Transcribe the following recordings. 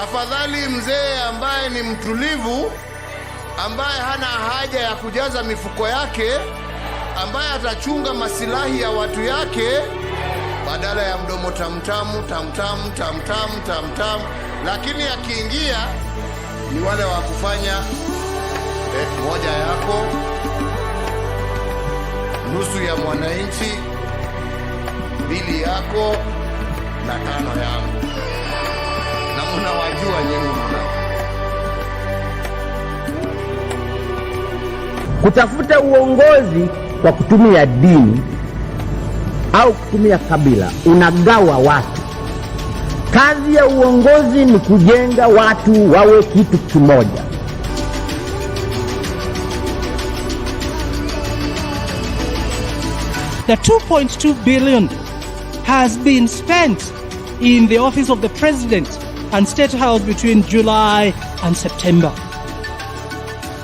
Afadhali mzee ambaye ni mtulivu, ambaye hana haja ya kujaza mifuko yake, ambaye atachunga masilahi ya watu yake, badala ya mdomo tamtamu tamtamu tamtamu tamtamu. Lakini akiingia ni wale wa kufanya moja yako, nusu ya mwananchi, mbili yako na tano yangu. Na mnawajua nyinyi mnao. Kutafuta uongozi kwa kutumia dini au kutumia kabila unagawa watu. Kazi ya uongozi ni kujenga watu wawe kitu kimoja. The 2.2 billion has been spent in the office of the president and State House between July and September.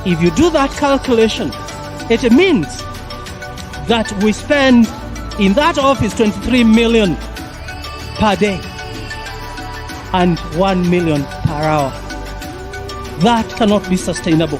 If you do that calculation, it means that we spend in that office 23 million per day and 1 million per hour. That cannot be sustainable.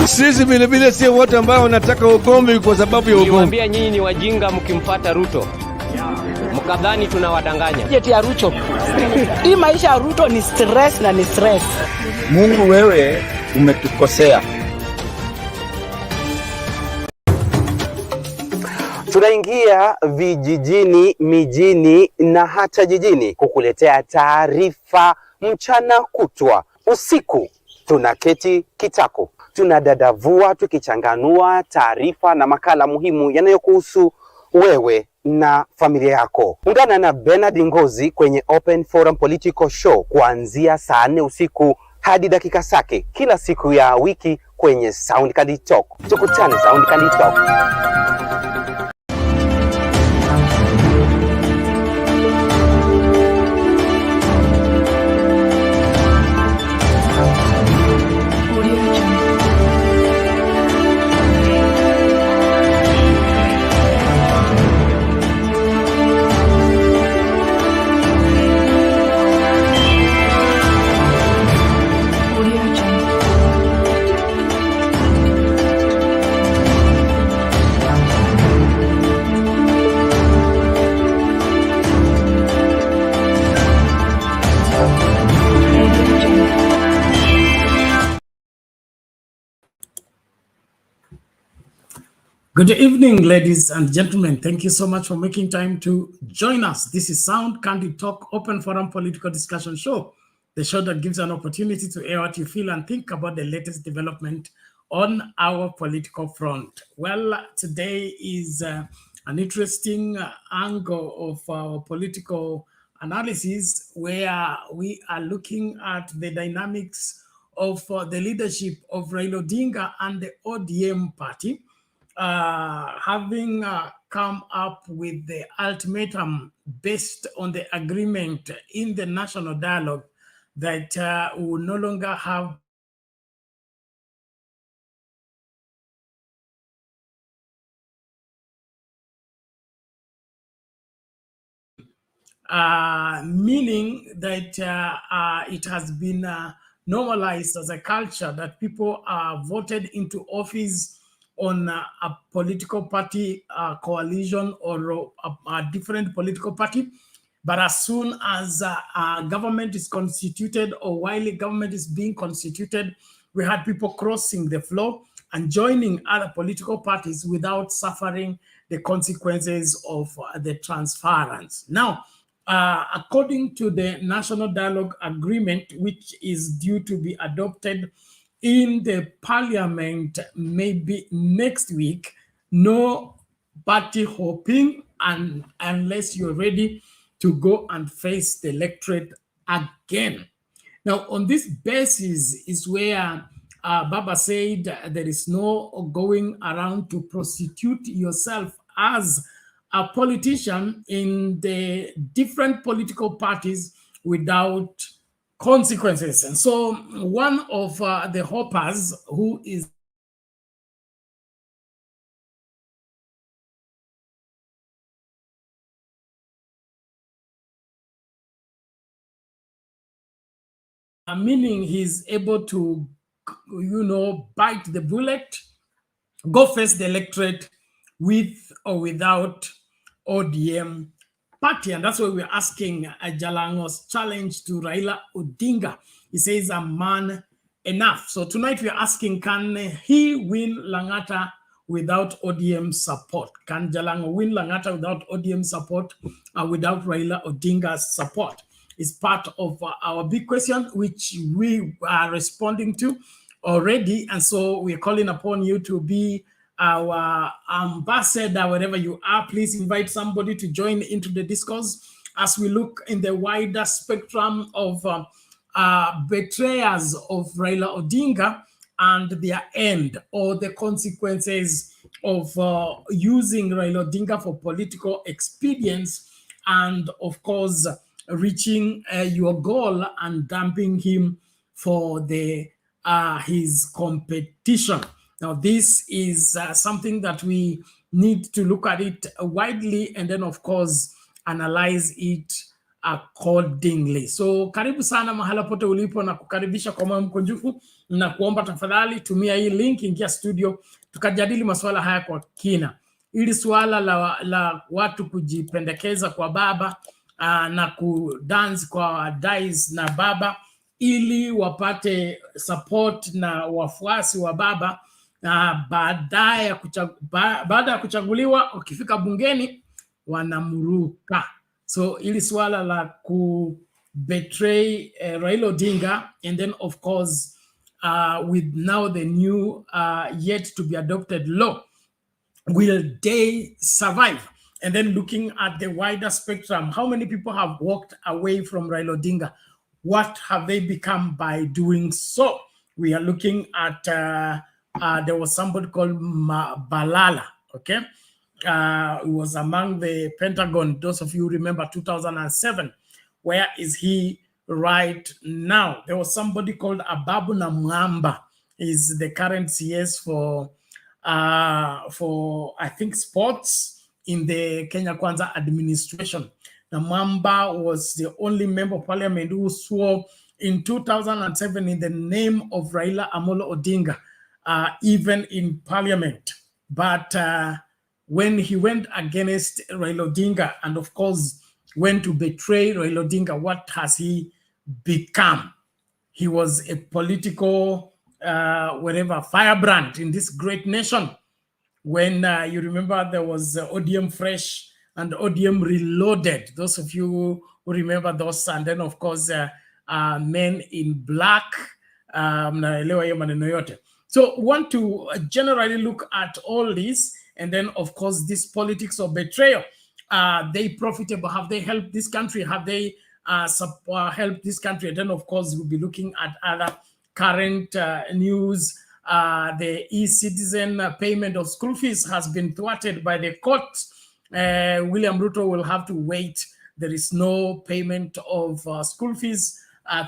Sisi vile sio wote ambao wanataka ugomvi kwa sababu ya ugomvi. Niwaambia nyinyi ni wajinga mkimfuata Ruto. Mkadhani tunawadanganya. Jeti ya Ruto. Hii maisha ya Ruto ni stress na ni stress. Mungu, wewe umetukosea. Tunaingia vijijini, mijini na hata jijini kukuletea taarifa mchana kutwa. Usiku tunaketi kitako, tunadadavua tukichanganua taarifa na makala muhimu yanayokuhusu wewe na familia yako. Ungana na Bernard Ngozi kwenye Open Forum Political Show kuanzia saa 4 usiku hadi dakika zake kila siku ya wiki kwenye Sound Candy Talk. Tukutane Sound Candy Talk. Good evening, ladies and gentlemen. Thank you so much for making time to join us. This is Sound Candy Talk, Open Forum Political Discussion Show, the show that gives an opportunity to air what you feel and think about the latest development on our political front. Well, today is an interesting angle of our political analysis where we are looking at the dynamics of the leadership of Raila Odinga and the ODM party. Having come up with the ultimatum based on the agreement in the national dialogue that we will no longer have meaning that it has been normalized as a culture that people are voted into office on a political party coalition or a different political party. But as soon as a government is constituted or while a government is being constituted, we had people crossing the floor and joining other political parties without suffering the consequences of the transference. Now, according to the National Dialogue Agreement, which is due to be adopted in the parliament maybe next week. No party hopping, and unless you're ready to go and face the electorate again. Now, on this basis is where Baba said there is no going around to prostitute yourself as a politician in the different political parties without consequences. And so one of the hoppers who is meaning he's able to, bite the bullet, go face the electorate with or without ODM party. And that's why we're asking Jalang'o's challenge to Raila Odinga. He says, a man enough. So tonight we're asking, can he win Langata without ODM support? Can Jalang'o win Langata without ODM support, without Raila Odinga's support? Is part of our big question, which we are responding to already. And so we're calling upon you to be our ambassador wherever you are. Please invite somebody to join into the discourse as we look in the wider spectrum of betrayers of Raila Odinga and their end, or the consequences of using Raila Odinga for political expedience, and of course reaching your goal and dumping him for the his competition. Now, this is something that we need to look at it widely, and then of course analyze it accordingly. So karibu sana mahala pote ulipo, na kukaribisha kwa moyo mkunjufu, na kuomba tafadhali tumia hii link, ingia studio tukajadili masuala haya kwa kina. Ili suala la watu kujipendekeza kwa baba na kudance kwa dice na baba ili wapate support na wafuasi wa baba, baada ya kuchaguliwa ukifika bungeni wanamuruka. So ili swala la ku betray Raila Odinga, and then of course with now the new yet to be adopted law, will they survive? And then looking at the wider spectrum, how many people have walked away from Raila Odinga? What have they become by doing so? We are looking at, there was somebody called Balala, okay? It was among the Pentagon. Those of you remember 2007. Where is he right now? There was somebody called Ababu Namwamba. Is the current CS for I think sports in the Kenya Kwanza administration. Namwamba was the only member of parliament who swore in 2007 in the name of Raila Amolo Odinga, even in parliament. But when he went against Raila Odinga, and of course went to betray Raila Odinga, what has he become? He was a political firebrand in this great nation. When you remember, there was ODM Fresh and ODM Reloaded. Those of you who remember those, and then of course Men in Black. So want to generally look at all this, and then of course this politics of betrayal. They profitable? Have they helped this country? Have they helped this country? And then of course we'll be looking at other current news. The e-citizen payment of school fees has been thwarted by the court. William Ruto will have to wait. There is no payment of school fees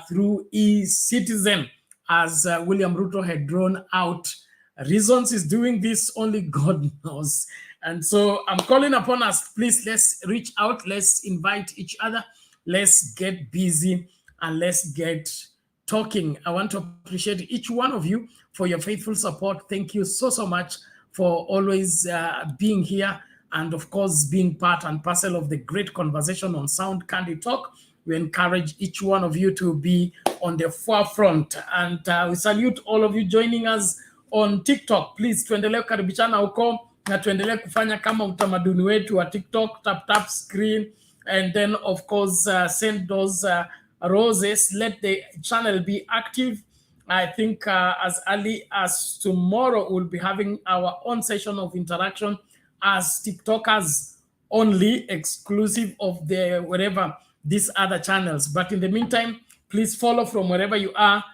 through e-citizen, as William Ruto had drawn out reasons he's doing this, only God knows. And so I'm calling upon us, please, let's reach out, let's invite each other, let's get busy, and let's get talking. I want to appreciate each one of you for your faithful support. Thank you so much for always being here, and of course being part and parcel of the great conversation on Sound Candid Talk. We encourage each one of you to be on the forefront, and we salute all of you joining us on TikTok. Please tuendelee kukaribishana huko, na tuendelee kufanya kama utamaduni wetu wa TikTok, tap screen, and then of course send those roses. Let the channel be active. I think as early as tomorrow, we'll be having our own session of interaction as TikTokers only, exclusive of the wherever these other channels. But in the meantime, please follow from wherever you are,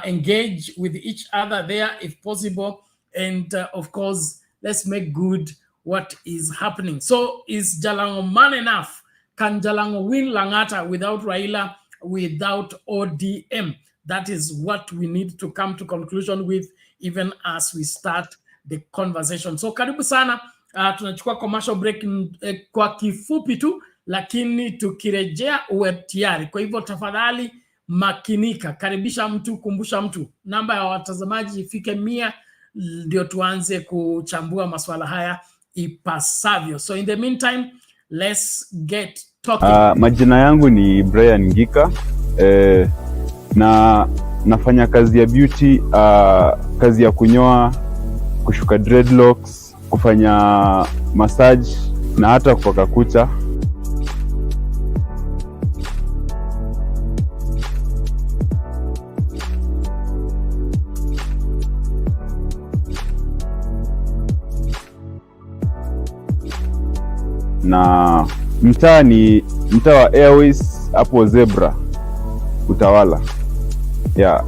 engage with each other there if possible. And of course, let's make good what is happening. So is Jalang'o man enough? Can Jalang'o win Langata without Raila, without ODM? That is what we need to come to conclusion with, even as we start the conversation. So karibu sana, tunachukua commercial break kwa kifupi tu, lakini tukirejea uwe tayari. Kwa hivyo tafadhali makinika, karibisha mtu, kumbusha mtu. Namba ya watazamaji ifike 100 ndio tuanze kuchambua masuala haya ipasavyo. So in the meantime, let's get talking. Majina yangu ni Brian Ngika. Na nafanya kazi ya beauty, kazi ya kunyoa, kushuka dreadlocks, kufanya massage na hata kupaka kucha. Na mtaa ni mtaa wa Airways hapo Zebra Utawala. Yeah,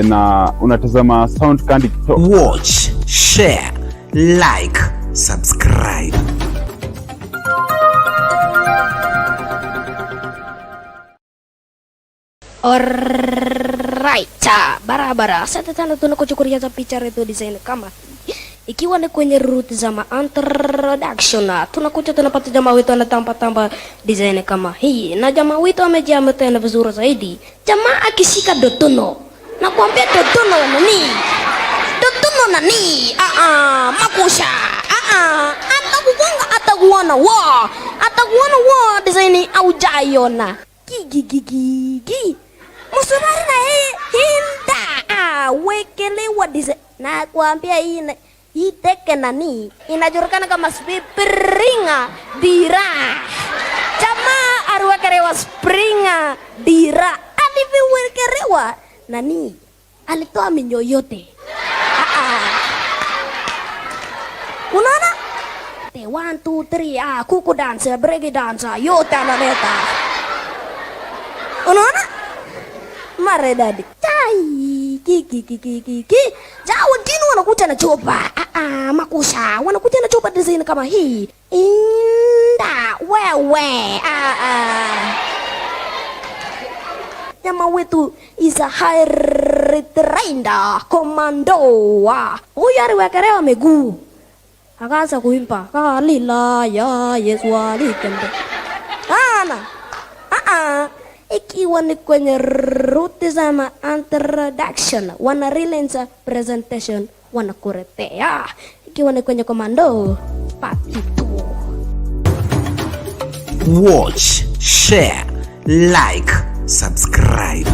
na unatazama Sound Candy Talk. Watch, share, like, subscribe. Alright, barabara. Sasa tena tunakuchukulia za picha yetu design kama ikiwa ni kwenye route za introduction, tunakuja tunapata jamaa wetu anatamba design kama hii, na jamaa wetu amejaa tena vizuri zaidi. Jamaa akishika dotono, nakwambia dotono nani? Dotono nani? Makusha. Atakuona wa design au jaiona. Gigi. Musumari na hinda. Wekelewa design. Nakwambia hii teke nani inajulikana kama springa dira. Jamaa aliwekerewa springa dira, alivyowekerewa nani alitoa minyo yote. Unaona 1 2 3 kuku dancer, break dancer, yote analeta. Unaona maredadi kiki jao wengine wanakuja na chopa makusha, wanakuja na chopa design kama hii inda wewe jamaa wetu is a high trained commando. Huyu aliwekerewa miguu akaanza kuimba kalila ya Yesu alikende ikiwa ni kwenye route za introduction, wana relenza presentation, wana kuretea ikiwa ni kwenye komando pati tu. Watch, share, like, subscribe.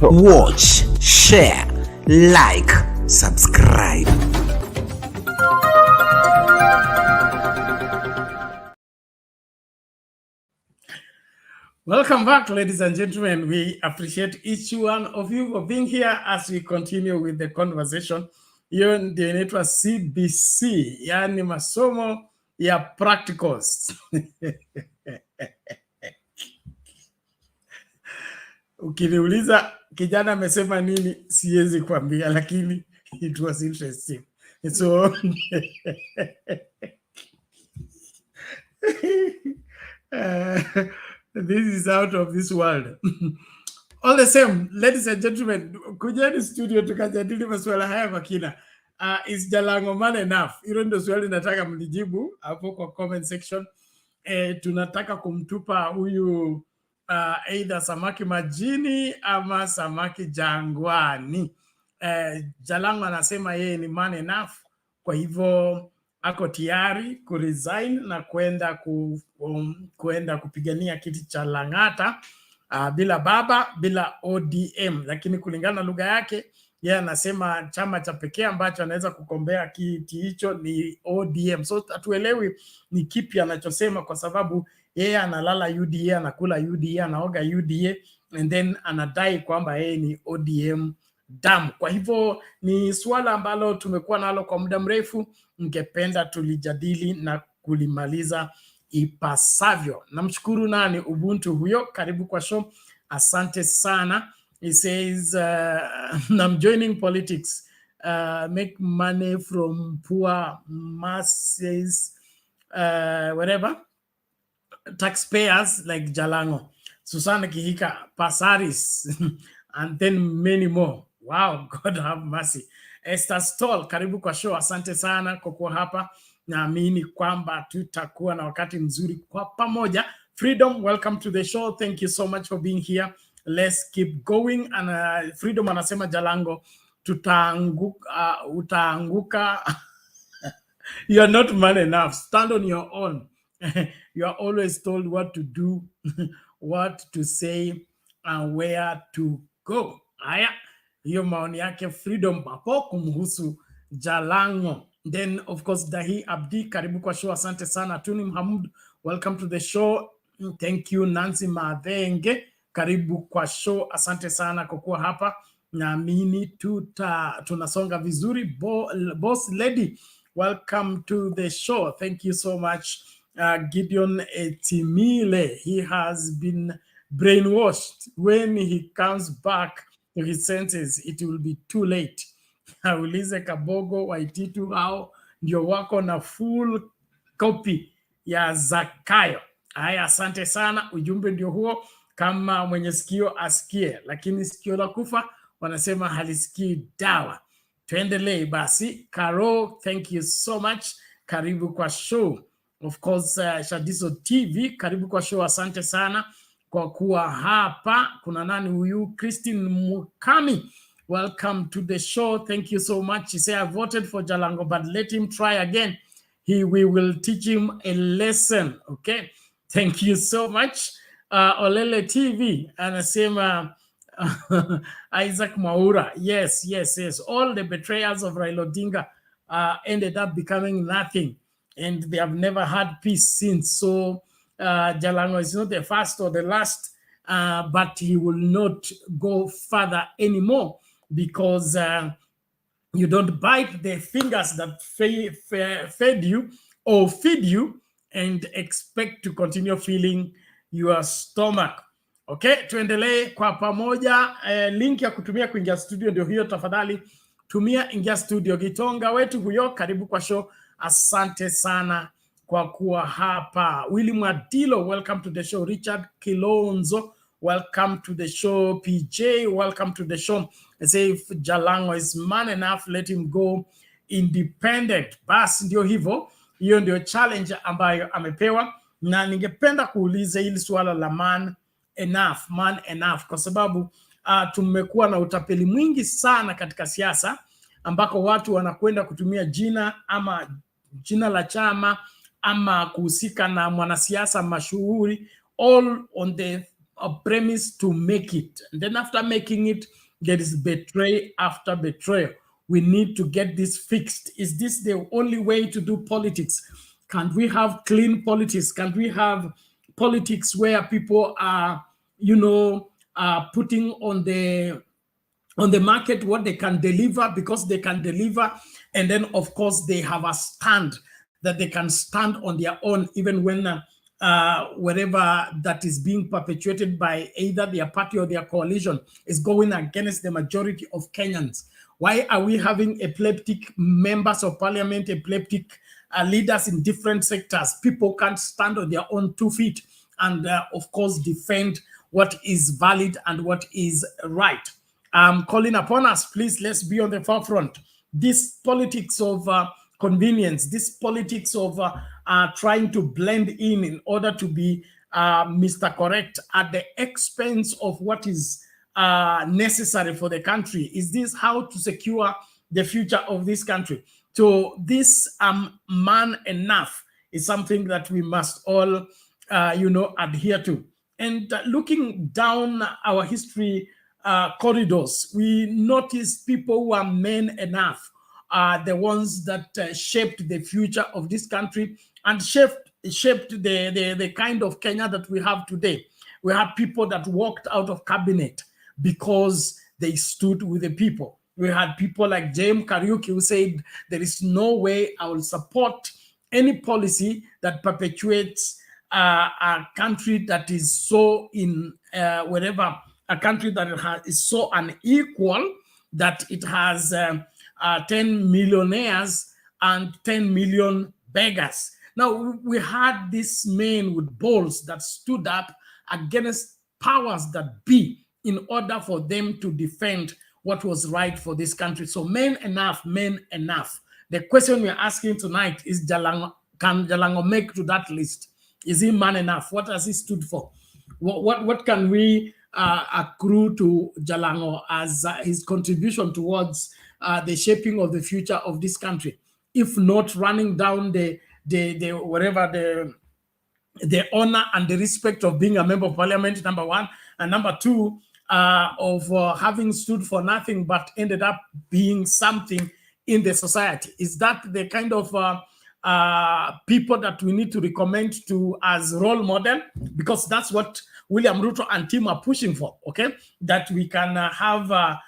Watch, share, like, subscribe. Welcome back, ladies and gentlemen. We appreciate each one of you for being here as we continue with the conversation. Hiyo ndio inaitwa CBC, yani masomo ya practicals. Ukiniuliza kijana amesema nini, siwezi kuambia, lakini it was interesting. And so this is out of this world. All the same, ladies and gentlemen, kujeni studio tukajadili masuala haya makina. Is Jalang'o man enough? Hilo ndio swali nataka mlijibu hapo kwa comment section. Tunataka kumtupa huyu either samaki majini ama samaki jangwani. Jalang'o anasema yeye ni man enough, kwa hivyo ako tayari kuresign na kwenda kupigania kiti cha Langata bila baba, bila ODM. Lakini kulingana na lugha yake, yeye anasema chama cha pekee ambacho anaweza kugombea kiti hicho ni ODM. So hatuelewi ni kipi anachosema, kwa sababu yeye analala UDA, anakula UDA, anaoga UDA, and then anadai kwamba yeye ni ODM damu. Kwa hivyo ni swala ambalo tumekuwa nalo kwa muda mrefu, ningependa tulijadili na kulimaliza ipasavyo. Namshukuru nani Ubuntu huyo, karibu kwa show, asante sana. He says I'm joining politics, make money from poor masses, whatever, taxpayers like Jalang'o, Susana Kihika, Pasaris, and then many more. Wow, God have mercy. Esther Stoll, karibu kwa show, asante sana kwa kuwa hapa. Naamini kwamba tutakuwa na wakati mzuri kwa pamoja. Freedom, welcome to the show. Thank you so much for being here. Let's keep going. And Freedom anasema Jalang'o, utaanguka. You are not man enough. Stand on your own. You are always told what to do, what to say, and where to go. Haya, hiyo maoni yake Freedom hapo kumhusu Jalang'o. Then of course Dahi Abdi, karibu kwa show, asante sana. Tuni Muhammad, welcome to the show. Thank you. Nancy Madenge, karibu kwa show, asante sana kwa kuwa hapa. Naamini tunasonga vizuri. Boss Lady, welcome to the show. Thank you so much. Gideon Etimile, he has been brainwashed. When he comes back to his senses, it will be too late. Aulize Kabogo Waititu hao ndio wako na full copy ya Zakayo. Haya, asante sana, ujumbe ndio huo. Kama mwenye sikio asikie, lakini sikio la kufa wanasema halisikii dawa. Tuendelee basi. Karo, thank you so much, karibu kwa show. Of course, Shadiso TV, karibu kwa show, asante sana kwa kuwa hapa. Kuna nani huyu? Christine Mukami, welcome to the show. Thank you so much. He said, I voted for Jalang'o, but let him try again. We will teach him a lesson. Okay. Thank you so much. Olele TV, anasema Isaac Maura. Yes. All the betrayers of Raila Odinga ended up becoming nothing, and they have never had peace since. So Jalang'o is not the first or the last, but he will not go further anymore, because you don't bite the fingers that fed you or feed you and expect to continue feeling your stomach. Okay, tuendelee kwa pamoja. Link ya kutumia kuingia studio ndio hiyo, tafadhali tumia, ingia studio. Gitonga wetu huyo, karibu kwa show, asante sana kwa kuwa hapa. Willy Mwadilo, welcome to the show. Richard Kilonzo, welcome to the show. PJ, welcome to the show. I say if Jalang'o is man enough, let him go independent. Basi ndio hivyo, hiyo ndio challenge ambayo amepewa, na ningependa kuuliza hili swala la man enough, kwa sababu tumekuwa na utapeli mwingi sana katika siasa, ambako watu wanakwenda kutumia jina ama jina la chama ama kuhusika na mwanasiasa mashuhuri, all on the premise to make it, and then after making it, there is betrayal after betrayal. We need to get this fixed. Is this the only way to do politics? Can't we have clean politics? Can't we have politics where people are, putting on the market what they can deliver, because they can deliver, and then of course they have a stand that they can stand on their own, even when whatever that is being perpetuated by either their party or their coalition is going against the majority of Kenyans. Why are we having epileptic members of parliament, epileptic leaders in different sectors? People can't stand on their own 2 feet and, of course, defend what is valid and what is right. Calling upon us, please, let's be on the forefront. This politics of convenience, this politics of trying to blend in order to be Mr. Correct at the expense of what is necessary for the country. Is this how to secure the future of this country? So this man enough is something that we must all, adhere to. And looking down our history corridors, we notice people who are men enough are the ones that shaped the future of this country and shaped the kind of Kenya that we have today. We have people that walked out of cabinet because they stood with the people. We had people like James Kariuki who said, there is no way I will support any policy that perpetuates a country that is so a country that is so unequal that it has 10 millionaires and 10 million beggars. Now, we had these men with balls that stood up against powers that be in order for them to defend what was right for this country. So men enough, men enough. The question we're asking tonight is, can Jalang'o make to that list? Is he man enough? What has he stood for? What can we accrue to Jalang'o as his contribution towards the shaping of the future of this country? If not running down the honor and the respect of being a member of parliament, number one, and number two, of having stood for nothing but ended up being something in the society. Is that the kind of people that we need to recommend to as role model? Because that's what William Ruto and team are pushing for, okay? That we can have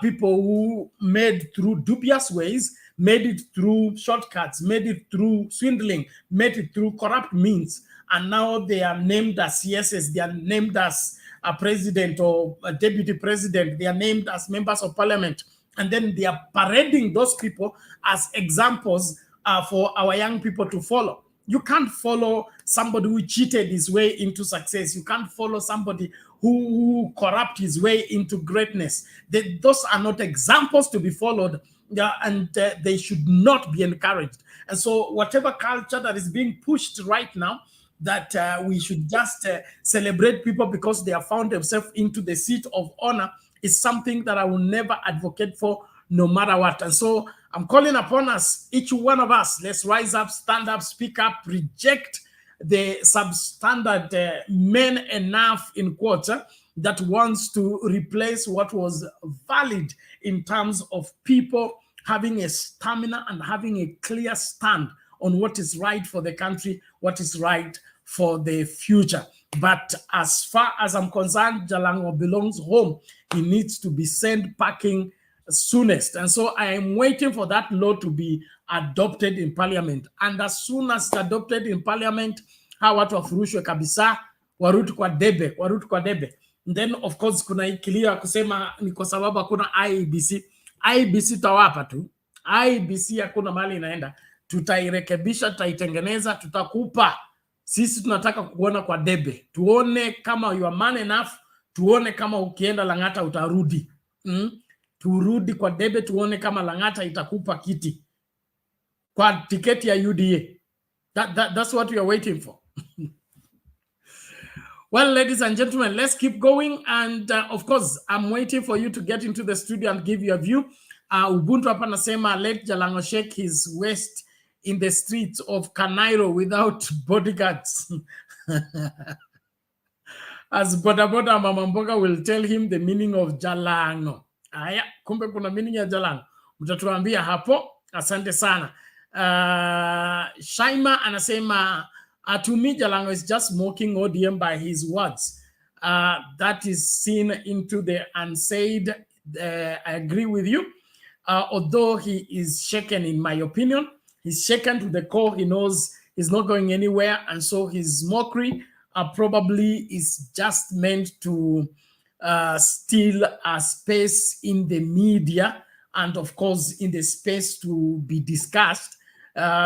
people who made through dubious ways, made it through shortcuts, made it through swindling, made it through corrupt means, and now they are named as CSS, they are named as a president or a deputy president, they are named as members of parliament, and then they are parading those people as examples for our young people to follow. You can't follow somebody who cheated his way into success. You can't follow somebody who corrupt his way into greatness. Those are not examples to be followed, and they should not be encouraged. And so whatever culture that is being pushed right now, that we should just celebrate people because they have found themselves into the seat of honor, is something that I will never advocate for, no matter what. And so I'm calling upon us, each one of us, let's rise up, stand up, speak up, reject the substandard men enough, in quotes, that wants to replace what was valid in terms of people having a stamina and having a clear stand on what is right for the country, what is right for the future. But as far as I'm concerned, Jalang'o belongs home. He needs to be sent packing soonest. And so I am waiting for that law to be adopted in parliament. And as soon as it's adopted in parliament, hawa watu wafurushwe kabisa, warudi kwa debe. And then of course kuna ikilia kusema ni kwa sababu hakuna IEBC. IEBC tawapa tu. IEBC hakuna mali inaenda. Tutairekebisha, tutaitengeneza, tutakupa. Sisi tunataka kuona kwa debe. Tuone kama you are man enough, tuone kama ukienda Langata utarudi. Turudi kwa debe, tuone kama Langata itakupa kiti kwa tiketi ya UDA. That's what we are waiting for. Well, ladies and gentlemen, let's keep going. And of course, I'm waiting for you to get into the studio and give your view. Ubuntu hapa nasema, let Jalang'o shake his waist in the streets of Kanairo without bodyguards. As Boda Boda Mama Mboga will tell him the meaning of Jalang'o. Aya, kumbe kuna meaning ya Jalang'o. Mtatuambia hapo. Asante sana. Shaima anasema, to me, Jalang'o is just mocking ODM by his words. That is seen into the unsaid. I agree with you. Although he is shaken, in my opinion, he's shaken to the core. He knows he's not going anywhere. And so his mockery probably is just meant to steal a space in the media and of course in the space to be discussed,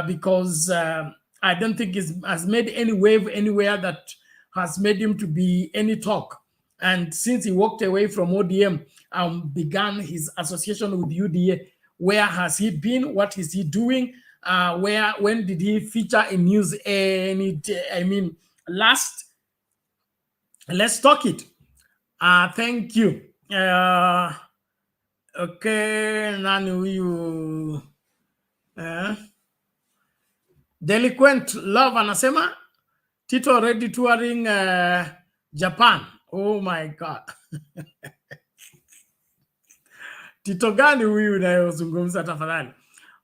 because I don't think it has made any wave anywhere that has made him to be any talk. And since he walked away from ODM and began his association with UDA, where has he been? What is he doing? When did he feature in news? Last. Let's talk it. Thank you. Okay, nani you. Delinquent Love anasema Tito already touring Japan. Oh my God. Tito gani huyu unayozungumza tafadhali?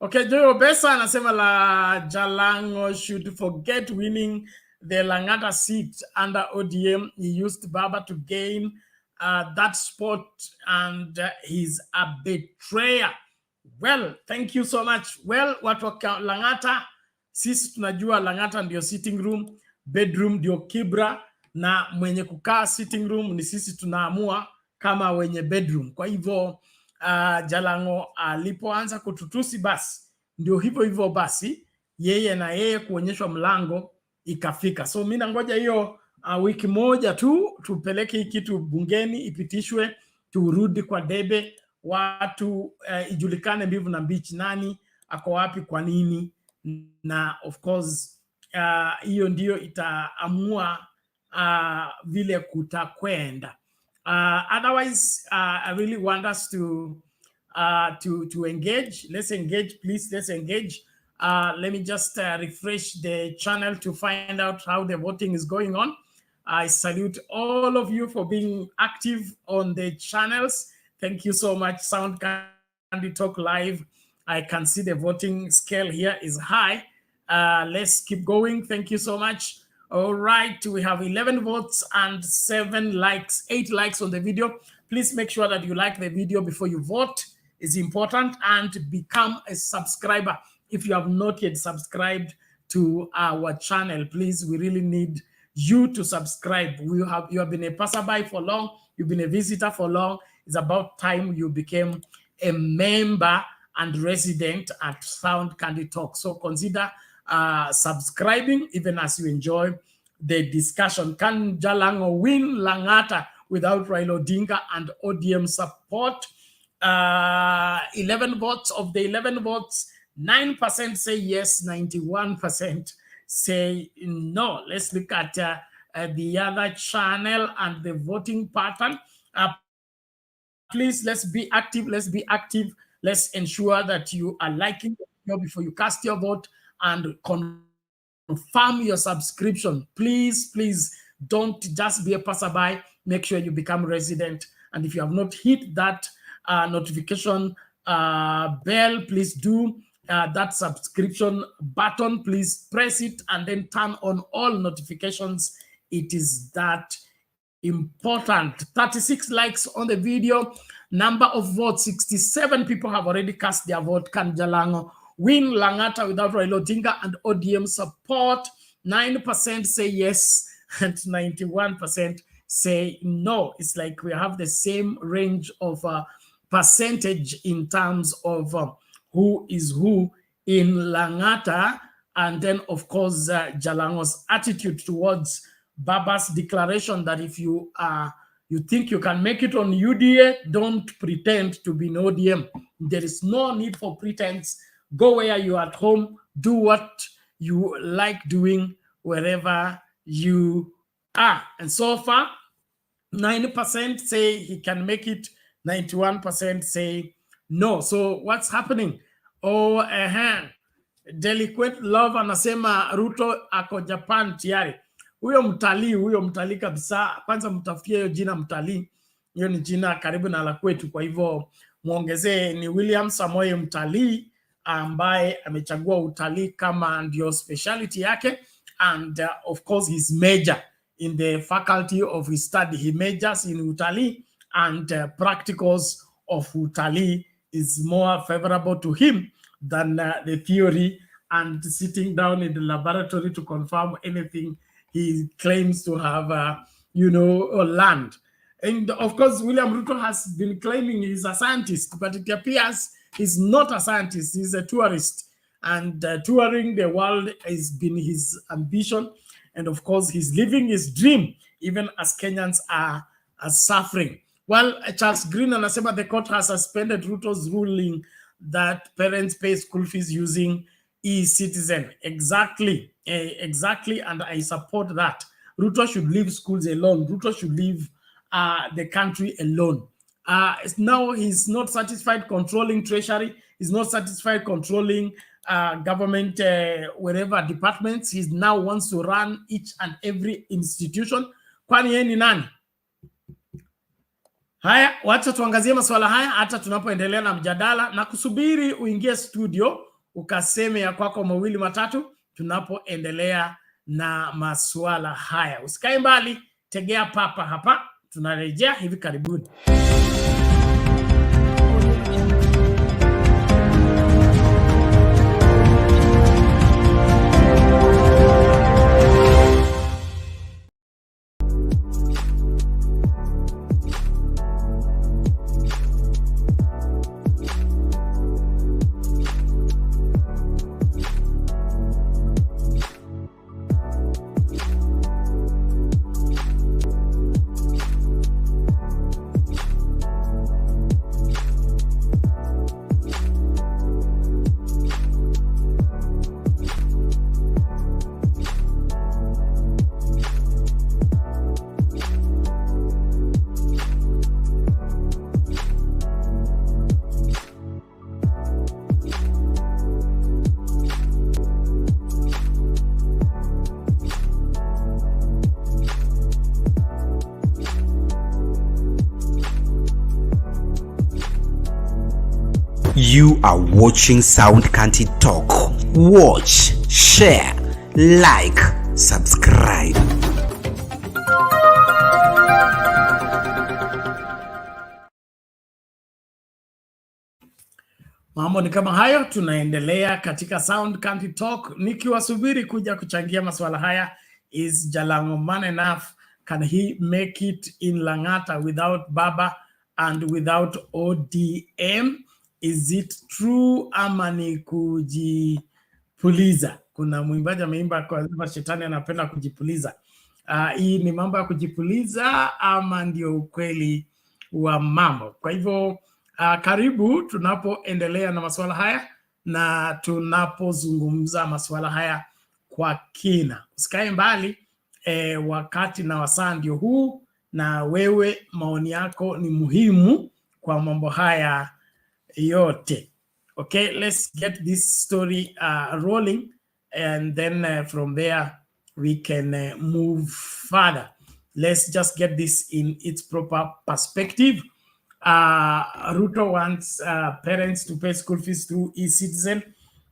Okay, Joyo Besa anasema la Jalang'o should forget winning the Langata seat under ODM. He used Baba to gain that spot, and he's a betrayer. Well, thank you so much. Well, watu wa Langata, sisi tunajua Langata ndio sitting room, bedroom ndio kibra, na mwenye kukaa sitting room ni sisi tunaamua kama wenye bedroom. Kwa hivyo Jalang'o alipoanza kututusi basi ndio hivyo basi yeye na yeye kuonyeshwa mlango ikafika. So mimi nangoja hiyo wiki moja tu tupeleke hii kitu bungeni ipitishwe, turudi kwa debe, watu ijulikane mbivu na mbichi, nani ako wapi, kwa nini, na of course hiyo ndio itaamua vile kutakwenda. Otherwise, I really want us to engage. Let's engage, please. Let's engage. Let me just refresh the channel to find out how the voting is going on. I salute all of you for being active on the channels. Thank you so much. Sound Candy Talk Live. I can see the voting scale here is high. Let's keep going. Thank you so much. All right, we have 11 votes and 8 likes on the video. Please make sure that you like the video before you vote. It's important, and become a subscriber. If you have not yet subscribed to our channel, please, we really need you to subscribe. You have been a passerby for long. You've been a visitor for long. It's about time you became a member and resident at Sound Candy Talk. So consider subscribing, even as you enjoy the discussion. Can Jalang'o win Langata without Raila Odinga and ODM support? 11 votes. Of the 11 votes, 9% say yes, 91% say no. Let's look at the other channel and the voting pattern. Please, let's be active. Let's be active. Let's ensure that you are liking the video before you cast your vote, and confirm your subscription. Please, please don't just be a passerby. Make sure you become resident. And if you have not hit that notification bell, please do. That subscription button, please press it and then turn on all notifications. It is that important. 36 likes on the video. Number of votes, 67 people have already cast their vote. Can Jalang'o win Langata without Raila Odinga and ODM support? 9% say yes and 91% say no. It's like we have the same range of percentage in terms of who is who in Langata. And then, of course, Jalang'o's attitude towards Baba's declaration that if you think you can make it on UDA, don't pretend to be in ODM. There is no need for pretense. Go where you are at home. Do what you like doing wherever you are. And so far, 90% say he can make it. 91% say no. So what's happening? Oh, Delinquent Love anasema Ruto ako Japan tayari. Huyo mtalii kabisa. Kwanza mtafutie hiyo jina mtalii. Hiyo ni jina karibu na la kwetu. Kwa hivyo muongezee ni William Samoei mtalii, ambaye amechagua utalii kama ndio speciality yake. And of course he's major in the faculty of his study. He majors in utalii, and practicals of utalii is more favorable to him than the theory and sitting down in the laboratory to confirm anything he claims to have, learned. And of course, William Ruto has been claiming he's a scientist, but it appears He's not a scientist, he's a tourist. And touring the world has been his ambition. And of course, he's living his dream, even as Kenyans are suffering. Well, Charles Green anasema the court has suspended Ruto's ruling that parents pay school fees using e-citizen. Exactly, and I support that. Ruto should leave schools alone. Ruto should leave the country alone. Now he's not satisfied controlling treasury. He's not satisfied controlling government, wherever departments. He now wants to run each and every institution. Kwani yeye ni nani? Haya, wacha tuangazie masuala haya hata tunapoendelea na mjadala na kusubiri uingie studio ukaseme ya kwako mawili matatu tunapoendelea na masuala haya. Usikae mbali, tegea papa hapa. Tunarejea hivi karibuni. You are watching Sound Canty Talk. Watch, share, like, subscribe. Mambo ni kama hayo, tunaendelea katika Sound Canty Talk. Nikiwasubiri kuja kuchangia masuala haya. Is Jalang'o man enough? Can he make it in Langata without Baba and without ODM? Is it true ama ni kujipuliza? Kuna mwimbaji ameimba kwa shetani anapenda kujipuliza. Hii ni mambo ya kujipuliza ama ndio ukweli wa mambo? Kwa hivyo karibu tunapoendelea na masuala haya na tunapozungumza masuala haya kwa kina. Usikae mbali, wakati na wasaa ndio huu, na wewe maoni yako ni muhimu kwa mambo haya yote. Okay, let's get this story rolling, and then from there we can move further. Let's just get this in its proper perspective. Ruto wants parents to pay school fees through e-citizen.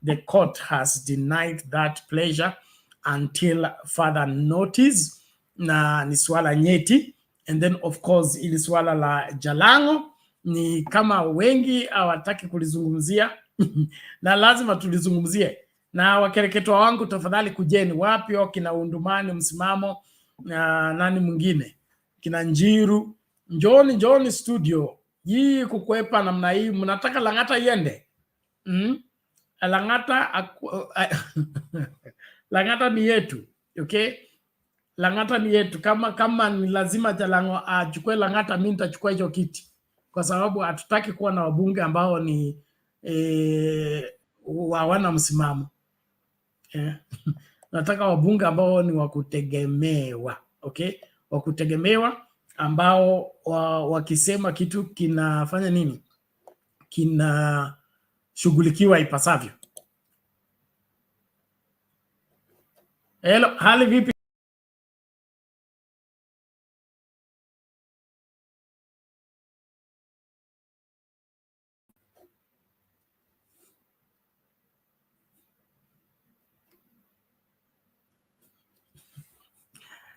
The court has denied that pleasure until further notice. Na ni swala nyeti. And then of course ili swala la Jalang'o ni kama wengi hawataki kulizungumzia na lazima tulizungumzie. Na wakereketwa wangu tafadhali kujeni, wapi kina Undumani msimamo na nani mwingine, kina Njiru, njoni studio. Hii kukwepa namna hii, mnataka Langata iende? Langata ni yetu, okay? Langata ni yetu. Kama ni lazima Jalang'o achukue Langata, mimi nitachukua hicho kiti, kwa sababu hatutaki kuwa na wabunge ambao ni hawana msimamo. Nataka wabunge ambao ni wakutegemewa, okay? Wakutegemewa ambao wakisema kitu kinafanya nini? Kina shughulikiwa ipasavyo. Hello, hali vipi?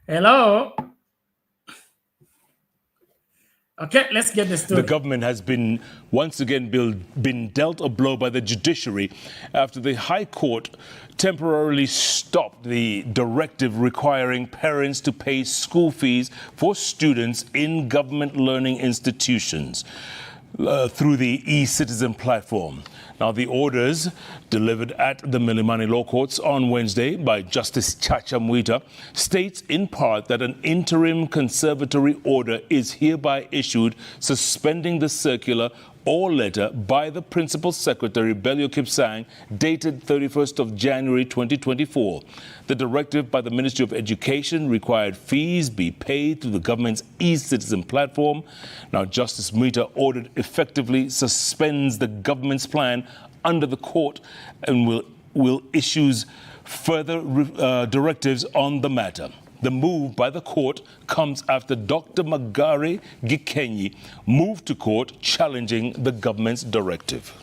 Hello. Okay, let's get the story. The government has been once again been dealt a blow by the judiciary after the High Court temporarily stopped the directive requiring parents to pay school fees for students in government learning institutions. through the e-citizen platform. Now, the orders delivered at the Milimani Law Courts on Wednesday by Justice Chacha Mwita states in part that an interim conservatory order is hereby issued suspending the circular or letter by the Principal Secretary Bello Kipsang dated 31st of January 2024. The directive by the Ministry of Education required fees be paid through the government's e-citizen platform. Now, Justice Mwita ordered effectively suspends the government's plan under the court and will issue further directives on the matter. The move by the court comes after Dr. Magari Gikenyi moved to court challenging the government's directive.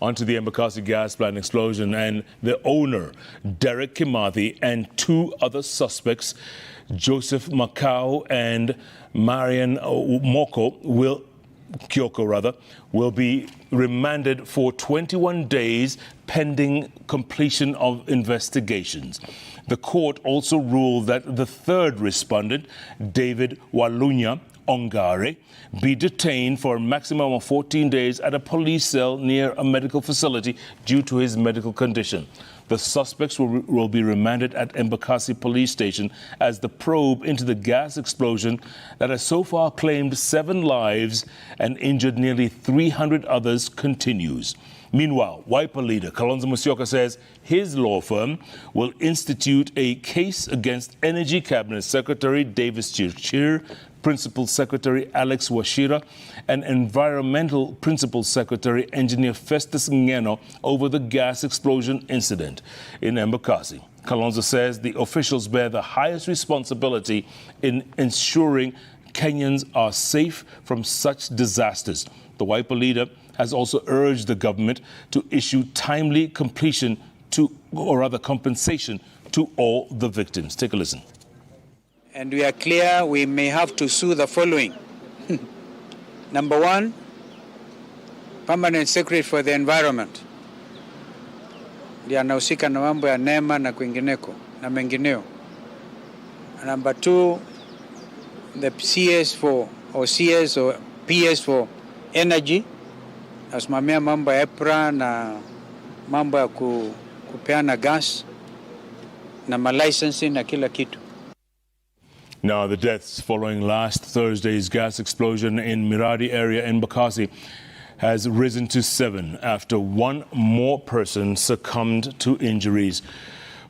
Onto the Embakasi gas plant explosion, and the owner, Derek Kimathi, and two other suspects, Joseph Makau and Marian Kyoko will be remanded for 21 days pending completion of investigations. The court also ruled that the third respondent, David Walunya Ongare, be detained for a maximum of 14 days at a police cell near a medical facility due to his medical condition. The suspects will be remanded at Embakasi Police Station as the probe into the gas explosion that has so far claimed 7 lives and injured nearly 300 others continues. Meanwhile, Wiper leader Kalonzo Musyoka says his law firm will institute a case against Energy Cabinet Secretary Davis Chirchir, Principal Secretary Alex Washira, and Environmental Principal Secretary Engineer Festus Ngeno over the gas explosion incident in Embakasi. Kalonzo says the officials bear the highest responsibility in ensuring Kenyans are safe from such disasters. The Wiper leader has also urged the government to issue timely compensation to all the victims. Take a listen. And we are clear we may have to sue the following. Number 1, Permanent Secretary for the Environment. Ndiye anahusika na mambo ya NEMA na kwingineko na mengineo. Number 2, the CS or PS for Energy. Asimamia mambo ya EPRA na mambo ya kupeana gas na malicensing na kila kitu. Now, the deaths following last Thursday's gas explosion in Miradi area in Embakasi has risen to 7 after one more person succumbed to injuries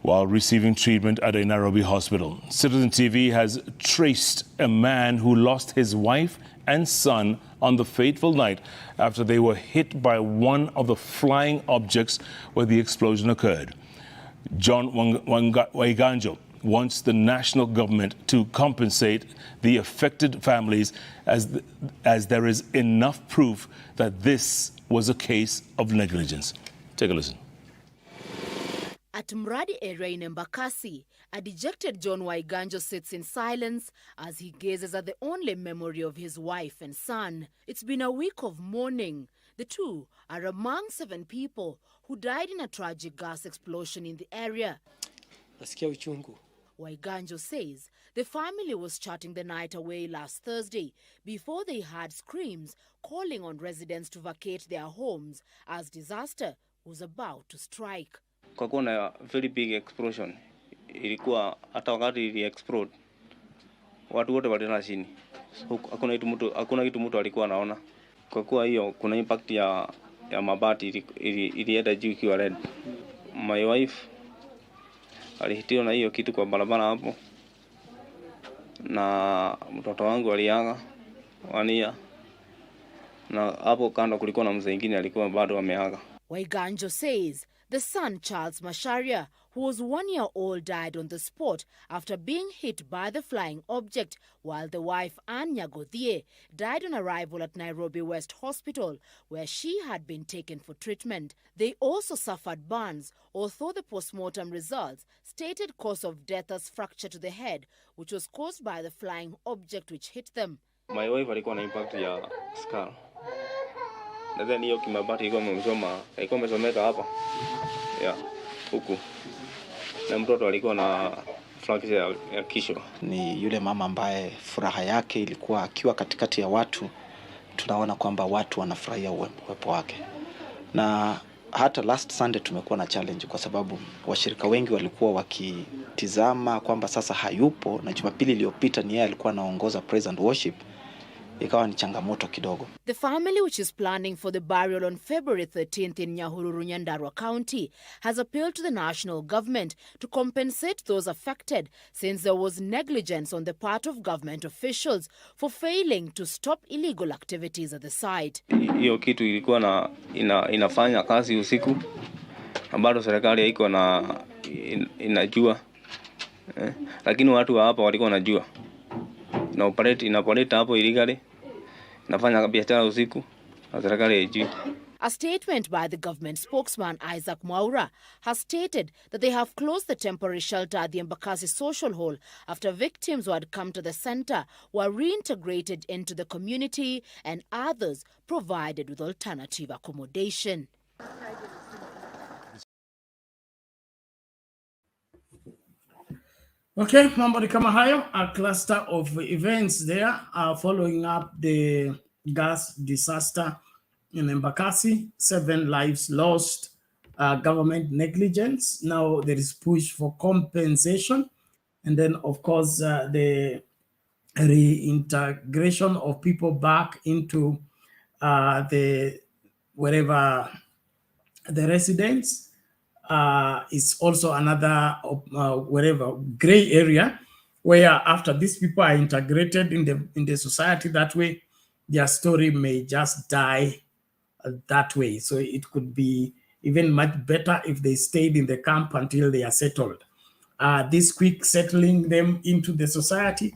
while receiving treatment at a Nairobi hospital. Citizen TV has traced a man who lost his wife and son on the fateful night after they were hit by one of the flying objects where the explosion occurred. John Waiganjo wants the national government to compensate the affected families as there is enough proof that this was a case of negligence. Take a listen. At Mradi area in Embakasi, a dejected John Waiganjo sits in silence as he gazes at the only memory of his wife and son. It's been a week of mourning. The two are among 7 people who died in a tragic gas explosion in the area. Nasikia uchungu. Waiganjo says the family was chatting the night away last Thursday before they heard screams calling on residents to vacate their homes as disaster was about to strike. Kwa kuwa na very big explosion, ilikuwa hata wakati ili explode watu wote walilala chini. Hakuna kitu mtu alikuwa anaona. Kwa kuwa hiyo kuna impact ya mabati ilienda juu ikiwa red. My wife alihitiwa na hiyo kitu kwa barabara hapo, na mtoto wangu aliaga 1 year, na hapo kando kulikuwa na mzee mwingine alikuwa bado ameaga. Waiganjo says the son, Charles Masharia, who was 1 year old, died on the spot after being hit by the flying object, while the wife, Anya Godhie, died on arrival at Nairobi West Hospital, where she had been taken for treatment. They also suffered burns, although the postmortem results stated cause of death as fracture to the head, which was caused by the flying object which hit them. My wife alikuwa na impact ya skull. Na then hiyo kimabati ilikuwa imesomeka hapa. Yeah, huku. Na mtoto alikuwa na flag ya kisho. Ni yule mama ambaye furaha yake ilikuwa akiwa katikati ya watu. Tunaona kwamba watu wanafurahia uwepo wake. Na hata last Sunday tumekuwa na challenge kwa sababu washirika wengi walikuwa wakitizama kwamba sasa hayupo, na Jumapili iliyopita ni yeye alikuwa anaongoza praise and worship. Ikawa ni changamoto kidogo. The family, which is planning for the burial on February 13th in Nyahururu, Nyandarua County, has appealed to the national government to compensate those affected since there was negligence on the part of government officials for failing to stop illegal activities at the site. Hiyo kitu ilikuwa inafanya kazi usiku, ambalo serikali haiko inajua, lakini watu wa hapa walikuwa wanajua. Na operate hapo illegally, nafanya biashara usiku, na serikali haijui. A statement by the government spokesman Isaac Mwaura has stated that they have closed the temporary shelter at the Embakasi Social Hall after victims who had come to the center were reintegrated into the community and others provided with alternative accommodation. Okay, mambo ni kama hayo. A cluster of events there are following up the gas disaster in Embakasi. 7 lives lost, government negligence. Now there is push for compensation. And then, of course, the reintegration of people back into wherever the residents. Is also another wherever gray area where after these people are integrated in the society that way, their story may just die that way. So it could be even much better if they stayed in the camp until they are settled. This quick settling them into the society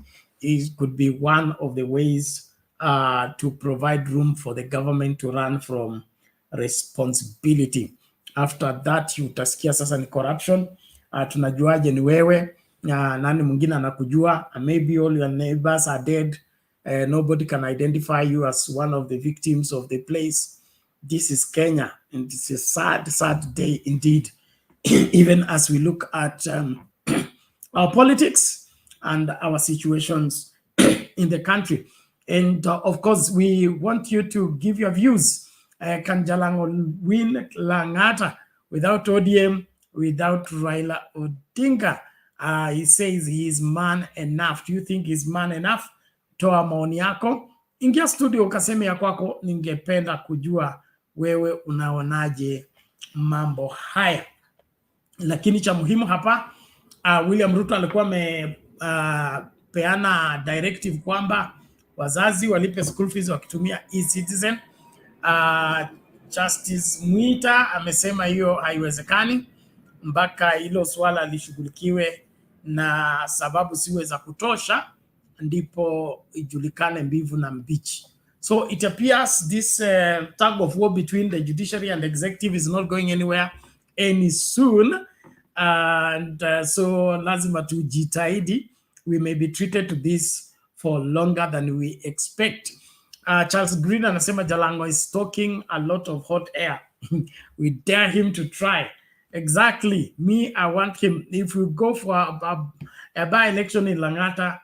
could be one of the ways to provide room for the government to run from responsibility. After that, utasikia sasa ni corruption. Tunajuaje ni wewe, nani mwingine anakujua, maybe all your neighbors are dead. Nobody can identify you as one of the victims of the place. This is Kenya, and it's a sad, sad day indeed. Even as we look at our politics and our situations in the country. And of course, we want you to give your views. Can Jalang'o win Langata without ODM, without Raila Odinga? He says he is man enough. Do you think he's man enough? Toa maoni yako. Ingia studio ukaseme ya kwako, ningependa kujua wewe unaonaje mambo haya. Lakini cha muhimu hapa, William Ruto alikuwa amepeana directive kwamba wazazi walipe school fees wakitumia e-citizen. Justice Mwita amesema hiyo haiwezekani mpaka hilo swala lishughulikiwe na sababu siwe za kutosha ndipo ijulikane mbivu na mbichi. So it appears this tug of war between the judiciary and the executive is not going anywhere any soon, and so lazima tujitahidi. We may be treated to this for longer than we expect. Charles Green anasema Jalang'o is talking a lot of hot air. We dare him to try. Exactly. Me, I want him. If we go for a by-election in Langata,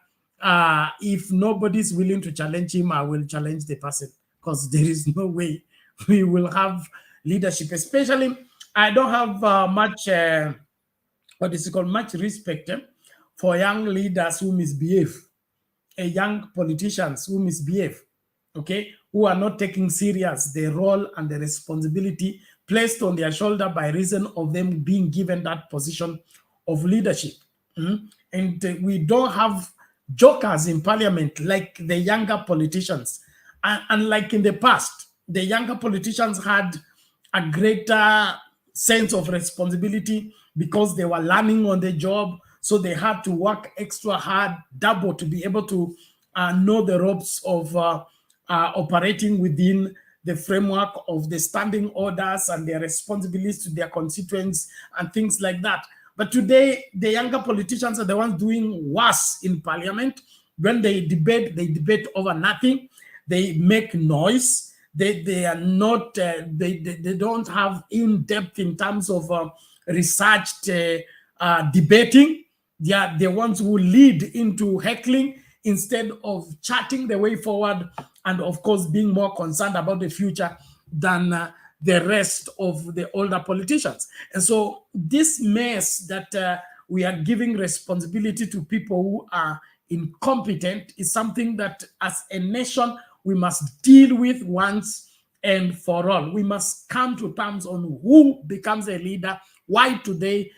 if nobody's willing to challenge him, I will challenge the person, because there is no way we will have leadership. Especially, I don't have much respect for young leaders who misbehave, young politicians who misbehave. Okay, who are not taking serious the role and the responsibility placed on their shoulder by reason of them being given that position of leadership. And we don't have jokers in parliament like the younger politicians. And like in the past, the younger politicians had a greater sense of responsibility because they were learning on the job. So they had to work extra hard, double, to be able to know the ropes of operating within the framework of the standing orders and their responsibilities to their constituents and things like that. But today, the younger politicians are the ones doing worse in parliament. When they debate over nothing. They make noise. They are not, they don't have in-depth in terms of researched debating. They are the ones who lead into heckling instead of charting the way forward and, of course, being more concerned about the future than the rest of the older politicians. And so this mess that we are giving responsibility to people who are incompetent is something that as a nation we must deal with once and for all. We must come to terms on who becomes a leader, why do they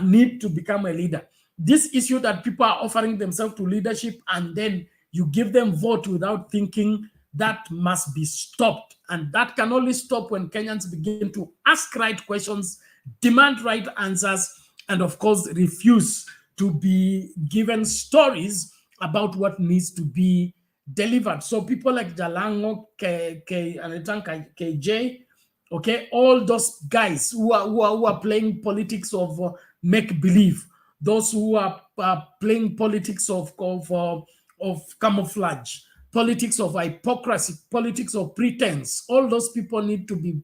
need to become a leader. This issue that people are offering themselves to leadership and then you give them vote without thinking, that must be stopped. And that can only stop when Kenyans begin to ask right questions, demand right answers, and of course refuse to be given stories about what needs to be delivered. So people like Jalang'o, KJ, okay, all those guys who are playing politics of make-believe, those who are playing politics of camouflage, politics of hypocrisy, politics of pretense, all those people need to be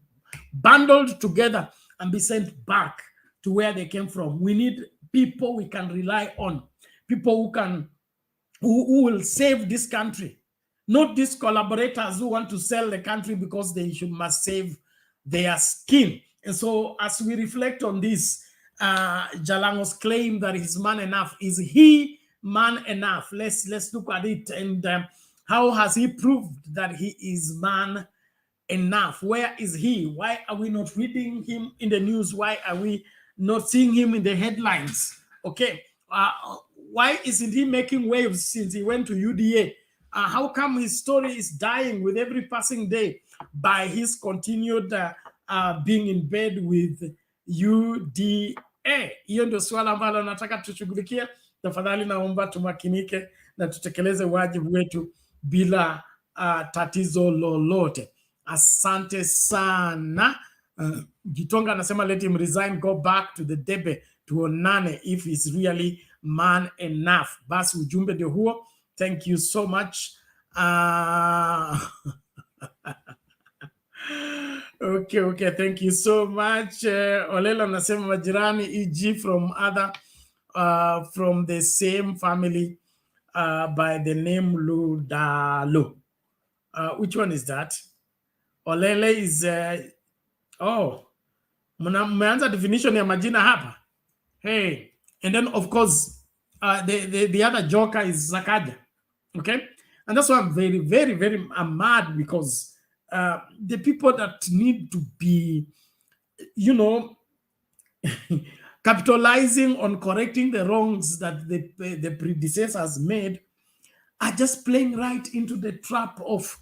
bundled together and be sent back to where they came from. We need people we can rely on, people who will save this country, not these collaborators who want to sell the country because they must save their skin. And so as we reflect on this, Jalang'o's claim that he's man enough, is he man enough? Let's look at it. And how has he proved that he is man enough? Where is he? Why are we not reading him in the news? Why are we not seeing him in the headlines? Okay, why isn't he making waves since he went to UDA? How come his story is dying with every passing day by his continued being in bed with UDA? Hiyo ndio swala ambalo nataka tushughulikie. Tafadhali naomba tumakinike na tutekeleze wajibu wetu bila tatizo lolote. Asante sana. Gitonga anasema let him resign, go back to the debe, tuonane if he's really man enough. Basi ujumbe ndio huo. Thank you so much. Okay, thank you so much. Olela anasema majirani EG from the same family by the name Ludalo. Which one is that? Olele is mmeanza definition ya majina hapa. Hey, and then of course the other joker is Sakaja. Okay, and that's why I'm very I'm mad, because the people that need to be, capitalizing on correcting the wrongs that the predecessors made are just playing right into the trap of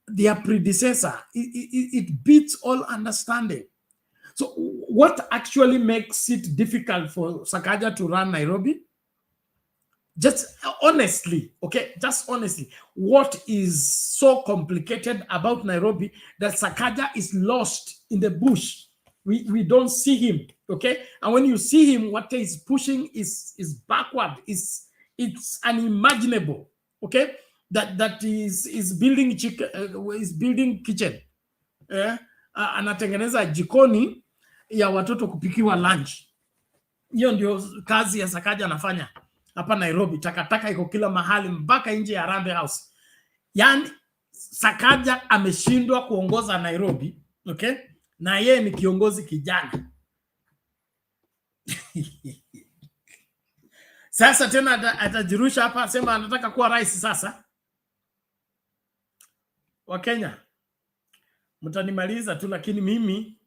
their predecessor. It beats all understanding. So what actually makes it difficult for Sakaja to run Nairobi? Just honestly, okay, what is so complicated about Nairobi that Sakaja is lost in the bush? We don't see him, okay? And when you see him, what he's pushing is backward. It's unimaginable, okay? That is building kitchen. Anatengeneza jikoni ya watoto kupikiwa lunch. Hiyo ndio kazi ya Sakaja anafanya hapa Nairobi. Takataka iko kila mahali mpaka nje ya Harambee House. Yani Sakaja ameshindwa kuongoza Nairobi, okay? Na yeye ni kiongozi kijana. Sasa tena atajirusha hapa asema anataka kuwa rais sasa. Wa Kenya, mtanimaliza tu, lakini mimi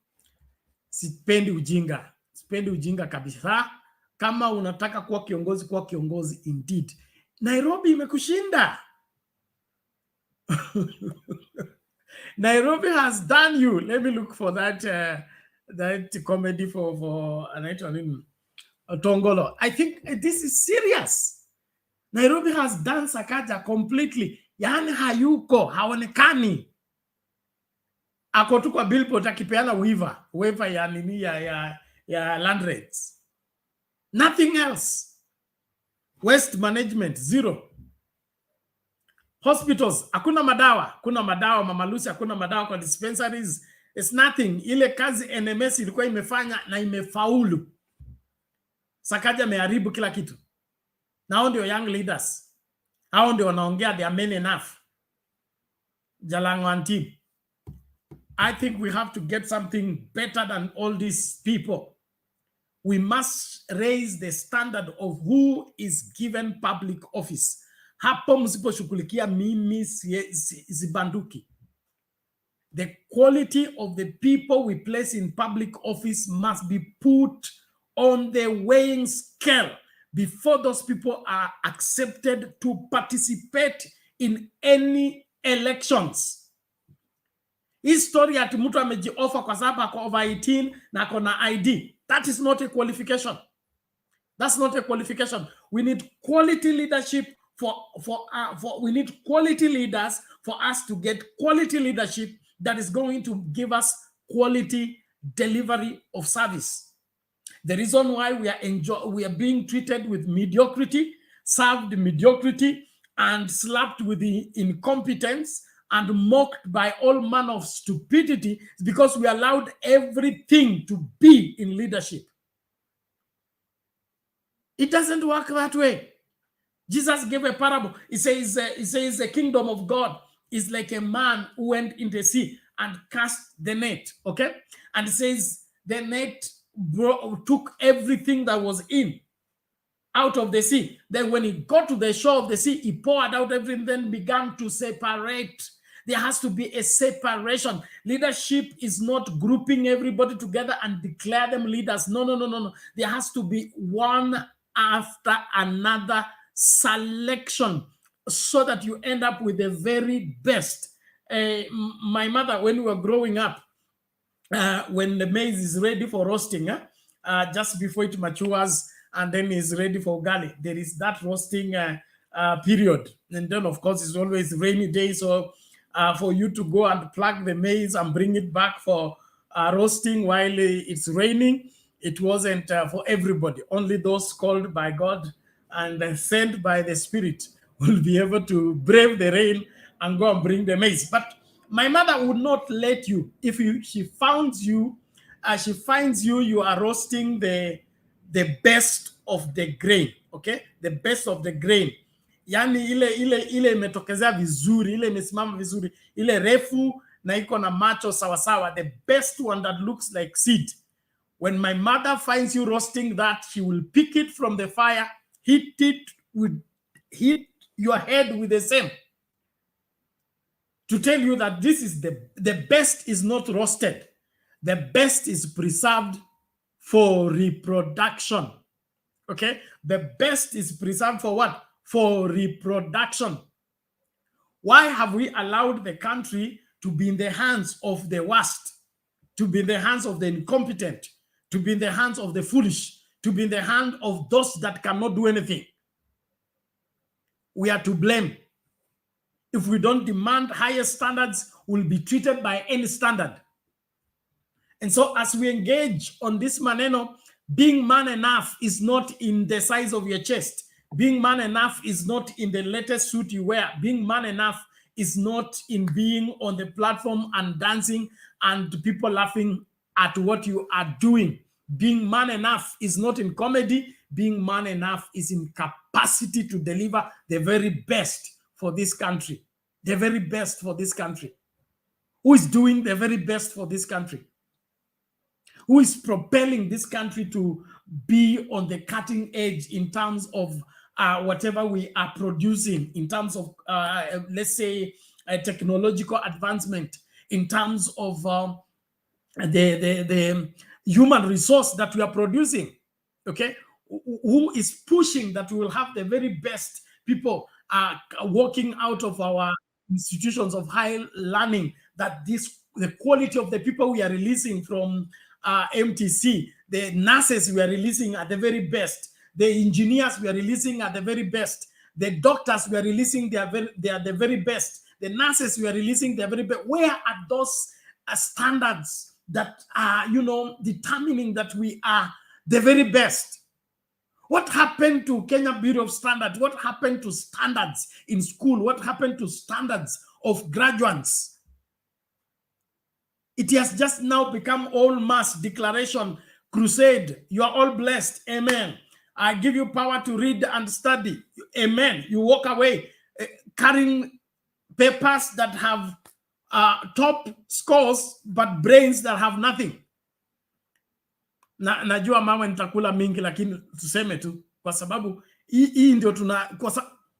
sipendi ujinga. Sipendi ujinga kabisa. Kama unataka kuwa kiongozi indeed. Nairobi imekushinda. Nairobi has done you. Let me look for that comedy for Tongolo. I think this is serious. Nairobi has done Sakaja completely. Yani hayuko, haonekani. Ako tu kwa billboard akipeana waiver ya nini ya land rates. Nothing else. Waste management zero. Hospitals hakuna madawa, Mama Lucy hakuna madawa kwa dispensaries. It's nothing. Ile kazi NMS ilikuwa imefanya na imefaulu. Sakaja ameharibu kila kitu. Now ndio young leaders. Hao ndio wanaongea they are men enough. Jalang'o and team. I think we have to get something better than all these people. We must raise the standard of who is given public office. Hapo msiposhughulikia mimi sibanduki. The quality of the people we place in public office must be put on the weighing scale before those people are accepted to participate in any elections. History ati mtu amejiofa kwa sababu ako over 18 na ako na ID. That is not a qualification. That's not a qualification. We need quality leadership we need quality leaders for us to get quality leadership that is going to give us quality delivery of service. The reason why we are being treated with mediocrity, served mediocrity, and slapped with the incompetence and mocked by all manner of stupidity is because we allowed everything to be in leadership. It doesn't work that way. Jesus gave a parable. He says the kingdom of God is like a man who went in the sea and cast the net, okay? And it says the net took everything that was in out of the sea. Then when he got to the shore of the sea, he poured out everything, then began to separate. There has to be a separation. Leadership is not grouping everybody together and declare them leaders. No. There has to be one after another selection so that you end up with the very best. My mother, when we were growing up, when the maize is ready for roasting, just before it matures and then is ready for ugali, there is that roasting period. And then, of course, it's always rainy day, so for you to go and pluck the maize and bring it back for roasting while it's raining, it wasn't for everybody. Only those called by God and sent by the Spirit will be able to brave the rain and go and bring the maize. But my mother would not let you. If she finds you, you are roasting the best of the grain, okay? The best of the grain. Yani ile imetokezea vizuri, ile imesimama vizuri, ile refu na iko na macho sawasawa, the best one that looks like seed. When my mother finds you roasting that, she will pick it from the fire, hit your head with the same. To tell you that this is the best is not roasted. The best is preserved for reproduction. Okay? The best is preserved for what? For reproduction. Why have we allowed the country to be in the hands of the worst, to be in the hands of the incompetent, to be in the hands of the foolish, to be in the hand of those that cannot do anything? We are to blame. If we don't demand higher standards, we'll be treated by any standard. And so as we engage on this maneno, being man enough is not in the size of your chest. Being man enough is not in the latest suit you wear. Being man enough is not in being on the platform and dancing and people laughing at what you are doing. Being man enough is not in comedy. Being man enough is in capacity to deliver the very best for this country. The very best for this country. Who is doing the very best for this country? Who is propelling this country to be on the cutting edge in terms of whatever we are producing, in terms of, let's say, technological advancement, in terms of the human resource that we are producing, okay? Who is pushing that we will have the very best people working out of our institutions of higher learning, that the quality of the people we are releasing from MTC, the nurses we are releasing are the very best, the engineers we are releasing are the very best, the doctors we are releasing, they are the very best, the nurses we are releasing, they are very best. Where are those standards that are, determining that we are the very best? What happened to Kenya Bureau of Standards? What happened to standards in school? What happened to standards of graduates? It has just now become all mass declaration crusade. You are all blessed. Amen. I give you power to read and study. Amen. You walk away carrying papers that have top scores but brains that have nothing. Najua mama nitakula mingi, lakini tuseme tu kwa sababu hii ndio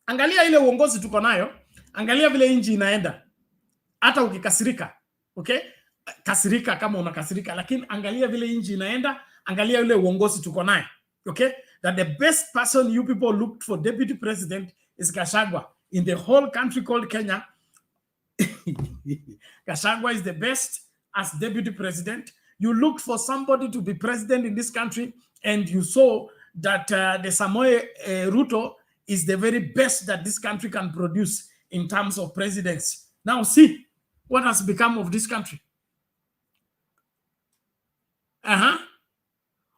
angalia ile uongozi tuko nayo, angalia vile nchi inaenda. Hata ukikasirika, okay? Kasirika kama unakasirika, lakini angalia vile nchi inaenda, angalia ile uongozi tuko nayo, okay? That the best person you people looked for deputy president is Gachagua in the whole country called Kenya. Gachagua is the best as deputy president. You looked for somebody to be president in this country, and you saw that the Samoei Ruto is the very best that this country can produce in terms of presidents. Now see what has become of this country.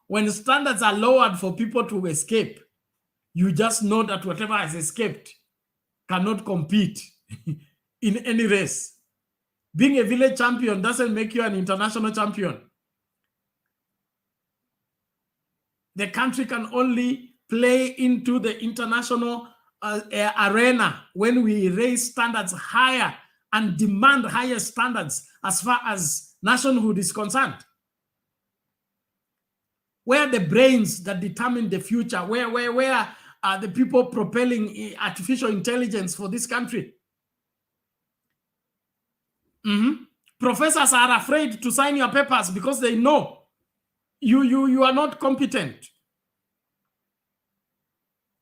When the standards are lowered for people to escape, you just know that whatever has escaped cannot compete in any race. Being a village champion doesn't make you an international champion. The country can only play into the international arena when we raise standards higher and demand higher standards as far as nationhood is concerned. Where are the brains that determine the future? Where are the people propelling artificial intelligence for this country? Professors are afraid to sign your papers because they know you are not competent.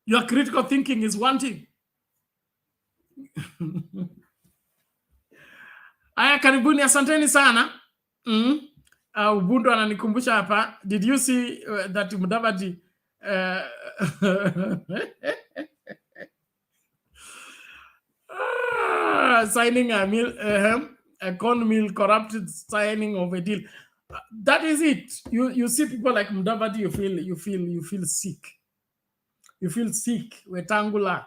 Your critical thinking is wanting. Aya, karibuni, asanteni sana. Ubuntu ananikumbusha hapa. Did you see that Mudavadi signing a corn mill, corrupted signing of a deal? That is it. You see people like Mudavadi, you feel sick. You feel sick, Wetangula,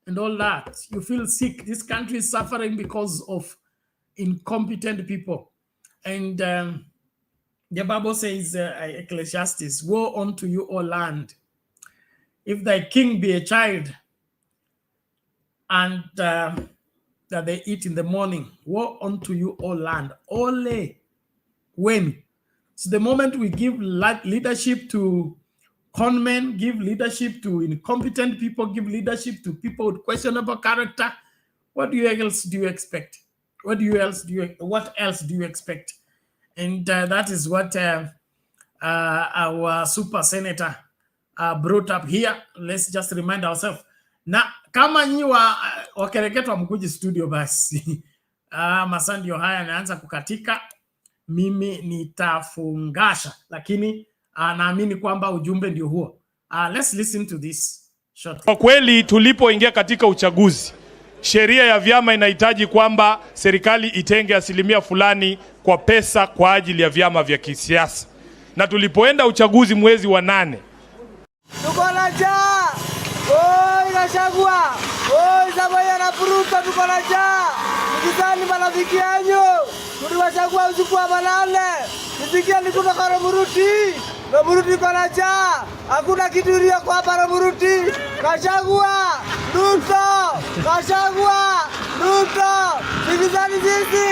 and all that. You feel sick. This country is suffering because of incompetent people. And the Bible says, Ecclesiastes, woe unto you, O land, if thy king be a child, and that they eat in the morning. Woe unto you, O land. Ole, when? So the moment we give leadership to conmen, give leadership to incompetent people, give leadership to people with questionable character, what else do you expect? What else do you expect? And that is what our super senator brought up here. Let's just remind ourselves. Na kama nyi wakereketwa mkuji studio basi. Masaa ndio haya yanaanza kukatika. Mimi nitafungasha, lakini naamini kwamba ujumbe ndio huo. Let's listen to this short. Kwa kweli tulipoingia katika uchaguzi, sheria ya vyama inahitaji kwamba serikali itenge asilimia fulani kwa pesa kwa ajili ya vyama vya kisiasa. Na tulipoenda uchaguzi mwezi wa 8, tuko na njaa. Gachagua, Samoei na Ruto, tuko na njaa. Nikizani marafiki yanyu, tuliwachagua usiku wa manane. Nisikia ni kutoka Romuruti. Romuruti kwa na njaa. Hakuna kitu iliyo kwa hapa Romuruti. Gachagua, Ruto, Gachagua, Ruto. Nikizani sisi,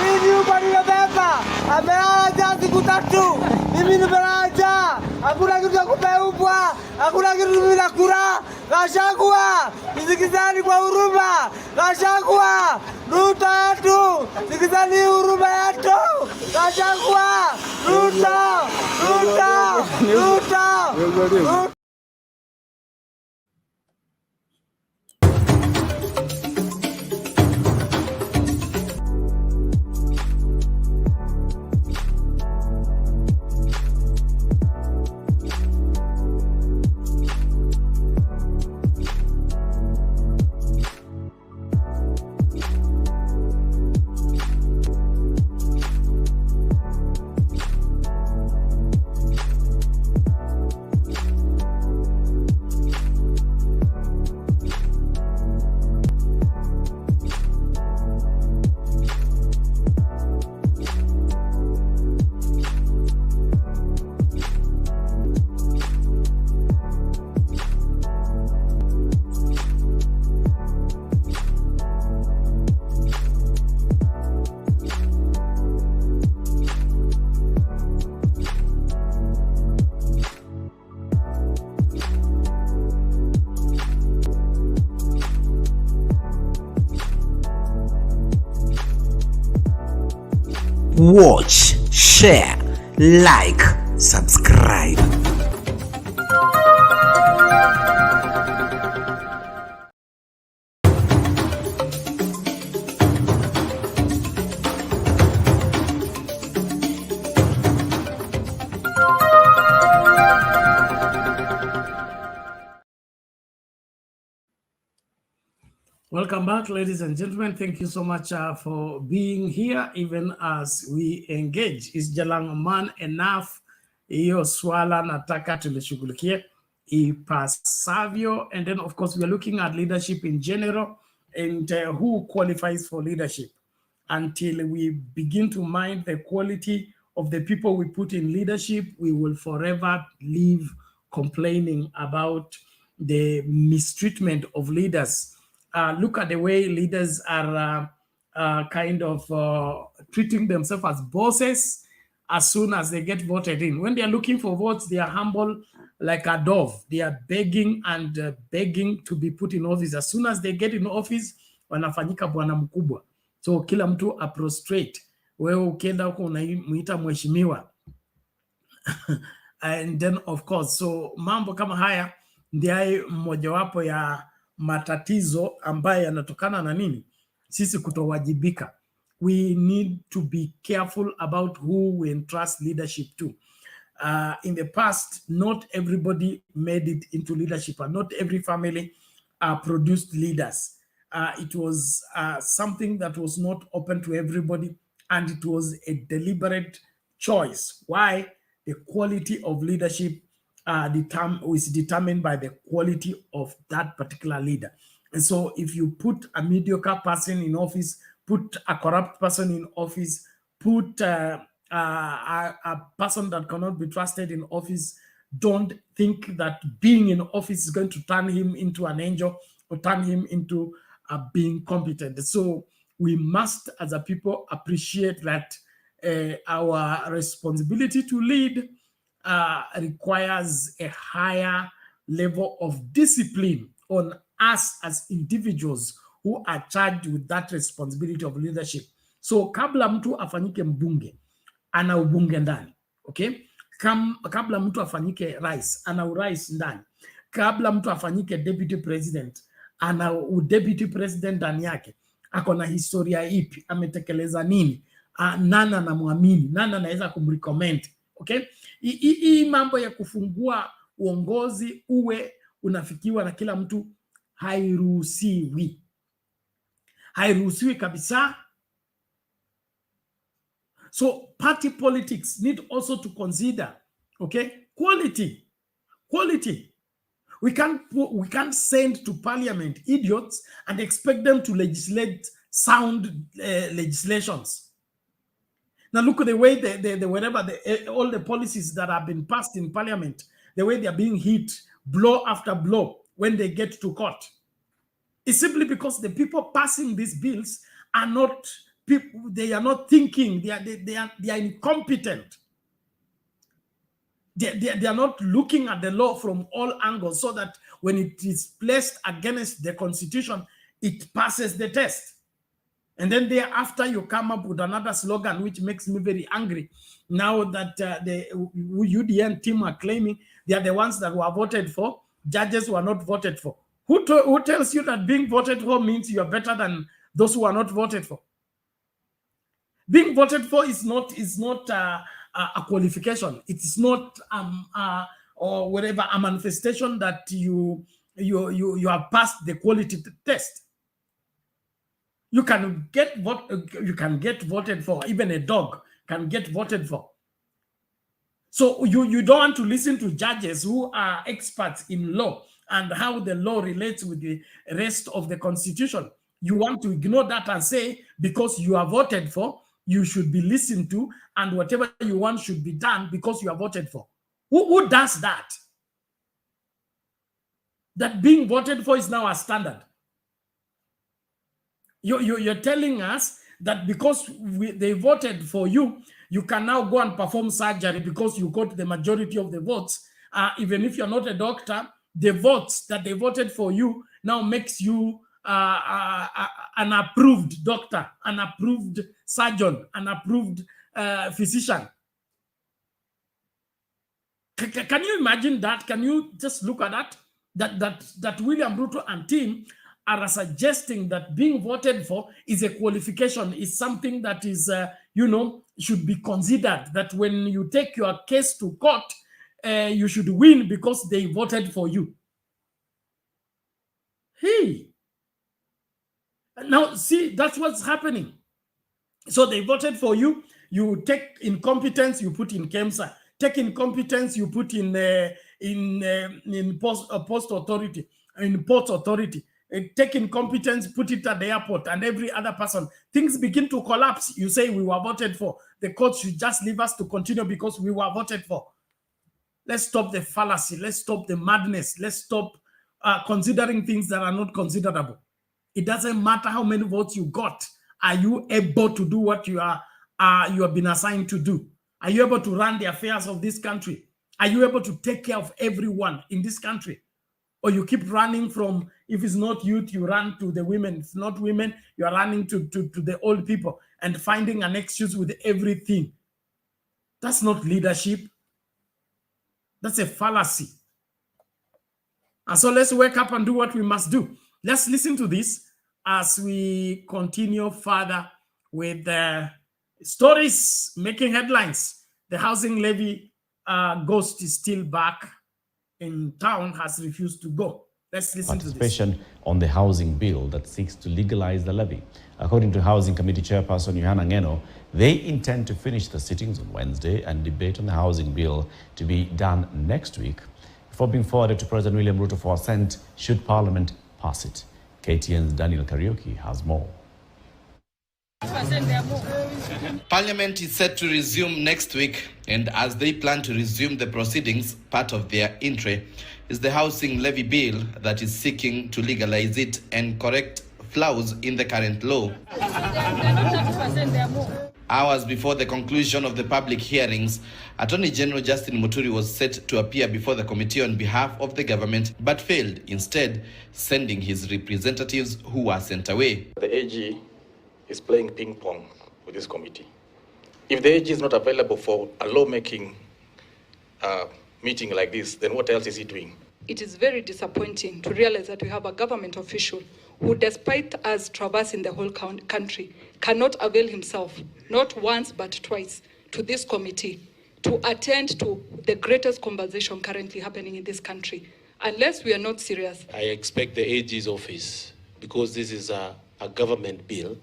hii ni upa nimebeba. Amelala njaa siku 3. Mimi nimelala njaa. Hakuna kitu ya kupeubwa. Hakuna kitu bila kura. Gachagua, nisikizani kwa huruma. Gachagua, Ruto yetu, sikizani huruma yetu. Gachagua, Ruto, Ruto, Ruto. watch, share, like, subscribe. Welcome back, ladies and gentlemen. Thank you so much for being here, even as we engage. Is Jalang'o man enough? Hiyo swala nataka tulishughulikie ipasavyo. And then, of course, we are looking at leadership in general and who qualifies for leadership. Until we begin to mind the quality of the people we put in leadership, we will forever live complaining about the mistreatment of leaders. Look at the way leaders are kind of treating themselves as bosses as soon as they get voted in. When they are looking for votes, they are humble like a dove. They are begging and begging to be put in office. As soon as they get in office, wanafanyika bwana mkubwa. So kila mtu aprostrate. Wewe ukienda huko unamuita mheshimiwa. And then of course, so mambo kama haya ndiye mmojawapo ya matatizo ambayo yanatokana na nini? Sisi kutowajibika. We need to be careful about who we entrust leadership to. In the past, not everybody made it into leadership, and not every family produced leaders. It was something that was not open to everybody, and it was a deliberate choice. Why? The quality of leadership is determined by the quality of that particular leader. And so if you put a mediocre person in office, put a corrupt person in office, put a person that cannot be trusted in office, don't think that being in office is going to turn him into an angel or turn him into being competent. So we must, as a people, appreciate that our responsibility to lead requires a higher level of discipline on us as individuals who are charged with that responsibility of leadership. So kabla mtu afanyike mbunge, ana ubunge ndani, okay? Kabla mtu afanyike rais, ana urais ndani. Kabla mtu afanyike deputy president, ana deputy president ndani yake. Ako na historia ipi, ametekeleza nini, nani anamwamini, nani anaweza kumrecommend. Okay? Hii mambo ya kufungua uongozi uwe unafikiwa na kila mtu hairuhusiwi. Hairuhusiwi kabisa. So party politics need also to consider, okay, quality. We can't send to parliament idiots and expect them to legislate sound legislations. Now look at the way all the policies that have been passed in parliament, the way they are being hit blow after blow when they get to court. It's simply because the people passing these bills are not people, they are not thinking, they are incompetent. They are not looking at the law from all angles so that when it is placed against the constitution, it passes the test. And then thereafter, you come up with another slogan, which makes me very angry. Now that the UDN team are claiming they are the ones that were voted for, judges were not voted for. Who tells you that being voted for means you are better than those who are not voted for? Being voted for is not a qualification. It is not or whatever a manifestation that you have passed the quality test. You can get voted for. Even a dog can get voted for. So you don't want to listen to judges who are experts in law and how the law relates with the rest of the constitution. You want to ignore that and say, because you are voted for, you should be listened to, and whatever you want should be done because you are voted for. Who does that? That being voted for is now a standard. You're telling us that because they voted for you, you can now go and perform surgery because you got the majority of the votes. Even if you're not a doctor, the votes that they voted for you now makes you an approved doctor, an approved surgeon, an approved physician. Can you imagine that? Can you just look at that? That William Ruto and team are suggesting that being voted for is a qualification, is something that is, should be considered. That when you take your case to court, you should win because they voted for you. Hey, now see, that's what's happening. So they voted for you. You take incompetence, you put in KEMSA. Take incompetence, you put in post authority, in port authority. Take incompetence, put it at the airport, and every other person. Things begin to collapse. You say we were voted for. The court should just leave us to continue because we were voted for. Let's stop the fallacy. Let's stop the madness. Let's stop considering things that are not considerable. It doesn't matter how many votes you got. Are you able to do what you have been assigned to do? Are you able to run the affairs of this country? Are you able to take care of everyone in this country? Or you keep running from, if it's not youth, you run to the women. If it's not women, you are running to the old people and finding an excuse with everything. That's not leadership. That's a fallacy. And so let's wake up and do what we must do. Let's listen to this as we continue further with the stories making headlines. The housing levy ghost is still back in town, has refused to go. Let's listen to this. Participation on the housing bill that seeks to legalize the levy. According to Housing Committee Chairperson Yohana Ngeno, they intend to finish the sittings on Wednesday and debate on the housing bill to be done next week before being forwarded to President William Ruto for assent should Parliament pass it. KTN's Daniel Kariuki has more. Parliament is set to resume next week, and as they plan to resume the proceedings, part of their entry is the housing levy bill that is seeking to legalize it and correct flaws in the current law. Hours before the conclusion of the public hearings, Attorney General Justin Muturi was set to appear before the committee on behalf of the government, but failed, instead sending his representatives who were sent away. The AG is playing ping pong with this committee. If the AG is not available for a lawmaking meeting like this, then what else is he doing? It is very disappointing to realize that we have a government official who, despite us traversing the whole country, cannot avail himself, not once but twice, to this committee to attend to the greatest conversation currently happening in this country. Unless we are not serious. I expect the AG's office, because this is a government bill,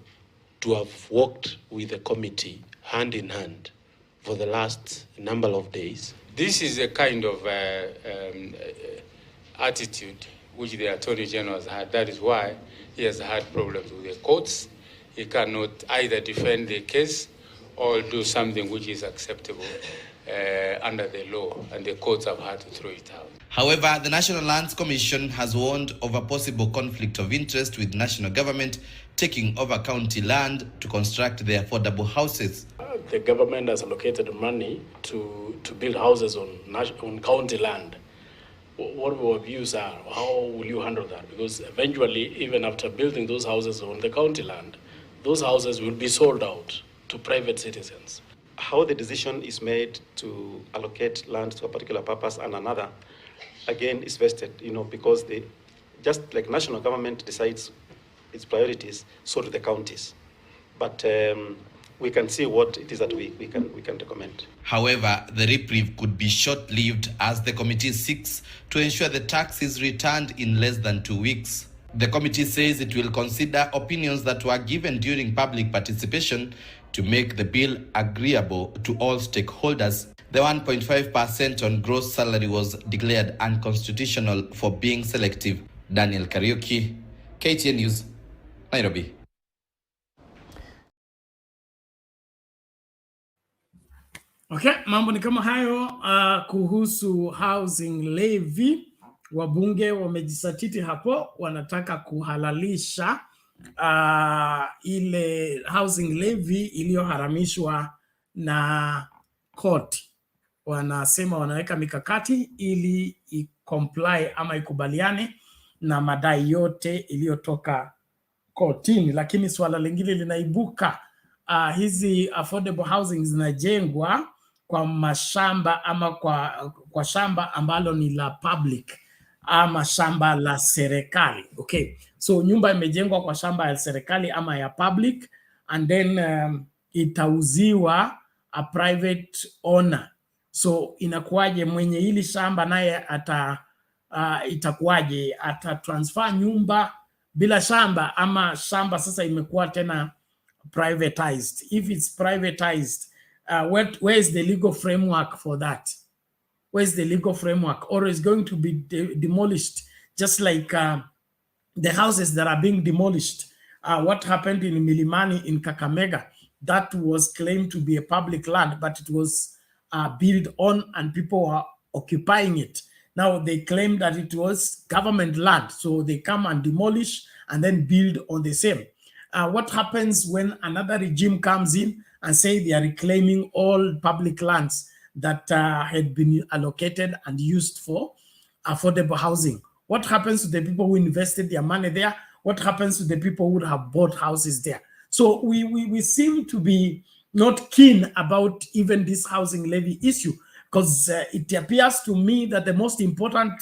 to have worked with the committee hand in hand for the last number of days. This is a kind of attitude which the Attorney General has had. That is why he has had problems with the courts. He cannot either defend the case or do something which is acceptable under the law, and the courts have had to throw it out. However, the National Lands Commission has warned of a possible conflict of interest with national government taking over county land to construct the affordable houses. The government has allocated money to build houses on county land. What our views are, how will you handle that? Because eventually, even after building those houses on the county land, those houses will be sold out to private citizens. How the decision is made to allocate land to a particular purpose and another, again, is vested, because just like national government decides its priorities, so do the counties. But we can see what it is that we can recommend. However, the reprieve could be short-lived as the committee seeks to ensure the tax is returned in less than 2 weeks. The committee says it will consider opinions that were given during public participation to make the bill agreeable to all stakeholders. The 1.5% on gross salary was declared unconstitutional for being selective. Daniel Kariuki, KTN News, Nairobi. Okay, mambo ni kama hayo kuhusu housing levy. Wabunge wamejisatiti hapo, wanataka kuhalalisha ile housing levy iliyoharamishwa na court. Wanasema wanaweka mikakati ili comply ama ikubaliane na madai yote iliyotoka kotini, lakini swala lingine linaibuka hizi affordable housing zinajengwa kwa mashamba ama kwa shamba ambalo ni la public ama shamba la serikali. Okay, so nyumba imejengwa kwa shamba ya serikali ama ya public, and then itauziwa a private owner. So inakuwaje mwenye hili shamba naye itakuwaje, ata transfer nyumba bila shamba, ama shamba sasa imekuwa tena privatized? If it's privatized, where is the legal framework for that? Where is the legal framework? Or is going to be demolished, just like the houses that are being demolished? What happened in Milimani in Kakamega? That was claimed to be a public land, but it was built on and people were occupying it. Now they claim that it was government land, so they come and demolish and then build on the same. What happens when another regime comes in and say they are reclaiming all public lands that had been allocated and used for affordable housing? What happens to the people who invested their money there? What happens to the people who would have bought houses there? So we seem to be not keen about even this housing levy issue, because it appears to me that the most important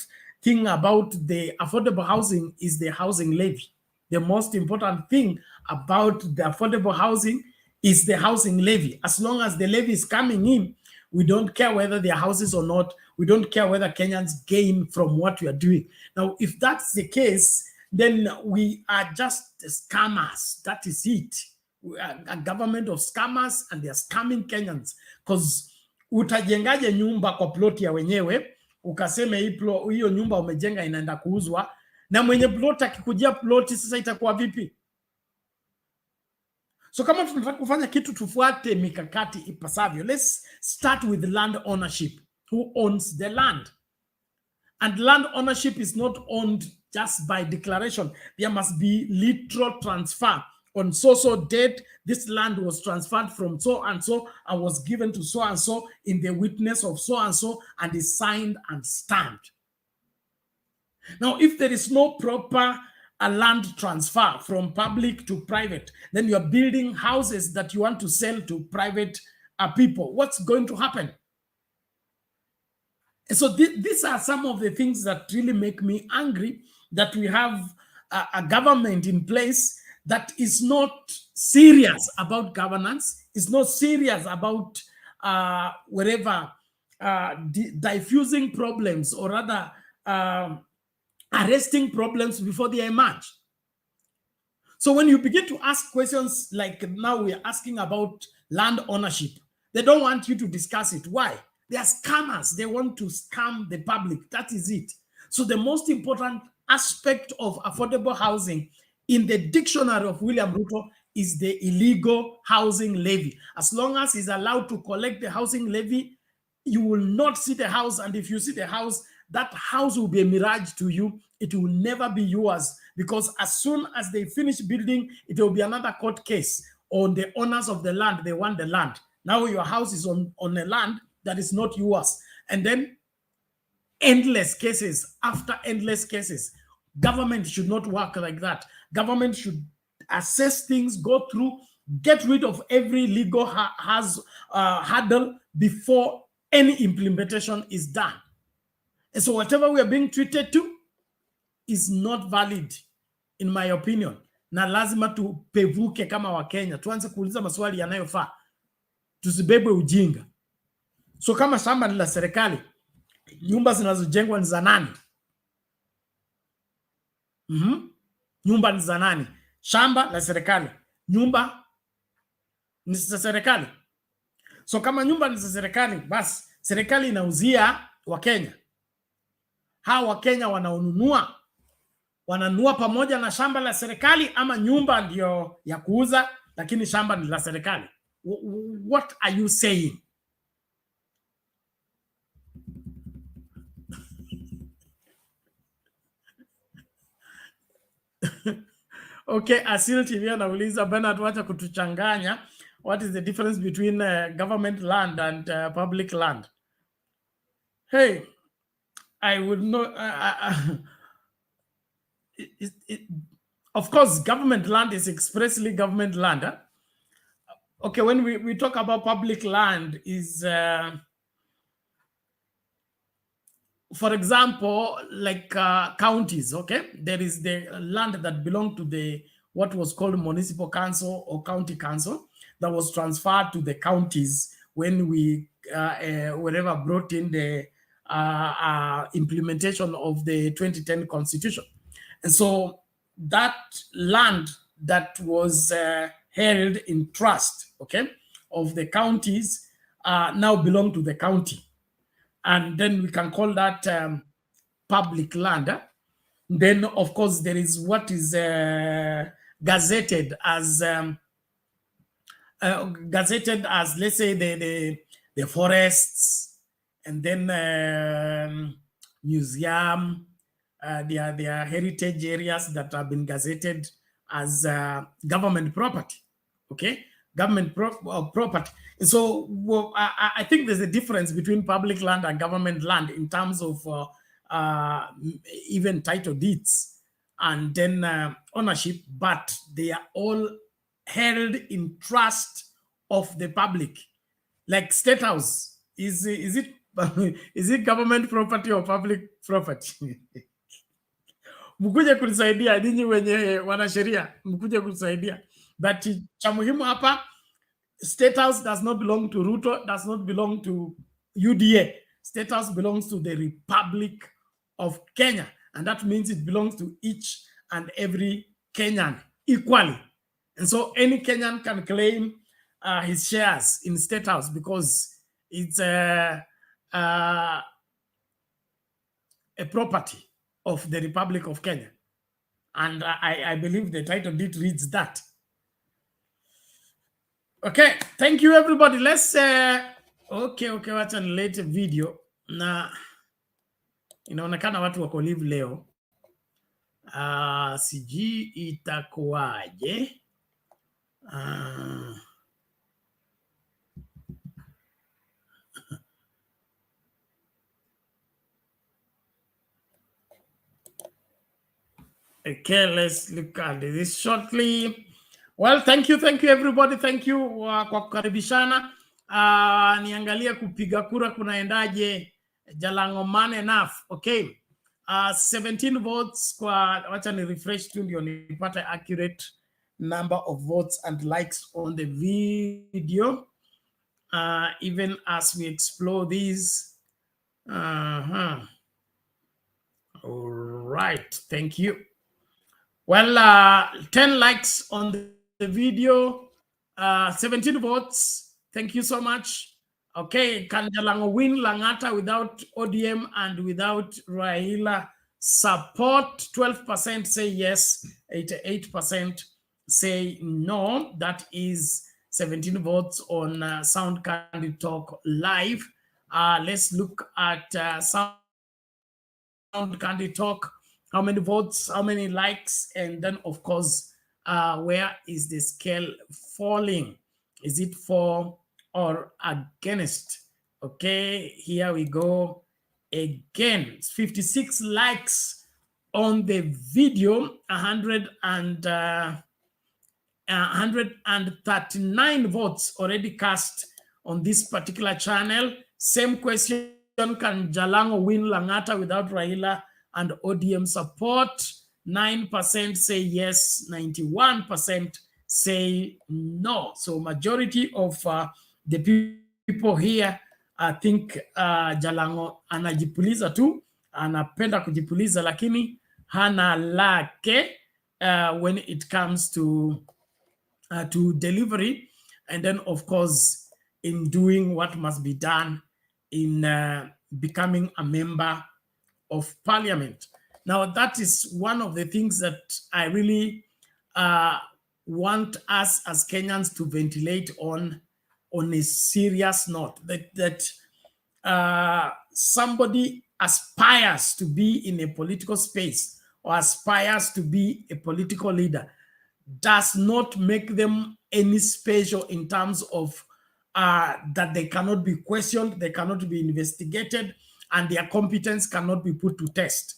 thing about the affordable housing is the housing levy. The most important thing about the affordable housing is the housing levy. As long as the levy is coming in, we don't care whether there are houses or not. We don't care whether Kenyans gain from what we are doing. Now, if that's the case, then we are just scammers. That is it. We are a government of scammers, and they are scamming Kenyans. Because utajengaje nyumba kwa plot ya wenyewe, ukaseme hiyo nyumba umejenga inaenda kuuzwa, na mwenye plot akikujia plot sasa itakuwa vipi? So kama tunataka kufanya kitu, tufuate mikakati ipasavyo. Let's start with land ownership. Who owns the land? And land ownership is not owned just by declaration. There must be literal transfer. On so date, this land was transferred from so and so and was given to so and so in the witness of so and so, and is signed and stamped. Now, if there is no proper land transfer from public to private, then you're building houses that you want to sell to private people. What's going to happen? So these are some of the things that really make me angry, that we have a government in place that is not serious about governance, is not serious about diffusing problems, or rather arresting problems before they emerge. So when you begin to ask questions like now we are asking about land ownership, they don't want you to discuss it. Why? They are scammers. They want to scam the public. That is it. So the most important aspect of affordable housing in the dictionary of William Ruto is the illegal housing levy. As long as he's allowed to collect the housing levy, you will not see the house. And if you see the house, that house will be a mirage to you. It will never be yours, because as soon as they finish building, it will be another court case on the owners of the land. They want the land. Now your house is on a land that is not yours. And then endless cases after endless cases. Government should not work like that. Government should assess things, go through, get rid of every legal hurdle before any implementation is done. And so whatever we are being treated to is not valid, in my opinion. Na lazima tupevuke kama Wakenya, tuanze kuuliza maswali yanayofaa, tusibebwe ujinga. So kama shamba ni la serikali, nyumba zinazojengwa ni za nani? Nyumba ni za nani? Shamba la serikali, nyumba ni za serikali. So kama nyumba ni za serikali, basi serikali inauzia Wakenya. Hawa Wakenya wananunua pamoja na shamba la serikali, ama nyumba ndio ya kuuza lakini shamba ni la serikali? What are you saying? Okay, Asil TV anauliza, Bernard, wacha kutuchanganya. What is the difference between government land and public land? Hey, I would know. Of course, government land is expressly government land. okay, when we talk about public land is, for example, like counties, okay? There is the land that belonged to the what was called municipal council or county council that was transferred to the counties when we wherever brought in the implementation of the 2010 constitution. And so that land that was held in trust, okay, of the counties now belong to the county. And then we can call that public land. Then, of course, there is what is gazetted as, let's say, the forests, and then museum, their heritage areas that have been gazetted as government property, okay? Government property. And so I think there's a difference between public land and government land in terms of even title deeds and then ownership, but they are all held in trust of the public. Like State House, is it is it government property or public property? Mkuje kunisaidia ninyi wenye wanasheria, mkuje kunisaidia. But cha muhimu hapa, State House does not belong to Ruto, does not belong to UDA. State House belongs to the Republic of Kenya, and that means it belongs to each and every Kenyan equally. And so any Kenyan can claim his shares in State House because it's a property of the Republic of Kenya. And I believe the title deed reads that. Okay, thank you everybody. Let's okay, wacha nilete video na inaonekana watu wako live leo. Sijui itakuwaje. Okay, let's look at this shortly. Well, thank you everybody. Thank you kwa kukaribishana. Niangalia kupiga kura kunaendaje. Jalang'o man enough. Okay. 17 votes kwa, wacha ni refresh tu ndio nipate accurate number of votes and likes on the video. Even as we explore these. All right, thank you. Well, 10 likes on the video, 17 votes. Thank you so much. Okay, can Jalang'o win Langata without ODM and without Raila support? 12% say yes, 88% say no. That is 17 votes on Sound Candy Talk Live. Let's look at Sound Candy Talk. How many votes, how many likes, and then, of course, where is the scale falling? Is it for or against? Okay, here we go again. 56 likes on the video, 139 votes already cast on this particular channel. Same question, can Jalang'o win Langata without Raila and ODM support? 9% say yes, 91% say no. So majority of the people here, I think Jalang'o anajipuliza tu, anapenda kujipuliza, lakini hana lake when it comes to delivery, and then of course in doing what must be done in becoming a member of parliament. Now, that is one of the things that I really want us as Kenyans to ventilate on a serious note, that somebody aspires to be in a political space or aspires to be a political leader does not make them any special in terms of that they cannot be questioned, they cannot be investigated, and their competence cannot be put to test.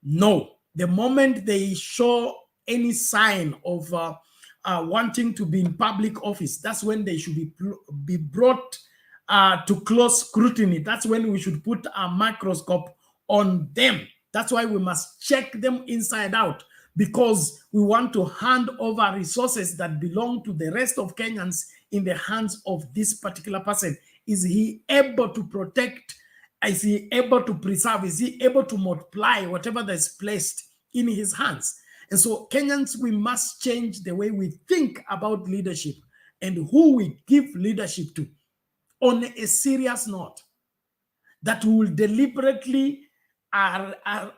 No, the moment they show any sign of wanting to be in public office, that's when they should be brought to close scrutiny. That's when we should put a microscope on them. That's why we must check them inside out, because we want to hand over resources that belong to the rest of Kenyans in the hands of this particular person. Is he able to protect? Is he able to preserve? Is he able to multiply whatever that is placed in his hands? And so Kenyans, we must change the way we think about leadership and who we give leadership to on a serious note, that we will deliberately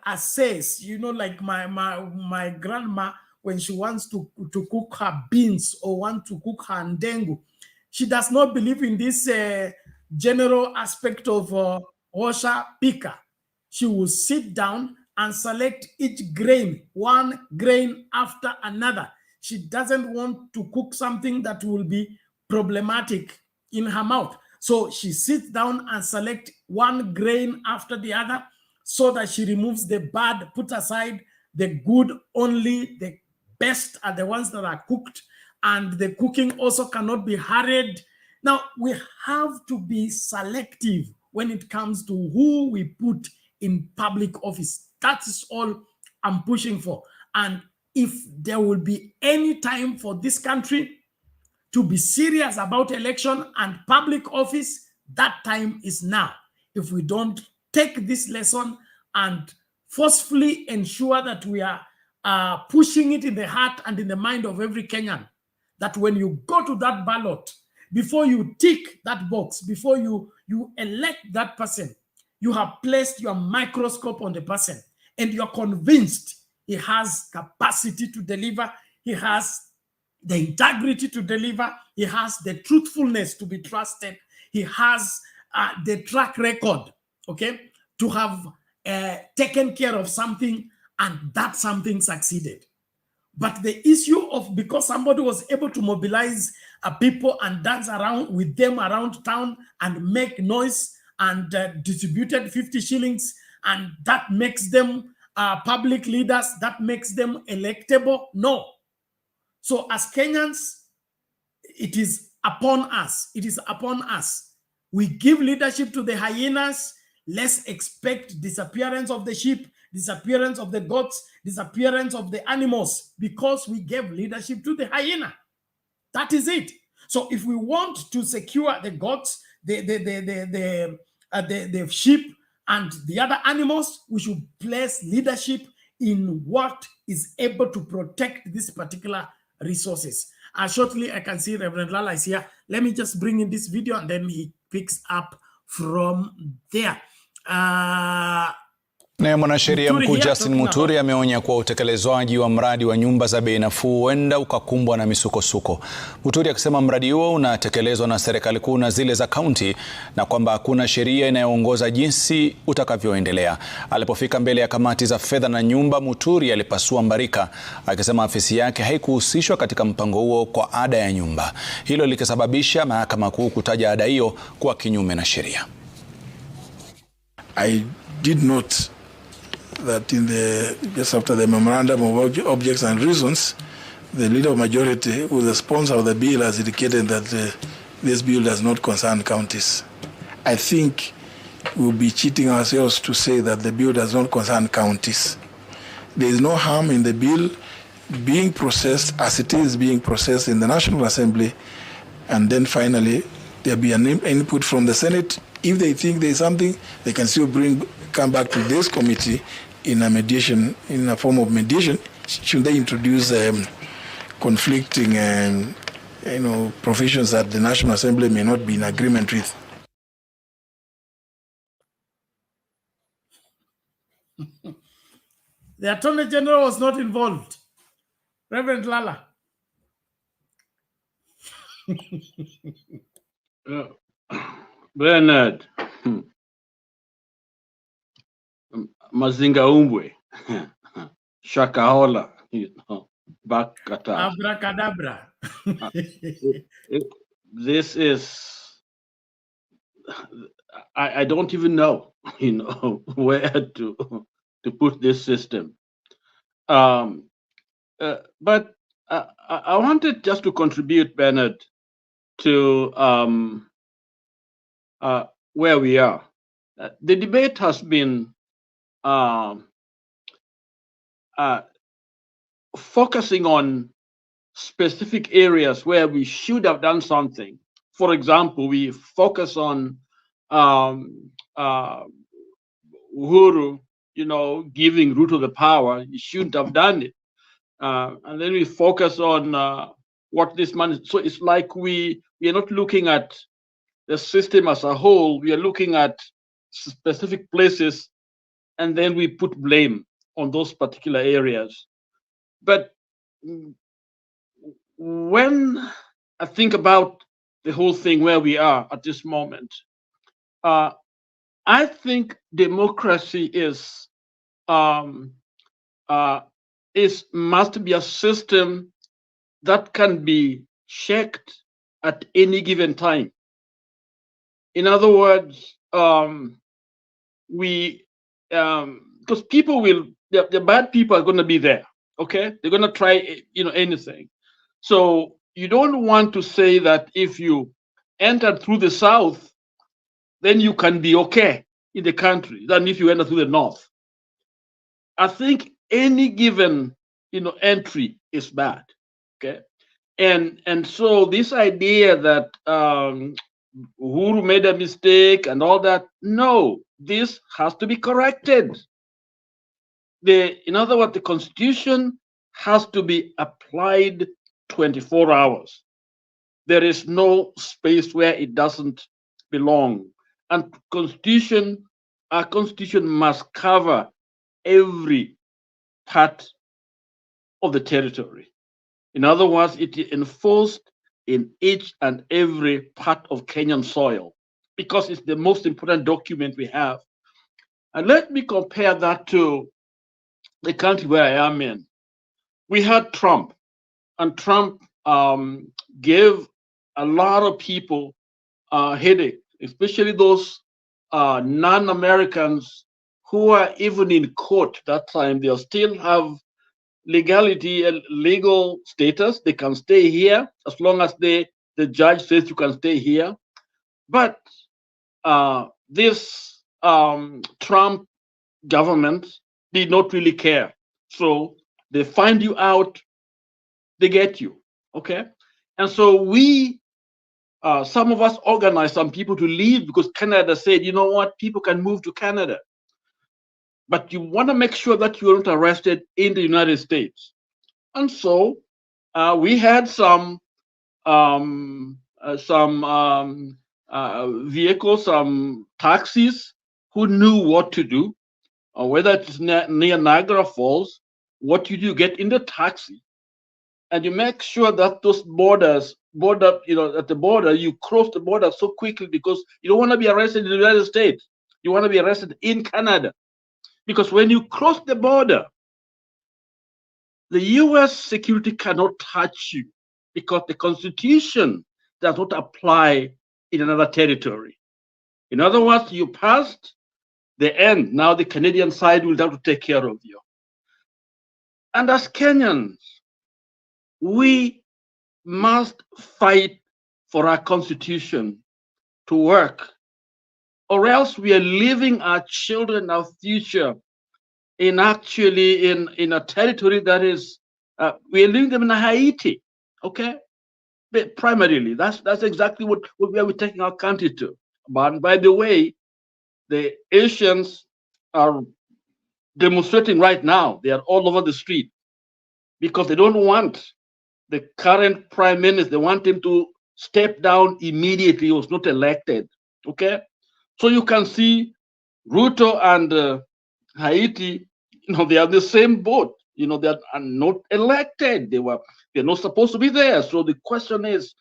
assess, like my grandma, when she wants to cook her beans or want to cook her ndengu, she does not believe in this general aspect of osha pika. She will sit down and select each grain, one grain after another. She doesn't want to cook something that will be problematic in her mouth. So she sits down and select one grain after the other, so that she removes the bad, put aside the good, only the best are the ones that are cooked, and the cooking also cannot be hurried. Now, we have to be selective when it comes to who we put in public office. That is all I'm pushing for. And if there will be any time for this country to be serious about election and public office, that time is now. If we don't take this lesson and forcefully ensure that we are pushing it in the heart and in the mind of every Kenyan, that when you go to that ballot, before you tick that box, before you elect that person, you have placed your microscope on the person and you're convinced he has capacity to deliver, he has the integrity to deliver, he has the truthfulness to be trusted, he has the track record, okay, to have taken care of something, and that something succeeded. But the issue of, because somebody was able to mobilize people and dance around with them around town and make noise and distributed 50 shillings, and that makes them public leaders, that makes them electable? No. So as Kenyans, it is upon us. It is upon us. We give leadership to the hyenas. Let's expect disappearance of the sheep, disappearance of the goats, disappearance of the animals, because we gave leadership to the hyena. That is it. So if we want to secure the goats, the sheep, and the other animals, we should place leadership in what is able to protect these particular resources. Shortly, I can see Reverend Lala is here. Let me just bring in this video and then he picks up from there. Naye mwanasheria mkuu Justin Muturi ameonya kuwa utekelezwaji wa mradi wa nyumba za bei nafuu huenda ukakumbwa na misukosuko. Muturi akisema mradi huo unatekelezwa na serikali kuu na zile za kaunti na kwamba hakuna sheria inayoongoza jinsi utakavyoendelea. Alipofika mbele ya kamati za fedha na nyumba, Muturi alipasua mbarika akisema afisi yake haikuhusishwa katika mpango huo kwa ada ya nyumba. Hilo likisababisha mahakama kuu kutaja ada hiyo kuwa kinyume na sheria. I did not that just after the memorandum of objects and reasons, the leader of majority, who is the sponsor of the bill, has indicated that this bill does not concern counties. I think we'll be cheating ourselves to say that the bill does not concern counties. There is no harm in the bill being processed as it is being processed in the National Assembly, and then finally there'll be an input from the Senate. If they think there is something, they can still come back to this committee in a mediation, in a form of mediation. Should they introduce conflicting provisions that the National Assembly may not be in agreement with? The Attorney General was not involved. Reverend Lala. Bernard. Mazinga Umbwe, Shakahola, Bakata. Abracadabra. This is, I don't even know, where to put this system. But I wanted just to contribute, Bernard, to where we are. The debate has been focusing on specific areas where we should have done something. For example, we focus on Uhuru, giving Ruto the power. He shouldn't have done it. And then we focus on what this man is. So it's like we are not looking at the system as a whole. We are looking at specific places, and then we put blame on those particular areas. But when I think about the whole thing where we are at this moment, I think democracy must be a system that can be checked at any given time. In other words, because people the bad people are going to be there. Okay, they're going to try anything. So you don't want to say that if you entered through the south, then you can be okay in the country than if you enter through the north. I think any given entry is bad. Okay, and so this idea that Uhuru made a mistake and all that, no, this has to be corrected. In other words, the Constitution has to be applied 24 hours. There is no space where it doesn't belong. And our Constitution must cover every part of the territory. In other words, it is enforced in each and every part of Kenyan soil because it's the most important document we have. And let me compare that to the country where I am in. We had Trump, and Trump gave a lot of people a headache, especially those non-Americans who are even in court that time. They still have legality and legal status. They can stay here as long as the judge says you can stay here. But this Trump government did not really care. So they find you out, they get you. Okay. And so some of us organized some people to leave because Canada said, you know what, people can move to Canada. But you want to make sure that you're not arrested in the United States. And so we had some vehicles, some taxis who knew what to do, whether it's near Niagara Falls, what you do, get in the taxi, and you make sure that those at the border, you cross the border so quickly because you don't want to be arrested in the United States. You want to be arrested in Canada. Because when you cross the border, the US security cannot touch you because the Constitution does not apply in another territory. In other words, you passed the end. Now the Canadian side will have to take care of you. And as Kenyans, we must fight for our Constitution to work, or else we are leaving our children, our future, in a territory that is, we are leaving them in Haiti, okay? But primarily, that's exactly where we're taking our country to. But by the way, the Asians are demonstrating right now. They are all over the street because they don't want the current prime minister. They want him to step down immediately. He was not elected, okay? So you can see Ruto and Haiti, they are the same boat. They are not elected. They're not supposed to be there. So the question is,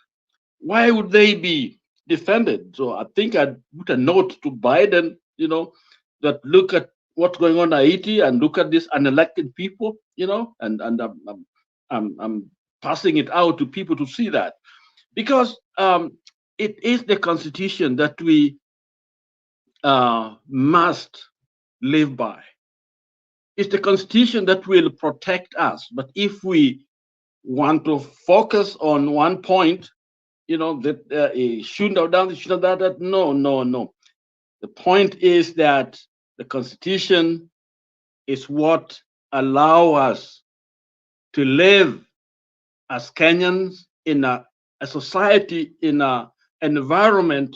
why would they be defended? So I think I'd put a note to Biden, that look at what's going on in Haiti and look at these unelected people, and I'm passing it out to people to see that, because it is the Constitution that we must live by. It's the Constitution that will protect us. But if we want to focus on one point, that he shouldn't have done this, shouldn't have done that. No. The point is that the Constitution is what allow us to live as Kenyans in a society, in an environment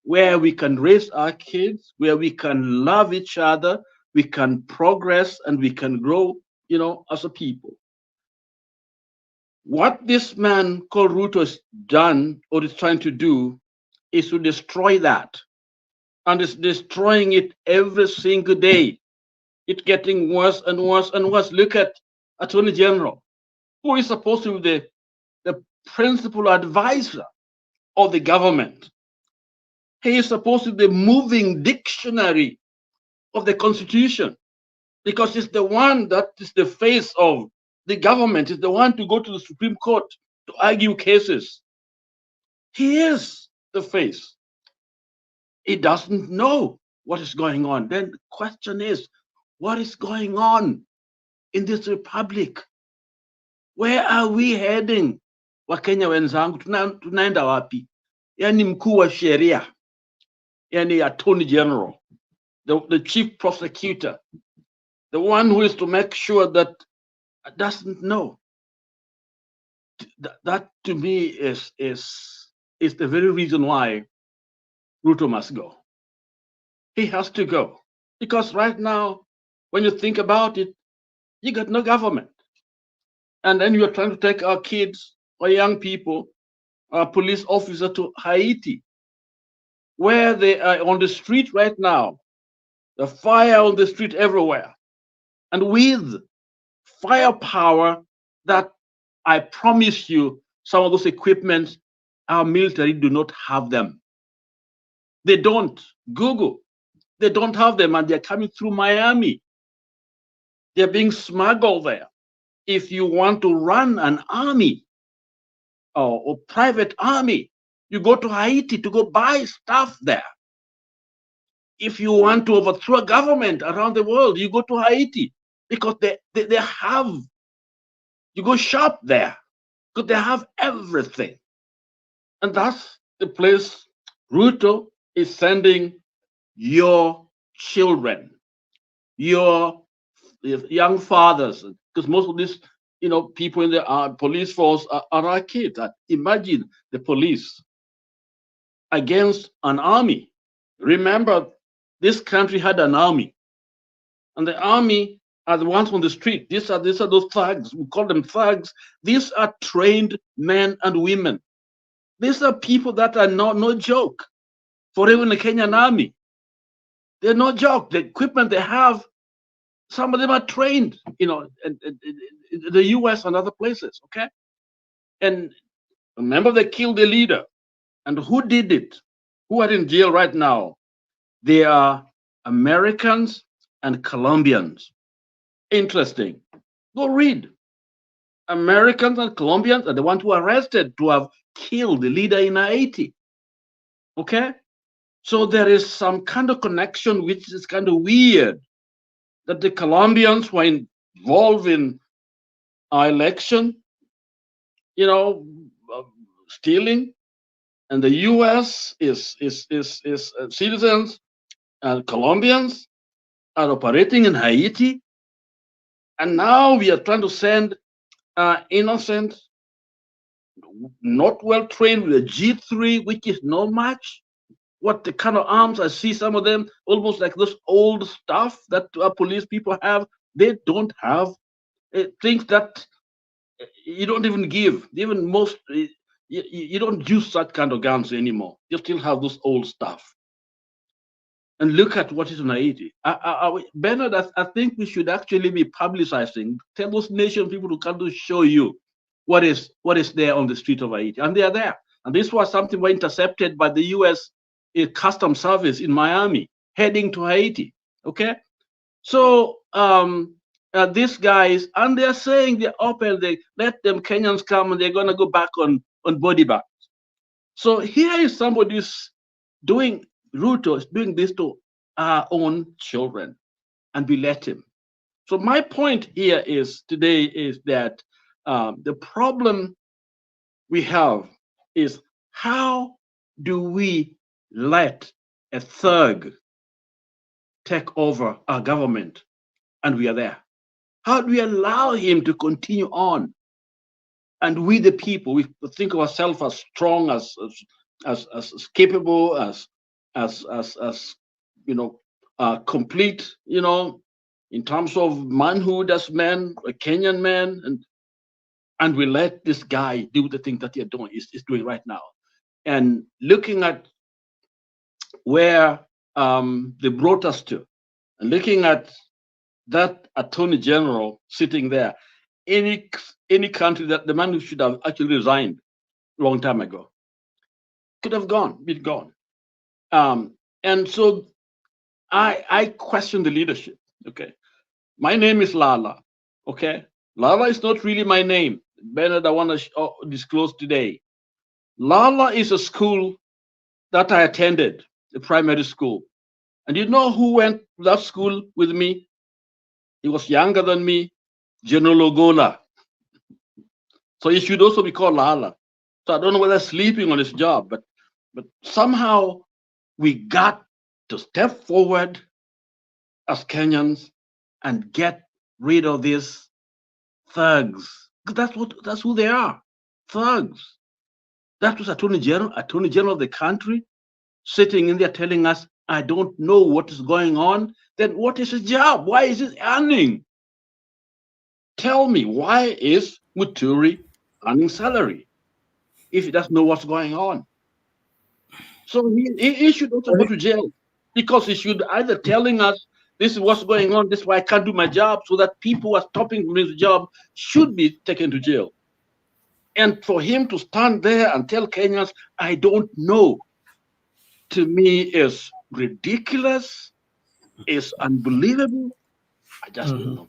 where we can raise our kids, where we can love each other, we can progress, and we can grow, as a people. What this man called Ruto has done, or is trying to do, is to destroy that. And it's destroying it every single day. It's getting worse and worse and worse. Look at Attorney General, who is supposed to be the principal advisor of the government. He is supposed to be the moving dictionary of the Constitution, because it's the one that is the face of the government, is the one to go to the Supreme Court to argue cases. He is the face. He doesn't know what is going on. Then the question is, what is going on in this republic? Where are we heading? Wakenya wenzangu, tunaenda wapi? Yani mkuu wa sheria, yani Attorney General, the chief prosecutor, the one who is to make sure that doesn't know. That to me is the very reason why Ruto must go. He has to go, because right now, when you think about it, you got no government, and then you're trying to take our kids or young people, our police officers, to Haiti, where they are on the street right now, the fire on the street everywhere, and with firepower that I promise you, some of those equipments, our military do not have them. They don't. Google. They don't have them, and they're coming through Miami. They're being smuggled there. If you want to run an army or private army, you go to Haiti to go buy stuff there. If you want to overthrow a government around the world, you go to Haiti, because they have, you go shop there, because they have everything. And that's the place Ruto is sending your children, your young fathers, because most of these people in the police force are our kids. Imagine the police against an army. Remember, this country had an army, and the army are the ones on the street. These are those thugs. We call them thugs. These are trained men and women. These are people that are no joke for even the Kenyan army. They're no joke. The equipment they have, some of them are trained, in the US and other places, okay? And remember, they killed the leader. And who did it? Who are in jail right now? They are Americans and Colombians. Interesting. Go read. Americans and Colombians are the ones who are arrested to have killed the leader in Haiti. Okay? So there is some kind of connection which is kind of weird, that the Colombians were involved in our election, stealing, and the US is citizens and Colombians are operating in Haiti, and now we are trying to send innocent, not well trained, with a G3, which is no match. What the kind of arms I see, some of them almost like those old stuff that police people have. They don't have things that you don't even give. Even most, you don't use that kind of guns anymore. You still have those old stuff. And look at what is in Haiti. Bernard, I think we should actually be publicizing, tell those nation people to come to show you what is there on the street of Haiti. And they are there. And this was something were intercepted by the US Customs Service in Miami, heading to Haiti. Okay? So these guys, and they're saying they're open, they let them Kenyans come, and they're gonna go back on body bags. So here is somebody who's doing, Ruto is doing this to our own children, and we let him. So my point here is today is that The problem we have is, how do we let a thug take over our government and we are there? How do we allow him to continue on? And we, the people, we think of ourselves as strong, as capable, as complete, in terms of manhood as men, a Kenyan man, and we let this guy do the thing that he's doing right now. And looking at where they brought us to, and looking at that Attorney General sitting there, any country, that the man who should have actually resigned a long time ago could have been gone. And so I question the leadership. Okay, my name is Lala. Okay, Lala is not really my name, Bernard. I want to disclose today. Lala is a school that I attended, the primary school. And you know who went to that school with me? He was younger than me, General Ogola. So he should also be called Lala. So I don't know whether sleeping on his job, but somehow we got to step forward as Kenyans and get rid of these thugs. That's who they are, thugs. That was Attorney General of the country, sitting in there telling us, I don't know what is going on. Then what is his job? Why is he earning? Tell me, why is Muturi earning salary if he doesn't know what's going on? So he should also go to jail, because he should either telling us this is what's going on, this is why I can't do my job, so that people who are stopping from his job should be taken to jail. And for him to stand there and tell Kenyans, I don't know, to me is ridiculous, is unbelievable. I just don't know.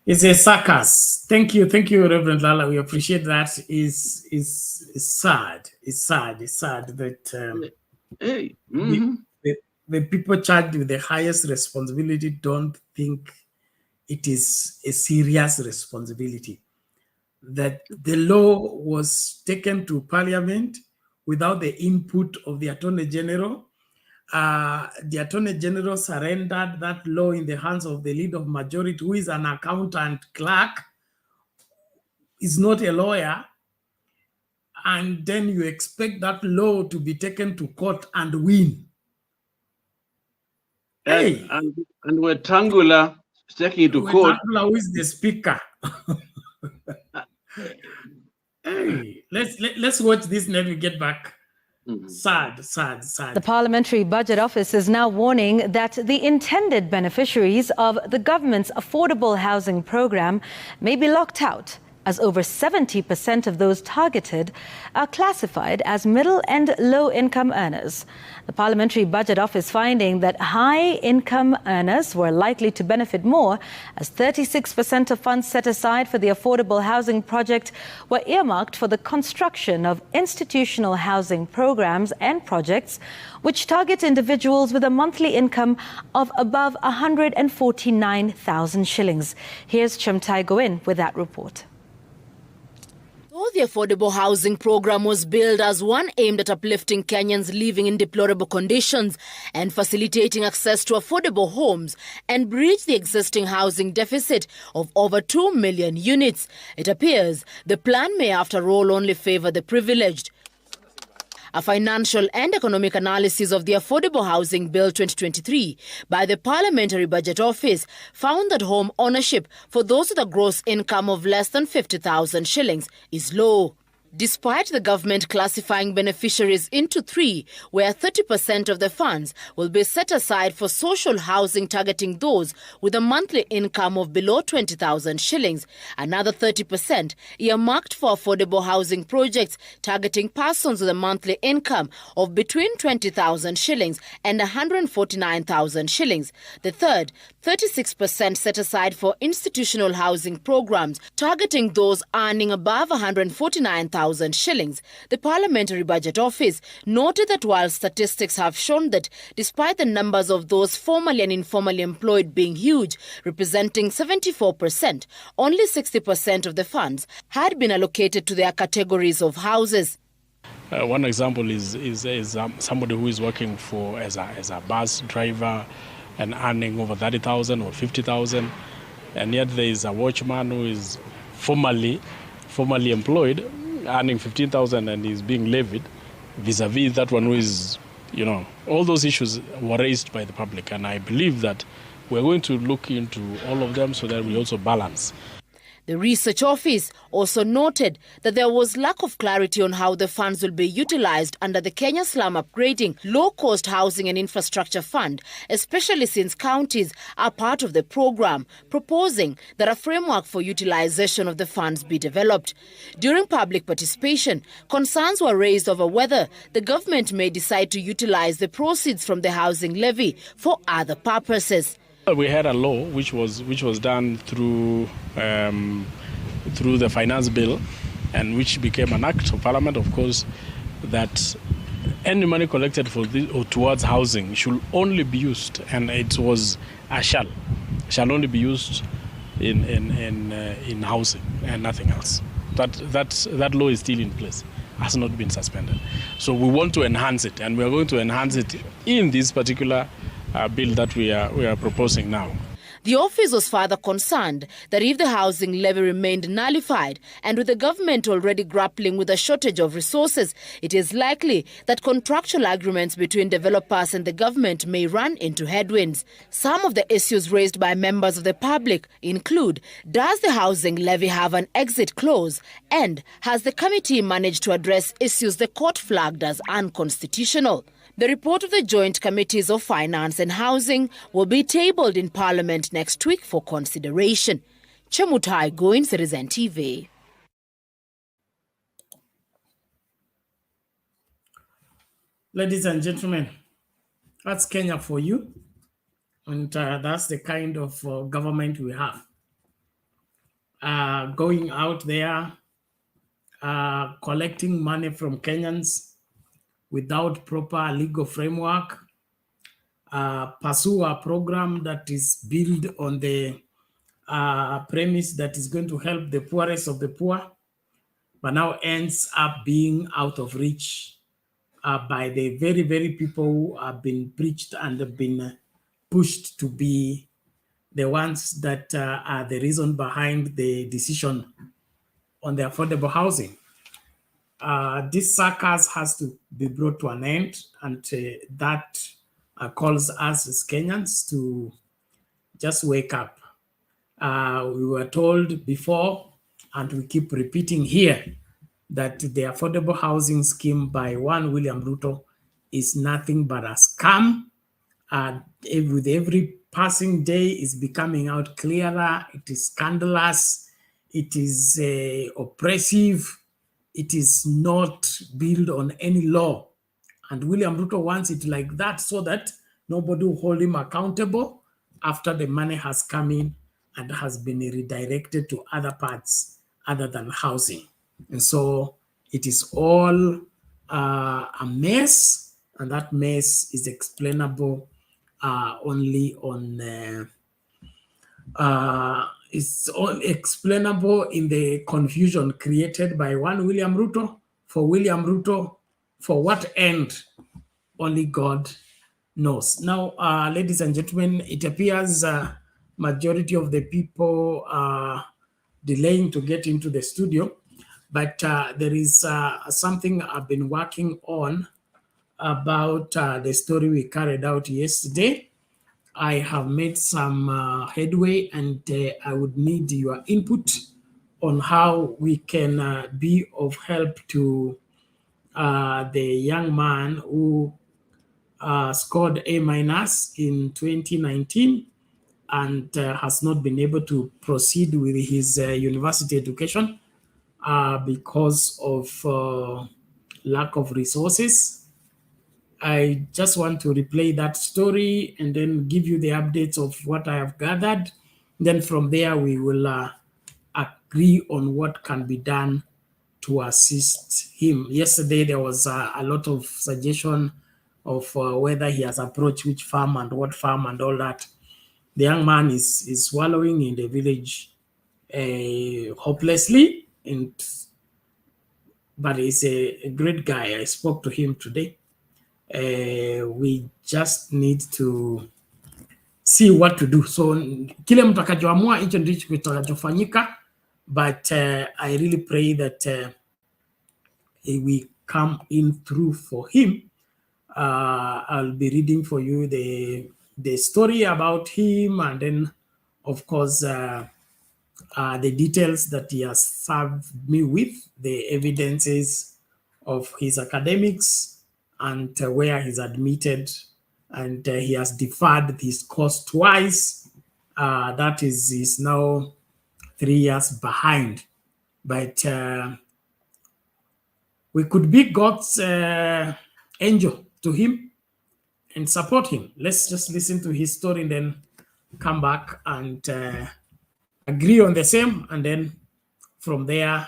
It's a circus. Thank you, Reverend Lala. We appreciate that. It's sad. It's sad that the people charged with the highest responsibility don't think it is a serious responsibility. That the law was taken to Parliament without the input of the Attorney General. The Attorney General surrendered that law in the hands of the Leader of Majority, who is an accountant clerk, is not a lawyer, and then you expect that law to be taken to court and win. And Wetangula is taking it to court. Wetangula, who is the speaker. Hey, let's watch this, and then we get back. Sad. The Parliamentary Budget Office is now warning that the intended beneficiaries of the government's affordable housing program may be locked out, as over 70% of those targeted are classified as middle and low-income earners. The Parliamentary Budget Office finding that high-income earners were likely to benefit more, as 36% of funds set aside for the affordable housing project were earmarked for the construction of institutional housing programs and projects which target individuals with a monthly income of above 149,000 shillings. Here's Chimtai Goin with that report. Though the affordable housing program was billed as one aimed at uplifting Kenyans living in deplorable conditions and facilitating access to affordable homes and bridge the existing housing deficit of over 2 million units, it appears the plan may after all only favor the privileged. A financial and economic analysis of the Affordable Housing Bill 2023 by the Parliamentary Budget Office found that home ownership for those with a gross income of less than 50,000 shillings is low. Despite the government classifying beneficiaries into three, where 30% of the funds will be set aside for social housing targeting those with a monthly income of below 20,000 shillings, another 30% earmarked for affordable housing projects targeting persons with a monthly income of between 20,000 shillings and 149,000 shillings. The third, 36% set aside for institutional housing programs targeting those earning above 149,000 40,000 shillings. The Parliamentary Budget Office noted that while statistics have shown that despite the numbers of those formally and informally employed being huge, representing 74%, only 60% of the funds had been allocated to their categories of houses. One example is somebody who is working for as a bus driver and earning over 30,000 or 50,000, and yet there is a watchman who is formally employed, earning 15,000 and is being levied, vis-a-vis that one who is, all those issues were raised by the public, and I believe that we're going to look into all of them so that we also balance. The Research Office also noted that there was lack of clarity on how the funds will be utilized under the Kenya Slum Upgrading Low-Cost Housing and Infrastructure Fund, especially since counties are part of the program, proposing that a framework for utilization of the funds be developed. During public participation, concerns were raised over whether the government may decide to utilize the proceeds from the housing levy for other purposes. We had a law which was done through the finance bill, and which became an act of parliament, of course, that any money collected for this or towards housing should only be used, and it was a shall only be used in housing and nothing else. That law is still in place, has not been suspended. So we want to enhance it, and we are going to enhance it in this particular bill that we are proposing now. The office was further concerned that if the housing levy remained nullified, and with the government already grappling with a shortage of resources, it is likely that contractual agreements between developers and the government may run into headwinds. Some of the issues raised by members of the public include: does the housing levy have an exit clause? And has the committee managed to address issues the court flagged as unconstitutional? The report of the Joint Committees of Finance and Housing will be tabled in Parliament next week for consideration. Chemutai Goin, Citizen TV. Ladies and gentlemen, that's Kenya for you. And that's the kind of government we have. Going out there, collecting money from Kenyans without proper legal framework, pursue a program that is built on the premise that is going to help the poorest of the poor, but now ends up being out of reach by the very, very people who have been preached and have been pushed to be the ones that are the reason behind the decision on the affordable housing. This circus has to be brought to an end, and that calls us as Kenyans to just wake up. We were told before, and we keep repeating here, that the affordable housing scheme by one William Ruto is nothing but a scam. With every passing day is becoming out clearer. It is scandalous. It is oppressive. It is not built on any law. And William Ruto wants it like that so that nobody will hold him accountable after the money has come in and has been redirected to other parts other than housing. And so it is all a mess, and that mess is explainable only on it's all explainable in the confusion created by one William Ruto. For William Ruto, for what end? Only God knows. Now, ladies and gentlemen, it appears majority of the people are delaying to get into the studio, but there is something I've been working on about the story we carried out yesterday. I have made some headway, and I would need your input on how we can be of help to the young man who scored A- in 2019 and has not been able to proceed with his university education because of lack of resources. I just want to replay that story and then give you the updates of what I have gathered. Then from there, we will agree on what can be done to assist him. Yesterday, there was a lot of suggestion of whether he has approached which farm and what farm and all that. The young man is wallowing in the village hopelessly, but he's a great guy. I spoke to him today. We just need to see what to do. So kile mtakachoamua hicho ndicho kitakachofanyika, but I really pray that we come in through for him. I'll be reading for you the story about him, and then of course the details that he has served me with, the evidences of his academics and where he's admitted, and he has deferred his course twice. That is now 3 years behind, but we could be God's angel to him and support him. Let's just listen to his story and then come back and agree on the same, and then from there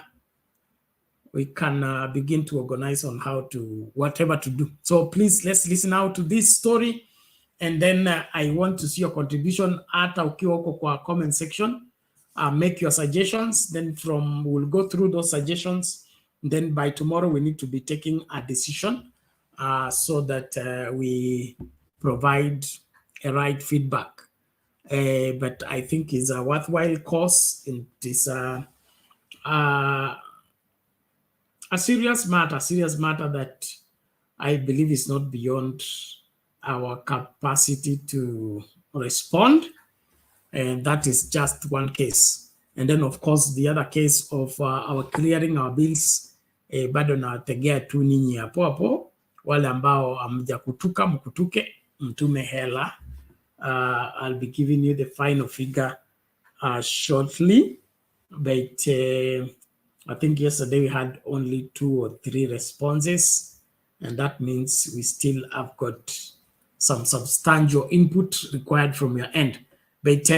we can begin to organize on how to, whatever to do. So please, let's listen out to this story, and then I want to see your contribution hata ukiwa huko kwa comment section. Make your suggestions, then we'll go through those suggestions, then by tomorrow we need to be taking a decision so that we provide a right feedback. But I think it's a worthwhile cause. It is a serious matter that I believe is not beyond our capacity to respond. And that is just one case. And then of course, the other case of our clearing our bills, bado nategea tu ninyi hapo hapo, wale ambao hamja kutuka mkutuke, mtume hela. I'll be giving you the final figure shortly, but I think yesterday we had only 2 or 3 responses, and that means we still have got some substantial input required from your end. But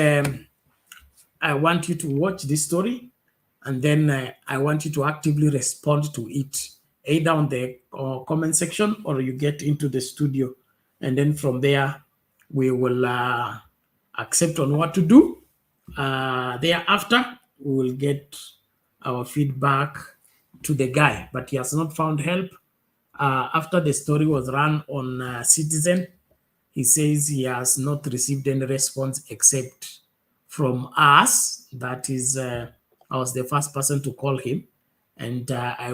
I want you to watch this story, and then I want you to actively respond to it, either on the comment section or you get into the studio, and then from there we will accept on what to do. Thereafter, we will get our feedback to the guy, but he has not found help. After the story was run on Citizen, he says he has not received any response except from us. That is, I was the first person to call him, and I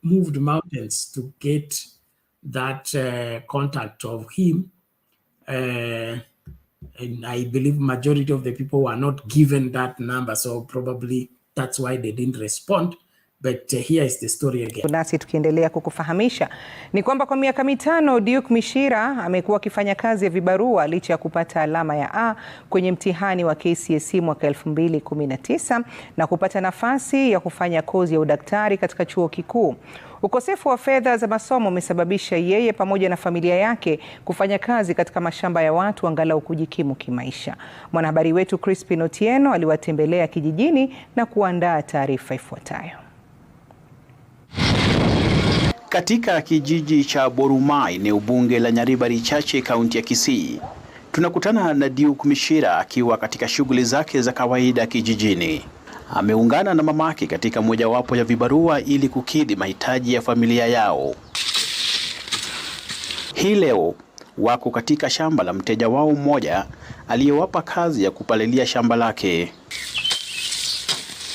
moved mountains to get that contact of him. And I believe majority of the people were not given that number, so probably that's why they didn't respond. But here is the story again. Nasi tukiendelea kukufahamisha ni kwamba kwa miaka 5 Duke Mishira amekuwa akifanya kazi ya vibarua licha ya kupata alama ya A kwenye mtihani wa KCSE mwaka 2019 na kupata nafasi ya kufanya kozi ya udaktari katika chuo kikuu. Ukosefu wa fedha za masomo umesababisha yeye pamoja na familia yake kufanya kazi katika mashamba ya watu angalau kujikimu kimaisha. Mwanahabari wetu Crispin Otieno aliwatembelea kijijini na kuandaa taarifa ifuatayo. Katika kijiji cha Boruma, eneo bunge la Nyaribari Chache, kaunti ya Kisii, tunakutana na Duke Mishira akiwa katika shughuli zake za kawaida kijijini. Ameungana na mamake katika mojawapo ya vibarua ili kukidhi mahitaji ya familia yao. Hii leo wako katika shamba la mteja wao mmoja aliyewapa kazi ya kupalilia shamba lake.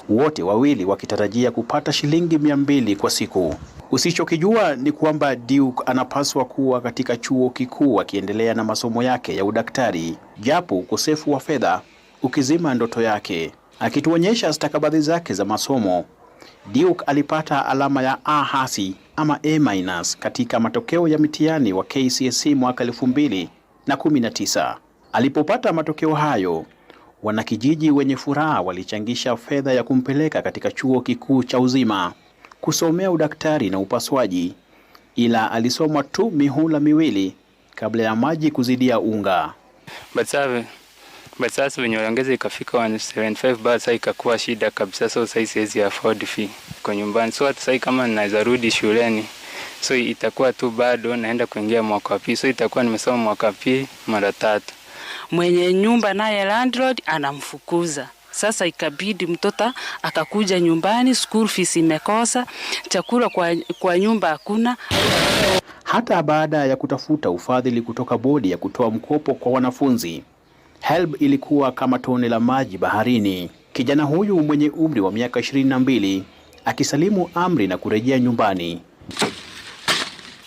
Wote wawili wakitarajia kupata shilingi 200 kwa siku. Usichokijua ni kwamba Duke anapaswa kuwa katika chuo kikuu akiendelea na masomo yake ya udaktari, japo ukosefu wa fedha ukizima ndoto yake. Akituonyesha stakabadhi zake za masomo, Duke alipata alama ya A hasi ama A- katika matokeo ya mitihani wa KCSE mwaka 2019. Alipopata matokeo hayo, wanakijiji wenye furaha walichangisha fedha ya kumpeleka katika chuo kikuu cha Uzima kusomea udaktari na upasuaji, ila alisoma tu mihula 2 kabla ya maji kuzidia unga. But But sasa wenye waliongeza ikafika 175 basi sasa ikakuwa shida kabisa, so sasa siwezi afford fee kwa nyumbani. So hata sasa kama ninaweza rudi shuleni, so itakuwa tu bado naenda kuingia mwaka wa pili, so itakuwa nimesoma mwaka wa pili mara 3. Mwenye nyumba naye landlord anamfukuza. Sasa ikabidi mtoto akakuja nyumbani, school fees imekosa, chakula kwa nyumba hakuna. Hata baada ya kutafuta ufadhili kutoka bodi ya kutoa mkopo kwa wanafunzi, HELB ilikuwa kama tone la maji baharini. Kijana huyu mwenye umri wa miaka 22 akisalimu amri na kurejea nyumbani.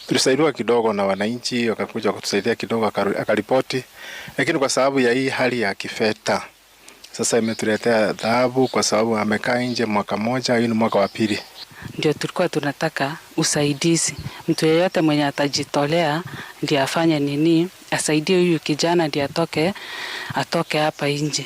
Tulisaidiwa kidogo na wananchi, wakakuja kutusaidia kidogo, akaripoti, lakini kwa sababu ya hii hali ya kifedha sasa imetuletea adhabu, kwa sababu amekaa nje mwaka mmoja, hii ni mwaka wa pili. Ndio tulikuwa tunataka usaidizi, mtu yeyote mwenye atajitolea ndiye afanye nini, asaidie huyu kijana ndiye atoke hapa nje,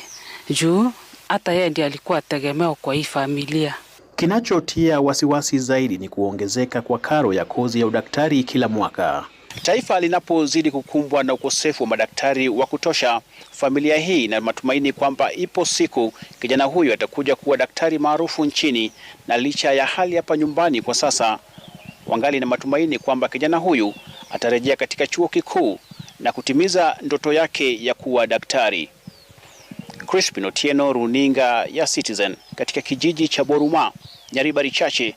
juu hata yeye ndiye alikuwa tegemeo kwa hii familia. Kinachotia wasiwasi zaidi ni kuongezeka kwa karo ya kozi ya udaktari kila mwaka. Taifa linapozidi kukumbwa na ukosefu wa madaktari wa kutosha, familia hii ina matumaini kwamba ipo siku kijana huyu atakuja kuwa daktari maarufu nchini, na licha ya hali hapa nyumbani kwa sasa, wangali na matumaini kwamba kijana huyu atarejea katika chuo kikuu na kutimiza ndoto yake ya kuwa daktari. Crispin Otieno, runinga ya Citizen, katika kijiji cha Boruma, Nyaribari Chache,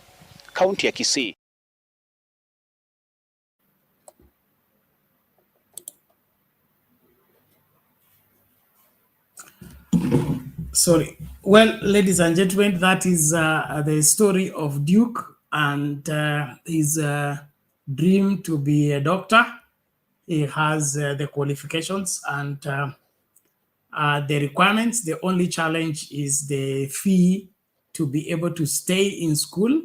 kaunti ya Kisii. Sorry. Well, ladies and gentlemen, that is the story of Duke and his dream to be a doctor. He has the qualifications and the requirements. The only challenge is the fee to be able to stay in school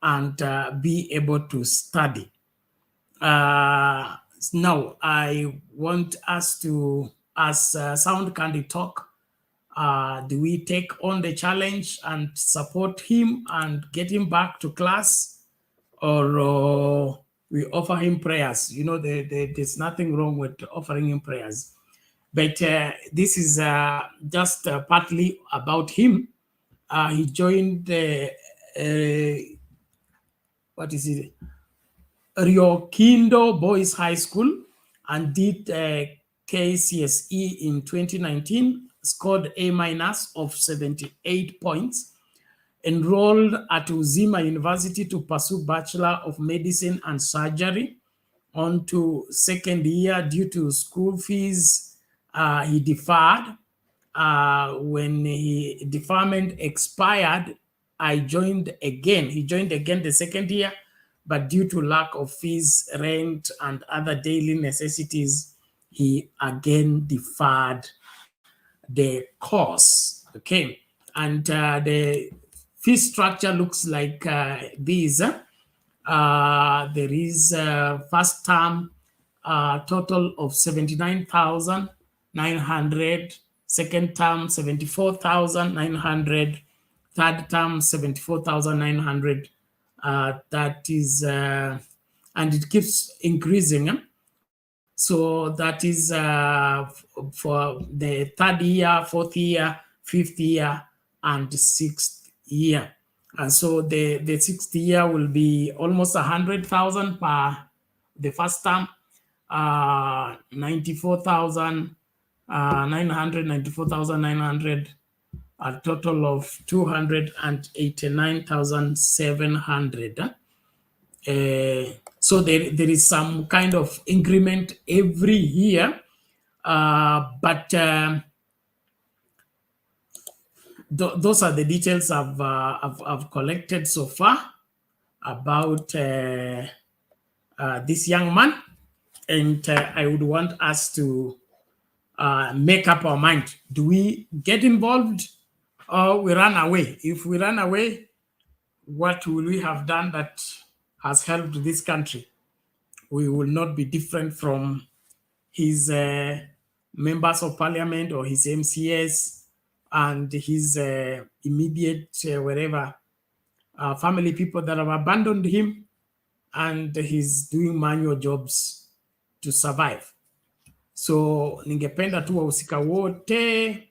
and be able to study. Now, I want us to, as Sound Candy Talk, do we take on the challenge and support him and get him back to class, or we offer him prayers? You know, there's nothing wrong with offering him prayers. But this is just partly about him. He joined Riokindo Boys High School and did KCSE in 2019, scored A- of 78 points, enrolled at Uzima University to pursue Bachelor of Medicine and Surgery. On to second year, due to school fees, he deferred. When he deferment expired, I joined again. He joined again the second year, but due to lack of fees, rent, and other daily necessities, he again deferred the course. Okay, and the fee structure looks like this. There is first term total of 79,900, second term 74,900, third term 74,900. That is, and it keeps increasing. So that is for the third year, fourth year, fifth year, and sixth year. And so the sixth year will be almost 100,000 per the first term, 94,900, a total of 289,700. So there is some kind of increment every year, but those are the details I've collected so far about this young man, and I would want us to make up our mind. Do we get involved or we run away? If we run away, what will we have done that has helped this country? We will not be different from his members of parliament or his MCS and his immediate wherever family people that have abandoned him, and he's doing manual jobs to survive. So ningependa tu wahusika wote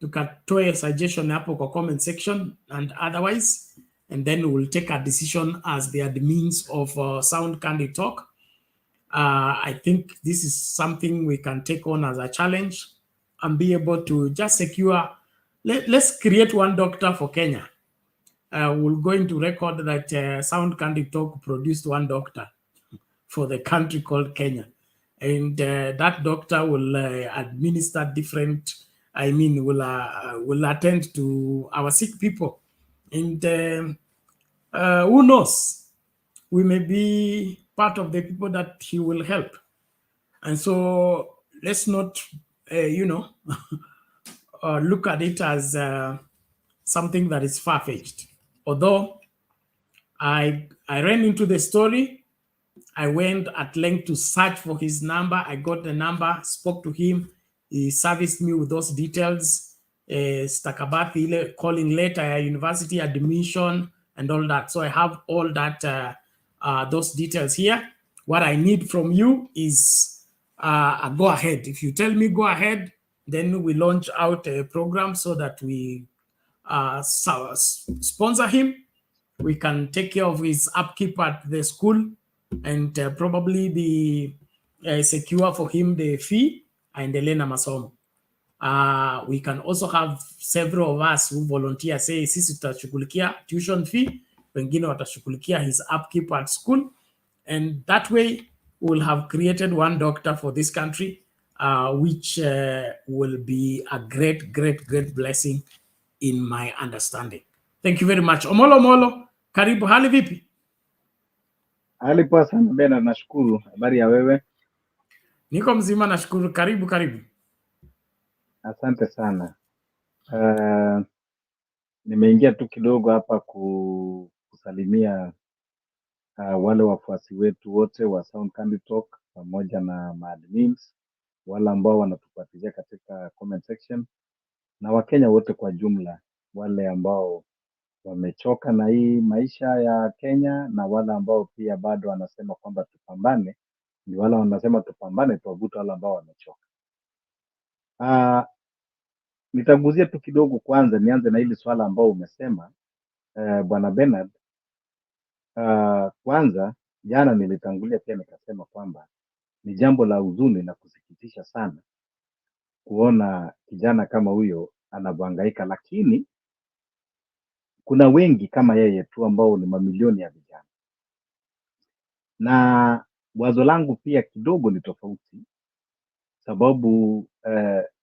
tukatoe suggestion hapo kwa comment section and otherwise, and then we will take a decision as the admins of Sound Candy Talk. I think this is something we can take on as a challenge and be able to just secure. Let's create one doctor for Kenya. We're going to record that Sound Candy Talk produced one doctor for the country called Kenya. And that doctor will administer different, will attend to our sick people. And who knows, we may be part of the people that he will help. And so let's not, look at it as something that is far-fetched. Although I ran into the story, I went at length to search for his number. I got the number, spoke to him. He serviced me with those details, stakabadhi, calling letter, university admission, and all that. So I have all that, those details here. What I need from you is a go ahead. If you tell me go ahead, then we launch out a program so that we sponsor him. We can take care of his upkeep at the school and probably be secure for him the fee and the lena masomo. We can also have several of us who volunteer, say sisi tutashughulikia tuition fee, wengine watashughulikia his upkeep at school, and that way we'll have created one doctor for this country, which will be a great blessing in my understanding. Thank you very much. Omolo, karibu, hali vipi? Hali poa sana Bena, nashukuru. Habari ya wewe? Niko mzima nashukuru. Karibu. Asante sana. Nimeingia tu kidogo hapa kusalimia wale wafuasi wetu wote wa Sound Candy Talk pamoja na maadmins, wale ambao wanatufuatilia katika comment section, na Wakenya wote kwa jumla, wale ambao wamechoka na hii maisha ya Kenya na wale ambao pia bado wanasema kwamba tupambane, ni wale wanasema tupambane tuwavuta wale ambao wamechoka. Nitaguzia tu kidogo kwanza, nianze na hili swala ambao umesema Bwana Bernard. Kwanza jana nilitangulia pia nikasema kwamba ni jambo la huzuni na kusikitisha sana kuona kijana kama huyo anavyohangaika, lakini kuna wengi kama yeye tu ambao ni mamilioni ya vijana, na wazo langu pia kidogo ni tofauti, sababu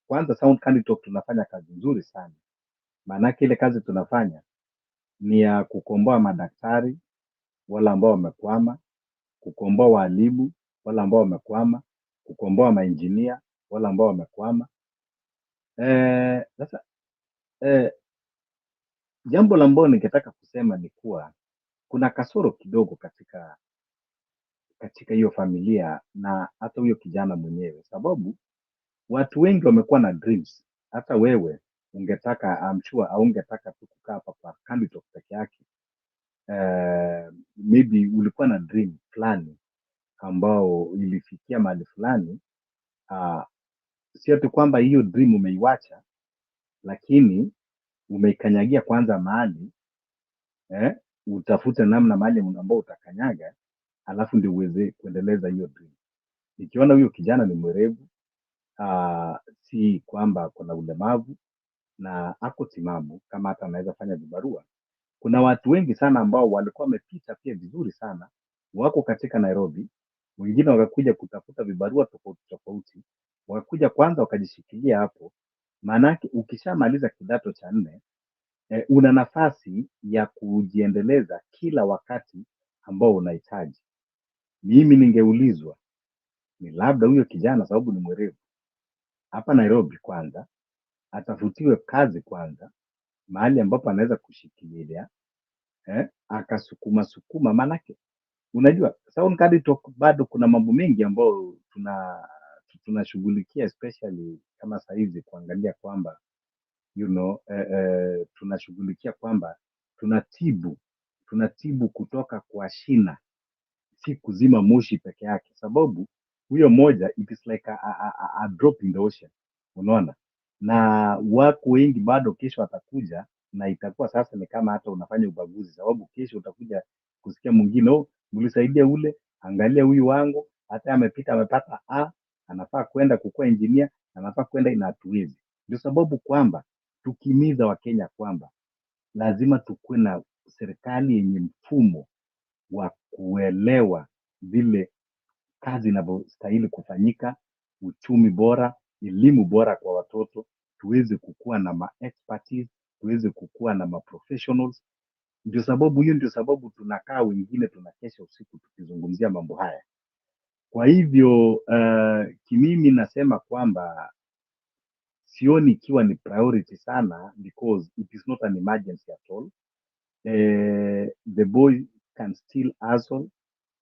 kwanza Sound Candy Talk tunafanya kazi nzuri sana. Maanake ile kazi tunafanya ni ya kukomboa madaktari wala ambao wamekwama, kukomboa walimu wala ambao wamekwama, kukomboa mainjinia wala ambao wamekwama. Sasa jambo la ambalo ningetaka kusema ni kuwa kuna kasoro kidogo katika hiyo familia na hata huyo kijana mwenyewe, sababu watu wengi wamekuwa na dreams. Hata wewe ungetaka, I'm sure, au ungetaka tu kukaa hapa kwa Candy Talk peke yake. Maybe ulikuwa na dream fulani ambao ilifikia mahali fulani. Sio tu kwamba hiyo dream umeiwacha, lakini umeikanyagia kwanza mahali, utafute namna mahali ambao utakanyaga, alafu ndio uweze kuendeleza hiyo dream. Nikiona huyo kijana ni mwerevu, si kwamba kuna ulemavu na ako timamu, kama hata anaweza fanya vibarua. Kuna watu wengi sana ambao walikuwa wamepita pia vizuri sana, wako katika Nairobi, wengine wakakuja kutafuta vibarua tofauti, wakakuja kwanza wakajishikilia hapo. Maanake ukishamaliza kidato cha 4, una nafasi ya kujiendeleza kila wakati ambao unahitaji. Mimi ningeulizwa, ni labda huyo kijana sababu ni mwerevu, hapa Nairobi kwanza atafutiwe kazi kwanza, mahali ambapo anaweza kushikilia, akasukuma. Maanake unajua Sound Candy Talk bado kuna mambo mengi ambayo tunashughulikia, especially kama saizi kuangalia kwamba tunashughulikia kwamba tunatibu kutoka kwa shina, si kuzima moshi peke yake, sababu huyo moja, it is like a drop in the ocean, unaona. Na wako wengi bado kesho atakuja, na itakuwa sasa ni kama hata unafanya ubaguzi, sababu kesho utakuja kusikia mwingine, oh, mlisaidia ule, angalia huyu wangu hata amepita amepata A, anafaa kwenda kukuwa engineer, anafaa kwenda, ina hatuwezi. Ndio sababu kwamba tukimiza Wakenya kwamba lazima tukuwe na serikali yenye mfumo wa kuelewa vile kazi inavyostahili kufanyika, uchumi bora, elimu bora kwa watoto, tuweze kukua na ma-expertise, tuweze kukua na ma-professionals. Ndio sababu tunakaa wengine tunakesha usiku tukizungumzia mambo haya. Kwa hivyo kimimi nasema kwamba sioni ikiwa ni priority sana, because it is not an emergency at all. The boy can still hustle.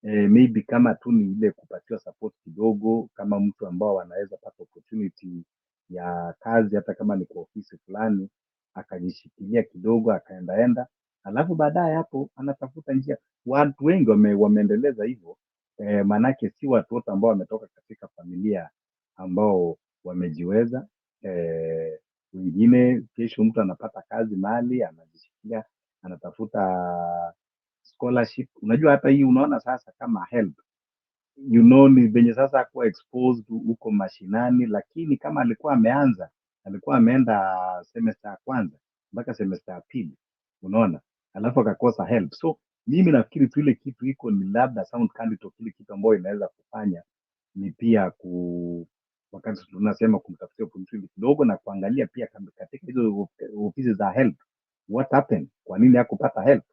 Maybe kama tu ni ile kupatiwa support kidogo, kama mtu ambao anaweza pata opportunity ya kazi, hata kama ni kwa ofisi fulani, akajishikilia kidogo, akaendaenda, alafu baadaye hapo anatafuta njia. Watu wengi wameendeleza hivyo, manake si watu wote ambao wametoka katika familia ambao wamejiweza. Wengine kesho mtu anapata kazi mahali, anajishikilia, anatafuta scholarship. Unajua hata hii unaona sasa kama help, ni venye sasa akuwa exposed huko mashinani, lakini kama alikuwa ameenda semester ya kwanza mpaka semester ya pili, unaona, alafu akakosa help. So mimi nafikiri tu ile kitu iko ni labda sound candidate, kile kitu ambayo inaweza kufanya ni pia wakati tunasema kumtafutia opportunity kidogo, na kuangalia pia katika hizo ofisi za help, what happened, kwa nini hakupata help,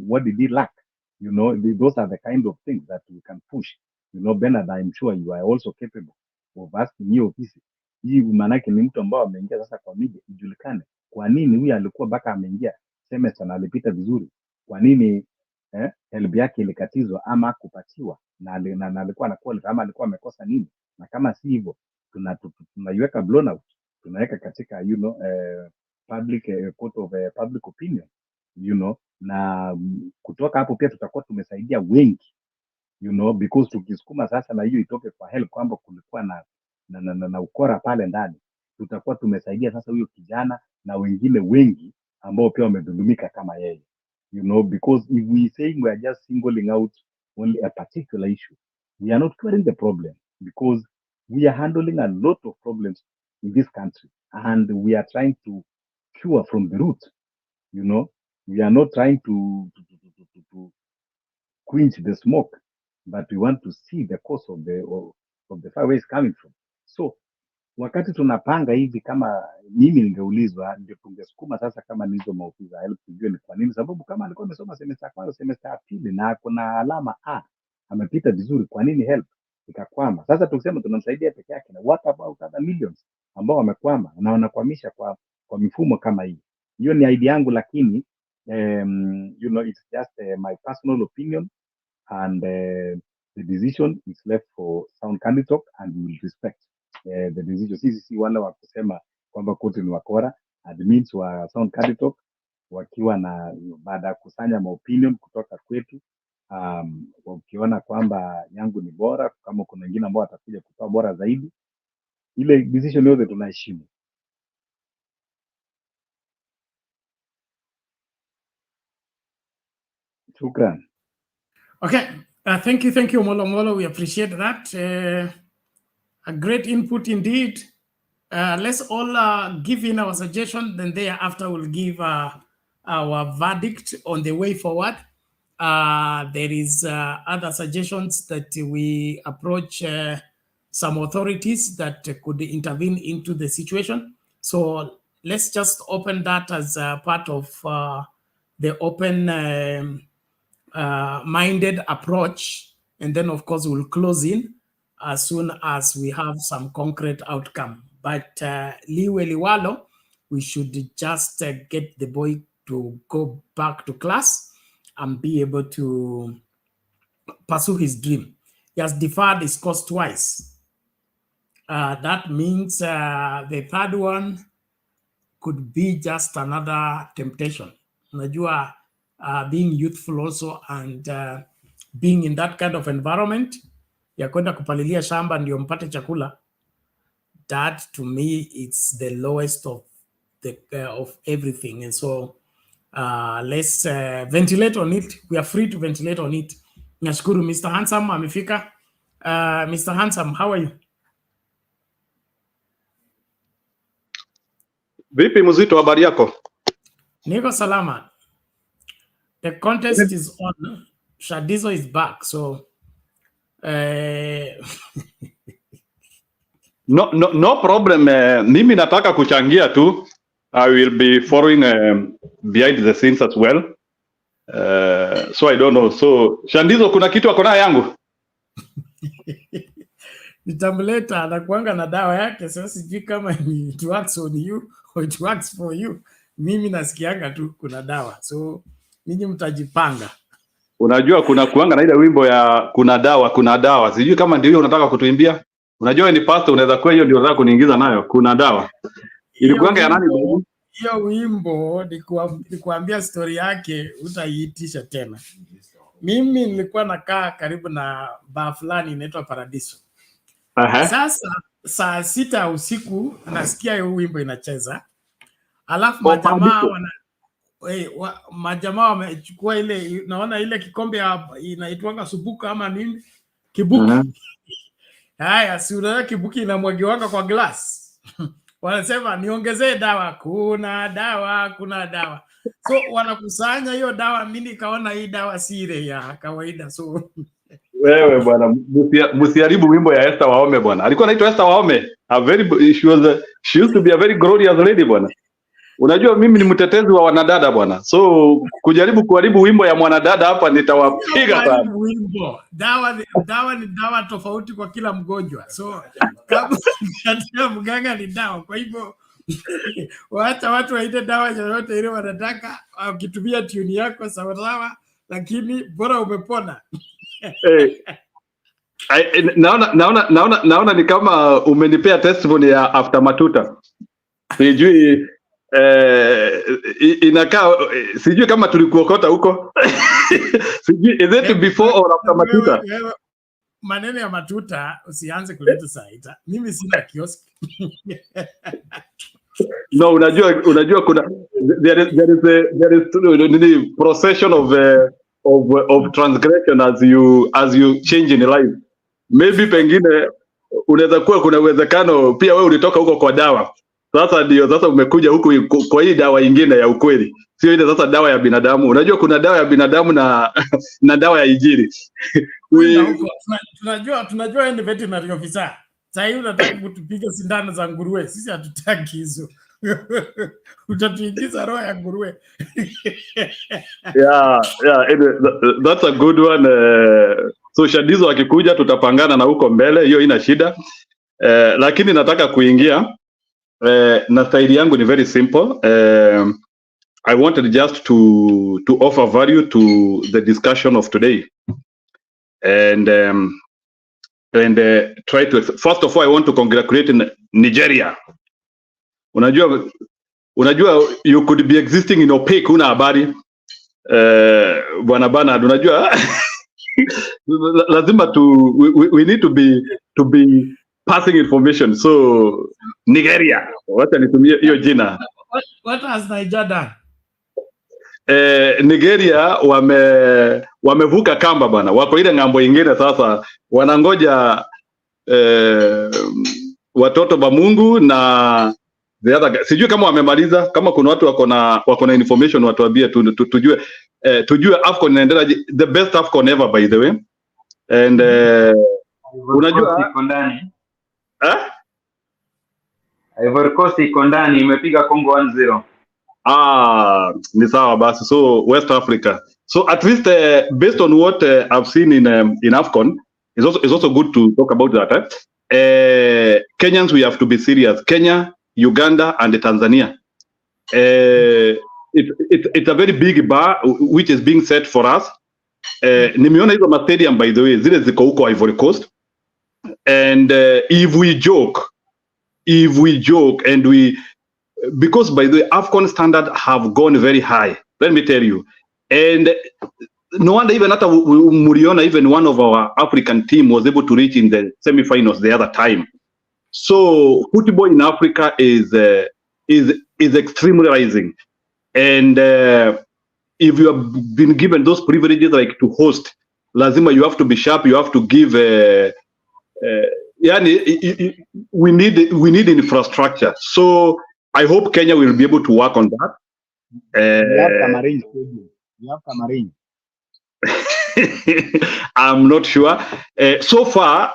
what did he lack, those are the kind of things that we can push. Bernard, I'm sure you are also capable of asking hiyo ofisi hii, maanake ni mtu ambao ameingia sasa kwa media, ijulikane kwa nini huyu alikuwa mpaka ameingia semester na alipita vizuri, kwa nini help yake ilikatizwa ama kupatiwa, na alikuwa na quality ama alikuwa amekosa nini. Na kama si hivyo, tunaiweka blown out, tunaweka katika public court of public opinion, na kutoka hapo pia tutakuwa tumesaidia wengi, because tukisukuma sasa na hiyo itoke kwa help kwamba kulikuwa na ukora pale ndani, tutakuwa tumesaidia sasa huyo kijana na wengine wengi ambao pia wamedhulumika kama yeye, because if we say we are just singling out only a particular issue, we are not curing the problem, because we are handling a lot of problems in this country, and we are trying to cure from the root. We are not trying to quench the smoke, but we want to see the cause of the fire, where it's coming from. So wakati tunapanga hivi, kama mimi ningeulizwa, ndio tungesukuma sasa kama ni hizo maofisa za help, tujue ni kwa nini. Sababu kama alikuwa amesoma semester ya kwanza, semester ya pili, na kuna alama A, amepita vizuri, kwa nini help ikakwama? Sasa tukisema tunamsaidia peke yake, na what about other millions ambao wamekwama na wanakwamisha kwa mifumo kama hii? Hiyo ni idea yangu, lakini it's just my personal opinion, and the decision is left for sound candidate, and we will respect the decision. Sisi si wale wa kusema kwamba koti ni wakora. Admins wa sound candidate wakiwa na, baada ya kusanya maopinion kutoka kwetu, ukiona kwamba yangu ni bora, kama kuna wengine ambao watakuja kutoa bora zaidi, ile decision yote tunaheshimu. Shukran. Okay, thank you, Molo. We appreciate that. A great input indeed. Let's all give in our suggestion, then thereafter we'll give our verdict on the way forward. There is other suggestions that we approach some authorities that could intervene into the situation. So let's just open that as part of the open minded approach, and then of course we'll close in as soon as we have some concrete outcome. But liwalo, we should just get the boy to go back to class and be able to pursue his dream. He has deferred his course twice. That means the third one could be just another temptation. Unajua, being youthful also, and being in that kind of environment, ya kwenda kupalilia shamba ndio mpate chakula, that to me it's the lowest of the of everything. And so let's ventilate on it. We are free to ventilate on it. Nashukuru Mr. Handsome amefika. Mr. Handsome, how are you? Vipi Mzito, habari yako? Niko salama. The contest is on. Shadizo is back, so no problem. Mimi nataka kuchangia tu. I will be following behind the scenes as well. So I don't know. So Shadizo, kuna kitu akona yangu? Nitamleta, anakuanga na dawa yake, sasa sijui kama it works on you or it works for you. Mimi nasikianga tu kuna dawa, so ninyi mtajipanga. Unajua kuna kuanga na ile wimbo ya kuna dawa, sijui kama ndio hiyo unataka kutuimbia. Unajua ni pastor, unaweza kuwa hiyo ndio unataka kuniingiza nayo, kuna dawa. Ilikuanga ya nani baby? Hiyo wimbo nikuambia story yake utaiitisha tena. Mimi nilikuwa nakaa karibu na bar fulani inaitwa Paradiso. Sasa saa 6 usiku nasikia hiyo wimbo inacheza. Alafu majamaa wamechukua ile, naona ile kikombe inaitwanga subuka ama nini? Kibuki. Haya, si unaona kibuki inamwagiwanga kwa glass. Wanasema niongezee dawa, kuna dawa. So wanakusanya hiyo dawa, mimi nikaona hii dawa si ile ya kawaida. So wewe bwana, msiharibu wimbo ya Esther Waome bwana. Alikuwa anaitwa Esther Waome. She used to be a very glorious lady bwana. Unajua mimi ni mtetezi wa wanadada bwana. So kujaribu kuharibu wimbo ya mwanadada hapa nitawapiga sana. Wimbo. Dawa ni dawa tofauti kwa kila mgonjwa. So kama mganga ni dawa, kwa hivyo waacha watu waite dawa yoyote ile wanataka, ukitumia tune yako sawa, lakini bora umepona. Naona ni kama umenipea testimony ya after matuta. Sijui inakaa, sijui kama tulikuokota huko. Sijui is it before or after matuta? Maneno ya matuta usianze kuleta saita. Mimi sina kioski. No, unajua kuna there is procession of transgression as you change in life. Maybe pengine unaweza kuwa kuna uwezekano pia wewe ulitoka huko kwa dawa. Sasa umekuja huku kwa hii dawa nyingine ya ukweli. Sio ile sasa dawa ya binadamu. Unajua kuna dawa ya binadamu na dawa ya injili. Tunajua ni veterinary officer. Sasa hivi unataka kutupiga sindano za nguruwe. Sisi hatutaki hizo. Utatuingiza roho ya nguruwe. Yeah, that's a good one. So Shadizo akikuja tutapangana na huko mbele, hiyo ina shida. Lakini nataka kuingia na staili yangu ni very simple. I wanted just to offer value to the discussion of today. And try to, first of all, I want to congratulate Nigeria. Unajua you could be existing in opaque, una habari bwana bana, unajua lazima we need to be passing information. So Nigeria, wacha nitumie hiyo jina. What has Nigeria done? Nigeria wamevuka kamba bwana, wako ile ngambo ingine sasa, wanangoja watoto ba Mungu na the other, sijui kama wamemaliza. Kama kuna watu wako na information watuambie tujue AFCON inaendelea, the best AFCON ever by the way. And unajua iko ndani Ivory Coast iko ndani, imepiga Congo 1-0. Ni sawa basi. So West Africa, so at least based on what I've seen in AFCON, it's also good to talk about that. Kenyans, we have to be serious. Kenya, Uganda and Tanzania. It's a very big bar which is being set for us. Nimeona hizo stadium by the way, zile ziko huko Ivory Coast. And if we joke and because by the way, AFCON standard have gone very high, let me tell you. And no wonder even hata Muriona, even one of our African team was able to reach in the semi-finals the other time. So football in Africa is extremely rising, and if you have been given those privileges like to host, lazima you have to be sharp. You have to give. We need infrastructure. So I hope Kenya will be able to work on that. We have Cameroon Stadium. We have Cameroon. I'm not sure. So far,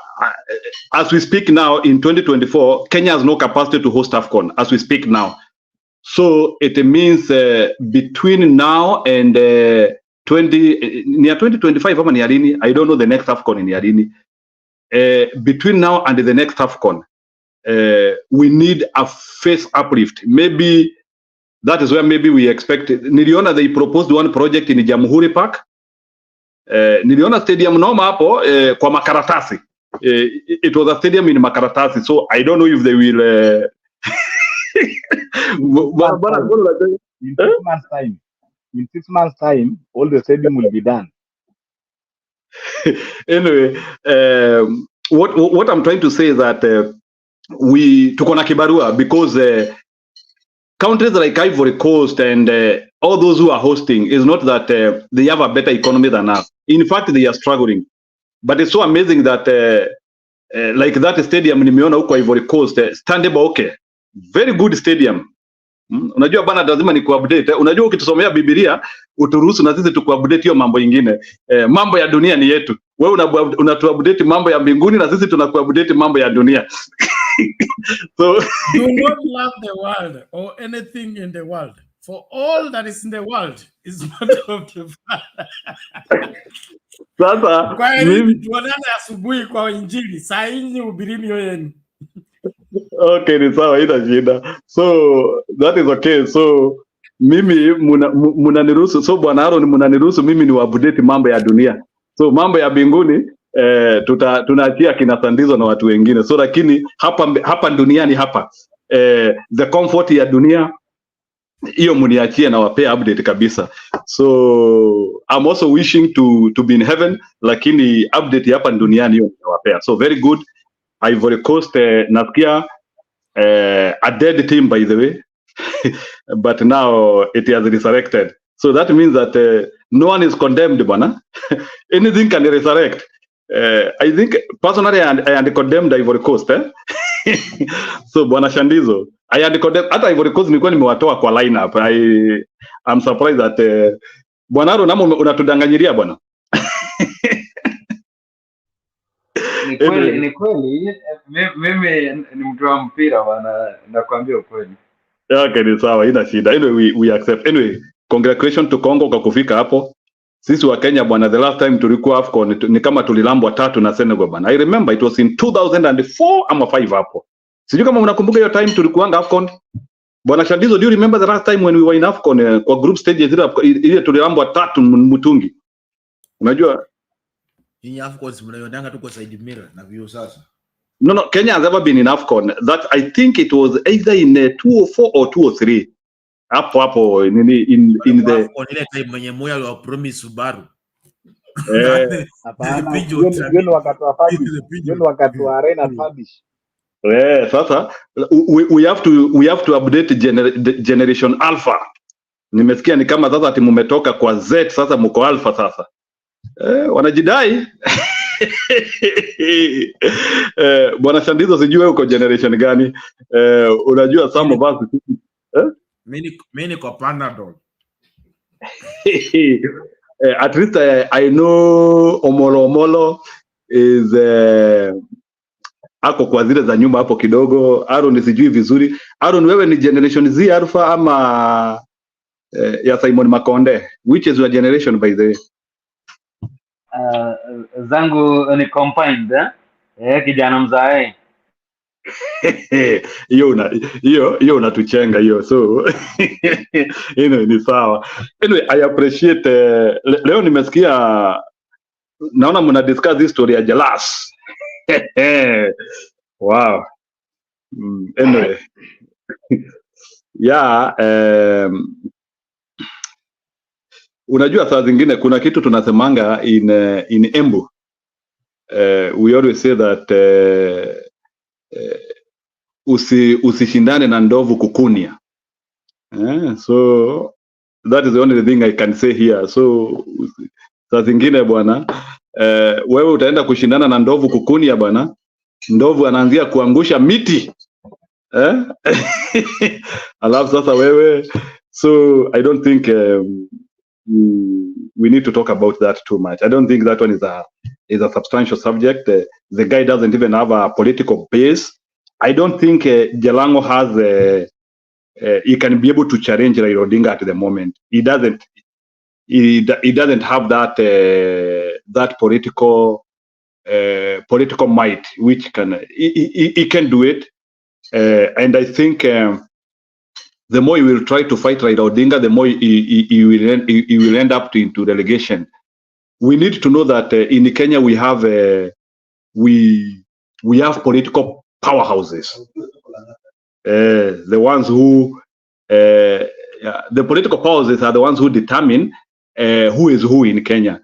as we speak now in 2024, Kenya has no capacity to host AFCON as we speak now. So it means between now and near 2025, I don't know the next AFCON in Yarini. Between now and the next AFCON, we need a face uplift. Maybe that is where maybe we expect. Niliona they proposed one project in Jamhuri Park. Niliona stadium noma hapo kwa makaratasi. It was a stadium in makaratasi, so I don't know if they will. In 6 months' time, all the stadium will be done. Anyway, what I'm trying to say is that we tuko na kibarua because countries like Ivory Coast and all those who are hosting is not that they have a better economy than us. In fact, they are struggling. But it's so amazing that like that stadium nimeona huko Ivory Coast, Standard okay, very good stadium. Unajua bana, lazima ni kuupdate. Unajua ukitusomea Biblia uturuhusu na sisi tukuupdate hiyo mambo ingine. Mambo ya dunia ni yetu. Wewe unatuupdate mambo ya mbinguni na sisi tunakuupdate mambo ya dunia. So do not love the world or anything in the world, for all that is in the world is not of the Father. Sasa mimi tuonane asubuhi kwa Injili, saa hii ubirini yenu. Okay, ni sawa, ina shida. So that is okay. So mimi munaniruhusu, so Bwana Aaron munaniruhusu mimi ni update mambo ya dunia. So mambo ya mbinguni tunaachia kina Sandizo na watu wengine. So lakini hapa duniani hapa the comfort ya dunia hiyo muniachie na wapea update kabisa. So I'm also wishing to be in heaven, lakini update hapa duniani hiyo nawapea. So very good. Ivory Coast, nasikia a dead team by the way, but now it has resurrected. So that means that no one is condemned, bwana. Anything can resurrect. I think personally I had condemned Ivory Coast. So bwana Shandizo, I had condemned hata Ivory Coast, nilikuwa nimewatoa kwa lineup. I'm surprised that bwana Aro namo unatudanganyiria bwana. Ni kweli mimi ni mtu wa mpira bwana, nakwambia ukweli. Okay, ni sawa, ina shida. Anyway, we accept. Anyway, congratulations to Congo kwa kufika hapo. Sisi wa Kenya bwana, the last time tulikuwa AFCON ni kama tulilambwa 3 na Senegal bwana. I remember it was in 2004 ama 5 hapo. Sijui kama unakumbuka hiyo time tulikuanga AFCON. Bwana Shandizo, do you remember the last time when we were in AFCON kwa group stages ile tulilambwa 3 mtungi? Unajua? Hii AFCON mnaionanga tuko side mirror na view sasa. No, Kenya has never been in AFCON. That I think it was either in 2004 or 2003. Hapo in the AFCON ile time mwenye moyo wa promise Subaru. Hapana, ndio wakati wa arena publish. Sasa we have to update generation alpha. Nimesikia ni kama sasa ati mmetoka kwa Z, sasa mko alpha sasa. Wanajidai. Bwana Shandizo, sijui wewe uko generation gani? Unajua some of us mimi niko Panadol. At least I know Omolo is ako kwa zile za nyuma hapo kidogo. Aaron sijui vizuri. Aaron, wewe ni generation Z alpha ama ya Simon Makonde? Which is your generation by the way? Zangu ni combined kijana mzae. hiyo unatuchenga hiyo, so ni sawa. Anyway, I appreciate leo nimesikia, naona mna discuss this story ya Jalas. Wow. Anyway. Yeah, unajua saa zingine kuna kitu tunasemanga in Embu. We always say that usishindane na ndovu kukunia. So that is the only thing I can say here. So saa zingine bwana, wewe utaenda kushindana na ndovu kukunia bwana, ndovu anaanzia kuangusha miti. Alafu sasa wewe, so I don't think we need to talk about that too much. I don't think that one is a substantial subject. The guy doesn't even have a political base. I don't think Jalang'o has he can be able to challenge Raila Odinga at the moment. He doesn't. He doesn't have that that political might which can he can do it. And I think the more he will try to fight Raila Odinga, the more he will end up into relegation. We need to know that in Kenya we have political powerhouses. The ones who the political powers are the ones who determine who is who in Kenya.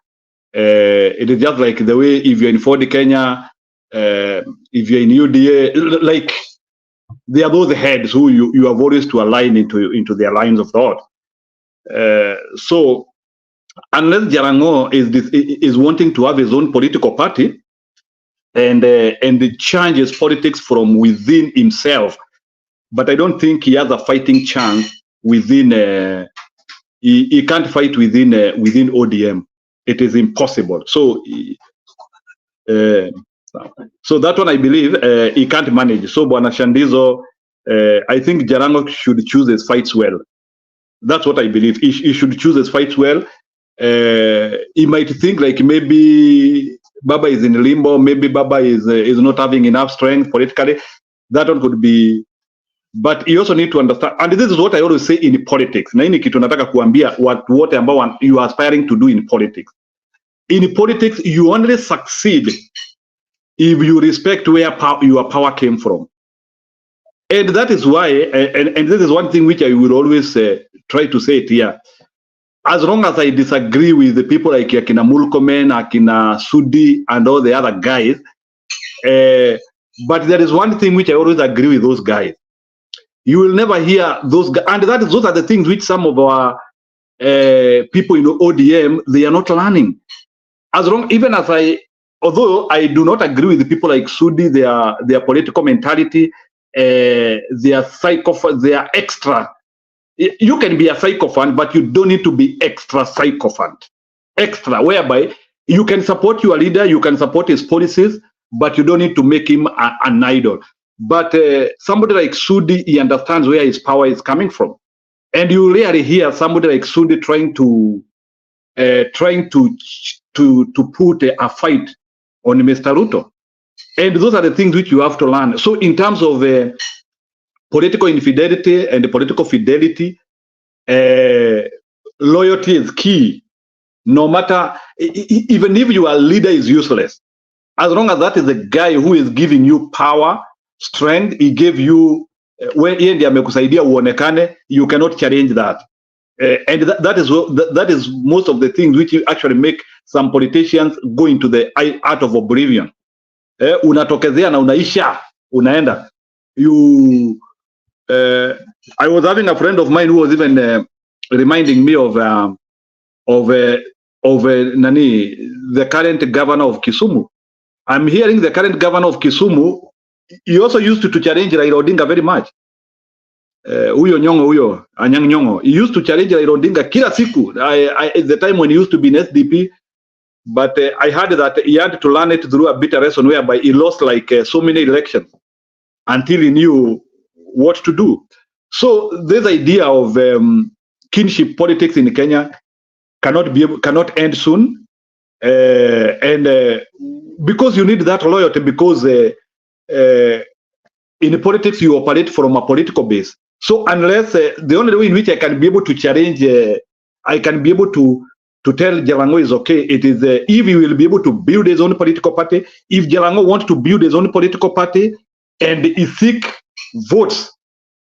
It is just like the way if you're in Ford Kenya, if you're in UDA, like they are those heads who you have always to align into their lines of thought. So unless Jalang'o is wanting to have his own political party and change his politics from within himself, but I don't think he has a fighting chance within. He can't fight within ODM. It is impossible. So that one I believe he can't manage. So Bwana Shandizo, I think Jalang'o should choose his fights well. That's what I believe. He should choose his fights well. He might think like maybe Baba is in limbo, maybe Baba is not having enough strength politically. That one could be. But you also need to understand, and this is what I always say in politics. Na hii kitu nataka kuambia what ambao you are aspiring to do in politics. In politics, you only succeed if you respect where your power came from. And that is why, and this is one thing which I will always try to say it here. As long as I disagree with the people like Akina Mulkomen, Akina Sudi, and all the other guys, but there is one thing which I always agree with those guys. You will never hear those guys, and those are the things which some of our people in ODM, they are not learning. As long, even as although I do not agree with the people like Sudi, their political mentality, their psychophant, they are extra. You can be a psychophant, but you don't need to be extra psychophant. Extra, whereby you can support your leader, you can support his policies, but you don't need to make him an idol. But somebody like Sudi, he understands where his power is coming from, and you rarely hear somebody like Sudi trying to put a fight on Mr. Ruto. And those are the things which you have to learn. So in terms of political infidelity and political fidelity, loyalty is key. No matter, even if your leader is useless, as long as that is the guy who is giving you power, strength, he gave you, when you cannot challenge that. And that is most of the things which actually make some politicians go into the art of oblivion. Unatokezea na unaisha, unaenda. I was having a friend of mine who was even reminding me of the current governor of Kisumu. I'm hearing the current governor of Kisumu, he also used to challenge Raila Odinga very much. Huyo Nyong'o, huyo Anyang' Nyong'o, he used to challenge Raila Odinga kila siku. At the time when he used to be in SDP, but I heard that he had to learn it through a bitter lesson whereby he lost like so many elections until he knew what to do. So this idea of kinship politics in Kenya cannot end soon, and because you need that loyalty, because in politics you operate from a political base. So unless the only way in which I can be able to challenge, I can be able to tell Jalang'o is okay, it is if he will be able to build his own political party. If Jalang'o wants to build his own political party and he seek votes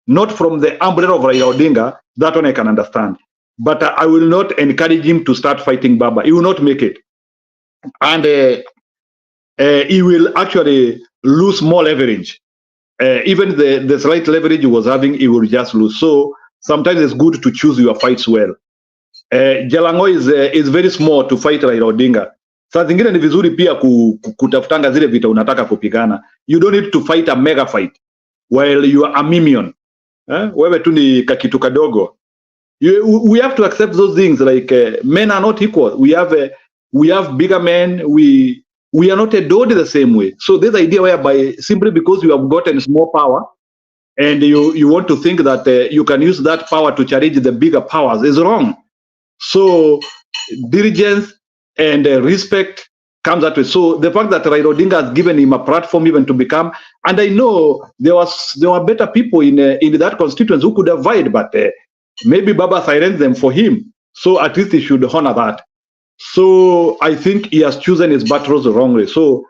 not from the umbrella of Raila Odinga, that one I can understand. but I will not encourage him to start fighting Baba. He will not make it. And he will actually lose more leverage. Even the slight leverage he was having, he will just lose. So sometimes it's good to choose your fights well. Jalang'o is very small to fight Raila Odinga. Saa zingine ni vizuri pia kutafutanga zile vita unataka kupigana. You don't need to fight a mega fight while you are a minion. Wewe tu ni kakitu kadogo. We have to accept those things, like men are not equal. We have bigger men. We are not adored the same way. So this idea whereby simply because you have gotten small power and you want to think that you can use that power to challenge the bigger powers is wrong. So diligence and respect comes that way. So the fact that Raila Odinga has given him a platform even to become, and I know there were better people in that constituency who could have vied, but maybe Baba silenced them for him. So at least he should honor that. So I think he has chosen his battles wrongly. So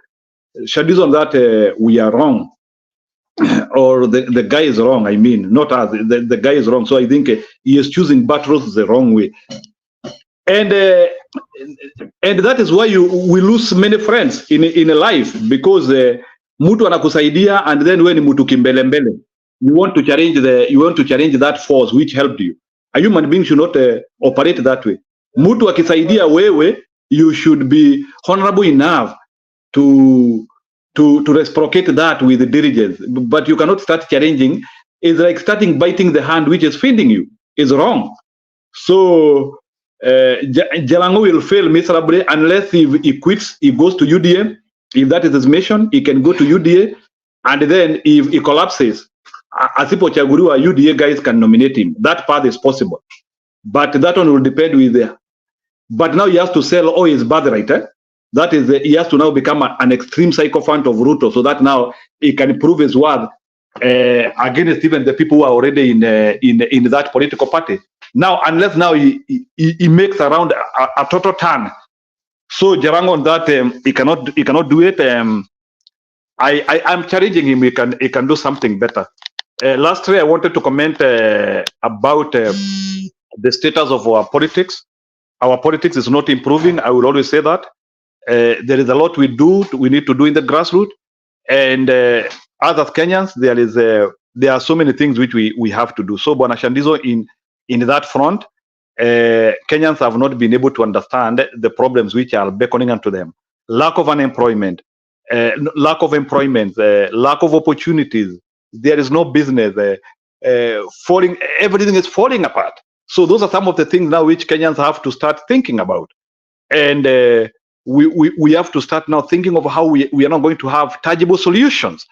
Shadiz on that, we are wrong. Or the guy is wrong, I mean, not us, the guy is wrong. So I think he is choosing battles the wrong way. And that is why we lose many friends in life, because mtu anakusaidia and then when mtu kimbelembele, you want to challenge that force which helped you. A human being should not operate that way. Mtu akisaidia wewe, you should be honorable enough to reciprocate that with diligence. But you cannot start challenging. It's like starting biting the hand which is feeding you. It's wrong. So Jalang'o will fail miserably unless he quits, he goes to UDA. If that is his mission, he can go to UDA. And then if he collapses, asipochaguliwa, UDA guys can nominate him. That path is possible. But that one will depend with the... But now he has to sell all his birthright. That is, he has to now become an extreme sycophant of Ruto, so that now he can prove his worth against even the people who are already in that political party. Now, unless now he makes around a total turn. So Jalang'o on that, he cannot do it. I'm challenging him. He can do something better. Lastly, I wanted to comment about the status of our politics. Our politics is not improving. I will always say that. There is a lot we need to do in the grassroots, and as Kenyans, there are so many things which we have to do. So, Bwana Shandizo, in that front, Kenyans have not been able to understand the problems which are beckoning unto them: lack of unemployment, lack of opportunities. There is no business. Everything is falling apart. So those are some of the things now which Kenyans have to start thinking about, and we have to start now thinking of how we are not going to have tangible solutions.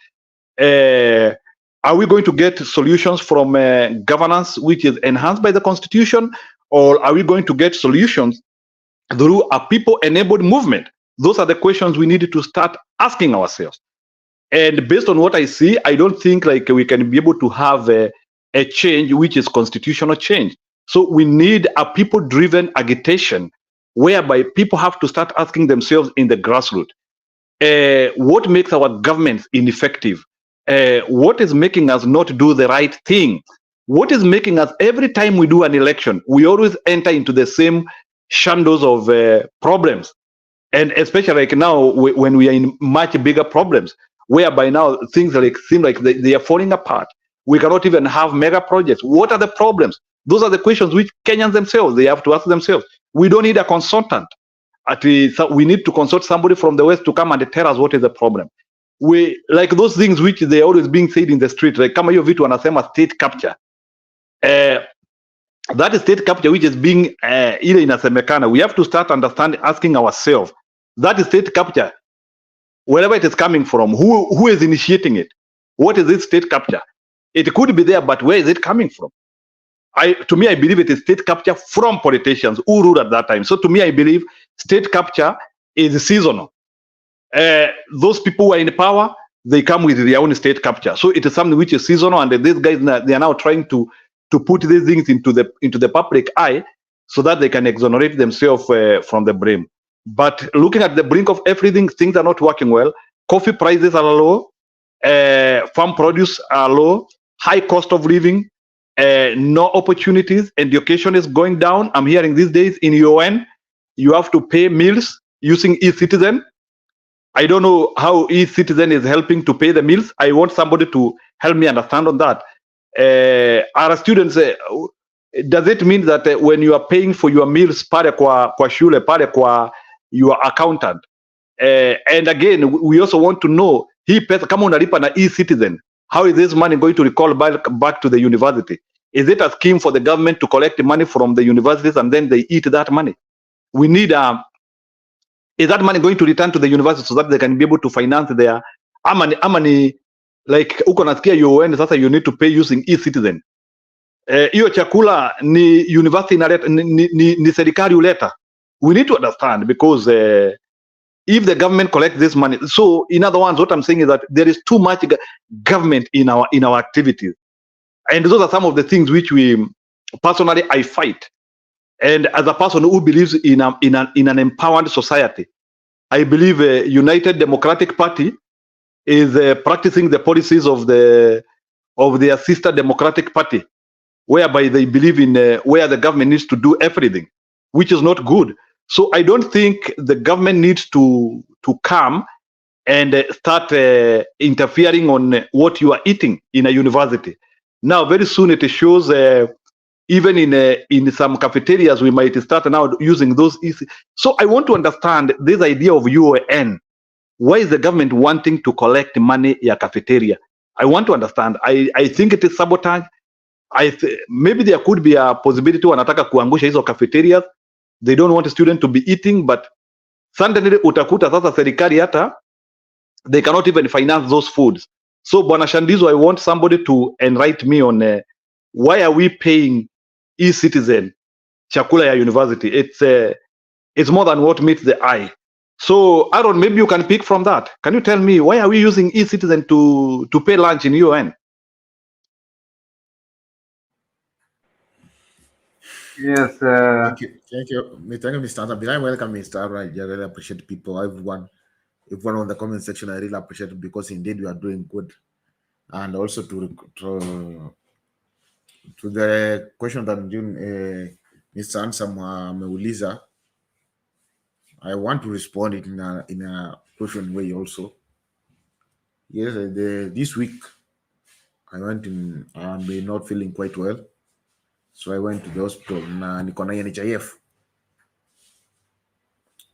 Are we going to get solutions from governance which is enhanced by the constitution, or are we going to get solutions through a people-enabled movement? Those are the questions we need to start asking ourselves. And based on what I see, I don't think like we can be able to have a change which is constitutional change. So we need a people-driven agitation whereby people have to start asking themselves in the grassroots, what makes our governments ineffective? What is making us not do the right thing? What is making us, every time we do an election, we always enter into the same shandals of problems? And especially like now, when we are in much bigger problems, whereby now things seem like they are falling apart. We cannot even have mega projects. What are the problems? Those are the questions which Kenyans themselves, they have to ask themselves. We don't need a consultant. We need to consult somebody from the West to come and tell us what is the problem. We like those things which they are always being said in the street, like kama hiyo vitu wanasema state capture. That is state capture which is being ile inasemekana. We have to start asking ourselves, that is state capture, wherever it is coming from, who is initiating it? What is this state capture? It could be there, but where is it coming from? To me, I believe it is state capture from politicians who ruled at that time. So to me, I believe state capture is seasonal. Those people who are in power, they come with their own state capture. So it is something which is seasonal, and these guys, they are now trying to put these things into the public eye so that they can exonerate themselves from the blame. But looking at the brink of everything, things are not working well. Coffee prices are low, farm produce are low, high cost of living. no opportunities. Education is going down. I'm hearing these days in UN, you have to pay meals using e-citizen. I don't know how e-citizen is helping to pay the meals. I want somebody to help me understand on that. Our students, does it mean that when you are paying for your meals pale kwa shule, pale kwa your accountant? And again, we also want to know, hii pesa kama unalipa na e-citizen, how is this money going to recall back to the university? Is it a scheme for the government to collect money from the universities and then they eat that money? We need is that money going to return to the university so that they can be able to finance their amani like uko nasikia UN sasa you need to pay using e-citizen. Hiyo chakula ni university inaleta, ni serikali uleta. We need to understand because if the government collects this money, so in other words, what I'm saying is that there is too much government in our activities, and those are some of the things which we personally I fight. And as a person who believes in an empowered society, I believe a United Democratic Party is practicing the policies of their sister Democratic Party, whereby they believe in where the government needs to do everything, which is not good. So I don't think the government needs to come and start interfering on what you are eating in a university. Now, very soon it shows even in some cafeterias, we might start now using those. So I want to understand this idea of UN. Why is the government wanting to collect money ya cafeteria? I want to understand. I think it is sabotage. Maybe there could be a possibility wanataka kuangusha hizo cafeterias. They don't want a student to be eating, but suddenly utakuta sasa serikali hata they cannot even finance those foods. So Bwana Shandizo, I want somebody to enlighten me on why are we paying e-citizen chakula ya university? It's more than what meets the eye. So Aaron, maybe you can pick from that. Can you tell me why are we using e-citizen to pay lunch in UN? Yes. Thank you. Thank you, Mr. Adam. I welcome Mr. Aaron. I really appreciate people. Everyone on the comment section, I really appreciate it because indeed you are doing good. And also to the question that Mr. Ansam ameuliza, I want to respond it in a question way also. Yes, this week I went in. I'm not feeling quite well, so I went to the hospital. Na niko na NHIF.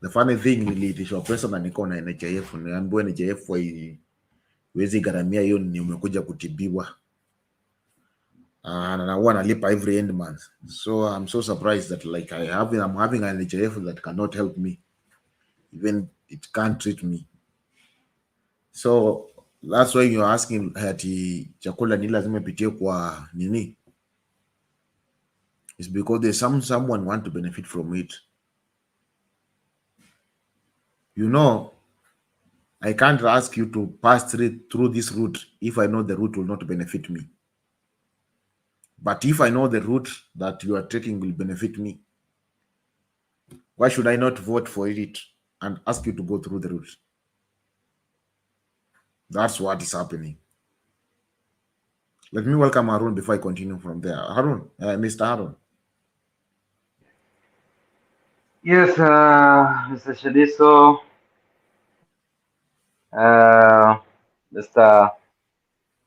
The funny thing niliitishwa pesa na niko na NHIF. Niambiwa NHIF haiwezi gharamia hiyo, ni umekuja kutibiwa. And I want to live every end month. So I'm so surprised that like I'm having an NHIF that cannot help me. Even it can't treat me. So that's why you're asking hati chakula ni lazima pitie kwa nini? It's because there's someone want to benefit from it. You know, I can't ask you to pass through this route if I know the route will not benefit me. But if I know the route that you are taking will benefit me, why should I not vote for it and ask you to go through the route? That's what is happening. Let me welcome Harun before I continue from there. Harun, Mr. Harun. Yes, Mr. Shadiso, Mr.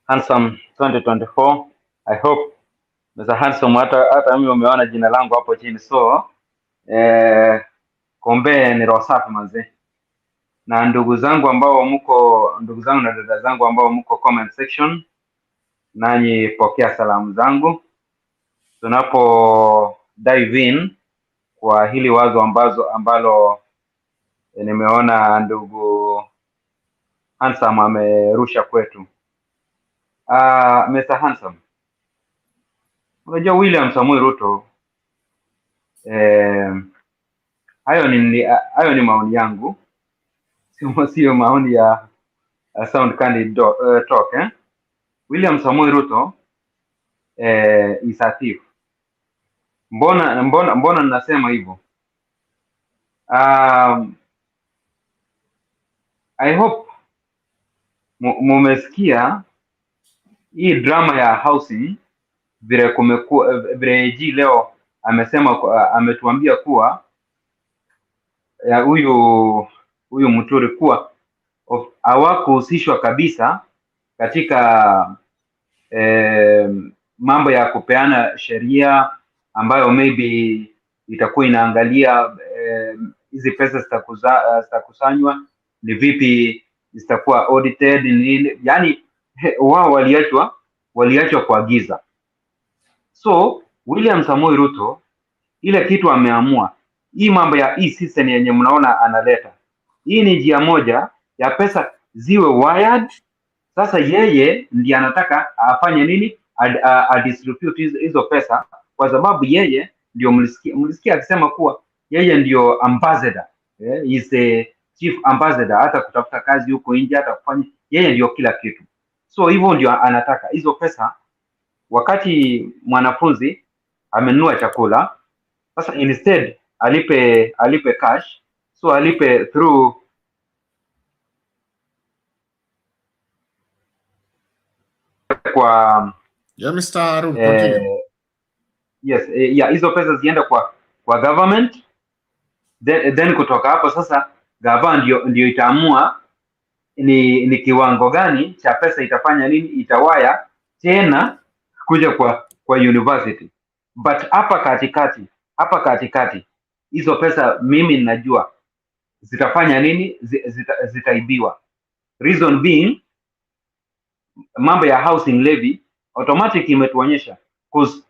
Handsome 2024. I hope Mr. Handsome, hata mimi umeona jina langu hapo chini, so kombe ni roho safi manze, na ndugu zangu na dada zangu ambao mko comment section, nanyi pokea salamu zangu tunapo dive in kwa hili wazo ambalo nimeona ndugu Handsome amerusha kwetu. Mr. Handsome, unajua William Samoei Ruto, hayo ni maoni yangu, sio maoni ya sound candid talk. William Samoei Ruto is a thief. Mbona ninasema hivyo? I hope mumesikia hii drama ya housing vile kumekuwa vile AG leo amesema, ametuambia kuwa huyu Muturi kuwa hawakuhusishwa kabisa katika mambo ya kupeana sheria ambayo maybe itakuwa inaangalia hizi pesa zitakusanywa ni vipi, zitakuwa audited nini, yani wao waliachwa kwa giza. So William Samoei Ruto ile kitu ameamua, hii mambo ya e-citizen yenye mnaona analeta, hii ni njia moja ya pesa ziwe wired. Sasa yeye ndiye anataka afanye nini, distribute hizo pesa, kwa sababu yeye ndio mlisikia akisema kuwa yeye ndio ambassador, is a chief ambassador, hata kutafuta kazi huko nje, hata kufanya, yeye ndio kila kitu. So hivyo ndio anataka hizo pesa. Wakati mwanafunzi amenunua chakula, sasa instead alipe cash, so alipe through kwa Mr. Arun, continue. Yes, hizo pesa zienda kwa government, then kutoka hapo sasa gava ndio itaamua ni kiwango gani cha pesa itafanya nini, itawaya tena kuja kwa university. But hapa katikati hizo pesa mimi ninajua zitafanya nini, zitaibiwa. Reason being, mambo ya housing levy automatic imetuonyesha, cause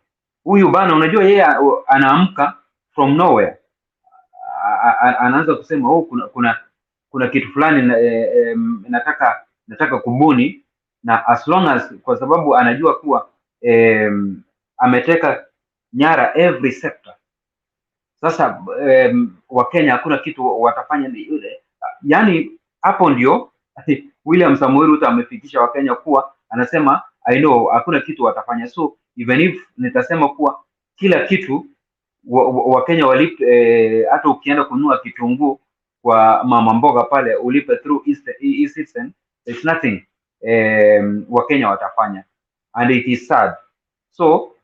huyu bana, unajua yeye anaamka from nowhere, anaanza kusema kuna kitu fulani nataka kubuni, na as long as, kwa sababu anajua kuwa ameteka nyara every sector. Sasa Wakenya hakuna kitu watafanya, yani hapo ndio William Samoei Ruto amefikisha Wakenya kuwa anasema I know hakuna kitu watafanya. So even if nitasema kuwa kila kitu Wakenya walipe, hata ukienda kununua kitunguu kwa mama mboga pale ulipe through e-citizen, it's nothing Wakenya watafanya, and it is sad. So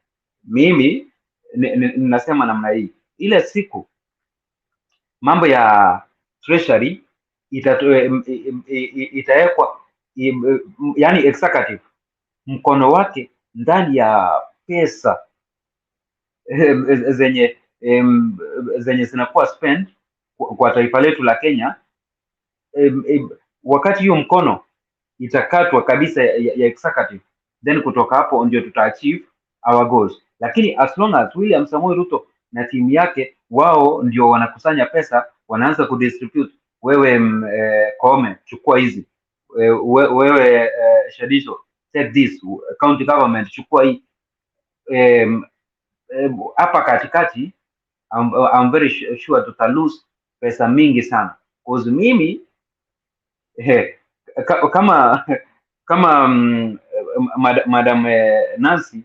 mimi ninasema namna hii, ile siku mambo ya treasury itawekwa, yani executive mkono wake ndani ya pesa zenye zinakuwa spend kwa taifa letu la Kenya, wakati hiyo mkono itakatwa kabisa ya executive, then kutoka hapo ndio tutaachieve our goals. Lakini as long as William Samoei Ruto na timu yake wao ndio wanakusanya pesa, wanaanza kudistribute, wewe Koome chukua hizi, wewe Shadisho take this, county government chukua hii, hapa katikati I'm very sure tuta lose pesa mingi sana, cause mimi kama Madam Nancy,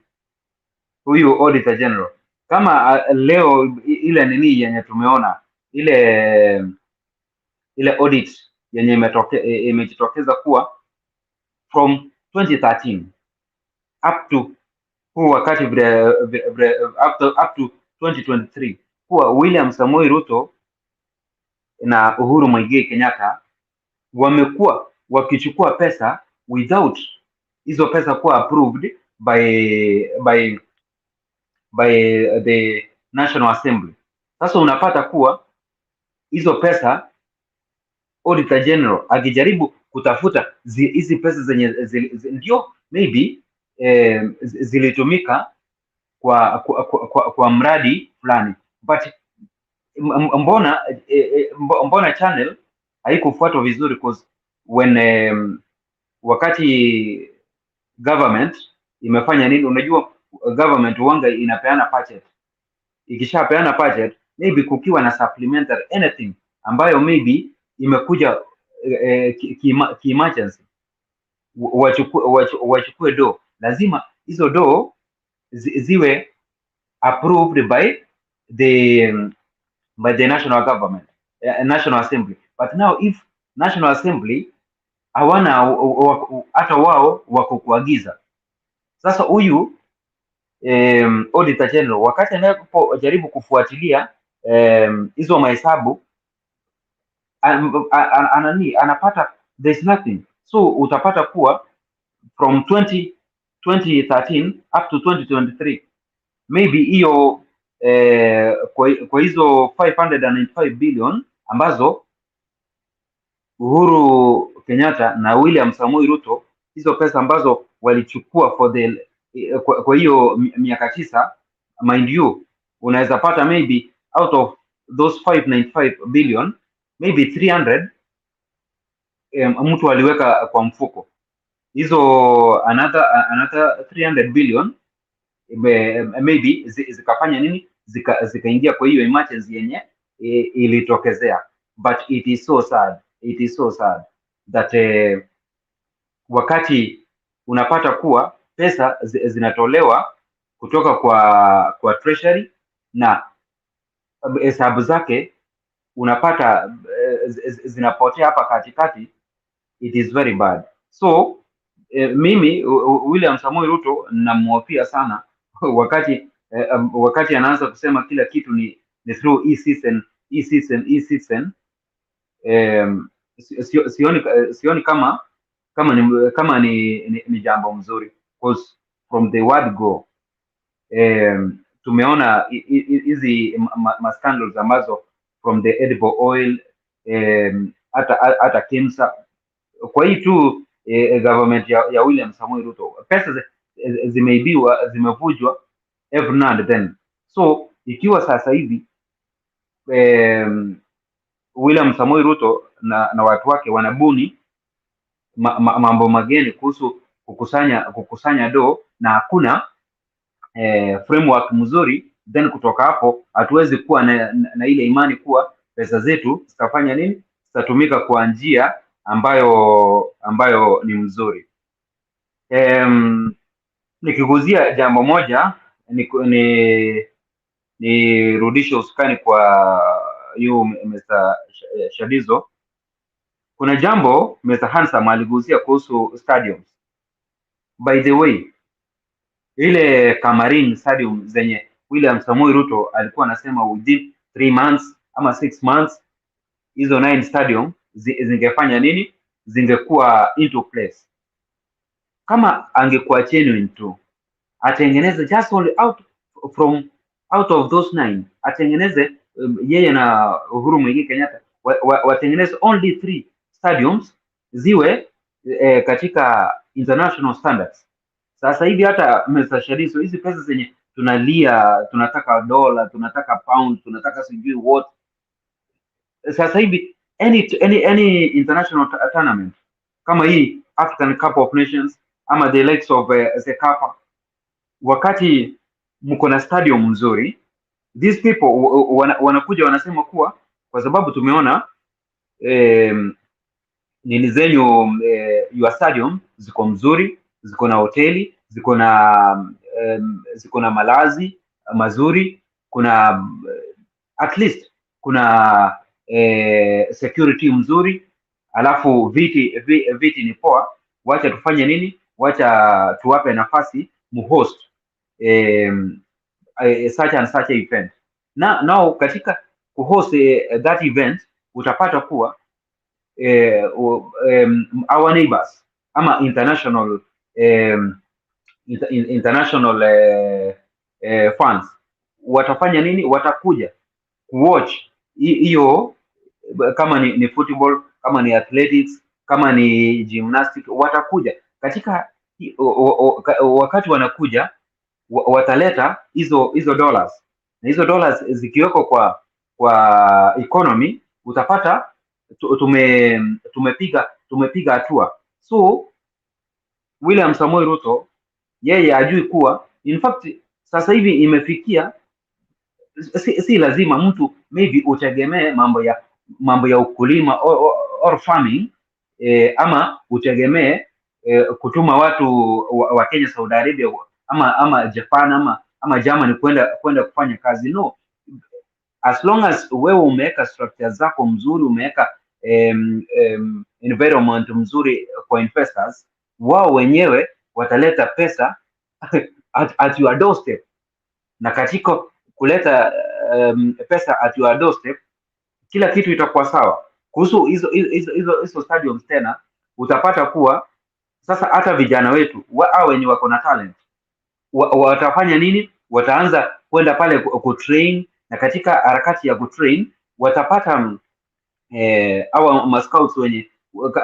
huyu Auditor General, kama leo ile nini yenye tumeona ile audit yenye imejitokeza kuwa from 2013 up to huu wakati up to 2023 kuwa William Samoei Ruto na Uhuru Muigai Kenyatta wamekuwa wakichukua pesa without hizo pesa kuwa approved by the National Assembly. Sasa unapata kuwa hizo pesa Auditor General akijaribu kutafuta hizi pesa zenye ndio maybe zilitumika kwa mradi fulani, but mbona channel haikufuatwa vizuri, cause when wakati government imefanya nini, unajua government wanga inapeana budget, ikishapeana budget maybe kukiwa na supplementary anything ambayo maybe imekuja emergency, wachukue do, lazima hizo do ziwe approved by the national government, National Assembly. But now if National Assembly hawana hata wao wako kuagiza, sasa huyu Auditor General wakati anapojaribu kufuatilia hizo mahesabu anapata there's nothing. So utapata kuwa from 2013 up to 2023 maybe hiyo kwa hizo 595 billion ambazo Uhuru Kenyatta na William Samoei Ruto, hizo pesa ambazo walichukua for the kwa hiyo miaka 9, mind you, unaweza pata maybe out of those 595 billion maybe 300 mtu aliweka kwa mfuko. Hizo another 300 billion maybe zikafanya nini, zikaingia kwa hiyo emergency yenye ilitokezea. But it is so sad that wakati unapata kuwa pesa zinatolewa kutoka kwa treasury na hesabu zake unapata zinapotea hapa katikati, it is very bad. So mimi William Samoei Ruto namhofia sana wakati anaanza kusema kila kitu ni through e-citizen. Sioni kama ni jambo mzuri, because from the word go tumeona hizi scandals ambazo from the edible oil hata KEMSA. Kwa hii tu government ya William Samoei Ruto, pesa zimeibiwa, zimevujwa every now and then. So ikiwa sasa hivi William Samoei Ruto na watu wake wanabuni mambo mageni kuhusu kukusanya do na hakuna framework mzuri, then kutoka hapo hatuwezi kuwa na ile imani kuwa pesa zetu zitafanya nini, zitatumika kwa njia ambayo ni mzuri. Nikiguzia jambo moja ni rudisho usukani kwa yu Mr. Shadizo. Kuna jambo Mr. Handsome aliguzia kuhusu stadiums. By the way, ile Kamarin stadium zenye William Samoei Ruto alikuwa anasema within 3 months ama 6 months hizo 9 stadium zingefanya nini, zingekuwa into place. Kama angekuwa genuine tu, atengeneze just only out of those 9, atengeneze yeye na Uhuru Muigai Kenyatta watengeneze only 3 stadiums ziwe katika international standards. Sasa hivi hata Mr. Shadiso, hizi pesa zenye tunalia, tunataka dola, tunataka pound, tunataka sijui what, sasa hivi any international tournament kama hii African Cup of Nations ama the likes of Zekafa, wakati mko na stadium mzuri, these people wanakuja wanasema kuwa kwa sababu tumeona nini zenyu your stadium ziko mzuri, ziko na hoteli, ziko na malazi mazuri, kuna at least kuna security mzuri, alafu viti ni poa. Wacha tufanye nini, wacha tuwape nafasi muhost such and such event. Now katika kuhost that event utapata kuwa our neighbors ama international fans watafanya nini, watakuja kuwatch hiyo, kama ni football, kama ni athletics, kama ni gymnastics, watakuja katika wakati wanakuja wataleta hizo dollars, na hizo dollars zikiwekwa kwa economy, utapata tumepiga hatua. So William Samoei Ruto yeye ajui kuwa in fact sasa hivi imefikia si lazima mtu maybe utegemee mambo ya ukulima or farming ama utegemee kutuma watu wa Kenya, Saudi Arabia ama Japan ama Germany kwenda kufanya kazi. No, as long as wewe umeweka structure zako mzuri, umeweka environment mzuri kwa investors, wao wenyewe wataleta pesa at your doorstep, na katika kuleta pesa at your doorstep, kila kitu itakuwa sawa. Kuhusu hizo stadiums tena, utapata kuwa sasa hata vijana wetu hao wenye wako na talent watafanya nini? Wataanza kwenda pale kutrain, na katika harakati ya kutrain watapata au mascouts wenye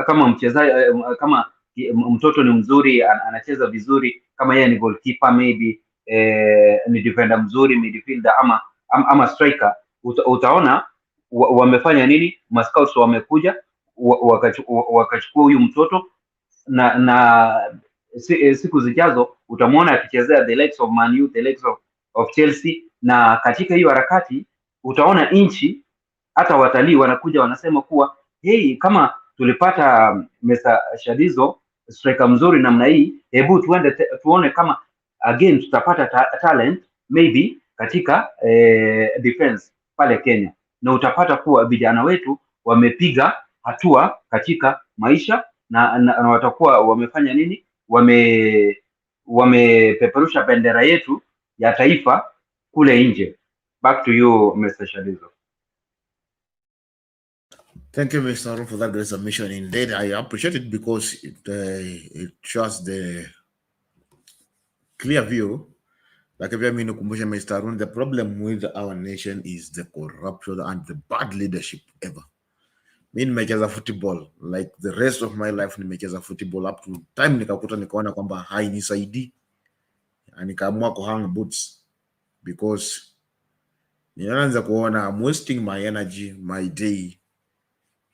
kama mchezaji kama mtoto ni mzuri, anacheza vizuri, kama yeye ni goalkeeper maybe, ni defender mzuri, midfielder ama striker, utaona wamefanya nini? Mascouts wamekuja wakachukua huyu mtoto na siku zijazo utamwona akichezea the likes of Man U, the likes of Chelsea. Na katika hiyo harakati utaona nchi, hata watalii wanakuja wanasema kuwa hey, kama tulipata Mr. Shadizo striker mzuri namna hii, hebu tuone kama again tutapata talent maybe katika defense pale Kenya. Na utapata kuwa vijana wetu wamepiga hatua katika maisha na watakuwa wamefanya nini? Wamepeperusha bendera yetu ya taifa kule nje. Back to you, Mr. Shadizo. Thank you, Mr. Arun, for that great submission. Indeed, I appreciate it because it shows the clear view. Like if I mean, Mr. Arun, the problem with our nation is the corruption and the bad leadership ever. Mi nimecheza football like the rest of my life, nimecheza football up to time nikakuta nikaona kwamba hainisaidii, nikaamua kuhang boots because ninaanza kuona I'm wasting my energy, my day,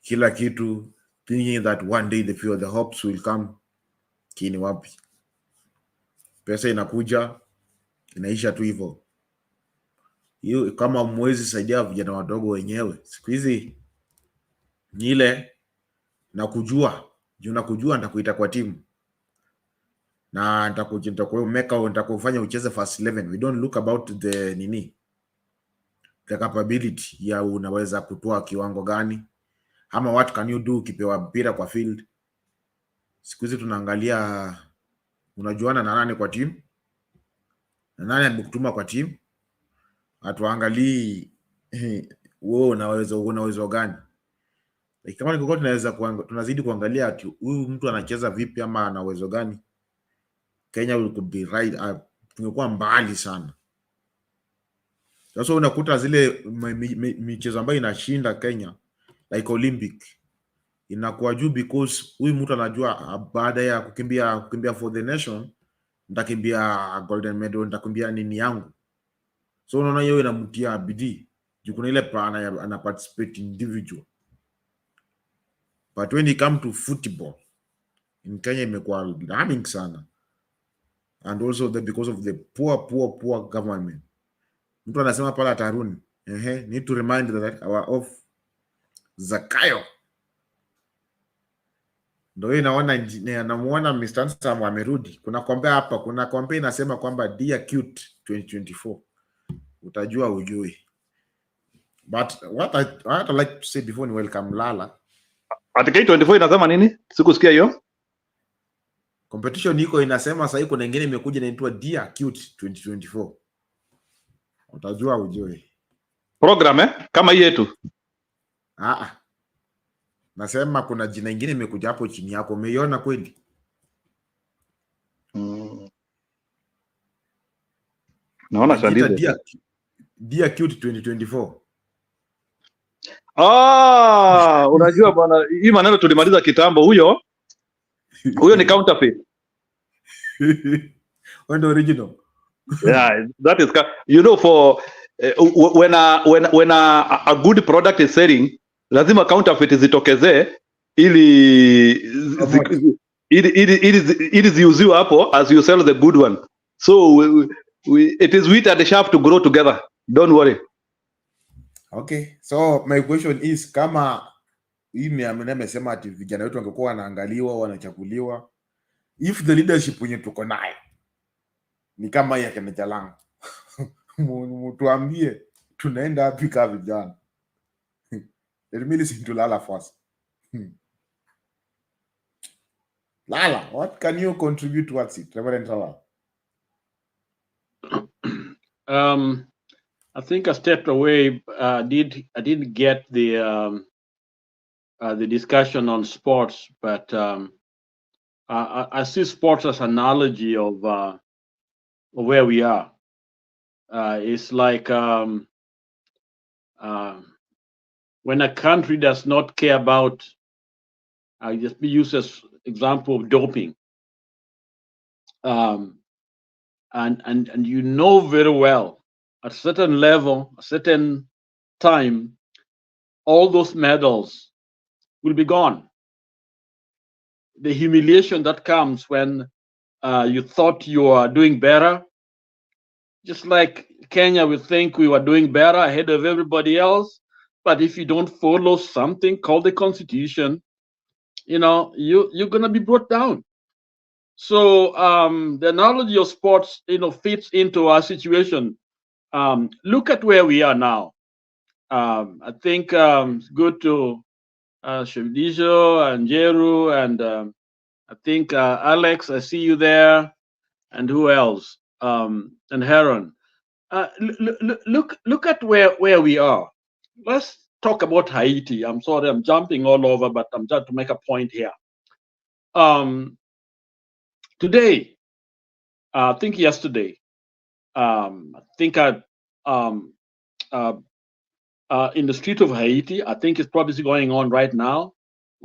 kila kitu, thinking that one day the hopes will come. Kini wapi? Pesa inakuja inaisha tu hivyo. Hiyo kama mwezi saidia vijana wadogo wenyewe siku hizi nile na kujua nitakuita kwa timu na nitakufanya ucheze first 11. We don't look about the capability ya unaweza kutoa kiwango gani ama what can you do ukipewa mpira kwa field. Siku hizi tunaangalia unajuana na nani kwa timu na nani amekutuma kwa timu, atuangalii wewe unaweza gani. Kama niko tunazidi kuangalia ati huyu mtu anacheza vipi ama ana uwezo gani, Kenya could be right, tungekuwa mbali sana. Sasa unakuta zile michezo ambayo inashinda Kenya like Olympic inakuwa juu because huyu mtu anajua baada ya kukimbia for the nation nitakimbia golden medal, nitakimbia nini yangu. So unaona hiyo inamtia bidii juu kuna ile ana participate individual. But when it come to football in Kenya imekuwa damning sana, and also because of the poor government. Mtu anasema pala Taruni, need to remind that our of Zakayo ndio namuona Mr. Sam amerudi. Kuna kombe hapa, kuna kombe inasema kwamba Dear Cute 2024. Utajua ujui. But what I like to say before we welcome Lala. At K24 inasema nini? Sikusikia hiyo. Competition iko inasema sasa kuna nyingine imekuja inaitwa Dear Cute 2024. Utajua ujui. Program kama hii yetu. Nasema kuna jina nyingine imekuja hapo chini yako. Umeiona kweli? Naona Shadizo. Dear Cute 2024. Unajua bwana, hii maneno tulimaliza kitambo. Huyo ni counterfeit. When the original. Yeah, that is for when a good product is selling, lazima counterfeit zitokezee ili ziuziwe hapo as you sell the good one. So it is wheat and chaff to grow together. Don't worry. Okay, so my question is, kama hii nimesema ati vijana wetu wangekuwa wanaangaliwa, wanachaguliwa, if the leadership yenye tuko nayo ni kama ya kina Jalang'o, mtuambie tunaenda wapi kama vijana? Let me listen to Lala first. Lala, what can you contribute towards it, Reverend Lala? I think I stepped away. I didn't get the discussion on sports, but I see sports as an analogy of where we are. It's like when a country does not care about, I just use as example of doping, and you know very well at a certain level, a certain time, all those medals will be gone. The humiliation that comes when you thought you are doing better, just like Kenya, we think we were doing better ahead of everybody else, but if you don't follow something called the constitution, you're gonna be brought down. So the analogy of sports, fits into our situation. Look at where we are now. I think it's good to Shevdijo and Jeru and I think Alex, I see you there, and who else? And Heron. Look at where we are. Let's talk about Haiti. I'm sorry, I'm jumping all over, but I'm trying to make a point here. Today, I think yesterday, I think in the street of Haiti, I think it's probably going on right now.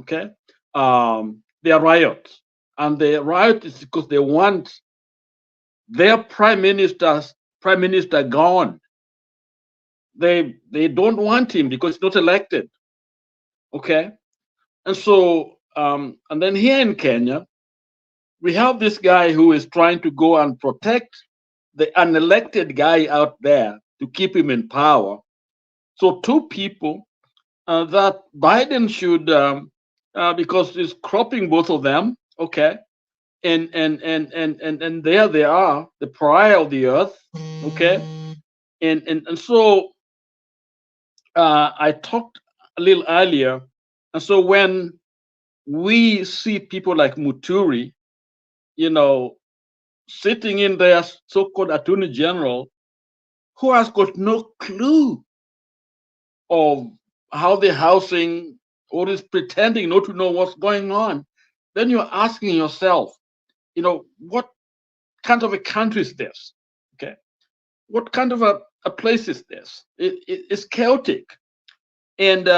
Okay, there are riots, and the riot is because they want their prime minister gone. They don't want him because he's not elected. Okay, and so and then here in Kenya, we have this guy who is trying to go and protect the unelected guy out there to keep him in power. So two people that Biden should, because he's cropping both of them, okay, and there they are, the pariah of the earth, okay, and so I talked a little earlier, and so when we see people like Muturi, sitting in their so-called attorney general, who has got no clue of how the housing, or is pretending not to know what's going on, then you're asking yourself, what kind of a country is this? Okay, what kind of a place is this? It's chaotic, and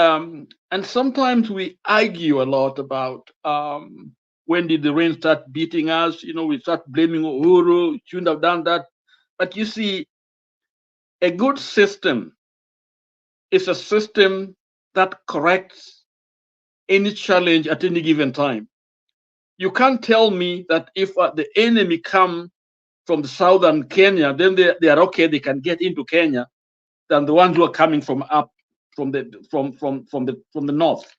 sometimes we argue a lot about when did the rain start beating us? We start blaming Uhuru, shouldn't have done that. But you see, a good system is a system that corrects any challenge at any given time. You can't tell me that if the enemy come from the southern Kenya, then they are okay, they can get into Kenya, than the ones who are coming from the north.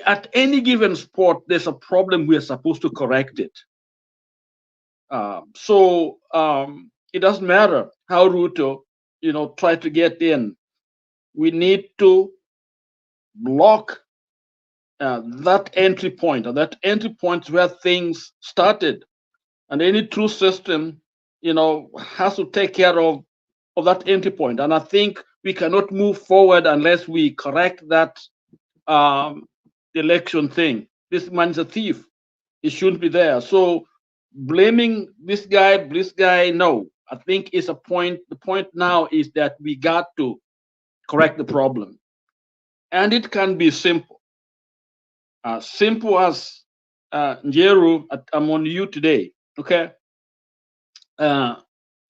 At any given spot, there's a problem, we are supposed to correct it. So it doesn't matter how Ruto, try to get in. We need to block that entry point, and that entry point is where things started. And any true system, has to take care of that entry point. And I think we cannot move forward unless we correct that election thing. This man's a thief. He shouldn't be there. So blaming this guy, no. I think it's a point. The point now is that we got to correct the problem. And it can be simple. Simple as Njeru, I'm on you today, okay?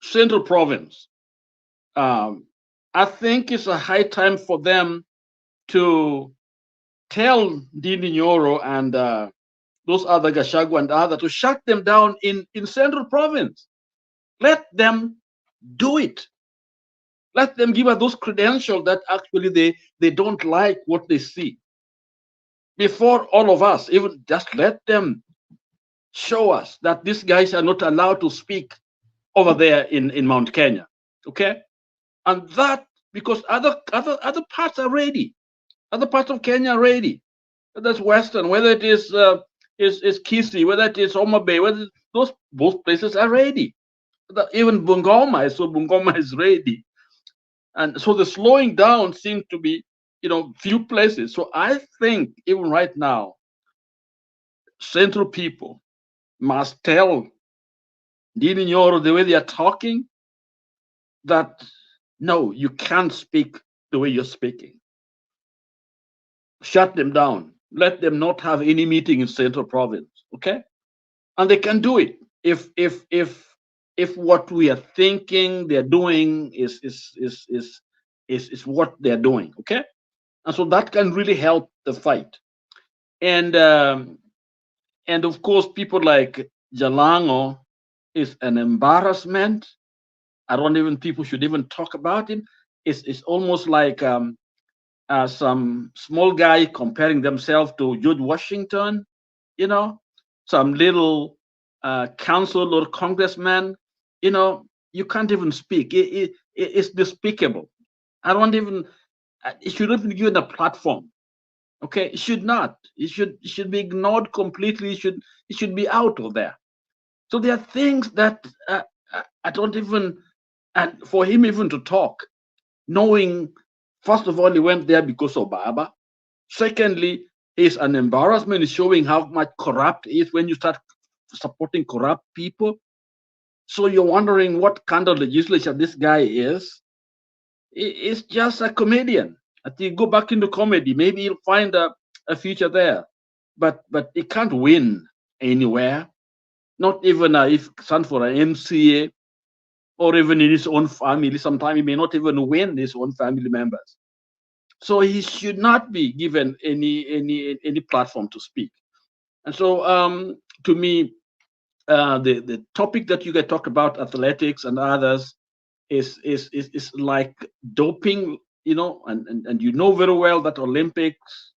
Central Province. I think it's a high time for them to tell Dini Nyoro and those other Gachagua and others to shut them down in Central Province. Let them do it. Let them give us those credentials that actually they don't like what they see. Before all of us, even just let them show us that these guys are not allowed to speak over there in Mount Kenya. Okay? And that, because other parts are ready. Other parts of Kenya are ready. Whether it's Western, whether it is Kisii, whether it is Homa Bay, both places are ready. even Bungoma, so Bungoma is ready. And so the slowing down seems to be, few places. So I think even right now, Central people must tell Dini Nyoro the way they are talking that no, you can't speak the way you're speaking. Shut them down. Let them not have any meeting in Central Province. Okay? And they can do it if what we are thinking they're doing is what they're doing. Okay? And so that can really help the fight. And of course, people like Jalang'o is an embarrassment. I don't even people should even talk about him. It's almost like some small guy comparing themselves to George Washington, some little council or congressman. You can't even speak. It's despicable. I don't even. It shouldn't be given a platform. Okay, it should not. It should be ignored completely. It should be out of there. So there are things that I don't even, and for him even to talk, knowing, first of all, he went there because of Baba. Secondly, it's an embarrassment. It's showing how much corrupt it is when you start supporting corrupt people. So you're wondering what kind of legislature this guy is. It's just a comedian. I think go back into comedy. Maybe he'll find a future there. But he can't win anywhere. Not even if stand for an MCA or even in his own family. Sometimes he may not even win his own family members. So he should not be given any platform to speak. And so to me, the topic that you guys talk about, athletics and others, is like doping, and you know very well that Olympics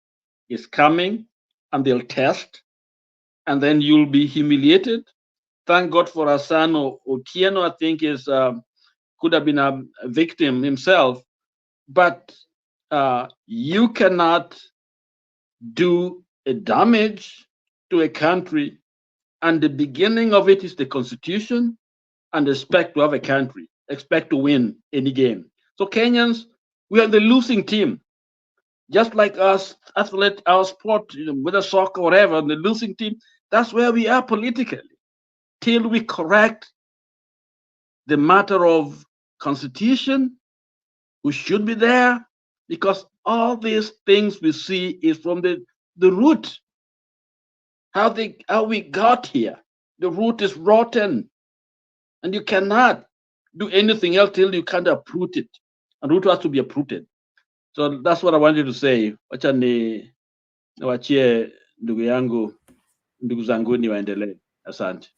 is coming and they'll test and then you'll be humiliated. Thank God for Asano Otieno, I think could have been a victim himself, but you cannot do a damage to a country, and the beginning of it is the constitution, and expect to have a country, expect to win any game. So Kenyans, we are the losing team. Just like us athlete, our sport, whether soccer or whatever, the losing team, that's where we are politically. Till we correct the matter of constitution, we should be there, because all these things we see is from the root. How we got here. The root is rotten. And you cannot do anything else till you kind of uproot it. And root has to be uprooted. So that's what I wanted to say. Wacha niwachie ndugu yangu, ndugu zanguni waendelee. Asante.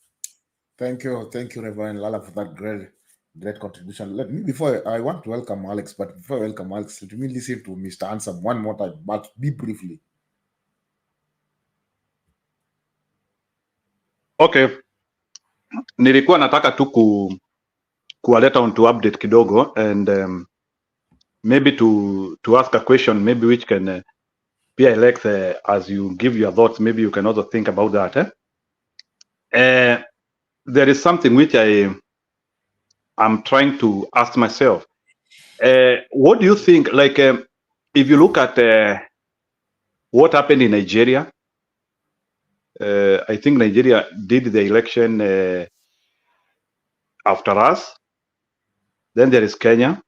Thank you, Reverend Lala, for that great contribution. Let me, before I want to welcome Alex, but before I welcome Alex, let me listen to Mr. Ansam one more time, but be briefly. Okay, nilikuwa nataka tu kuwaleta on to update kidogo and maybe to ask a question maybe which can be Alex, as you give your thoughts, maybe you can also think about that. There is something which I'm trying to ask myself. What do you think? Like, if you look at what happened in Nigeria, I think Nigeria did the election after us. Then there is Kenya.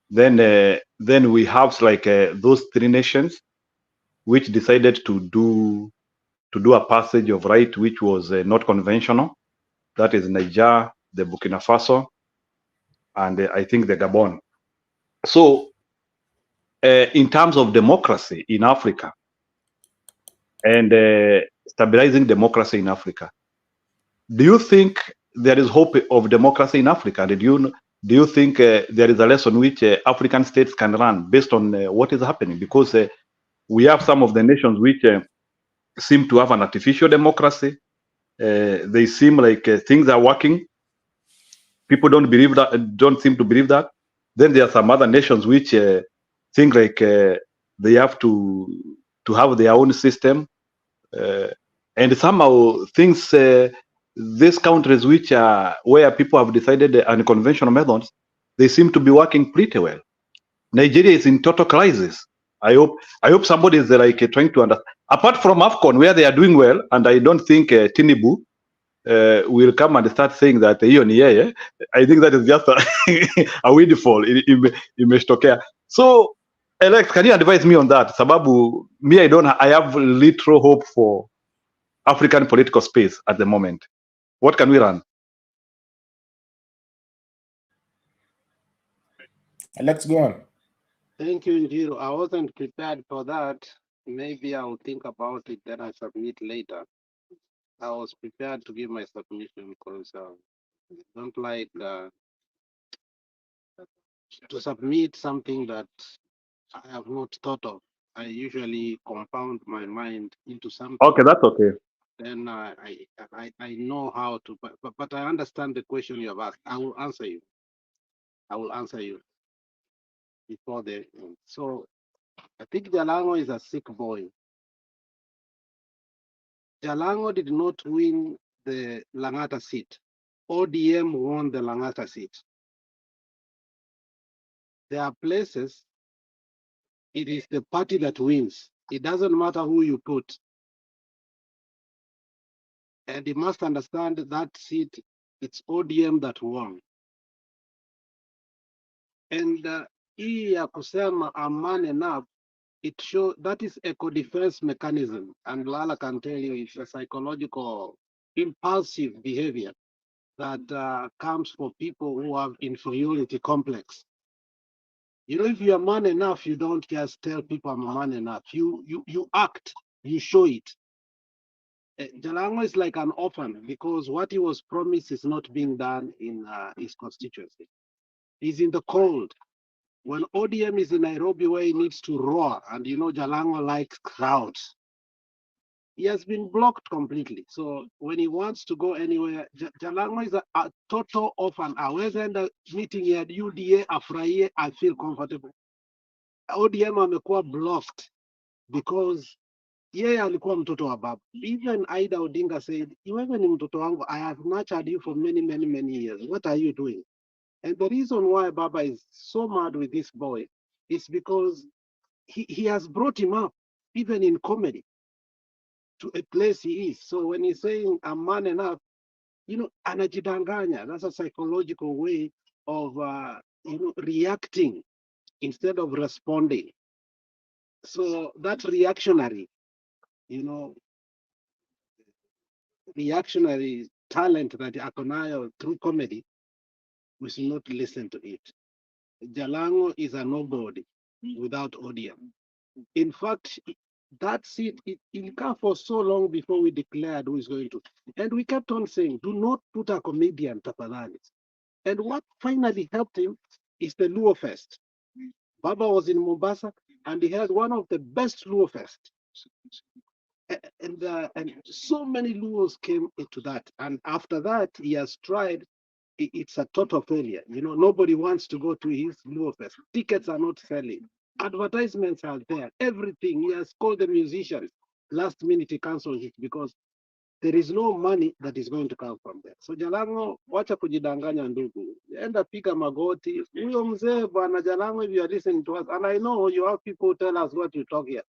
Then we have like those three nations which decided to do a passage of right which was not conventional. That is Niger, the Burkina Faso, and I think the Gabon. So in terms of democracy in Africa and stabilizing democracy in Africa, do you think there is hope of democracy in Africa? Do you think there is a lesson which African states can learn based on what is happening? Because we have some of the nations which seem to have an artificial democracy. They seem like things are working. People don't seem to believe that. Then there are some other nations which think like they have to have their own system, and somehow things these countries which are where people have decided unconventional methods, they seem to be working pretty well. Nigeria is in total crisis. I hope somebody is like trying to understand. Apart from AFCON, where they are doing well, and I don't think Tinubu will come and start saying that hiyo ni yeye. I think that is just a windfall imeshtokea. So Alex, can you advise me on that? Sababu me, I have little hope for African political space at the moment. What can we run? Alex, go on. Thank you, Njiro. I wasn't prepared for that. Maybe I'll think about it, then I submit later. I was prepared to give my submission because I don't like to submit something that I have not thought of. I usually compound my mind into something. Okay, that's okay. Then I know how to, but I understand the question you have asked. I will answer you. I will answer you before the. So I think Jalang'o is a sick boy. Jalang'o did not win the Langata seat. ODM won the Langata seat. There are places it is the party that wins. It doesn't matter who you put. And you must understand that seat, it's ODM that won. And hii ya kusema a man enough, it shows that is eco-defense mechanism. And Lala can tell you it's a psychological impulsive behavior that comes for people who have inferiority complex. You know, if you are man enough, you don't just tell people I'm a man enough. You act, you show it. Jalang'o is like an orphan because what he was promised is not being done in his constituency. He's in the cold. When ODM is in Nairobi where he needs to roar, and you know Jalang'o likes crowds, he has been blocked completely. So when he wants to go anywhere, Jalang'o is a total orphan. Aweza enda meeting ya UDA afurahie, I feel comfortable. ODM amekuwa blocked because yeye alikuwa mtoto wa baba. Even Aida Odinga said, wewe ni mtoto wangu, I have nurtured you for many years. What are you doing? And the reason why Baba is so mad with this boy is because he has brought him up, even in comedy, to a place he is. So when he's saying I'm man enough, you know, anajidanganya. That's a psychological way of, reacting instead of responding. So that reactionary, reactionary talent that Akonayo through comedy, we should not listen to it. Jalang'o is a nobody without ODM. In fact, that seat, it come for so long before we declared who is going to. And we kept on saying, do not put a comedian, tafadhali. And what finally helped him is the Luo Fest. Baba was in Mombasa, and he had one of the best Luo Fest. And so many Luos came into that. And after that, he has tried. It's a total failure. You know, nobody wants to go to his Luo Fest. Tickets are not selling. Advertisements are there. Everything. He has called the musicians. Last minute he canceled it because there is no money that is going to come from there. So Jalang'o, wacha kujidanganya ndugu. Enda piga magoti. Huyo mzee bwana Jalang'o, if you are listening to us, and I know you have people tell us what you talk here.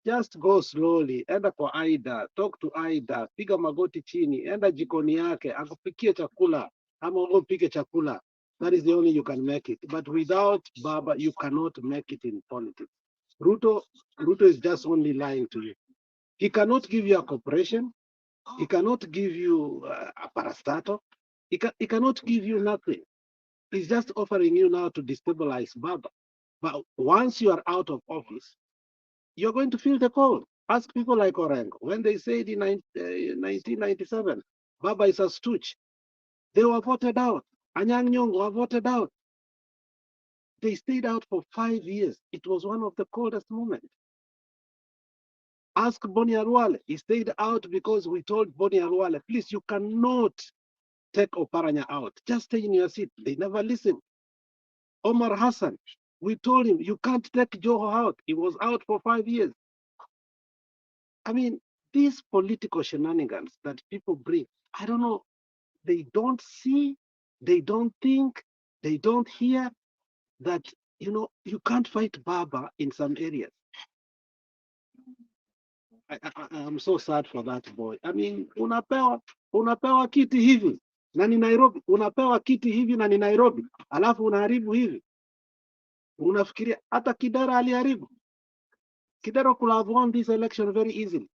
Just go slowly. Enda kwa Aida, talk to Aida, piga magoti chini, enda jikoni yake, akupikie chakula, ama upike chakula. That is the only you can make it. But without Baba, you cannot make it in politics. Ruto is just only lying to you. He cannot give you a corporation. He cannot give you a parastatal. He cannot give you nothing. He's just offering you now to destabilize Baba. But once you are out of office, you're going to feel the cold. Ask people like Orengo. When they said in 1997, Baba is a stooge, they were voted out. Anyang' Nyong'o were voted out. They stayed out for 5 years. It was one of the coldest moments. Ask Boni Arwale. He stayed out because we told Boni Arwale, please, you cannot take Oparanya out. Just stay in your seat. They never listened. Omar Hassan, we told him, you can't take Joho out. He was out for 5 years. I mean, these political shenanigans that people bring, I don't know they don't see, they don't think, they don't hear that, you know, you can't fight Baba in some areas. I'm so sad for that boy. I mean, unapewa kiti hivi na ni Nairobi, unapewa kiti hivi na ni Nairobi, alafu unaharibu hivi. Unafikiria hata Kidera aliharibu? Kidera could have won this election very easily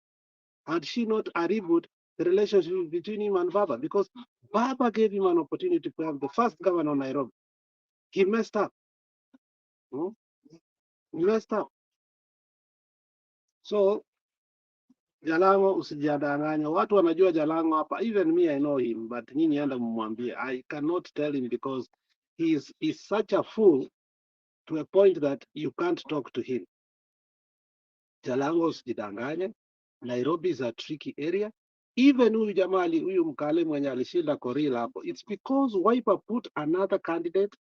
had she not haribu the relationship between him and Baba, because Baba gave him an opportunity to have the first governor of Nairobi. He messed up. He messed up. So Jalang'o usijadanganya. Watu wanajua Jalang'o hapa. Even me, I know him, but nyinyi enda mumwambie. I cannot tell him because he's such a fool to a point that you can't talk to him. Jalang'o usijidanganya. Nairobi is a tricky area. Even huyu jamali, huyu mkale mwenye alishinda Korila hapo, it's because Wiper put another candidate.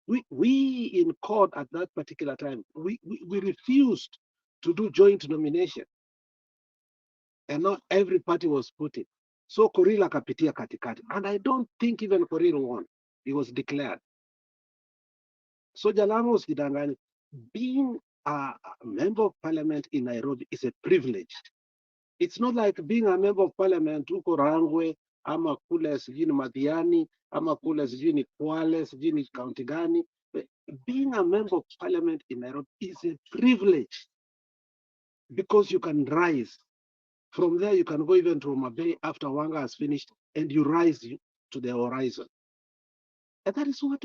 We in court at that particular time, we refused to do joint nomination. And not every party was put in. So Korila kapitia katikati. And I don't think even Korila won. He was declared. So Jalang'o usijidanganya. Being a member of parliament in Nairobi is a privilege. It's not like being a member of parliament huko Rangwe, ama kule sijui ni Madiani, ama kule sijui ni Kwale, sijui ni county gani. Being a member of parliament in Nairobi is a privilege because you can rise. From there, you can go even to Homa Bay after Wanga has finished, and you rise to the horizon. And that is what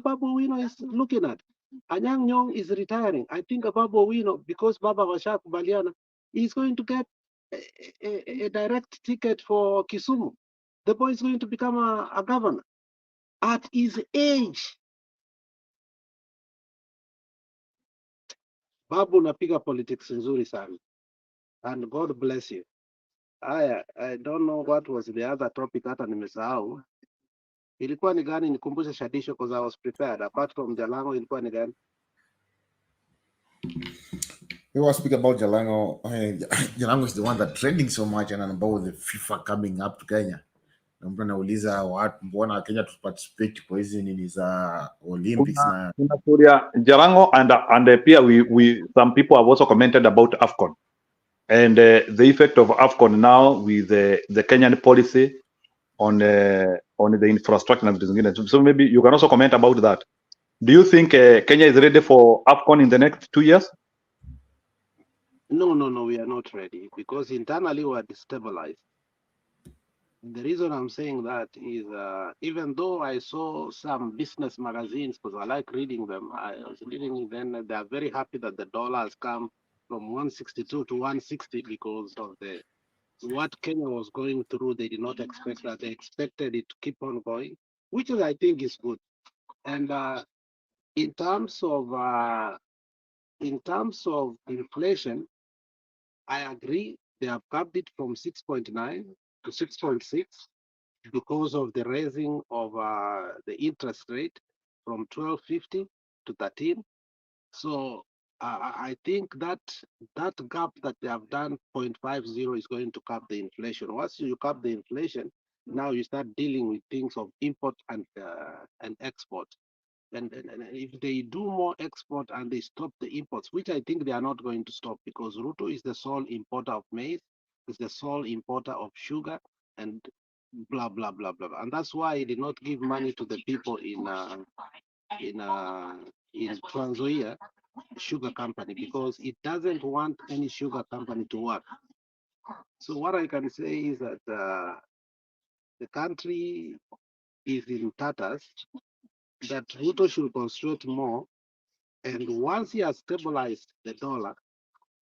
Babu Owino is looking at. Anyang' Nyong'o is retiring. I think Babu Owino, because Baba washakubaliana, is going to get a direct ticket for Kisumu. The boy is going to become a governor at his age. Babu napiga politics nzuri sana. And God bless you. I don't know what was the other topic hata nimesahau. Ilikuwa ni gani? Nikumbushe Shadisho, because I was prepared. Apart from Jalang'o, ilikuwa ni gani? We will speak about Jalang'o. Jalang'o is the one that trending so much, and about the FIFA coming up to Kenya. Mtu anauliza watu mbona Kenya to participate kwa hizi nini za Olympics na Kuna Jalang'o and pia we some people have also commented about AFCON and the effect of AFCON now with the Kenyan policy on the infrastructure and everything. So maybe you can also comment about that. Do you think Kenya is ready for AFCON in the next 2 years? No, we are not ready because internally we are destabilized. The reason I'm saying that is even though I saw some business magazines, because I like reading them, I was reading them, they are very happy that the dollar has come from 162 to 160 because of what Kenya was going through. They did not expect that. They expected it to keep on going, which I think is good. And in terms of inflation, I agree they have capped it from 6.9 to 6.6 because of the raising of the interest rate from 12.50 to 13. So I think that gap that they have done 0.50 is going to cap the inflation. Once you cap the inflation, now you start dealing with things of import and export. And if they do more export and they stop the imports, which I think they are not going to stop because Ruto is the sole importer of maize, is the sole importer of sugar, and blah blah blah blah. And that's why he did not give money to the people in Trans Nzoia sugar company because it doesn't want any sugar company to work. So what I can say is that the country is in tatters, that Ruto should concentrate more, and once he has stabilized the dollar,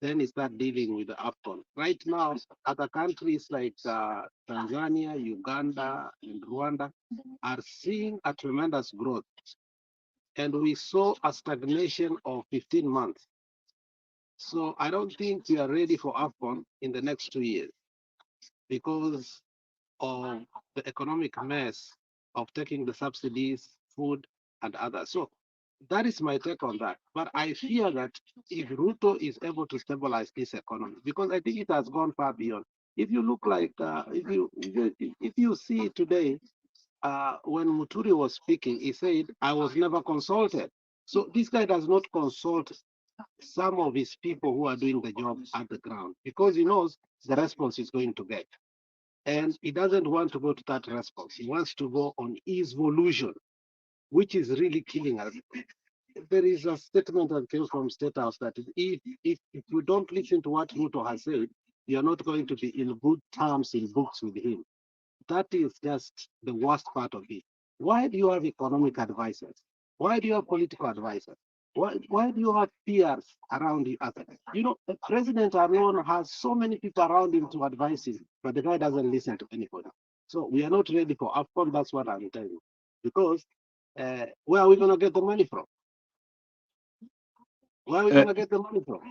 then he start dealing with the AFCON. Right now, other countries like Tanzania, Uganda, and Rwanda are seeing a tremendous growth. And we saw a stagnation of 15 months. So I don't think we are ready for AFCON in the next 2 years because of the economic mess of taking the subsidies, food, and others. So that is my take on that. But I fear that if Ruto is able to stabilize this economy, because I think it has gone far beyond. If you look like, if you see today, when Muturi was speaking, he said, I was never consulted. So this guy does not consult some of his people who are doing the job at the ground because he knows the response he's going to get. And he doesn't want to go to that response. He wants to go on his evolution, which is really killing us. There is a statement that came from State House that if you don't listen to what Ruto has said, you're not going to be in good terms in books with him. That is just the worst part of it. Why do you have economic advisors? Why do you have political advisors? Why do you have peers around you? You know, the president alone has so many people around him to advise him, but the guy doesn't listen to anybody. So we are not ready for AFCON, that's what I'm telling you. Because where are we going to get the money from? Where are we going to get the money from?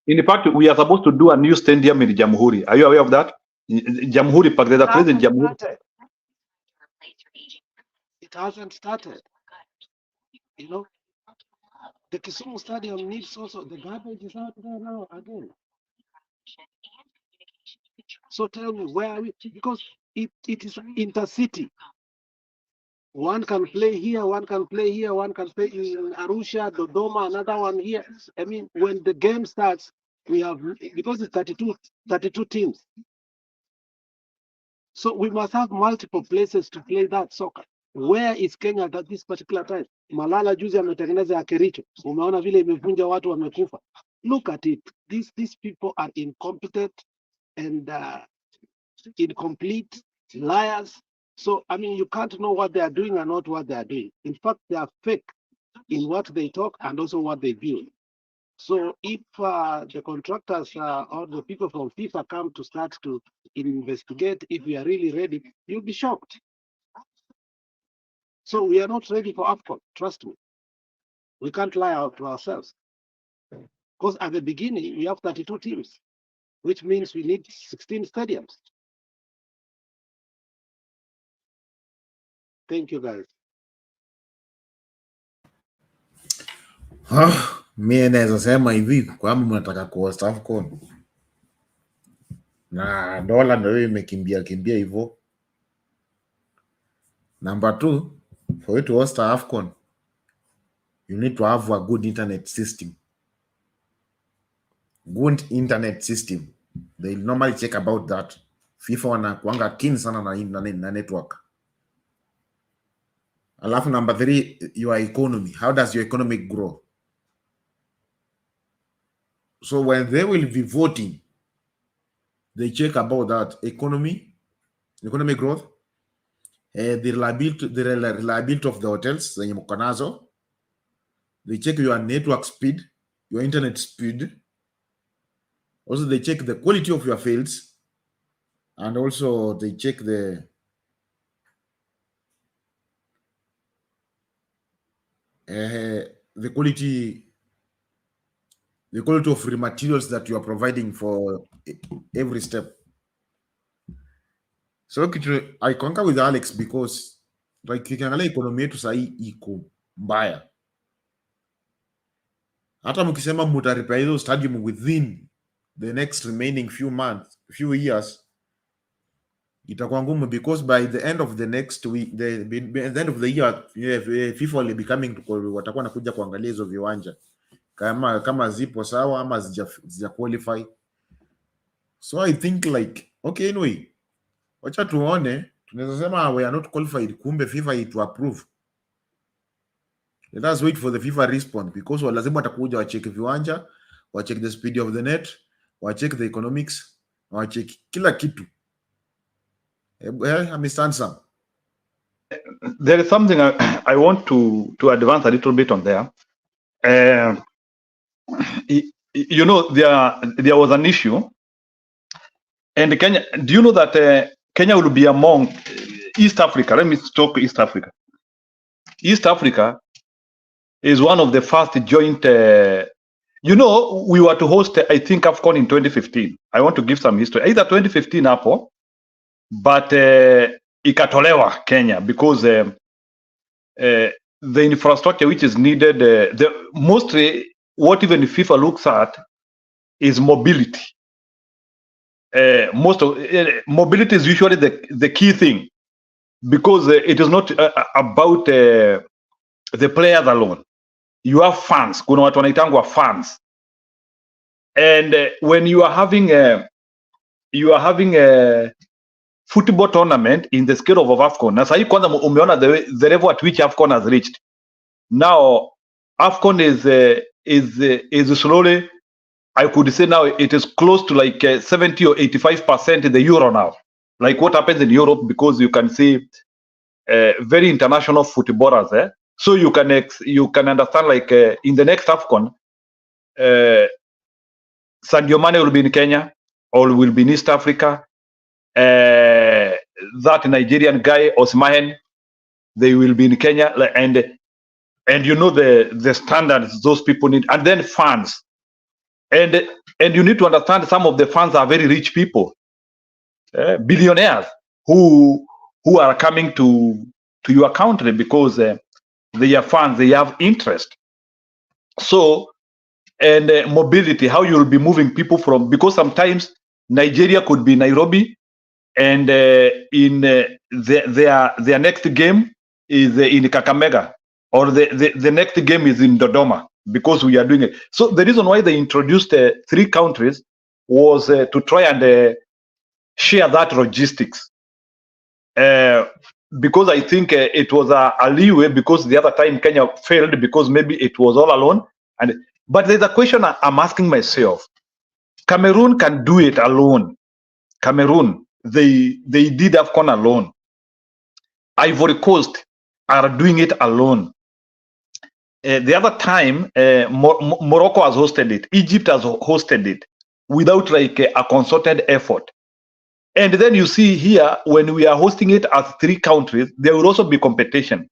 In fact, we are supposed to do a new stadium in Jamhuri. Are you aware of that? Jamhuri Park, there's a place in Jamhuri. It hasn't started. You know, the Kisumu Stadium needs also, the garbage is out there now again. So tell me, where are we? Because it is intercity. One can play here, one can play here, one can play in Arusha, Dodoma, another one here. I mean, when the game starts, we have, because it's 32 teams. So we must have multiple places to play that soccer. Where is Kenya at this particular time? Malala juzi ametengeneza ya Kericho. Umeona vile imevunja watu wamekufa. Look at it. These people are incompetent and incomplete, liars. So, I mean, you can't know what they are doing and not what they are doing. In fact, they are fake in what they talk and also what they build. So if the contractors or the people from FIFA come to start to investigate if we are really ready, you'll be shocked. So we are not ready for AFCON, trust me. We can't lie out to ourselves. Because at the beginning, we have 32 teams, which means we need 16 stadiums. Thank you, guys. Mimi naweza sema hivi kwamba mnataka kuhost AFCON na dola ndio imekimbia hivyo. Number 2, for you to host AFCON, you need to have a good internet system. Good internet system. They normally check about that. FIFA wanakuanga keen sana na network. Alafu number 3, your economy. How does your economy grow? So when they will be voting, they check about that economic growth, the reliability of the hotels zenye mko nazo. They check your network speed, your internet speed. Also, they check the quality of your fields, and also they check the quality of the materials that you are providing for every step. So I concur with Alex because like ukiangalia economy yetu sahii iko mbaya. Hata mkisema mutarepair hizo stadium within the next remaining few years, itakuwa ngumu because by the end of the next week, the end of the year, FIFA will be coming to, watakuwa nakuja kuangalia hizo viwanja kama zipo sawa ama zija qualify. So I think like, okay, anyway, wacha tuone, tunaweza sema we are not qualified, kumbe FIFA itu approve. Let us wait for the FIFA response because lazima watakuja wacheke viwanja, wacheke the speed of the net, wacheke the economics, wacheke kila kitu. There is something I want to advance a little bit on there. You know, there was an issue, and Kenya. Do you know that Kenya will be among East Africa? Let me talk East Africa. East Africa is one of the first joint. You know, we were to host, I think, AFCON in 2015. I want to give some history. Either 2015 hapo, but ikatolewa Kenya because the infrastructure which is needed, mostly what even FIFA looks at is mobility. Mobility is usually the key thing. because it is not about the players alone. You have fans. Kuna watu wanaitangwa fans, and when you are having a football tournament in the scale of AFCON. Na sahi kwanza umeona the level at which AFCON has reached. Now AFCON is slowly, I could say now it is close to like 70 or 85% in the Euro now. Like what happens in Europe, because you can see very international footballers. So you can understand like in the next AFCON, Sadio Mane will be in Kenya or will be in East Africa. That Nigerian guy Osman, they will be in Kenya, and you know the standards those people need, and then fans, and you need to understand some of the fans are very rich people, billionaires who are coming to your country because they are fans, they have interest. So and mobility, how you'll be moving people from, because sometimes Nigeria could be Nairobi, and in their next game is in Kakamega, or the next game is in Dodoma, because we are doing it. So the reason why they introduced 3 countries was to try and share that logistics, because I think it was a leeway, because the other time Kenya failed because maybe it was all alone. But there's a question I'm asking myself. Cameroon can do it alone. Cameroon, they did AFCON alone. Ivory Coast are doing it alone. The other time, Morocco has hosted it. Egypt has hosted it without like a concerted effort. And then you see here, when we are hosting it as 3 countries, there will also be competition.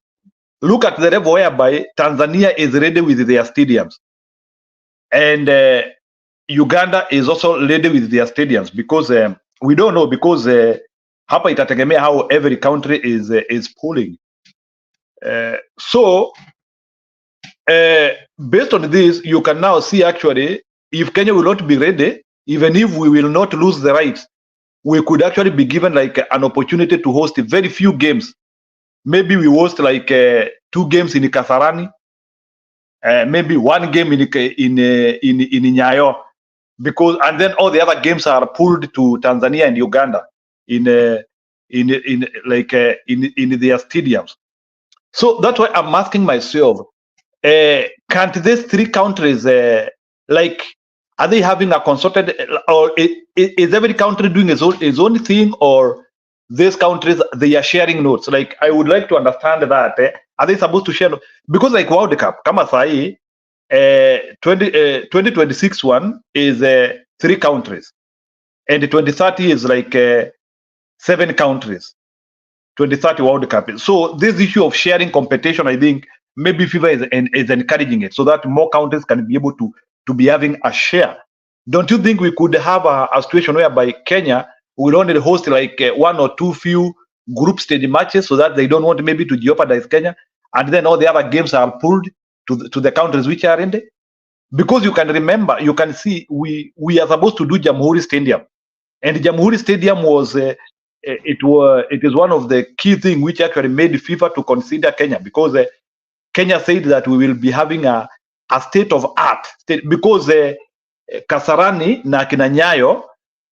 Look at the level whereby Tanzania is ready with their stadiums, and Uganda is also ready with their stadiums, because we don't know, because hapa itategemea how every country is pulling. So based on this, you can now see actually if Kenya will not be ready, even if we will not lose the rights, we could actually be given like an opportunity to host very few games. Maybe we host like 2 games in Kasarani, maybe 1 game in Nyayo, because, and then all the other games are pulled to Tanzania and Uganda in their stadiums. So that's why I'm asking myself, can't these 3 countries are they having a concerted, or is every country doing its own thing, or these countries they are sharing notes? Like, I would like to understand that. Are they supposed to share? Because like World Cup, kama sahi 2026 one is 3 countries, and 2030 is like 7 countries. 2030 World Cup. So this issue of sharing competition, I think maybe FIFA is encouraging it, so that more countries can be able to be having a share. Don't you think we could have a situation whereby Kenya will only host like 1 or 2 few group stage matches, so that they don't want maybe to jeopardize Kenya, and then all the other games are pulled to the countries which are in there? Because you can remember, you can see we are supposed to do Jamhuri Stadium, and Jamhuri Stadium was it is one of the key things which actually made FIFA to consider Kenya, because Kenya said that we will be having a state of art state, because Kasarani na kina Nyayo,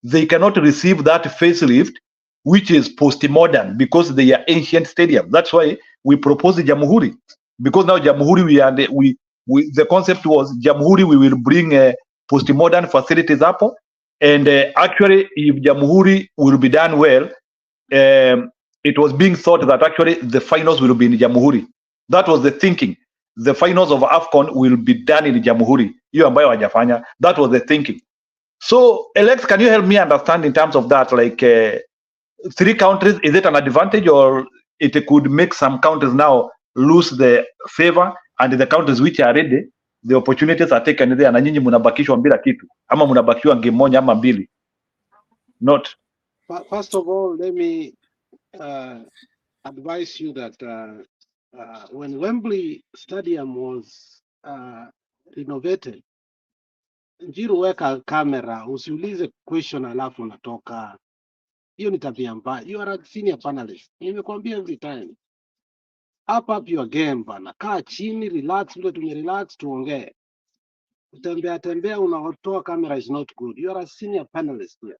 they cannot receive that facelift which is post-modern, because they are ancient stadium. That's why we propose the Jamhuri, because now Jamhuri the concept was Jamhuri, we will bring post-modern facilities up, and actually if Jamhuri will be done well, it was being thought that actually the finals will be in Jamhuri. That was the thinking. The finals of AFCON will be done in Jamhuri. Hiyo ambayo hawajafanya. That was the thinking. So, Alex, can you help me understand in terms of that, like 3 countries, is it an advantage, or it could make some countries now lose the favor, and the countries which are ready, the opportunities are taken there, na nyinyi mnabakishwa bila kitu, ama mnabakishwa game moja ama mbili? Not. First of all, let me advise you that when Wembley Stadium was renovated, Njiru, weka kamera, usiulize question alafu unatoka. Hiyo ni tabia mbaya. You are a senior panelist. Nimekuambia every time. Up your game bana. Kaa chini, relax, vile tumerelax tuongee. Tembea unaotoa camera is not good. You are a senior panelist here.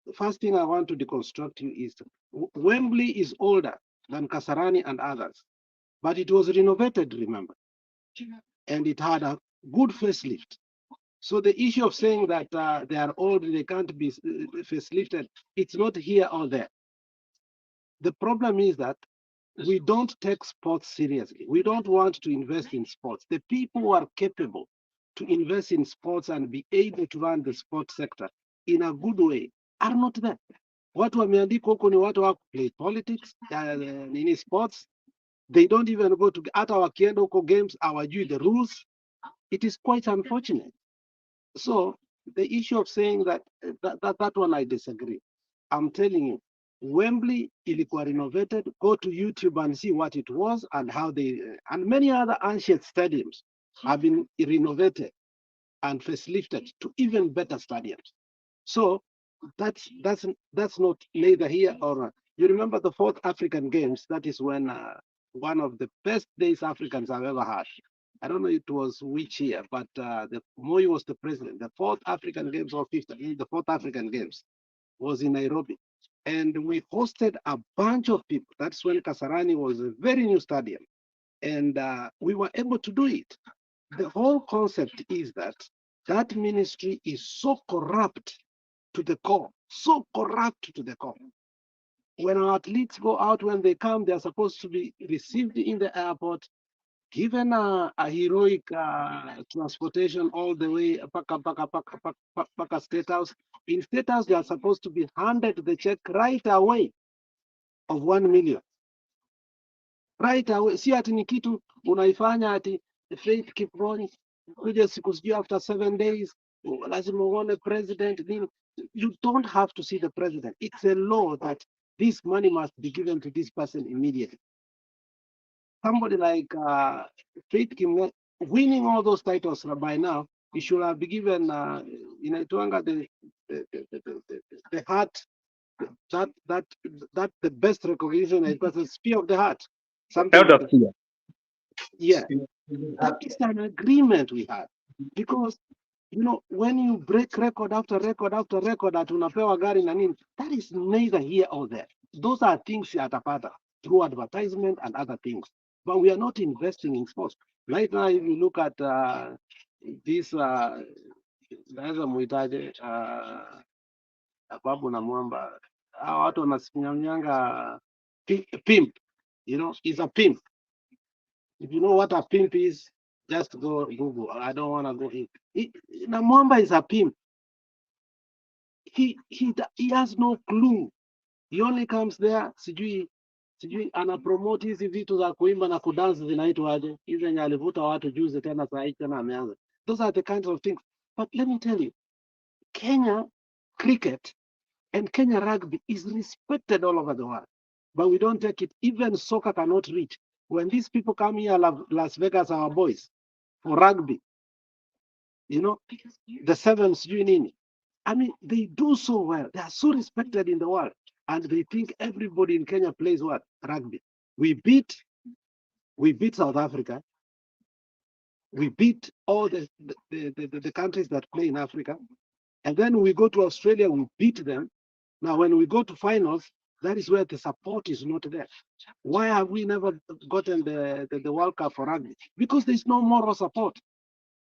The first thing I want to deconstruct you is Wembley is older than Kasarani and others, but it was renovated, remember, and it had a good facelift. So the issue of saying that they are old, they can't be facelifted, it's not here or there. The problem is that we don't take sports seriously. We don't want to invest in sports. The people who are capable to invest in sports and be able to run the sports sector in a good way are not there. Watu wameandikwa huko ni watu wa play politics, nini sports. They don't even go to, hata wakienda huko games, hawajui the rules. It is quite unfortunate. So the issue of saying that one I disagree. I'm telling you, Wembley ilikuwa renovated. Go to YouTube and see what it was and how they, and many other ancient stadiums have been renovated and facelifted to even better stadiums. So that's not neither here or you remember the 4th African Games. That is when one of the best days Africans have ever had. I don't know it was which year, but the Moi was the president. The 4th African Games or 5th, the 4th African Games was in Nairobi. And we hosted a bunch of people. That's when Kasarani was a very new stadium. And we were able to do it. The whole concept is that that ministry is so corrupt to the core, so corrupt to the core. When our athletes go out, when they come, they're supposed to be received in the airport, given a heroic transportation all the way Paka State House. In State House, they are supposed to be handed the check right away of 1 million. Right away. Si ati ni kitu unaifanya ati Faith Kiproni kuja siku sijui after 7 days lazima uone president. You don't have to see the president. It's a law that this money must be given to this person immediately. Somebody like Faith Kim winning all those titles by now, he should have been given the heart, that the best recognition because the spear of the heart. Something like that. Yeah, that is an agreement we had because when you break record after record after record that unapewa gari na nini, that is neither here or there. Those are things atapata through advertisement and other things. But we are not investing in sports. Right now, if you look at this, naweza muitaje Babu na Mwamba, hawa watu wanasimamianga pimp, is a pimp. If you know what a pimp is, just go Google. I don't want to go in. Na Mwamba is a pimp. He has no clue. He only comes there, sijui ana promote hizi vitu za kuimba na kudansi zinaitwaje, hizi zenye alivuta watu juzi tena saa hii tena ameanza. Those are the kinds of things. But let me tell you, Kenya cricket and Kenya rugby is respected all over the world. But we don't take it. Even soccer cannot reach. When these people come here, Las Vegas, our boys, for rugby, the sevens, I mean, they do so well. They are so respected in the world. And they think everybody in Kenya plays what? Rugby. We beat South Africa. We beat all the countries that play in Africa. And then we go to Australia, we beat them. Now, when we go to finals, that is where the support is not there. Why have we never gotten the World Cup for rugby? Because there's no moral support.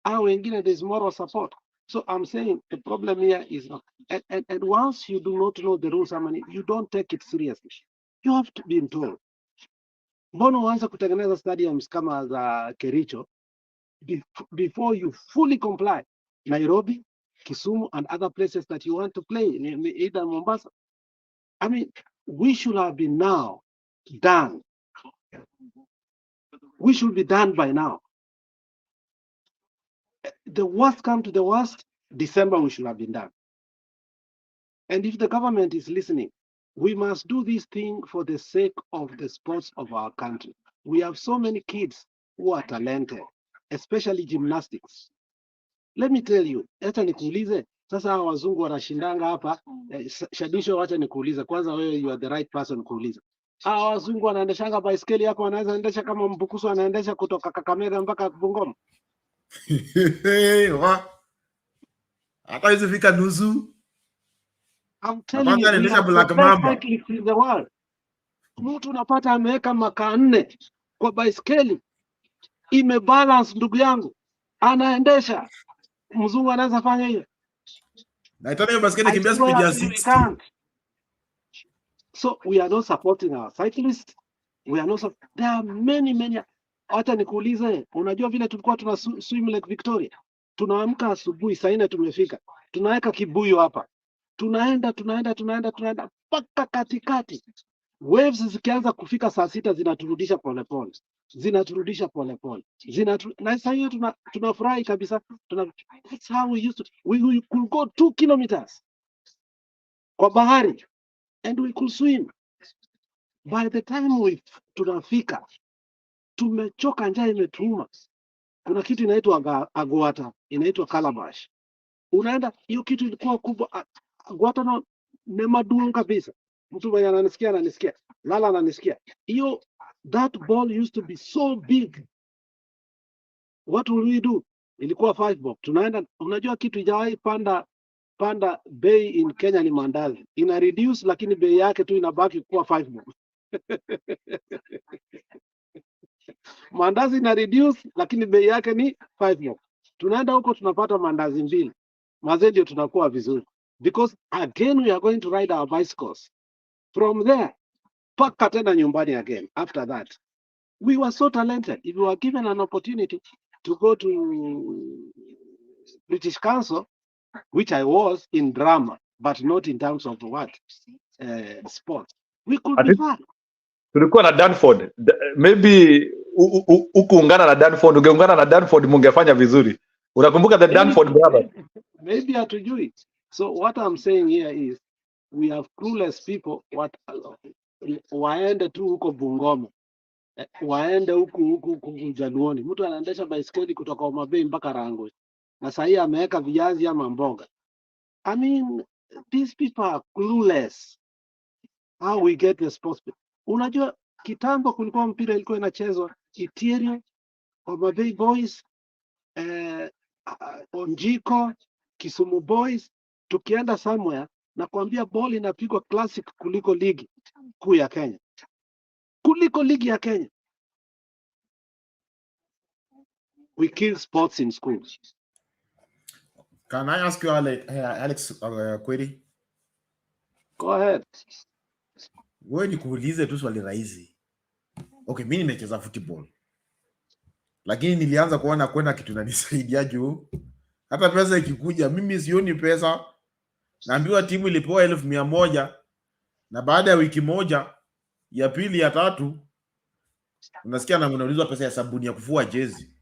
There's moral support. So I'm saying the problem here is not, and once you do not know the rules, you don't take it seriously. You have to be told. Mbona uanze kutengeneza stadiums kama za Kericho before you fully comply? Nairobi, Kisumu, and other places that you want to play, either Mombasa. I mean, we should have been now done. We should be done by now. The worst come to the worst, December we should have been done. And if the government is listening, we must do this thing for the sake of the sports of our country. We have so many kids who are talented, especially gymnastics. Let me tell you, hata nikuulize, Sasa hawa wazungu wanashindanga hapa. Shadisho, wacha nikuulize kwanza, wewe you are the right person kuuliza. Hawa wazungu wanaendeshanga baiskeli hapa, wanaweza endesha kama Mbukusu anaendesha kutoka Kakamega mpaka Bungoma? Hata hizo fika nusu. I'm telling you, we have the best cyclists in the world. Mtu unapata ameweka makaa 4 kwa baiskeli, imebalance ndugu yangu, anaendesha. Mzungu anaweza fanya hiyo? Na itaona baiskeli kimbia speed ya 60. So we are not supporting our cyclists. We are not there are many. Hata nikuulize, unajua vile tulikuwa tuna swim Lake Victoria? Tunaamka asubuhi saa 4 tumefika. Tunaweka kibuyu hapa. Tunaenda mpaka katikati. Waves zikianza kufika saa 6 zinaturudisha polepole. Na sasa hiyo tunafurahi kabisa. That's how we used to. We could go 2 kilometers kwa bahari and we could swim. By the time tunafika, tumechoka, njaa imetuuma. Kuna kitu inaitwa agwata, inaitwa calabash. Unaenda, hiyo kitu ilikuwa kubwa. Agwata no nemadumu kabisa. Mtu mwenye ananisikia, Lala ananisikia. Hiyo, that ball used to be so big. What will we do? Ilikuwa 5 bob. Tunaenda, unajua kitu ijawahi panda bei in Kenya ni mandazi. Ina reduce lakini bei yake tu inabaki kuwa 5 bob. Mandazi ina reduce lakini bei yake ni 5 bob. Tunaenda huko tunapata mandazi 2. Mazee ndio tunakuwa vizuri. Because again we are going to ride our bicycles. From there, paka tena nyumbani again. After that, we were so talented. If we were given an opportunity to go to British Council, which I was in drama, but not in terms of what? Sport. We could be fine. Tulikuwa na Danford. Maybe ukuungana na Danford, ungeungana na Danford mungefanya vizuri. Unakumbuka the Danford brothers? Maybe hatujui. So what I'm saying here is we have clueless people. Waende tu huko Bungoma, waende huku Jaluoni. Mtu anaendesha baiskeli kutoka Homa Bay mpaka Rangwe, na sasa ameweka viazi ama mboga. I mean, these people are clueless. How we get the sports. Unajua kitambo kulikuwa mpira ilikuwa inachezwa Itieri, Homa Bay Boys, Onjiko, Kisumu Boys. Tukienda somewhere na kuambia ball inapigwa classic kuliko ligi kuu ya Kenya. Kuliko ligi ya Kenya. We kill sports in schools. Can I ask you, Alex, query? Go ahead. Wewe nikuulize tu swali rahisi. Okay, mimi nimecheza football. Lakini nilianza kuona kwenda kitu inanisaidia juu. Hata pesa ikikuja, mimi sioni pesa. Naambiwa timu ilipewa 1,100 na baada ya wiki moja, ya pili, ya tatu, unasikia na mnaulizwa pesa ya sabuni ya kufua jezi.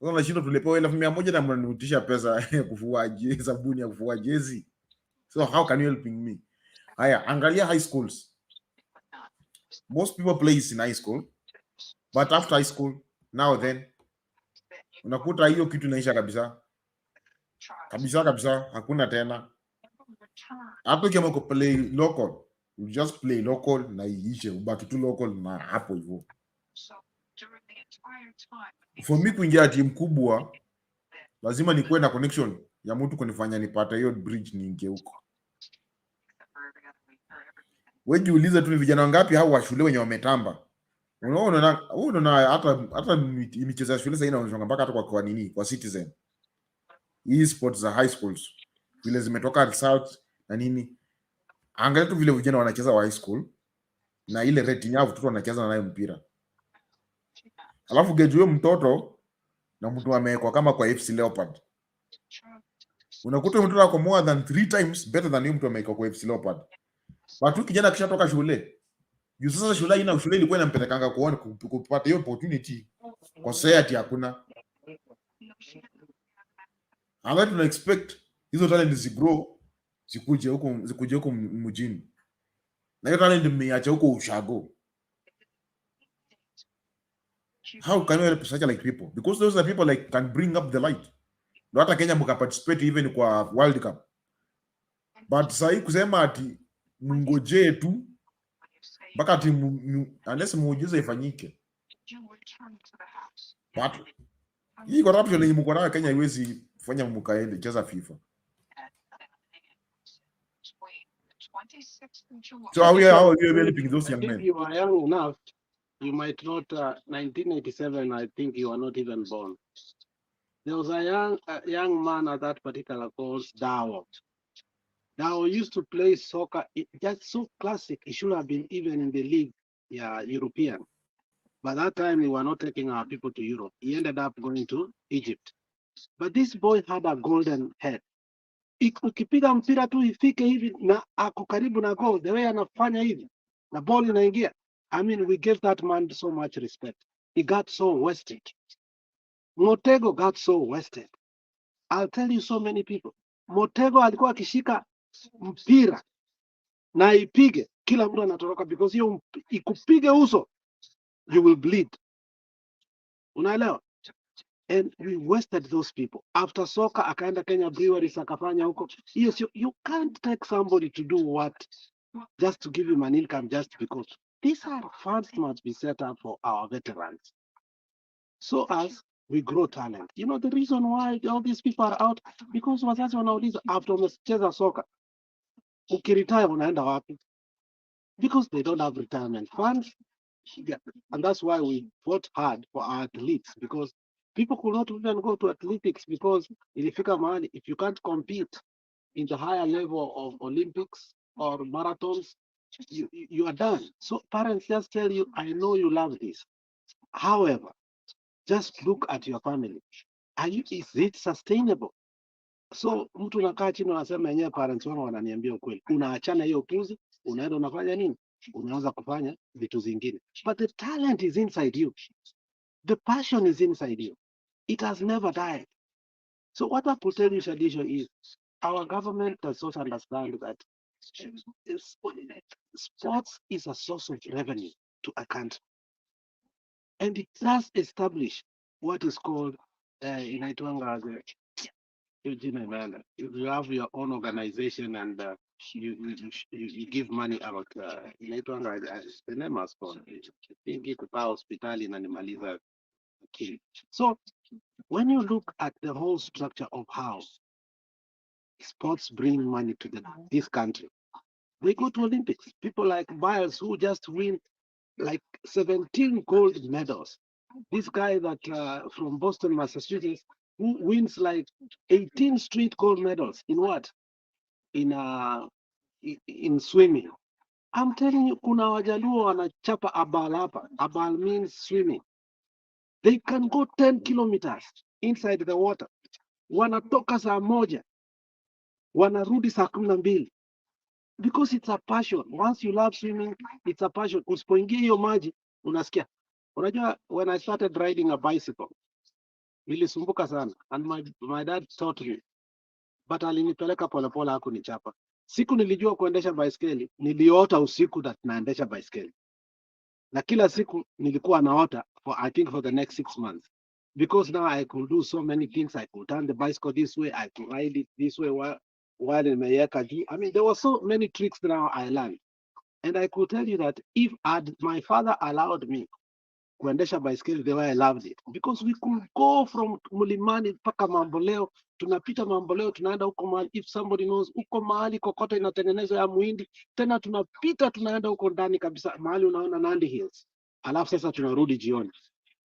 Sasa unashindwa tulipewa 1,100 na mnaniutisha pesa ya kufua jezi, sabuni ya kufua jezi. So how can you helping me? Haya, angalia high schools. Most people play in high school, but after high school, now then, unakuta hiyo kitu inaisha kabisa. Kabisa, hakuna tena. Hapo kama uko play local, you just play local na iishe, ubaki tu local na hapo hivyo. For me kuingia timu kubwa, lazima nikuwe na connection ya mtu kunifanya nipate hiyo bridge niingie huko. Wewe jiulize tu ni vijana wangapi hao wa shule wenye wametamba. Unaona hata michezo ya shule sasa inaonyeshwa mpaka hata kwa nini? Kwa Citizen. Hii sports za high schools vile zimetoka result na nini. Angalia tu vile vijana wanacheza wa high school na ile rating yao watoto wanacheza nayo mpira. Alafu geju huyo mtoto na mtu amewekwa kama kwa FC Leopard. Unakuta mtoto wako more than 3 times better than huyo mtu amewekwa kwa FC Leopard. Watu kijana kishatoka shule. Juu sasa shule ina shule ilikuwa inampelekanga kuona kupata hiyo opportunity. Kwa society hakuna. Angalau tuna expect hizo talent zigrow zikuje huko mjini. Na hiyo talent mmeacha huko ushago. How can we help such like people? Because those are people like can bring up the light. No hata Kenya mka participate even kwa World Cup. But sahi kusema ati mngojee tu mpaka ati unless muujiza ifanyike. But hii corruption yenye mko nayo Kenya haiwezi fanya mkaende cheza FIFA. So how are you helping those young men? If you are young enough, you might not. 1987, I think you are not even born. There was a young man at that particular called Dawo. Dawo used to play soccer. Just so classic. He should have been even in the league, European. By that time, we were not taking our people to Europe. He ended up going to Egypt. But this boy had a golden head. Ukipiga mpira tu ifike hivi na ako karibu na goal, the way anafanya hivi na ball inaingia. I mean, we gave that man so much respect. He got so wasted. Motego got so wasted. I'll tell you so many people. Motego alikuwa akishika mpira na ipige, kila mtu anatoroka because hiyo ikupige uso, you will bleed. Unaelewa? And we wasted those people. After soccer, akaenda Kenya Breweries akafanya huko. Yes, you can't take somebody to do what just to give him an income just because. These are funds must be set up for our veterans. So as we grow talent. You know the reason why all these people are out? Because wazazi wanauliza after umecheza soccer, ukiretire unaenda wapi? Because they don't have retirement funds. Yeah. And that's why we fought hard for our athletes, because people could not even go to athletics because if you can't compete in the higher level of Olympics or marathons, you are done. So parents just tell you, I know you love this. However, just look at your family. Is it sustainable? So mtu unakaa chini unasema yenyewe parents wangu wananiambia ukweli. Unaachana hiyo upuzi, unaenda unafanya nini? Unaanza kufanya vitu zingine. But the talent is inside you. The passion is inside you. It has never died. So what I could tell you, Shadisha, is our government does not understand that sports is a source of revenue to a country. And it does establish what is called you have your own organization and you give money out. The name has gone. I think it's hospitali na nimaliza. So when you look at the whole structure of how sports bring money to this country, we go to Olympics. People like Biles who just win like 17 gold medals. This guy that from Boston, Massachusetts, who wins like 18 straight gold medals in what? In swimming. I'm telling you, kuna wajaluo wanachapa abal hapa. Abal means swimming. They can go 10 kilometers inside the water. Wanatoka saa moja, wanarudi saa 12. Because it's a passion. Once you love swimming, it's a passion. Usipoingia hiyo maji, unasikia. Unajua, when I started riding a bicycle, nilisumbuka sana. And my dad taught me. But alinipeleka polepole hakunichapa. Siku nilijua kuendesha baiskeli, niliota usiku that naendesha baiskeli. Na kila siku nilikuwa naota for the next 6 months. Because now I could do so many things. I could turn the bicycle this way. I could ride it this way while in Mayeka. I mean, there were so many tricks now I learned. And I could tell you that if my father allowed me kuendesha baiskeli the way I loved it, because we could go from Mulimani mpaka Mamboleo, tunapita Mamboleo, tunaenda huko mahali, if somebody knows, huko mahali kokoto inatengenezwa ya muhindi, tena tunapita tunaenda huko ndani kabisa, mahali unaona Nandi Hills, alafu sasa tunarudi jioni.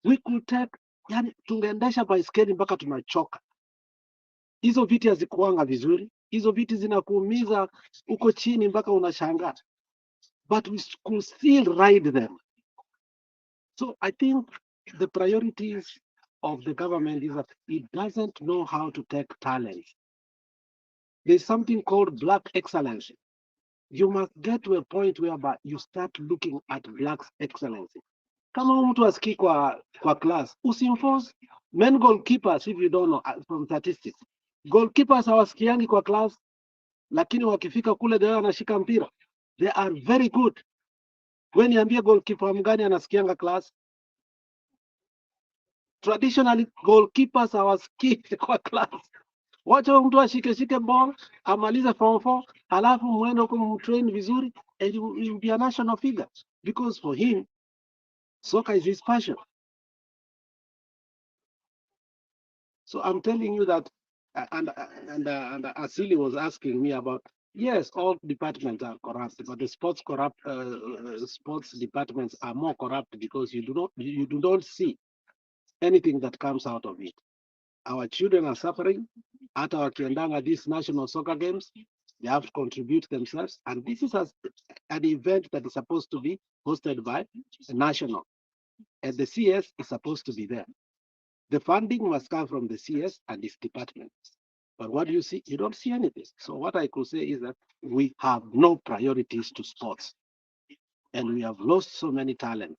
We could take, yani tungeendesha baiskeli mpaka tunachoka. Hizo viti hazikuanga vizuri, hizo viti zinakuumiza uko chini mpaka unashangaa. But we could still ride them. So I think the priorities of the government is that it doesn't know how to take talent. There's something called black excellence. You must get to a point whereby you start looking at black excellence. Kama mtu asikii kwa class, usinforce men goalkeepers, if you don't know from statistics. Goalkeepers hawasikiangi kwa class, lakini wakifika kule ndio anashika mpira. They are very good. When niambie goalkeeper mgani anasikianga class? Traditionally, goalkeepers hawasikii kwa class. Wacha mtu ashike ball, amalize form 4, alafu muende huko mtrain vizuri, and you will be a national figure. Because for him, soccer is his passion. So I'm telling you that, and Asili was asking me about, yes, all departments are corrupt, but the sports departments are more corrupt because you do not see anything that comes out of it. Our children are suffering. At our Kiandanga, these national soccer games, they have to contribute themselves, and this is an event that is supposed to be hosted by a national, and the CS is supposed to be there. The funding must come from the CS and its departments. But what do you see? You don't see anything. So what I could say is that we have no priorities to sports. And we have lost so many talents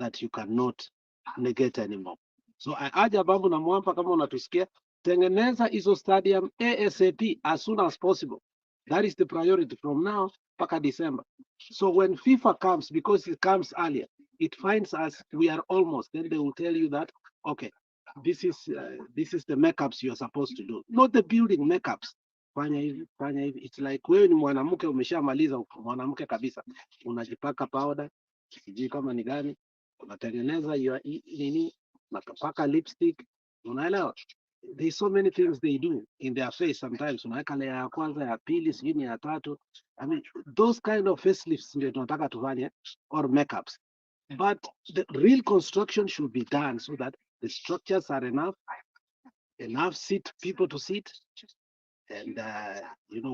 that you cannot negate anymore. So I urge Babu na Mwamba, kama unatusikia, tengeneza hizo stadium ASAP as soon as possible. That is the priority from now mpaka December. So when FIFA comes, because it comes earlier, it finds us, we are almost, then they will tell you that, okay, this is the makeups you are supposed to do, not the building makeups. Fanya hivi, fanya hivi. It's like wewe ni mwanamke umeshamaliza mwanamke kabisa, unajipaka powder, sijui kama ni gani, unatengeneza nini, unapaka lipstick, unaelewa. There's so many things they do in their face sometimes. Unaweka layer ya kwanza, ya pili, sijui ni ya tatu. I mean, those kind of facelifts ndio tunataka tufanye, or makeups. But the real construction should be done so that the structures are enough people to sit. And,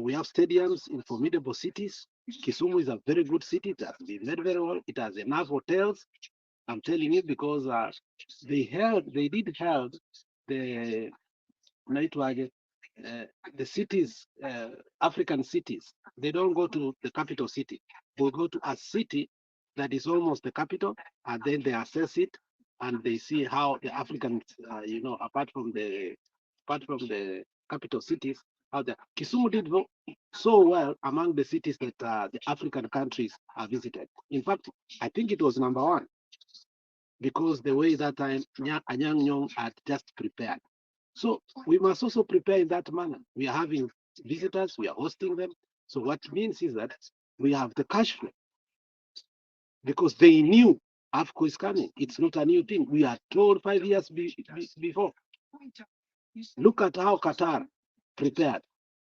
we have stadiums in formidable cities. Kisumu is a very good city. It has been made very well. It has enough hotels. I'm telling you, because they did held the cities, African cities. They don't go to the capital city. They go to a city that is almost the capital, and then they assess it, and they see how the Africans, apart from the capital cities, how the Kisumu did so well among the cities that the African countries are visited. In fact, I think it was number 1, because the way that time Anyang' Nyong'o had just prepared. So we must also prepare in that manner. We are having visitors, we are hosting them. So what it means is that we have the cash flow, because they knew AFCO is coming. It's not a new thing. We are told 5 years before. Look at how Qatar prepared.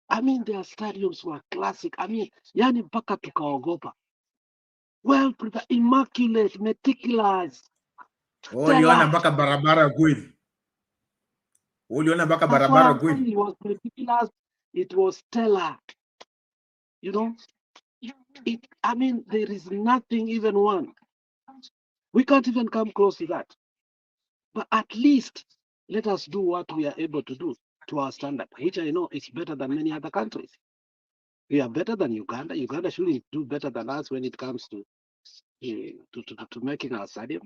I mean, their stadiums were classic. I mean, yani mpaka tukaogopa. Well prepared, immaculate, meticulous. Uliona mpaka barabara kweli. Uliona mpaka barabara kweli. It was meticulous. It was stellar. You know, I mean, there is nothing even one. We can't even come close to that. But at least let us do what we are able to do to our standard, which I know is better than many other countries. We are better than Uganda. Uganda shouldn't do better than us when it comes to making our stadium.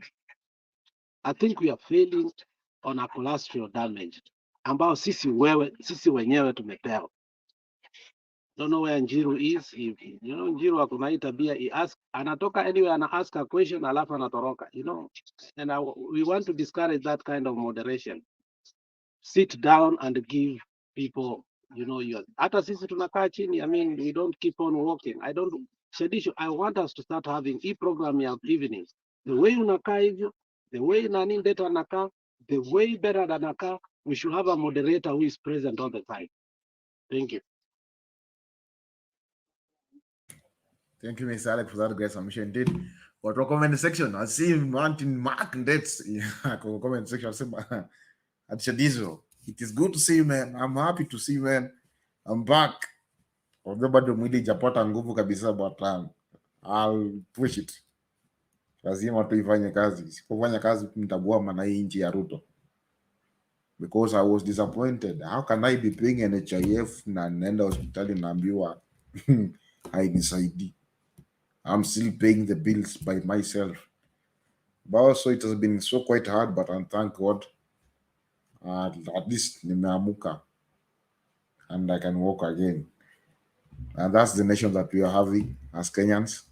I think we are failing on a collateral damage ambao sisi wenyewe tumepewa. Don't know where Njiru is. Njiru akuna hii tabia, anatoka anyway, ana ask a question alafu anatoroka, and we want to discourage that kind of moderation. Sit down and give people, hata sisi tunakaa chini. I mean, we don't keep on walking. Shadisho, I want us to start having program ya evenings. The way unakaa hivyo, the way nani ndeta anakaa, the way better anakaa, we should have a moderator who is present all the time. Thank you. Thank you, Mr. Alex, for that great submission. Indeed, but for comment section, I see Martin Mark dates comment section. At Shadizo, it is good to see you, man. I'm happy to see you, man. I'm back. Although bado mwili japata nguvu kabisa, but I'll push it. Lazima tuifanye kazi. Sipofanya kazi mtabuama na hii nchi ya Ruto. Because I was disappointed. How can I be paying NHIF na nenda hospitali naambiwa hainisaidi? I'm still paying the bills by myself. But also it has been so quite hard, but I thank God. At least nimeamuka and I can walk again. And that's the nation that we are having as Kenyans.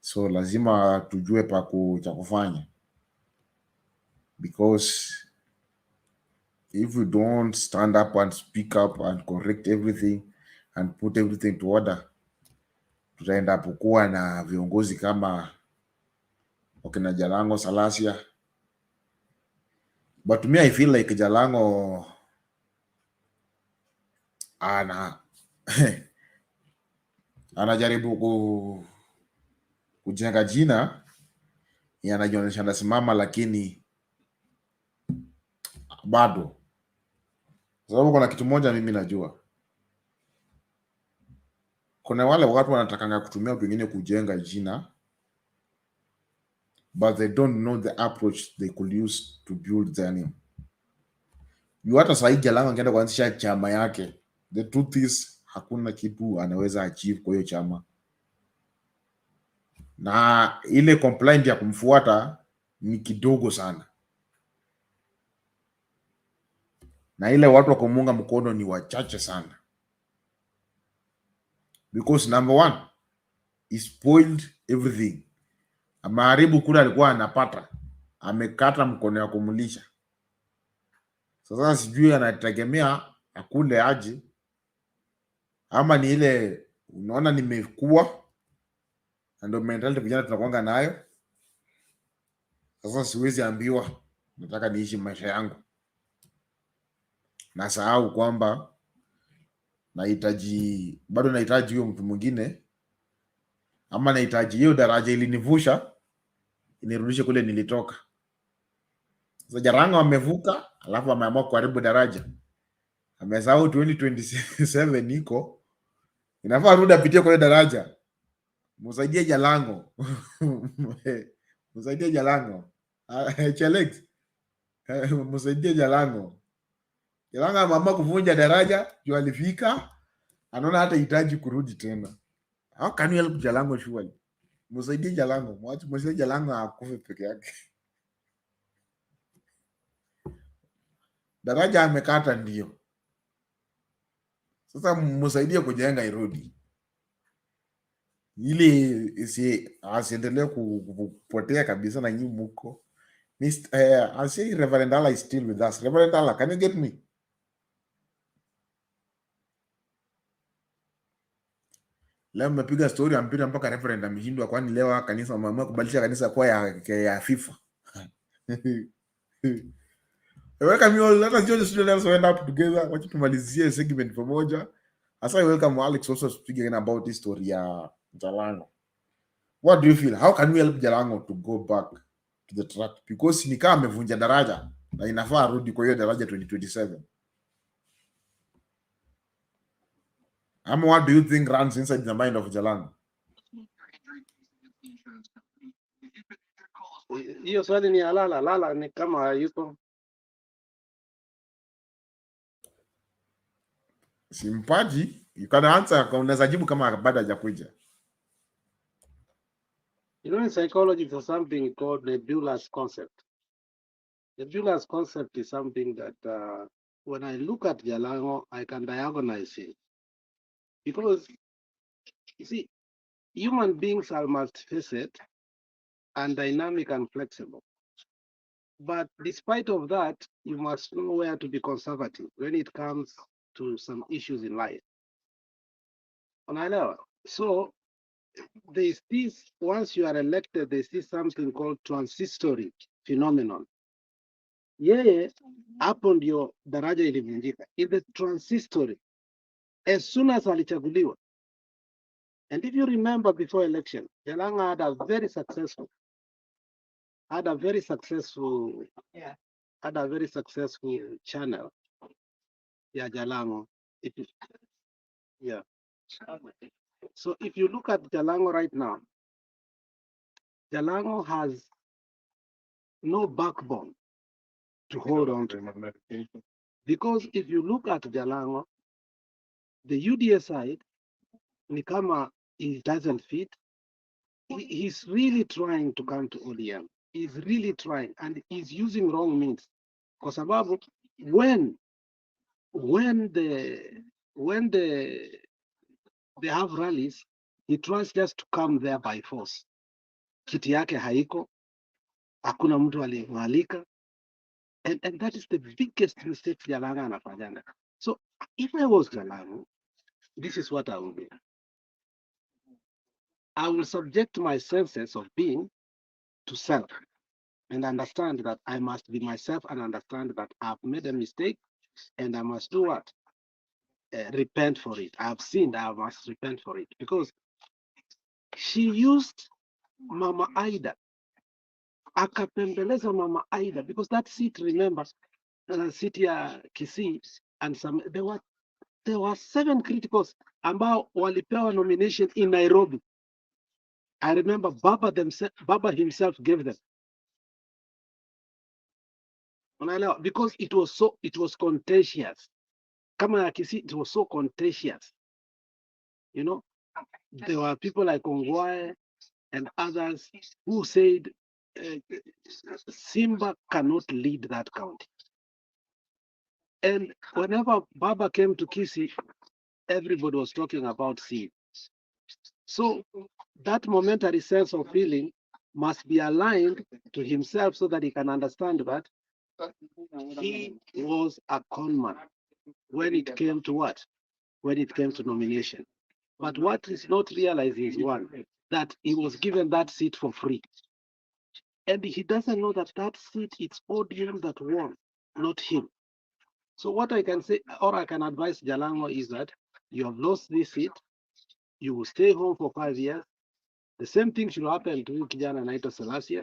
So lazima tujue cha kufanya, because if we don't stand up and speak up and correct everything and put everything to order, tutaenda kuwa na viongozi kama wakina Jalang'o, Salasia. But to me, I feel like Jalang'o anajaribu kujenga jina, anajionyesha anasimama, lakini bado, sababu kuna kitu moja mimi najua, kuna wale watu wanatakanga kutumia pengine kujenga jina, but they don't know the approach they could use to build their name. Hata sahi Jalang'o angeenda kuanzisha chama yake, the truth is hakuna kitu anaweza achieve kwa hiyo chama, na ile complaint ya kumfuata ni kidogo sana, na ile watu wa kumuunga mkono ni wachache sana, because number one, he spoiled everything. Ameharibu kule alikuwa anapata, amekata mkono ya kumulisha. Sasa sijui anategemea akule aje, ama ni ile unaona nimekuwa, ndio mentality vijana tunakuanga nayo. Sasa siwezi ambiwa nataka niishi maisha yangu, na sahau kwamba bado nahitaji huyo mtu mwingine, ama nahitaji hiyo daraja ilinivusha inirudishe kule nilitoka. Sasa Jalang'o amevuka, alafu ameamua kuharibu daraja. Amesahau 2027 niko inafaa rudi apitie kwa daraja. Msaidie Jalang'o. Msaidie Jalang'o. Chelex. Msaidie Jalang'o. Jalang'o ameamua kuvunja daraja, juu alifika, anaona hata hitaji kurudi tena. How can you help Jalang'o surely? Msaidie Jalang'o. Msaidie Jalang'o akufe peke yake. Daraja amekata ndio. Sasa msaidie kujenga irudi, ili asiendelee kupotea kabisa na nyinyi mko. I say Reverend Allah is still with us. Reverend Allah, can you get me? Leo mmepiga story ya mpira mpaka Reverend ameshindwa, kwani leo kanisa wameamua kubadilisha kanisa kwa ya FIFA. Welcome you all. Let us join the studio. Let us end up together. Wacha tumalizie segment pamoja. Asa welcome Alex also speaking again about this story ya Jalang'o. What do you feel? How can we help Jalang'o to go back to the track? Because ni kama amevunja daraja na inafaa rudi kwa hiyo daraja 2027. What do you think runs inside the mind of Jalang'o? Hiyo swali ni lala ni kama yuko Simpaji, you can answer, unaweza jibu kama bado hajakuja. You know, in psychology, there's something called nebulous concept. Nebulous concept is something that when I look at Jalang'o, I can diagnose it. Because, you see, human beings are multifaceted and dynamic and flexible. But despite of that, you must know where to be conservative when it comes to some issues in life. So, there's this, once you are elected, there's this something called transitory phenomenon. Hapo ndio daraja ilivunjika. In the transitory, as soon as alichaguliwa, and if you remember before election, Jalang'o had a very successful channel. Yeah, Jalang'o. So if you look at Jalang'o right now, Jalang'o has no backbone to hold on to. Because if you look at Jalang'o, the UDA side, ni kama it doesn't fit. He's really trying to come to ODM. He's really trying, and he's using wrong means. Kwa sababu when they have rallies, he tries just to come there by force. Kiti yake haiko, hakuna mtu alimwalika. And that is the biggest mistake Jalang'o anafanyanga. So if I was Jalang'o, this is what I will do. I will subject my senses of being to self and understand that I must be myself and understand that I've made a mistake and I must do what? Repent for it. I've sinned, I must repent for it. Because she used Mama Aida, akapembeleza Mama Aida, because that seat, remember, seat ya Kisii, and some, there were 7 criticals ambao walipewa nomination in Nairobi. I remember Baba himself gave them. Because it was contentious. Kama ya Kisii, it was so contentious. You know, there were people like Ongwae and others who said Simba cannot lead that county. And whenever Baba came to Kisii, everybody was talking about seed. So that momentary sense of feeling must be aligned to himself so that he can understand that he was a conman when it came to what? When it came to nomination. But what is not realized is one, that he was given that seat for free. And he doesn't know that that seat, it's ODM that won, not him. So what I can say, or I can advise Jalang'o, is that you have lost this seat, you will stay home for 5 years. The same thing should happen to Kijana Naito Selassie.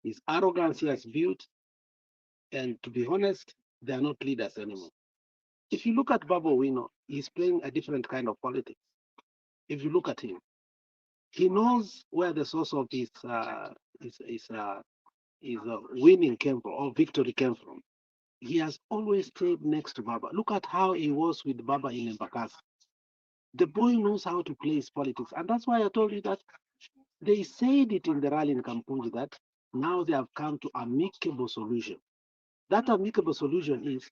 His arrogance he has built, and to be honest, they are not leaders anymore. If you look at Babu Owino, he's playing a different kind of politics. If you look at him, he knows where the source of his winning came from, or victory came from. He has always stayed next to Baba. Look at how he was with Baba in Embakasi. The boy knows how to play his politics. And that's why I told you that they said it in the rally in Kampunji that now they have come to amicable solution. That amicable solution is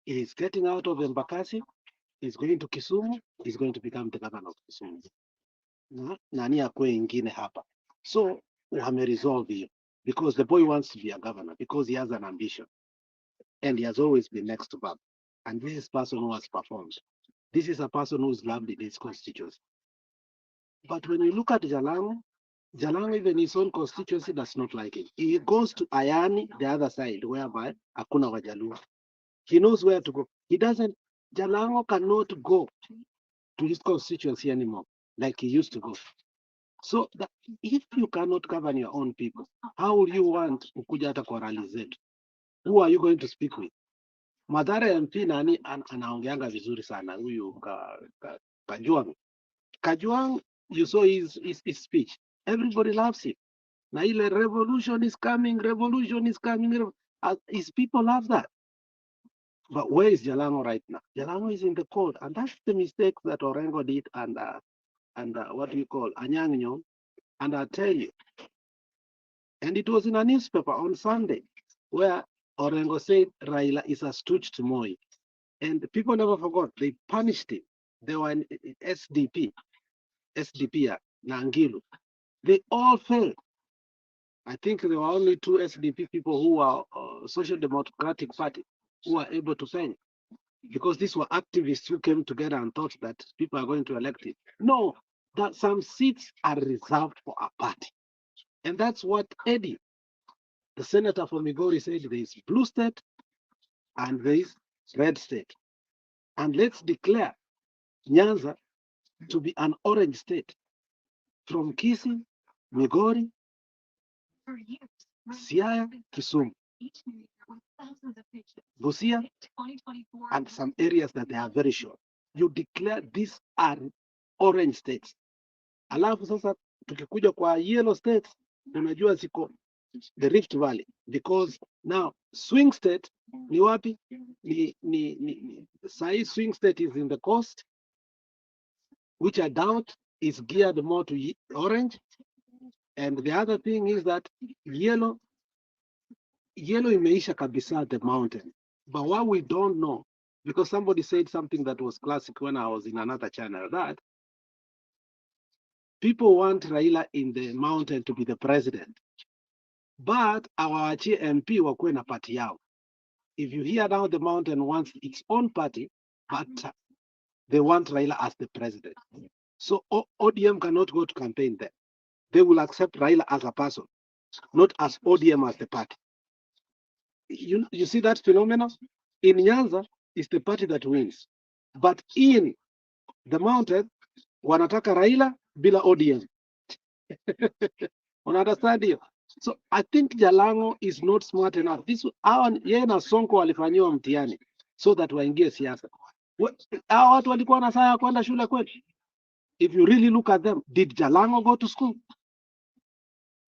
he's getting out of Embakasi, he's going to Kisumu, he's going to become the governor of Kisumu. Nani akwe ingine hapa. So wame resolve hiyo because the boy wants to be a governor because he has an ambition. And he has always been next to Baba. And this is a person who has performed. This is a person who's loved in his constituency. But when you look at Jalang'o, even his own constituency does not like it. He goes to Ayani, the other side, whereby Hakuna Wajaluo. He knows where to go. Jalang'o cannot go to his constituency anymore, like he used to go. So that if you cannot govern your own people, how will you want ukuja hata kwa rally zetu? Who are you going to speak with? Mathare MP nani anaongeanga vizuri sana huyu Kajwang. Kajwang, you saw his speech. Everybody loves him. Na ile revolution is coming. His people love that. But where is Jalang'o right now? Jalang'o is in the court, and that's the mistake that Orengo did and what do you call Anyang' Nyong'o. And I tell you, and it was in a newspaper on Sunday where Orengo said Raila is a stooge to Moi. And people never forgot, they punished him. They were in SDP, Nangilu. They all failed. I think there were only 2 SDP people who were Social Democratic Party who were able to fail. Because these were activists who came together and thought that people are going to elect him. No, that some seats are reserved for a party. And that's what Eddie, the senator from Migori, said. There is blue state and there is red state. And let's declare Nyanza to be an orange state. From Kisii, Migori, Siaya, Kisumu, Busia, and some areas that they are very short. You declare these are orange states. Alafu sasa tukikuja kwa yellow states, unajua ziko the Rift Valley, because now swing state ni wapi? Sai swing state is in the coast, which I doubt is geared more to orange. And the other thing is that yellow imeisha kabisa the mountain. But what we don't know, because somebody said something that was classic when I was in another channel, that people want Raila in the mountain to be the president, but our MP wakuwe na party yao. If you hear now, the mountain wants its own party, but they want Raila as the president. So ODM cannot go to campaign there. They will accept Raila as a person, not as ODM as the party. You see that phenomenon? In Nyanza, it's the party that wins. But in the mountain, wanataka Raila bila ODM. Understand you? So I think Jalang'o is not smart enough. Yeye na Sonko walifanyiwa mtihani so that waingie siasa. Hao watu walikuwa na saa ya kwenda shule kweli? If you really look at them, did Jalang'o go to school?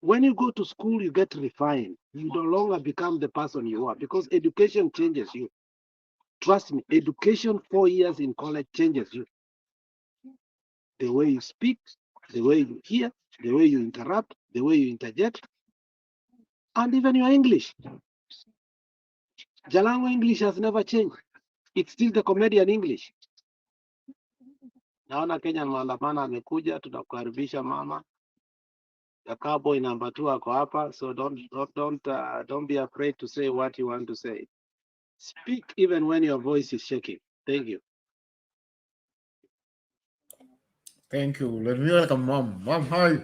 When you go to school, you get refined. You no longer become the person you are because education changes you. Trust me, education 4 years in college changes you. The way you speak, the way you hear, the way you interrupt, the way you interject, and even your English. Jalang'o English has never changed. It's still the comedian English. Naona Kenya maandamano amekuja, tunakukaribisha mama. The cowboy number 2 ako hapa, so don't be afraid to say what you want to say. Speak even when your voice is shaking. Thank you. Thank you. Let me welcome Mom. Mom, hi.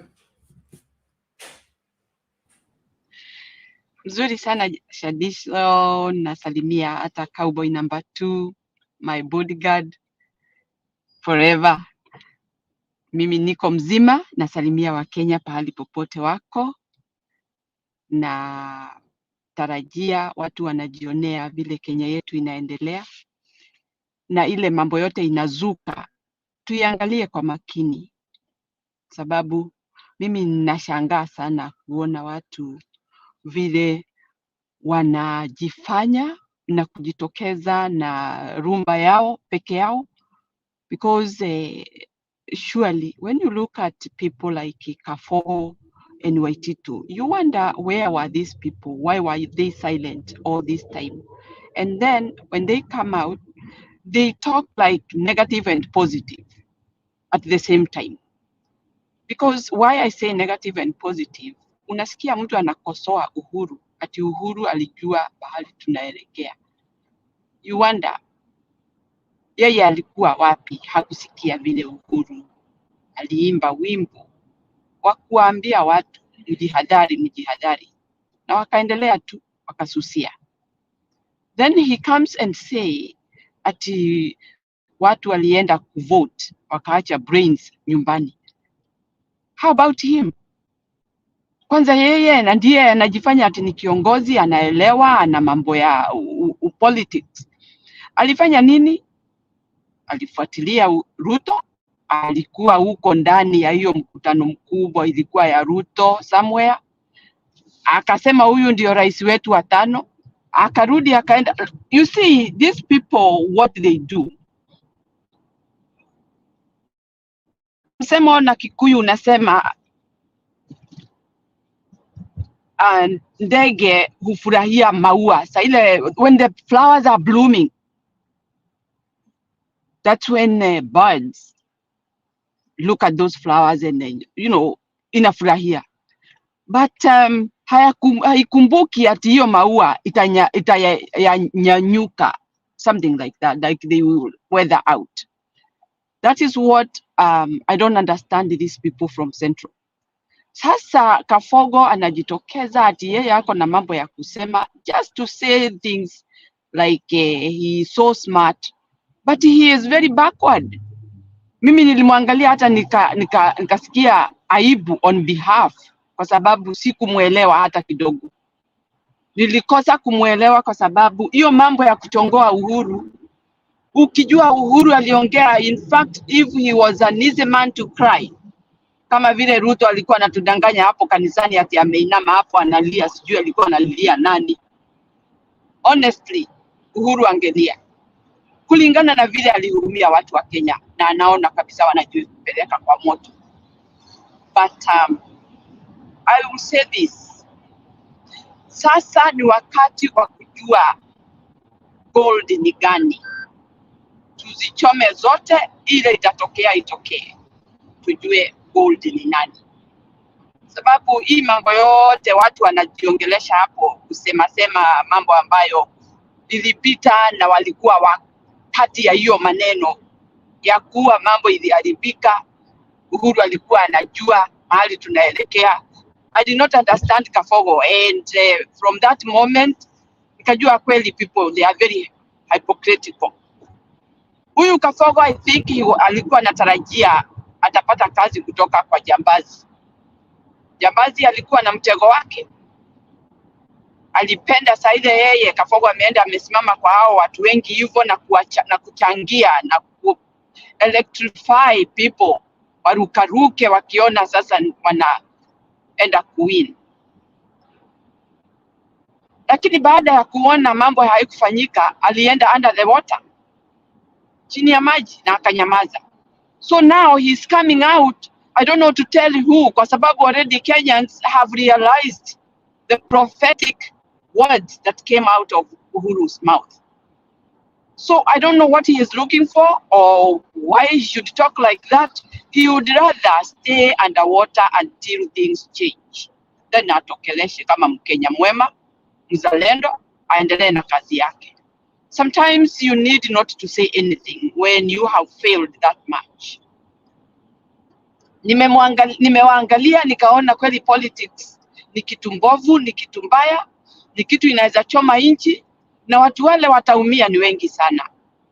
Mzuri sana Shadisho, nasalimia hata cowboy number 2, my bodyguard forever. Mimi niko mzima, nasalimia Wakenya pahali popote wako, na tarajia watu wanajionea vile Kenya yetu inaendelea na ile mambo yote inazuka, tuiangalie kwa makini, sababu mimi ninashangaa sana kuona watu vile wanajifanya na kujitokeza na rumba yao peke yao, because surely when you look at people like Kafo and Waititu, you wonder where were these people? Why were they silent all this time? And then when they come out, they talk like negative and positive at the same time. Because why I say negative and positive, unasikia mtu anakosoa Uhuru, ati Uhuru alijua bahali tunaelekea. You wonder, yeye alikuwa wapi? Hakusikia vile Uhuru aliimba wimbo wa kuambia watu mjihadhari, mjihadhari, na wakaendelea tu wakasusia. Then he comes and say ati watu walienda kuvote wakaacha brains nyumbani. How about him? Kwanza yeye na ndiye anajifanya ati ni kiongozi, anaelewa, ana mambo ya politics. Alifanya nini? Alifuatilia Ruto, alikuwa huko ndani ya hiyo mkutano mkubwa, ilikuwa ya Ruto somewhere. Akasema huyu ndio rais wetu wa 5, akarudi akaenda. You see, these people, what they do. Msemo na Kikuyu unasema ndege hufurahia maua. Sa ile when the flowers are blooming, that's when birds look at those flowers and then, inafurahia. But haikumbuki ati hiyo maua itanyanyuka, something like that, like they will weather out. That is what I don't understand these people from Central. Sasa Kafogo anajitokeza ati yeye ako na mambo ya kusema, just to say things like he is so smart, but he is very backward. Mimi nilimwangalia hata nikasikia aibu on behalf, kwa sababu sikumuelewa hata kidogo. Nilikosa kumuelewa kwa sababu hiyo mambo ya kuchongoa Uhuru, ukijua Uhuru aliongea, in fact if he was an easy man to cry, kama vile Ruto alikuwa anatudanganya hapo kanisani ati ameinama hapo analia, sijui alikuwa analia nani. Honestly, Uhuru angelia kulingana na vile alihurumia watu wa Kenya, na anaona kabisa wanajipeleka kwa moto. But I will say this, sasa ni wakati wa kujua gold ni gani. Tuzichome zote, ile itatokea itokee, tujue gold ni nani. Sababu hii mambo yote watu wanajiongelesha hapo kusema mambo ambayo ilipita na walikuwa kati ya hiyo maneno ya kuwa mambo iliharibika. Uhuru alikuwa anajua mahali tunaelekea. I did not understand Kafogo, and from that moment nikajua kweli people they are very hypocritical. Huyu Kafogo I think alikuwa anatarajia atapata kazi kutoka kwa jambazi. Jambazi alikuwa na mtego wake. Alipenda saa ile yeye Kafogo ameenda amesimama kwa hao watu wengi hivyo na kuchangia na ku electrify people warukaruke wakiona sasa wanaenda kuwin. Lakini baada ya kuona mambo haikufanyika, alienda under the water, chini ya maji, na akanyamaza. So now he's coming out, I don't know to tell who, kwa sababu already Kenyans have realized the prophetic words that came out of Uhuru's mouth. So I don't know what he is looking for or why he should talk like that. He would rather stay underwater until things change. Then atokeleshe kama Mkenya mwema, mzalendo, aendelee na kazi yake. Sometimes you need not to say anything when you have failed that much. Nimewaangalia nikaona kweli politics ni kitu mbovu, ni kitu mbaya, ni kitu inaweza choma nchi, na watu wale wataumia ni wengi sana.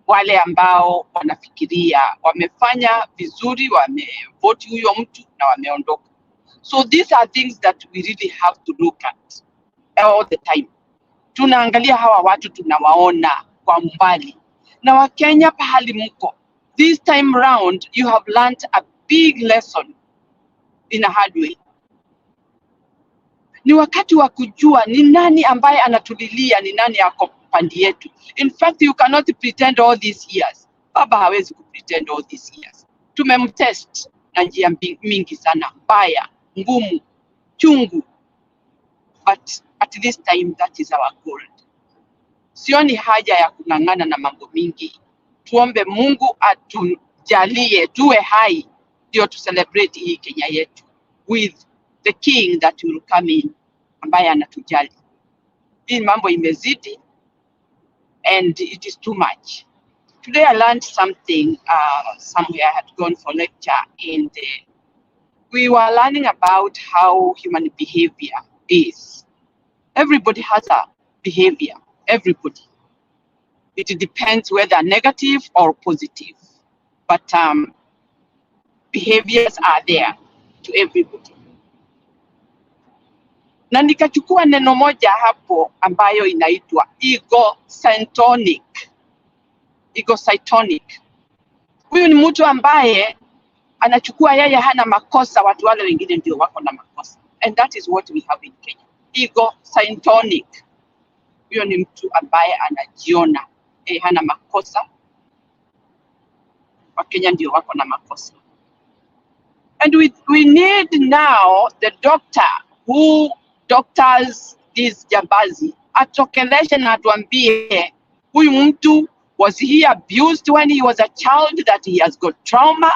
Wale ambao wanafikiria wamefanya vizuri, wamevote huyo mtu na wameondoka. So these are things that we really have to look at all the time. Tunaangalia hawa watu tunawaona kwa mbali. Na Wakenya pahali mko, this time round you have learned a big lesson in a hard way. Ni wakati wa kujua ni nani ambaye anatulilia, ni nani yako pandi yetu. In fact, you cannot pretend all these years. Baba hawezi kupretend all these years. Tumemtest na njia mingi sana, mbaya, ngumu, chungu. But at this time, that is our goal. Sioni haja ya kung'ang'ana na mambo mingi. Tuombe Mungu atujalie tuwe hai, ndio tu celebrate hii Kenya yetu with the king that will come in, ambaye anatujali. Hii mambo imezidi and it is too much. Today I learned something somewhere. I had gone for lecture and we were learning about how human behavior is. Everybody has a behavior, everybody. It depends whether negative or positive, but behaviors are there to everybody. Na nikachukua neno moja hapo ambayo inaitwa egocentric. Egocentric. Huyu ni mtu ambaye anachukua yeye hana makosa, watu wale wengine ndio wako na makosa. And that is what we have in Kenya. Egocentric. Huyo ni mtu ambaye anajiona hana makosa, Wakenya ndio wako na makosa. And we need now the doctor who doctors this jambazi atokeleshe na atuambie huyu mtu, was he abused when he was a child that he has got trauma,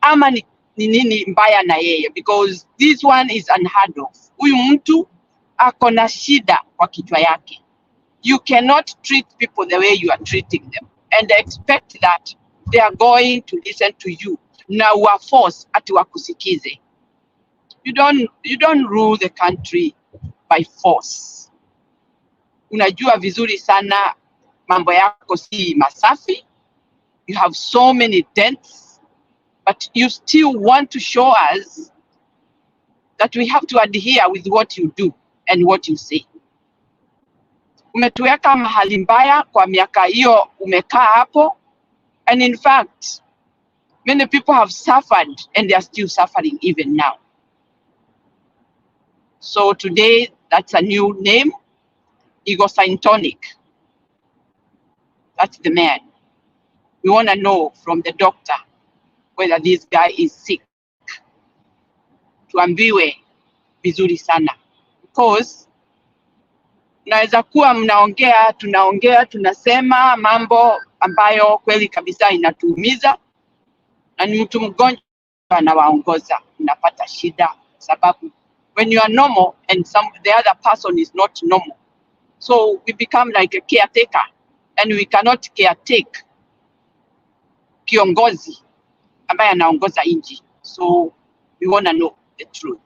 ama ni nini mbaya na yeye, because this one is unheard of. Huyu mtu ako na shida kwa kichwa yake. You cannot treat people the way you are treating them and expect that they are going to listen to you na uwaforce ati wakusikize. You don't rule the country by force. Unajua vizuri sana mambo yako si masafi. You have so many dents, but you still want to show us that we have to adhere with what you do and what you say. Umetuweka mahali mbaya kwa miaka hiyo umekaa hapo, and in fact many people have suffered and they are still suffering even now. So today that's a new name, egocentric. That's the man. We want to know from the doctor whether this guy is sick. Tuambiwe vizuri sana, because naweza kuwa mnaongea, tunaongea, tunasema mambo ambayo kweli kabisa inatuumiza, na ni mtu mgonjwa anawaongoza, unapata shida, sababu when you are normal and the other person is not normal, So we become like a caretaker, and we cannot caretake kiongozi ambaye anaongoza nchi. So we want to know the truth.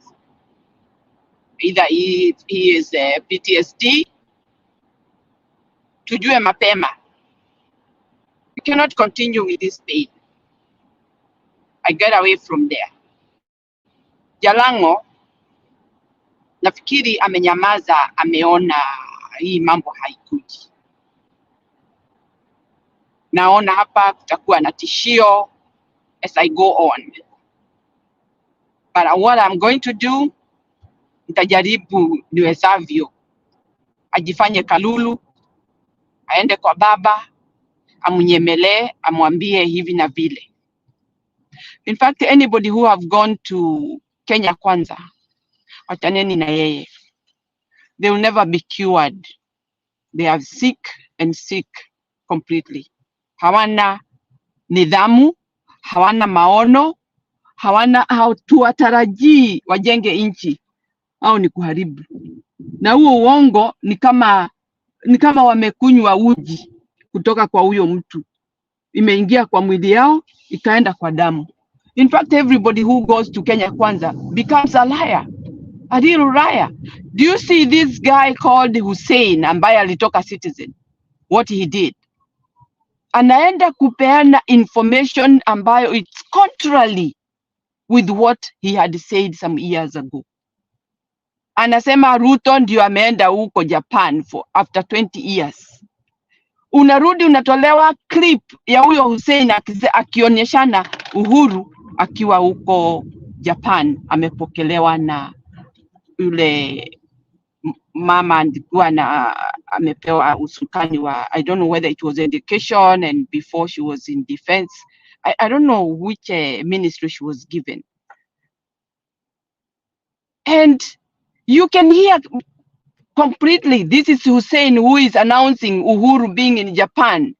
Either he is PTSD, tujue mapema. We cannot continue with this pain. I get away from there. Jalang'o, nafikiri amenyamaza, ameona hii mambo haikuji. Naona hapa kutakuwa na tishio as I go on. But what I'm going to do, nitajaribu niwezavyo. Ajifanye kalulu, aende kwa baba, amunyemelee, amwambie hivi na vile. In fact, anybody who have gone to Kenya Kwanza, wataneni na yeye. They will never be cured. They are sick and sick completely. Hawana nidhamu, hawana maono, hatuwatarajii wajenge nchi, au ni kuharibu. Na huo uongo ni kama wamekunywa uji kutoka kwa huyo mtu. Imeingia kwa mwili yao, ikaenda kwa damu. In fact, everybody who goes to Kenya Kwanza becomes a liar, a real liar. Do you see this guy called Hussein ambaye alitoka Citizen? What he did? Anaenda kupeana information ambayo it's contrary with what he had said some years ago. Anasema Ruto ndio ameenda huko Japan for after 20 years. Unarudi unatolewa clip ya huyo Hussein akionyeshana Uhuru akiwa huko Japan, amepokelewa na yule mama alikuwa na amepewa usukani wa, I don't know whether it was education and before she was in defense. I don't know which ministry she was given. And you can hear completely, this is Hussein who is announcing Uhuru being in Japan.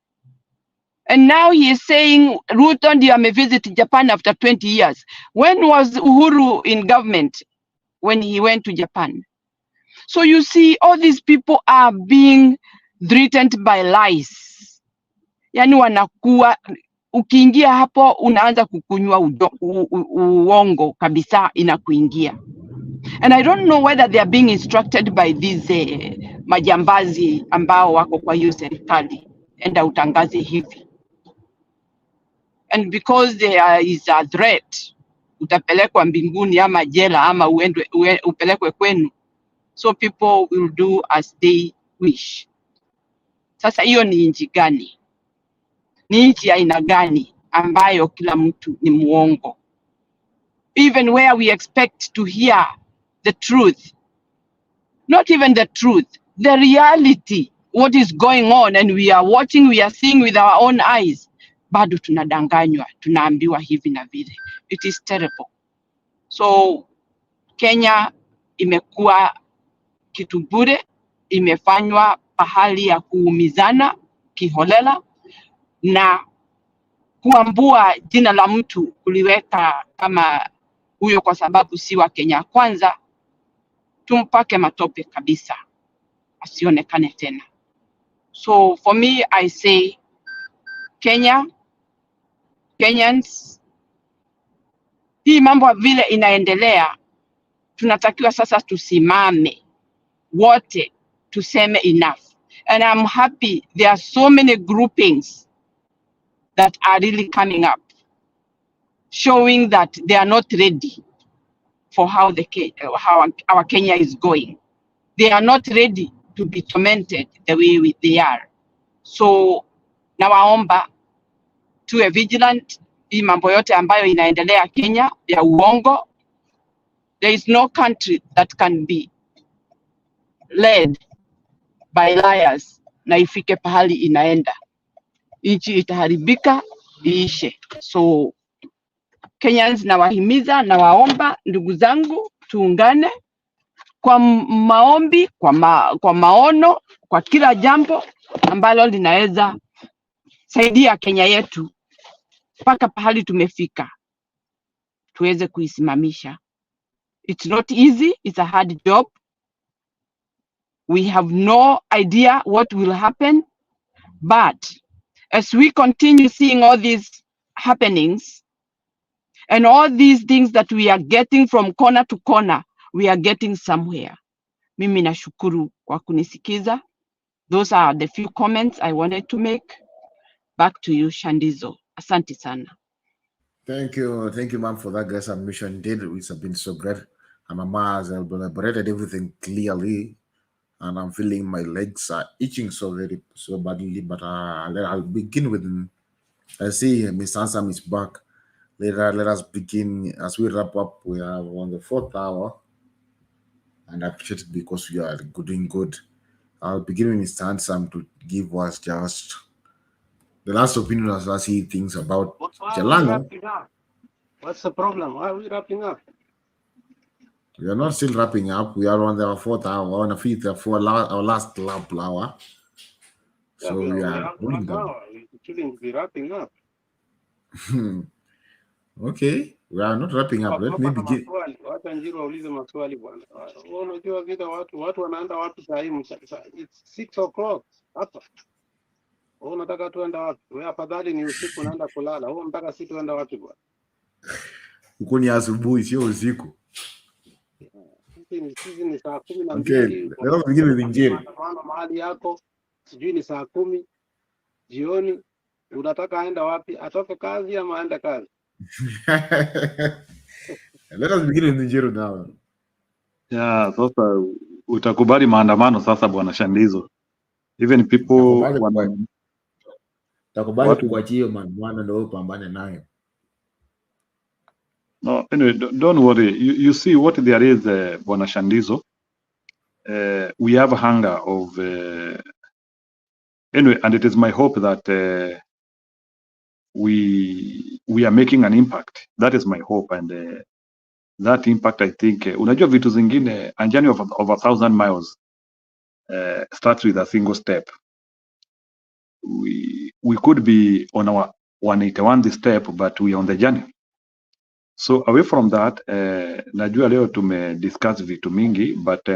And now he is saying Ruto ndio amevisit Japan after 20 years. When was Uhuru in government? When he went to Japan. So you see, all these people are being threatened by lies. Yani wanakuwa, ukiingia hapo unaanza kukunywa uongo kabisa inakuingia. And I don't know whether they are being instructed by these majambazi ambao wako kwa hiyo serikali, enda utangaze hivi. And because there is a threat, utapelekwa mbinguni ama jela ama upelekwe kwenu. So people will do as they wish. Sasa hiyo ni nchi gani? Ni nchi aina gani ambayo kila mtu ni muongo? Even where we expect to hear the truth, not even the truth, the reality, what is going on, and we are watching, we are seeing with our own eyes, bado tunadanganywa, tunaambiwa hivi na vile. It is terrible. So Kenya imekuwa kitu bure, imefanywa pahali ya kuumizana kiholela na kuambua jina la mtu kuliweka kama huyo kwa sababu si wa Kenya Kwanza, tumpake matope kabisa, asionekane tena. So for me, I say Kenyans, hii mambo vile inaendelea, tunatakiwa sasa tusimame wote tuseme enough. And I'm happy there are so many groupings that are really coming up, showing that they are not ready for how our Kenya is going. They are not ready to be tormented the way they are. So nawaomba tuwe vigilant, hii mambo yote ambayo inaendelea Kenya ya uongo. There is no country that can be led by liars na ifike pahali inaenda. Nchi itaharibika, iishe. So Kenyans nawahimiza, nawaomba ndugu zangu, tuungane kwa maombi, kwa maono, kwa kila jambo ambalo linaweza saidia Kenya yetu mpaka pahali tumefika, tuweze kuisimamisha. It's not easy, it's a hard job. We have no idea what will happen, but as we continue seeing all these happenings and all these things that we are getting from corner to corner, we are getting somewhere. Mimi nashukuru kwa kunisikiza. Those are the few comments I wanted to make. Back to you, Shandizo. Asante sana. Thank you, ma'am, for that great submission. Indeed, it's been so great. And Mama has elaborated everything clearly, and I'm feeling my legs are itching so badly. But I'll begin with. I see Miss Ansam is back. Let us begin as we wrap up. We are on the 4th hour, and I appreciate it because we are doing good. I'll begin with Mr. Ansam to give us just the last opinion as he thinks about Jalang'o. What's the problem? Why are we wrapping up? We are not still wrapping up. We are on the 4th hour, on the 5th for our last lap hour. So we are going down. We shouldn't be wrapping up. Okay, we are not wrapping up. Let me begin. Wacha Njiro waulize maswali bwana. Unajua vile watu wanaenda wapi saa hii? It's 6 o'clock hapa. Wewe unataka tuenda wapi? Wewe afadhali ni usiku unaenda kulala. Wewe unataka sisi tuenda wapi bwana? Huko ni asubuhi, sio usiku. Sisi ni saa 12. Okay, let us begin with Injili. Mahali yako sijui ni saa 10 jioni. Unataka aenda wapi? Atoke kazi ama aende kazi? Let us begin with Injili now. Yeah, sasa utakubali maandamano sasa bwana Shandizo. Even people takubali kuachia maandamano ndio upambane nayo. No, anyway, don't worry. You see what there is, bwana Shandizo. We have a hunger of anyway, and it is my hope that we are making an impact. That is my hope, and that impact, I think, unajua vitu zingine, a journey of 1,000 miles starts with a single step. We could be on our 181th step, but we are on the journey. So away from that, najua leo discuss vitu mingi, but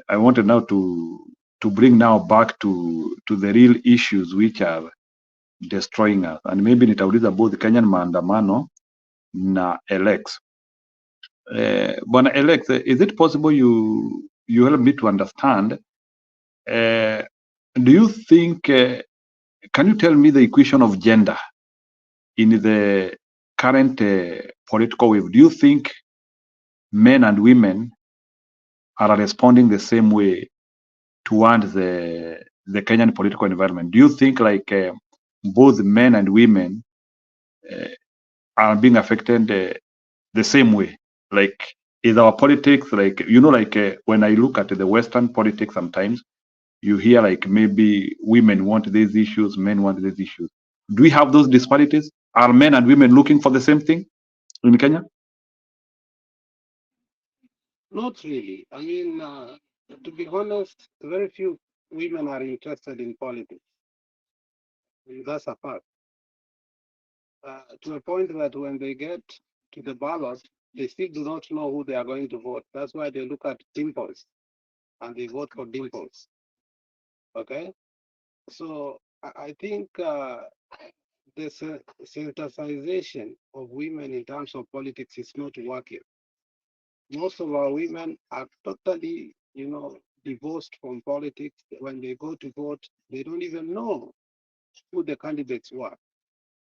I wanted now to bring now back to the real issues which are destroying us, and maybe nitauliza both Kenyan maandamano na Alex. Bwana Alex, is it possible you help me to understand? Do you think? Can you tell me the equation of gender in the current political wave? Do you think men and women are responding the same way towards the Kenyan political environment? Do you think like both men and women are being affected the same way? Like, is our politics like, like when I look at the Western politics, sometimes you hear like maybe women want these issues, men want these issues. Do we have those disparities? Are men and women looking for the same thing in Kenya? Not really. I mean, to be honest, very few women are interested in politics. That's a fact. To a point that when they get to the ballot, they still do not know who they are going to vote. That's why they look at dimples and they vote for dimples. Okay? So I think the sensitization of women in terms of politics is not working. Most of our women are totally, divorced from politics. When they go to vote, they don't even know who the candidates were.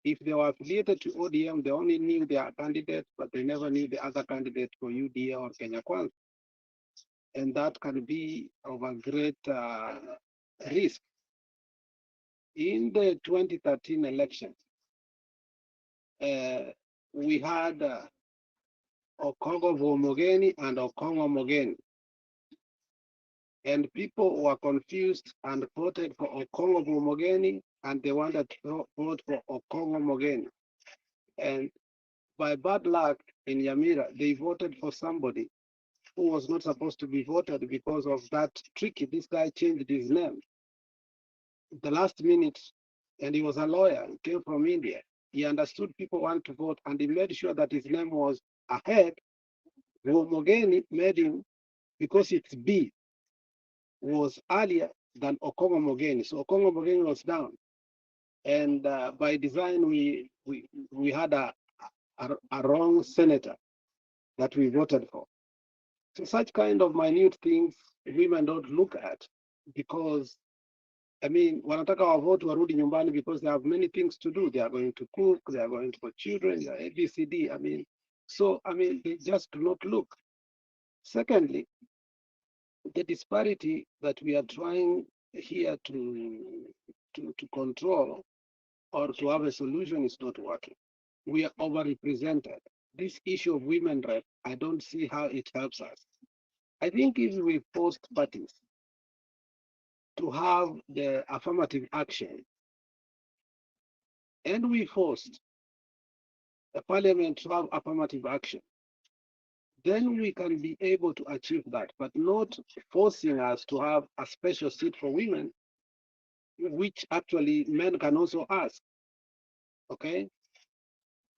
If they were affiliated to ODM, they only knew their candidate, but they never knew the other candidate for UDA or Kenya Kwanza. And that can be of a great risk. In the 2013 election, we had Okongo Omogeni and Okongo Mogeni. And people were confused and voted for Okongo Omogeni, and they wanted to vote for Okongo Mogeni. And by bad luck in Yamira, they voted for somebody who was not supposed to be voted because of that tricky. This guy changed his name at the last minute, and he was a lawyer. He came from India. He understood people want to vote, and he made sure that his name was ahead. Omogeni made him, because it's B, was earlier than Okongo Mogeni. So Okongo Mogeni was down. And by design, we had a wrong senator that we voted for. So such kind of minute things women don't look at, because I mean, wanataka wavote warudi nyumbani because they have many things to do. They are going to cook, they are going for children, they are ABCD. I mean, so I mean, they just do not look. Secondly, the disparity that we are trying here to control or to have a solution is not working. We are overrepresented. This issue of women rep, I don't see how it helps us. I think if we forced parties to have the affirmative action, and we forced the parliament to have affirmative action, then we can be able to achieve that, but not forcing us to have a special seat for women, which actually men can also ask, okay?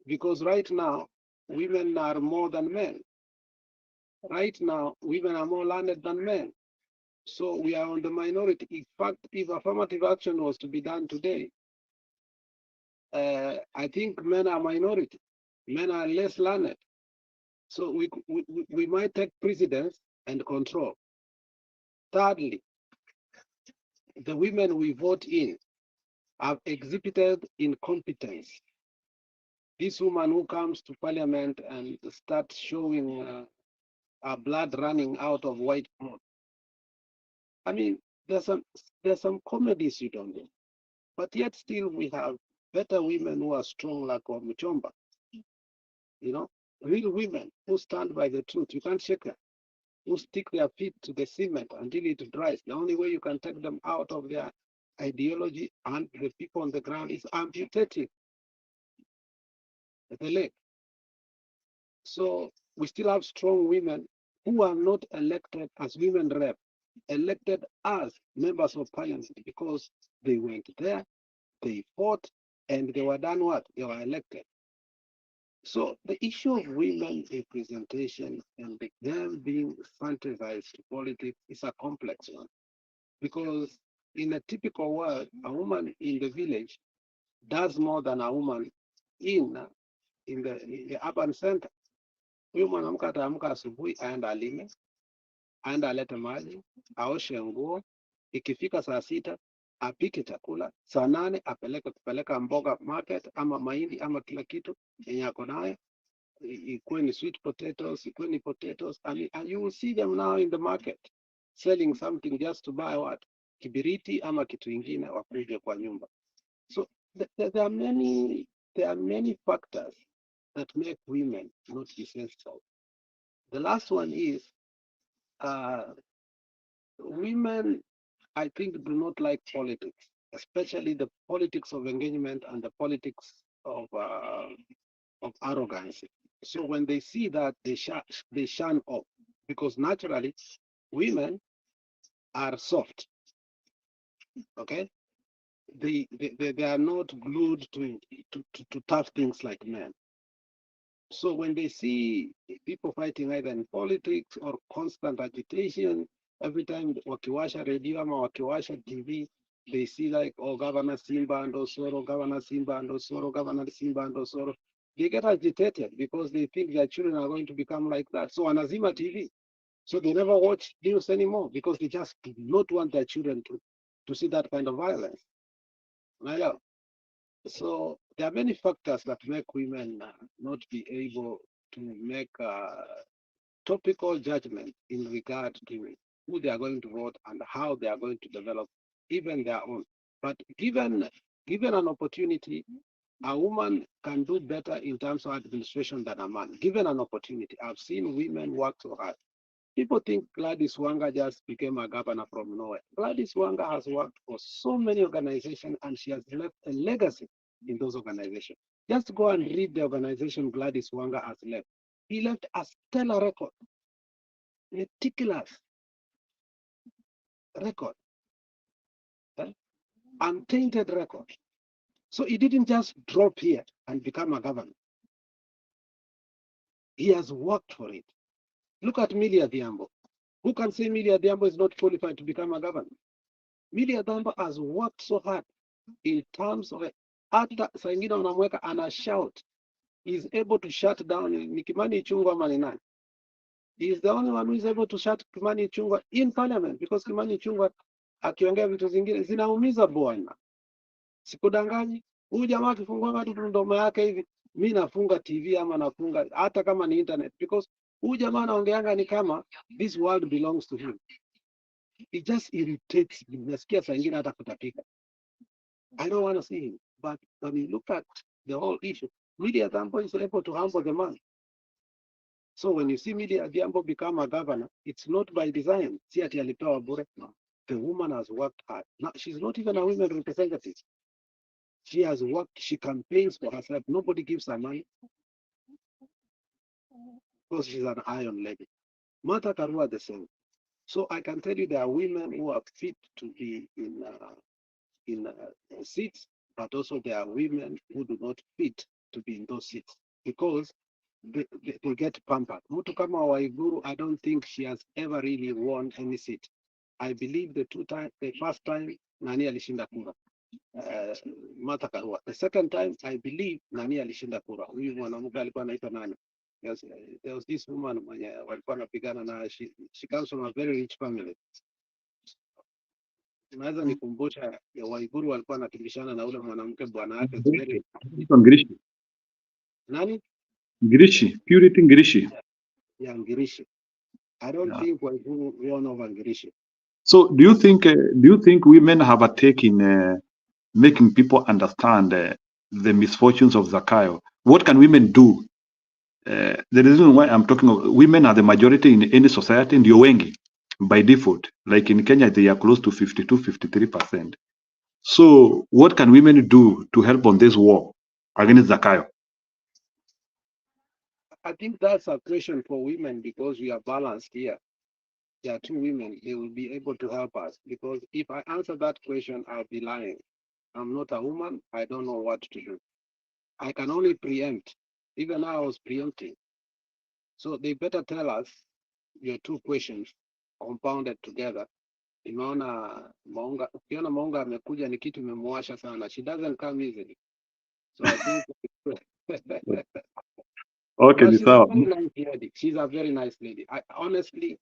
Because right now, women are more than men. Right now, women are more learned than men. So we are on the minority. In fact, if affirmative action was to be done today, I think men are minority. Men are less learned. So we might take precedence and control. Thirdly, the women we vote in have exhibited incompetence. This woman who comes to parliament and starts showing blood running out of white cloth. I mean, there's some comedies you don't know, but yet still we have better women who are strong like Muchomba. You know, real women who stand by the truth. You can't shake them. Who stick their feet to the cement until it dries. The only way you can take them out of their ideology and the people on the ground is amputating the leg. So we still have strong women who are not elected as women rep, elected as members of parliament because they went there, they fought, and they were done what? They were elected. So the issue of women representation and them being fantasized to politics is a complex one. Because in a typical world, a woman in the village does more than a woman in the urban center. Huyu mwanamke ataamka asubuhi, aenda alime, aenda alete maji, aoshe nguo, ikifika saa 6 apike chakula, saa 8 apeleke kupeleka mboga market ama mahindi ama kila kitu yenye ako nayo, ikuwe ni sweet potatoes, ikuwe ni potatoes, and you will see them now in the market selling something just to buy what? Kibiriti ama kitu ingine wakuje kwa nyumba. So there are many factors that make women not be sensible. The last one is women, I think, do not like politics, especially the politics of engagement and the politics of arrogance. So when they see that, they shun off, because naturally women are soft. Okay, they are not glued to tough things like men. So when they see people fighting either in politics or constant agitation, every time wakiwasha radio ama wakiwasha TV, they see like, oh, Governor Simba and Osoro, Governor Simba and Osoro, Governor Simba and Osoro. They get agitated because they think their children are going to become like that. So wanazima TV. So they never watch news anymore because they just do not want their children to see that kind of violence. So there are many factors that make women not be able to make topical judgment in regard to who they are going to vote and how they are going to develop even their own. But given an opportunity, a woman can do better in terms of administration than a man. Given an opportunity, I've seen women work so hard. People think Gladys Wanga just became a governor from nowhere. Gladys Wanga has worked for so many organizations and she has left a legacy in those organizations. Just go and read the organization Gladys Wanga has left. He left a stellar record, meticulous record, untainted record. So he didn't just drop here and become a governor. He has worked for it. Look at Milia Diambo. Who can say Media Diambo is not qualified to become a governor? Media Diambo has worked so hard in terms of hata saa ingine unamweka ana shout. He's able to shut down ni Kimani Ichung'wah ama ni nani? He's the only one who is able to shut Kimani Ichung'wah in parliament because Kimani Ichung'wah akiongea vitu zingine zinaumiza bwana. Sikudanganyi. Huyu jamaa akifungua watu mdomo yake hivi, mimi nafunga TV ama nafunga hata kama ni internet because huyu jamaa anaongeanga ni kama this world belongs to him. It just irritates me. Nasikia saa ingine hata kutapika. I don't want to see him. But when you look at the whole issue, Media Diambo is able to humble the man. So when you see Media Diambo become a governor, it's not by design. See ati alipewa bure. The woman has worked hard. Now, she's not even a women representative. She has worked, she campaigns for herself. Nobody gives her money because she's an iron lady. Martha Karua the same. So I can tell you there are women who are fit to be in seats, but also there are women who do not fit to be in those seats because they get pampered. Mtu kama Waiguru, I don't think she has ever really won any seat. I believe the first time nani alishinda kura. Martha Karua. The second time, I believe nani alishinda kura. Huyu mwanamke alikuwa anaitwa nani? There was this woman mwenye walikuwa wanapigana na she comes from a very rich family. Naweza nikumbusha ya Waiguru walikuwa wanakibishana na ule mwanamke bwana yake very Ngirishi. nani? Ngirishi, Purity Ngirishi. Yeah, Ngirishi. I don't think Waiguru won over Ngirishi. So do you think women have a take in making people understand the misfortunes of Zakayo? What can women do? The reason why I'm talking of women are the majority in any society, ndio wengi by default. Like in Kenya, they are close to 52-53%. So what can women do to help on this war against Zakayo? I think that's a question for women because we are balanced here. There are two women, they will be able to help us because if I answer that question, I'll be lying. I'm not a woman, I don't know what to do. I can only preempt. Even now I was preempting. So they better tell us your two questions compounded together. Ukiona Maunga amekuja ni kitu imemwasha sana. She doesn't come easily. So I think okay, she's a very nice lady. She's a very nice lady. Honestly,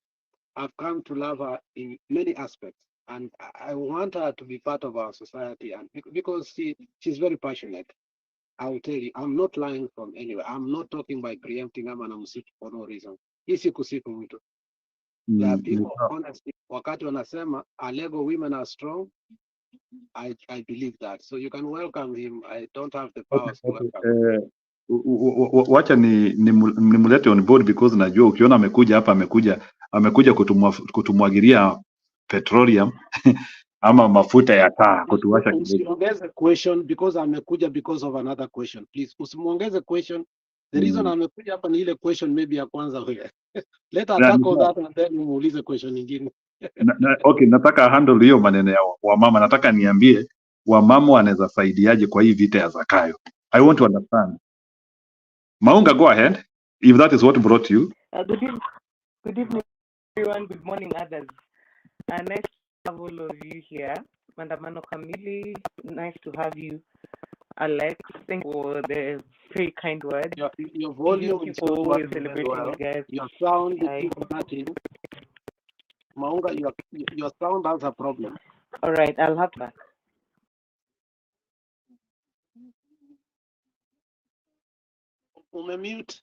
I've come to love her in many aspects. And I want her to be part of our society and because she's very passionate. I will tell you, I'm not lying from anywhere. I'm not talking by preempting ama na msitu for no reason. Hii si kusifu mtu. There are people, honestly, wakati wanasema Alego women are strong, I believe that. So you can welcome him. I don't have the powers to welcome him. Wacha nimulete on board because najua ukiona amekuja hapa amekuja kutumwagilia petroleum ama mafuta ya taa kutuwasha kidogo. Usiongeze question because amekuja because of another question. Please, usimuongeze question. The reason amekuja hapa ni ile question maybe ya kwanza wewe. Let her tackle that and then muulize question nyingine. Okay, nataka handle hiyo maneno ya wamama. Nataka niambie wamama wanaweza saidiaje kwa hii vita ya Zakayo. I want to understand. Maunga, go ahead if that is what brought you. Good evening everyone, good morning others. Nice to have all of you here. Mandamano Kamili, nice to have you. Alex, thank you for the very kind words. Your volume is always celebrating you guys. Your sound is nothing. Maunga, your sound has a problem. All right, I'll have that. Umemute.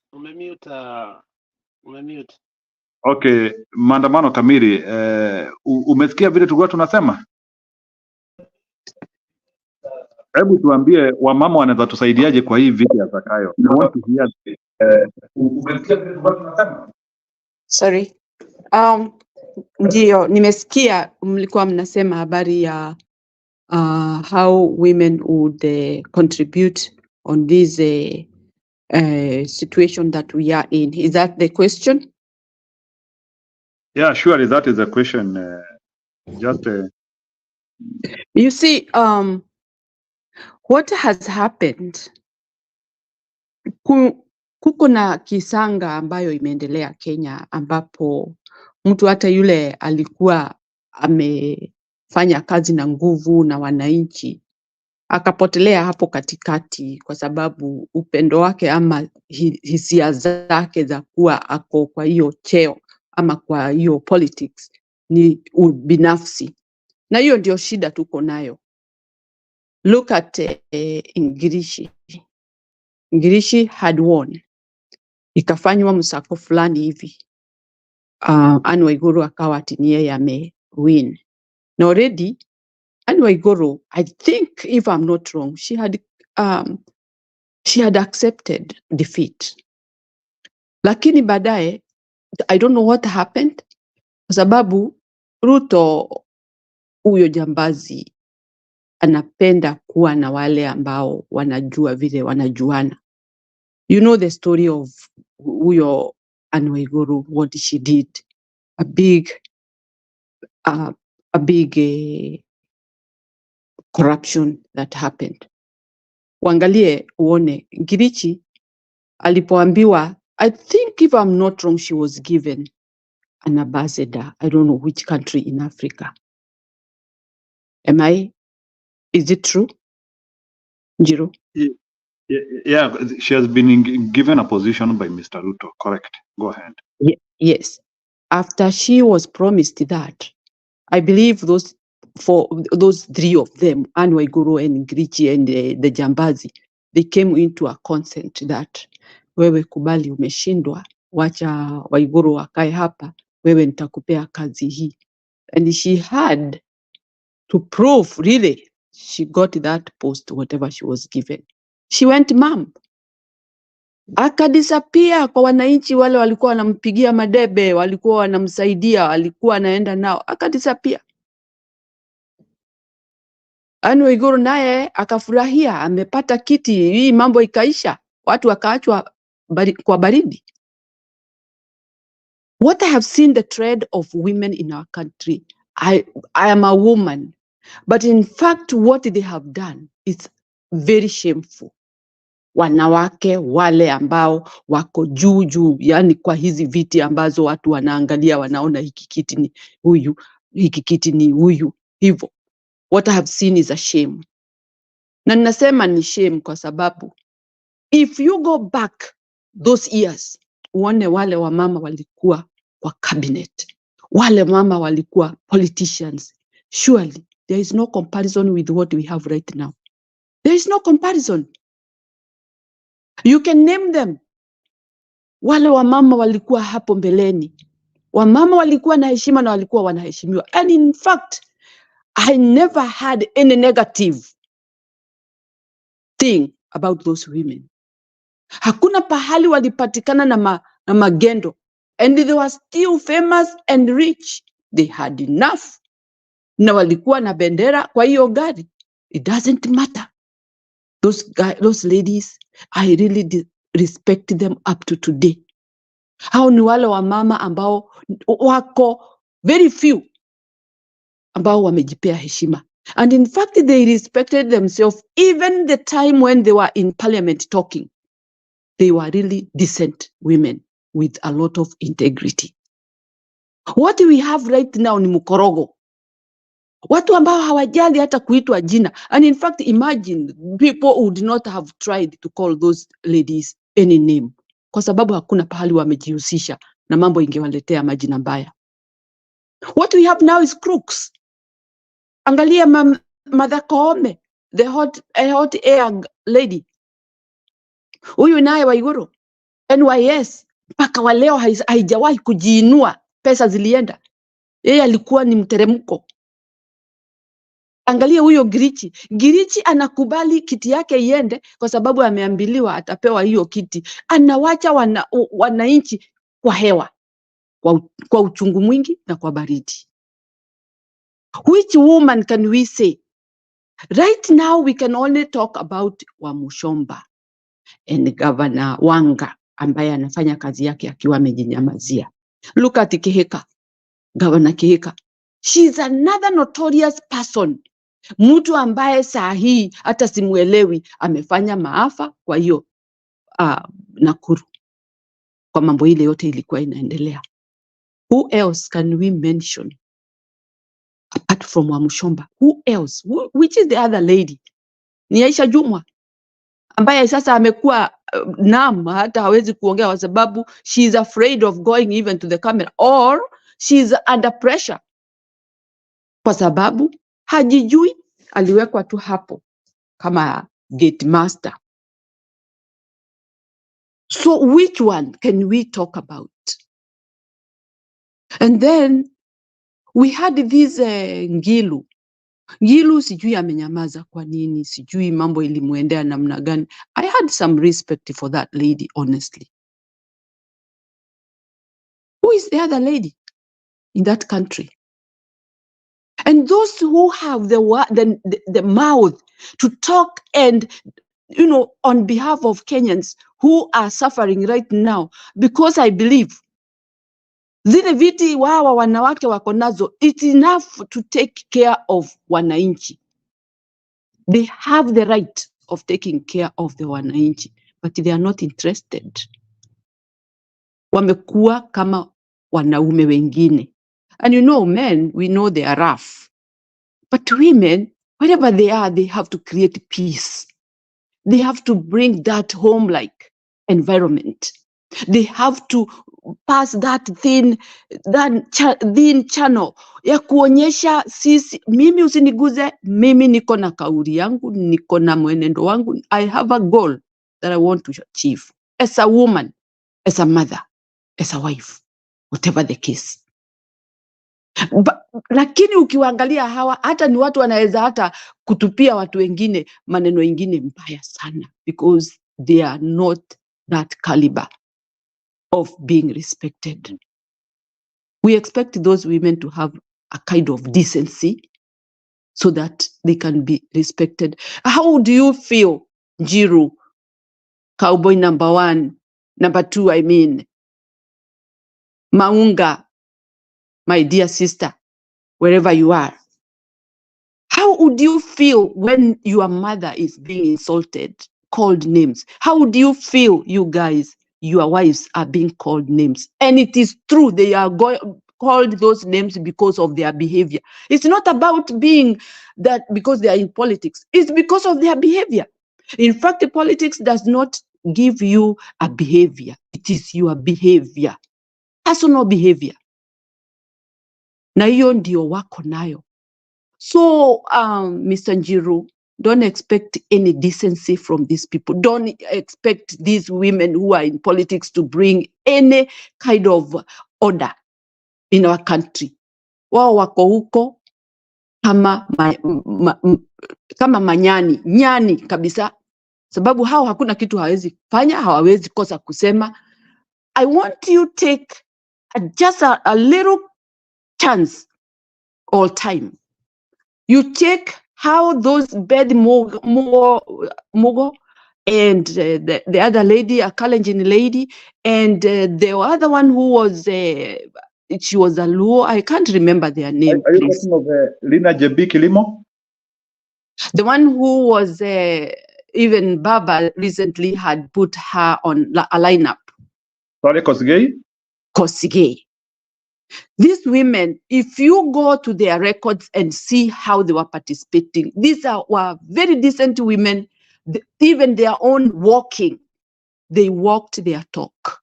Okay, Maandamano Kamili, umesikia vile tulikuwa tunasema? Hebu tuambie wamama wanaweza tusaidiaje kwa hii vita ya Zakayo. I want to hear. Umesikia vile tulikuwa tunasema? Sorry. Ndio, nimesikia mlikuwa mnasema habari ya how women would contribute on this situation that we are in. Is that the question? Yeah, surely that is a question. You see, what has happened? Kuko na kisanga ambayo imeendelea Kenya ambapo mtu hata yule alikuwa amefanya kazi na nguvu na wananchi akapotelea hapo katikati kwa sababu upendo wake ama hisia zake za kuwa ako kwa hiyo cheo ama kwa hiyo politics ni ubinafsi. Na hiyo ndio shida tuko nayo. Look at Ngirishi. Ngirishi had won. Ikafanywa msako fulani hivi. Anne Waiguru akawa ati ni yeye amewin. Na already Anne Waiguru, I think if I'm not wrong, she had accepted defeat. Lakini baadaye, I don't know what happened, kwa sababu Ruto huyo jambazi anapenda kuwa na wale ambao wanajua vile wanajuana. You know the story of huyo Anne Waiguru, what she did. A big corruption that happened. Uangalie uone Ngirichi alipoambiwa, I think if I'm not wrong, she was given an ambassador. I don't know which country in Africa. Is it true? Njiro? Yeah, she has been given a position by Mr. Ruto, correct? Go ahead. Yes. After she was promised that, I believe those three of them, Anne Waiguru and Ngirichi and the Jambazi, they came into a consent that wewe kubali umeshindwa, wacha Waiguru wakae hapa, wewe nitakupea kazi hii. And she had to prove really she got that post, whatever she was given. She went mum. Akadisappear kwa wananchi wale walikuwa wanampigia madebe, walikuwa wanamsaidia, walikuwa anaenda nao, akadisappear. Anne Waiguru naye akafurahia, amepata kiti, hii mambo ikaisha, watu wakaachwa kwa baridi. What I have seen the trend of women in our country, I am a woman, but in fact what they have done is very shameful. Wanawake wale ambao wako juu, yani kwa hizi viti ambazo watu wanaangalia wanaona hiki kiti ni huyu, hiki kiti ni huyu, hivyo. What I have seen is a shame. Na ninasema ni shame kwa sababu if you go back those years, uone wale wamama walikuwa kwa cabinet, wale mama walikuwa politicians. Surely there is no comparison with what we have right now. There is no comparison. You can name them. Wale wamama walikuwa hapo mbeleni. Wamama walikuwa na heshima na walikuwa wanaheshimiwa. And in fact, I never had any negative thing about those women. Hakuna pahali walipatikana na magendo. And they were still famous and rich. They had enough. Na walikuwa na bendera kwa hiyo gari. It doesn't matter. Those ladies, I really respect them up to today. Hao ni wale wamama ambao wako very few ambao wamejipea heshima. And in fact, they respected themselves even the time when they were in parliament talking. They were really decent women with a lot of integrity. What we have right now ni mukorogo. Watu ambao hawajali hata kuitwa jina. And in fact, imagine people would not have tried to call those ladies any name. Kwa sababu hakuna pahali wamejihusisha na mambo ingewaletea majina mbaya. What we have now is crooks. Angalia Martha Koome, the hot air lady. Huyu naye Waiguru, NYS, mpaka wa leo haijawahi kujiinua, pesa zilienda. Yeye alikuwa ni mteremko. Angalia huyo Ngirichi. Ngirichi anakubali kiti yake iende kwa sababu ameambiliwa atapewa hiyo kiti. Anawacha wananchi kwa hewa, kwa uchungu mwingi na kwa baridi. Which woman can we say? Right now we can only talk about Wamushomba and Governor Wanga ambaye anafanya kazi yake akiwa amejinyamazia. Look at Kihika, Governor Kihika. She's another notorious person. Mtu ambaye saa hii hata simuelewi amefanya maafa kwa hiyo Nakuru. Kwa mambo ile yote ilikuwa inaendelea. Who else can we mention apart from Wamushomba? Who else? Which is the other lady? Ni Aisha Jumwa, ambaye sasa amekuwa numb, hata hawezi kuongea kwa sababu she is afraid of going even to the camera, or she is under pressure kwa sababu hajijui, aliwekwa tu hapo kama gate master. So which one can we talk about? And then we had this Ngilu. Ngilu sijui amenyamaza kwa nini, sijui mambo ilimuendea namna gani. I had some respect for that lady, honestly. Who is the other lady in that country? And those who have the mouth to talk and, you know, on behalf of Kenyans who are suffering right now, because I believe zile viti wawa wanawake wako nazo, it's enough to take care of wananchi. They have the right of taking care of the wananchi, but they are not interested. Wamekuwa kama wanaume wengine. And you know, men, we know they are rough. But women, wherever they are, they have to create peace. They have to bring that home-like environment. They have to pass that thin channel ya kuonyesha sisi, mimi usiniguze, mimi niko na kauli yangu, niko na mwenendo wangu. I have a goal that I want to achieve as a woman, as a mother, as a wife, whatever the case. Lakini ukiwaangalia hawa, hata ni watu wanaweza hata kutupia watu wengine maneno wengine mbaya sana, because they are not that caliber of being respected. We expect those women to have a kind of decency so that they can be respected. How do you feel, Njiru, cowboy number 1, number 2, I mean, Maunga, my dear sister, wherever you are? How would you feel when your mother is being insulted, called names? How would you feel, you guys, your wives are being called names? And it is true, they are called those names because of their behavior. It's not about being that because they are in politics. It's because of their behavior. In fact, the politics does not give you a behavior. It is your behavior, personal behavior. Na hiyo ndio wako nayo. So, Mr. Njiru, don't expect any decency from these people. Don't expect these women who are in politics to bring any kind of order in our country. Wao wako huko kama manyani, nyani kabisa. Sababu hao hakuna kitu hawezi fanya, hawawezi kosa kusema. I want you take just a little chance all time. You check how those Bed Mogo and the other lady, a Kalenjin lady, and the other one who was, she was a Luo, I can't remember their name. Are you talking of Lina Jebi Kilimo? The one who was, even Baba recently had put her on a lineup. Sorry, Kosgei? Kosgei. These women, if you go to their records and see how they were participating, these were very decent women, even their own walking. They walked their talk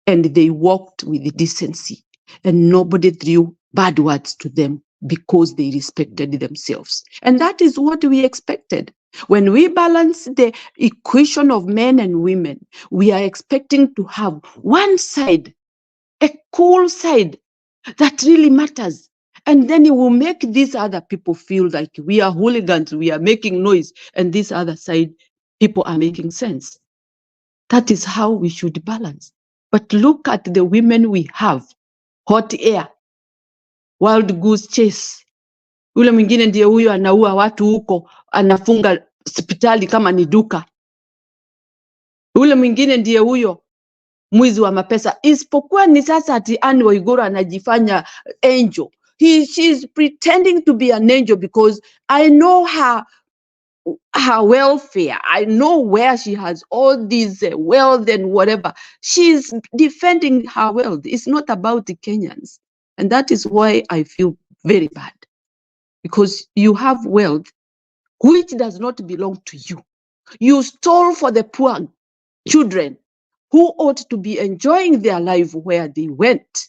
and they walked with decency, and nobody threw bad words to them because they respected themselves. And that is what we expected. When we balance the equation of men and women, we are expecting to have one side, a cool side that really matters. And then it will make these other people feel like we are hooligans, we are making noise, and this other side, people are making sense. That is how we should balance. But look at the women we have. Hot air, wild goose chase. Ule mwingine ndiye huyo anaua watu huko, anafunga hospitali kama ni duka. Ule mwingine ndiye huyo mwizi wa mapesa. Isipokuwa ni sasa ati Anne Waiguru anajifanya angel. She is pretending to be an angel because I know her her welfare. I know where she has all this wealth and whatever. She's defending her wealth. It's not about the Kenyans. And that is why I feel very bad. Because you have wealth which does not belong to you. You stole for the poor children who ought to be enjoying their life where they went,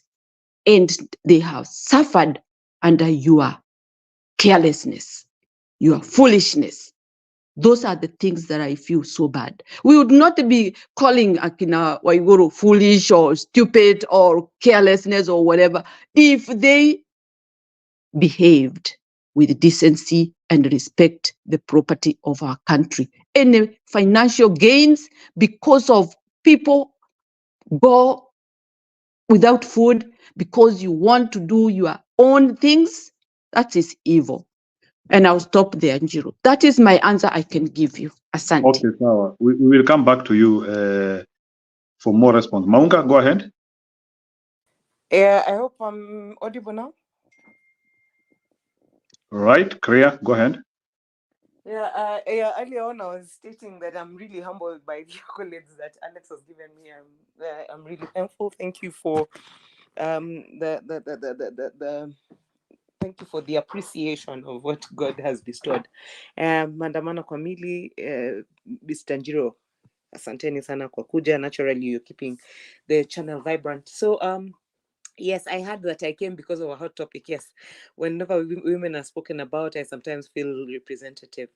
and they have suffered under your carelessness, your foolishness. Those are the things that I feel so bad. We would not be calling Akina Waiguru foolish or stupid or carelessness or whatever if they behaved with decency and respect the property of our country. Any financial gains because of people go without food because you want to do your own things, that is evil. And I'll stop there, Njiro. That is my answer I can give you. Asante. Okay, now we will come back to you for more response. Maunga, go ahead. Yeah, I hope I'm audible now. All right, Kriya, go ahead. Yeah, earlier on I was stating that I'm really humbled by the accolades that Alex has given me. I'm really thankful. Thank you for thank you for the appreciation of what God has bestowed. Mandamano Kwamili, Mr. Njiro, asanteni sana kwa kuja. Naturally, you're keeping the channel vibrant. So, yes, I heard that I came because of a hot topic. Yes, whenever women are spoken about, I sometimes feel representative.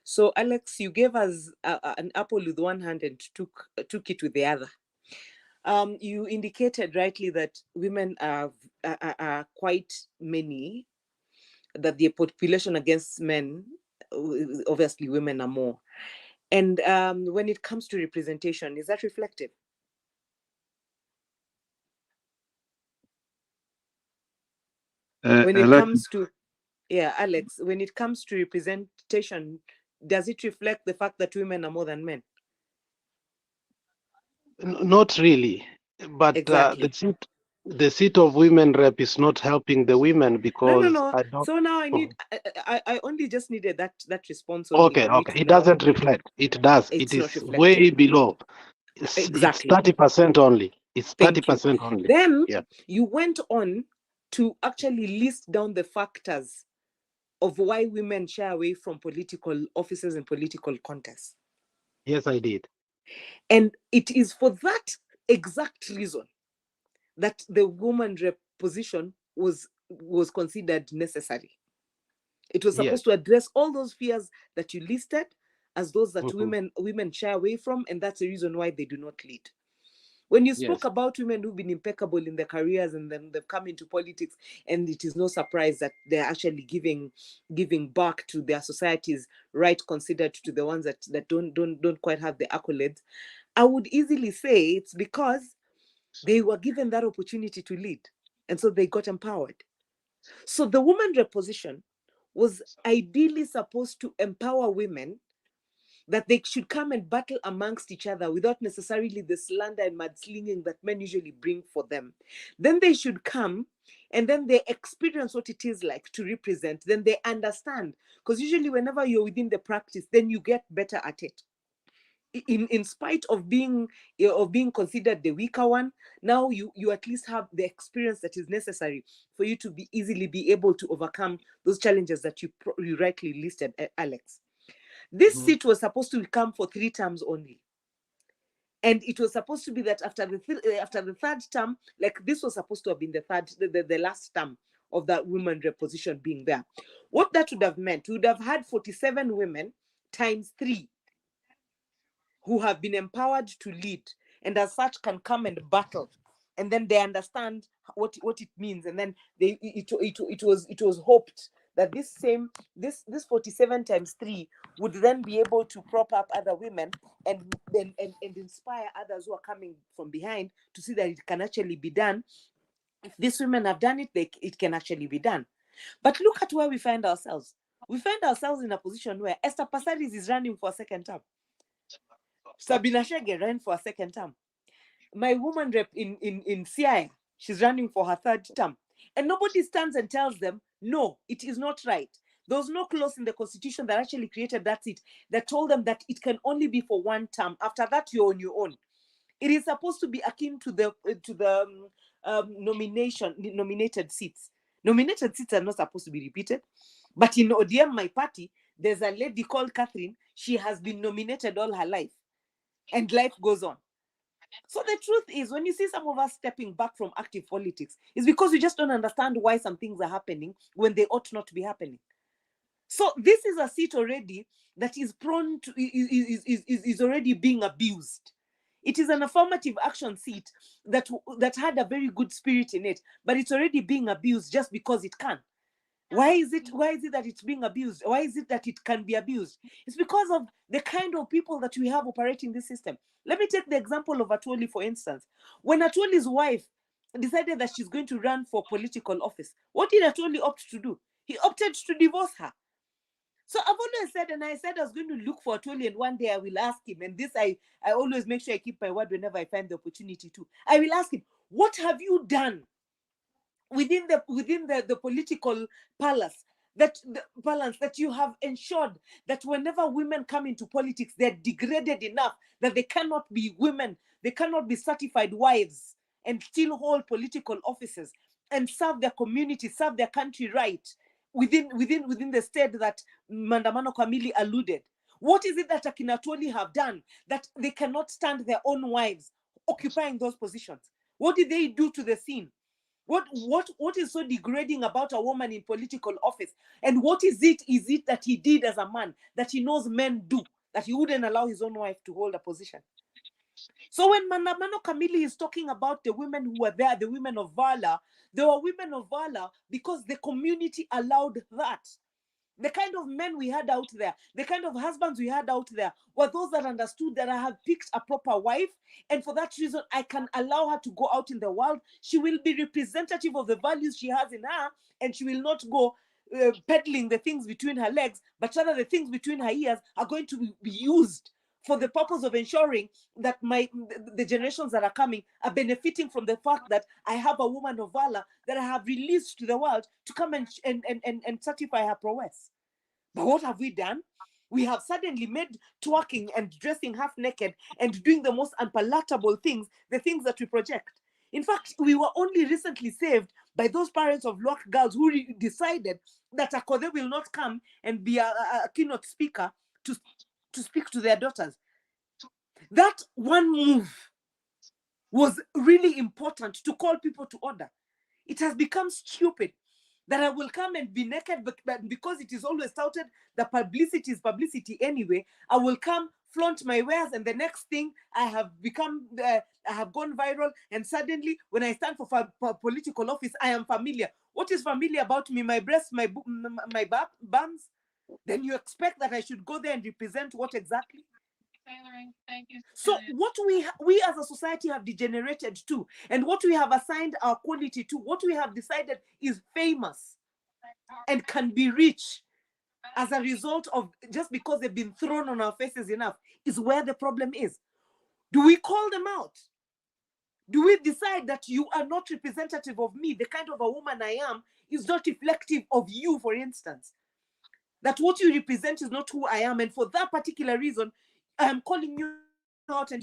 So, Alex, you gave us an apple with one hand and took it with the other. You indicated rightly that women are quite many, that the population against men, obviously women are more. And when it comes to representation, is that reflective? When it comes to, yeah, Alex, when it comes to representation, does it reflect the fact that women are more than men? Not really, but exactly. The seat of women rep is not helping the women because No. I don't. So now I need, I only just needed that response only Okay, for me okay. to It know. doesn't reflect. It does. It's It not is reflecting. way below. Exactly. It's 30% only. It's 30% only. Then yeah. You went on to actually list down the factors of why women shy away from political offices and political contests. Yes, I did. And it is for that exact reason that the woman rep position was considered necessary. It was supposed to address all those fears that you listed as those that women shy away from, and that's the reason why they do not lead. When you spoke about women who've been impeccable in their careers and then they've come into politics, and it is no surprise that they're actually giving back to their societies, right considered to the ones that don't quite have the accolades, I would easily say it's because they were given that opportunity to lead, and so they got empowered. So the woman rep position was ideally supposed to empower women, that they should come and battle amongst each other without necessarily the slander and mudslinging that men usually bring for them. Then they should come and then they experience what it is like to represent. Then they understand. Because usually whenever you're within the practice, then you get better at it. In spite of being considered the weaker one, now you at least have the experience that is necessary for you to easily be able to overcome those challenges that you rightly listed, Alex. This seat was supposed to come for 3 terms only. And it was supposed to be that after the third term, like this was supposed to have been the last term of that women rep position being there. What that would have meant, we would have had 47 women times 3 who have been empowered to lead, and as such can come and battle. And then they understand what it means. And then it was hoped that this 47 times 3 would then be able to prop up other women and inspire others who are coming from behind to see that it can actually be done. If these women have done it, it can actually be done. But look at where we find ourselves. We find ourselves in a position where Esther Passaris is running for a second term. Sabina Chege ran for a second term. My woman rep in CI, she's running for her 3rd term. And nobody stands and tells them, no, it is not right. There was no clause in the constitution that actually created that seat that told them that it can only be for one term. After that, you're on your own. It is supposed to be akin to the nominated seats. Nominated seats are not supposed to be repeated. But in ODM, my party, there's a lady called Catherine. She has been nominated all her life. And life goes on. So the truth is, when you see some of us stepping back from active politics, it's because we just don't understand why some things are happening when they ought not to be happening. So this is a seat already that is prone to, is already being abused. It is an affirmative action seat that had a very good spirit in it, but it's already being abused just because it can. Why is it that it's being abused? Why is it that it can be abused? It's because of the kind of people that we have operating this system. Let me take the example of Atwoli, for instance. When Atwoli's wife decided that she's going to run for political office, what did Atwoli opt to do? He opted to divorce her. So I've always said, and I said I was going to look for Atwoli, and one day I will ask him, and this I always make sure I keep my word whenever I find the opportunity to. I will ask him, what have you done within the political balance that you have ensured that whenever women come into politics, they're degraded enough that they cannot be women, they cannot be certified wives and still hold political offices and serve their community, serve their country right within the state that Mandamano Kamili alluded. What is it that Akinatoli have done that they cannot stand their own wives occupying those positions? What did they do to the scene? What is so degrading about a woman in political office? And what is it that he did as a man that he knows men do, that he wouldn't allow his own wife to hold a position? So when Mandamano Kamili is talking about the women who were there, the women of valor, they were women of valor because the community allowed that. The kind of men we had out there, the kind of husbands we had out there were those that understood that I have picked a proper wife, and for that reason, I can allow her to go out in the world. She will be representative of the values she has in her, and she will not go peddling the things between her legs, but rather the things between her ears are going to be used for the purpose of ensuring that the generations that are coming are benefiting from the fact that I have a woman of valor that I have released to the world to come and certify her prowess. But what have we done? We have suddenly made twerking and dressing half naked and doing the most unpalatable things, the things that we project. In fact, we were only recently saved by those parents of Luak girls who decided that Akode will not come and be a keynote speaker to speak to their daughters. That one move was really important to call people to order. It has become stupid that I will come and be naked, but because it is always touted that publicity is publicity anyway, I will come, flaunt my wares, and the next thing I have gone viral, and suddenly when I stand for political office, I am familiar. What is familiar about me? My breasts, my bums? Then you expect that I should go there and represent what exactly? So what we as a society have degenerated to, and what we have assigned our quality to, what we have decided is famous and can be rich as a result of just because they've been thrown on our faces enough, is where the problem is. Do we call them out? Do we decide that you are not representative of me, the kind of a woman I am is not reflective of you, for instance? That what you represent is not who I am, and for that particular reason, I am calling you out, and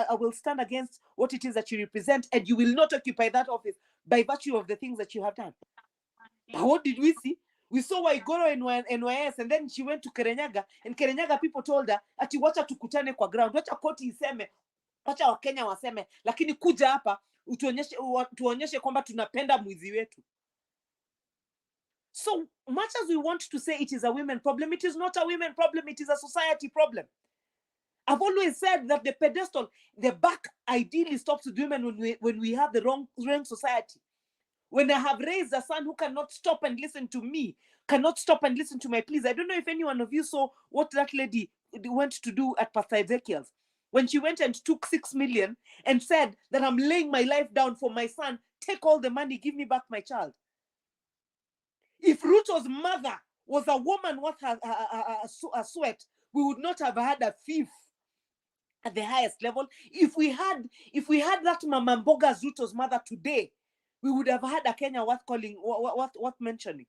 I will stand against what it is that you represent, and you will not occupy that office by virtue of the things that you have done. But what did we see? We saw Waigoro in NYS, and then she went to Kirinyaga, and Kirinyaga people told her, ati wacha tukutane kwa ground, wacha koti iseme, wacha Wakenya waseme, lakini kuja hapa tuonyeshe kwamba tunapenda mwizi wetu. So much as we want to say it is a women problem, it is not a women problem, it is a society problem. I've always said that the pedestal, the back ideally stops with women when we have the wrong society. When I have raised a son who cannot stop and listen to me, cannot stop and listen to my pleas. I don't know if any one of you saw what that lady went to do at Pastor Ezekiel's. When she went and took 6 million and said that I'm laying my life down for my son, take all the money, give me back my child. If Ruto's mother was a woman worth a sweat, we would not have had a thief at the highest level. If we had that Mama Mboga's Ruto's mother today, we would have had a Kenya worth calling, worth mentioning.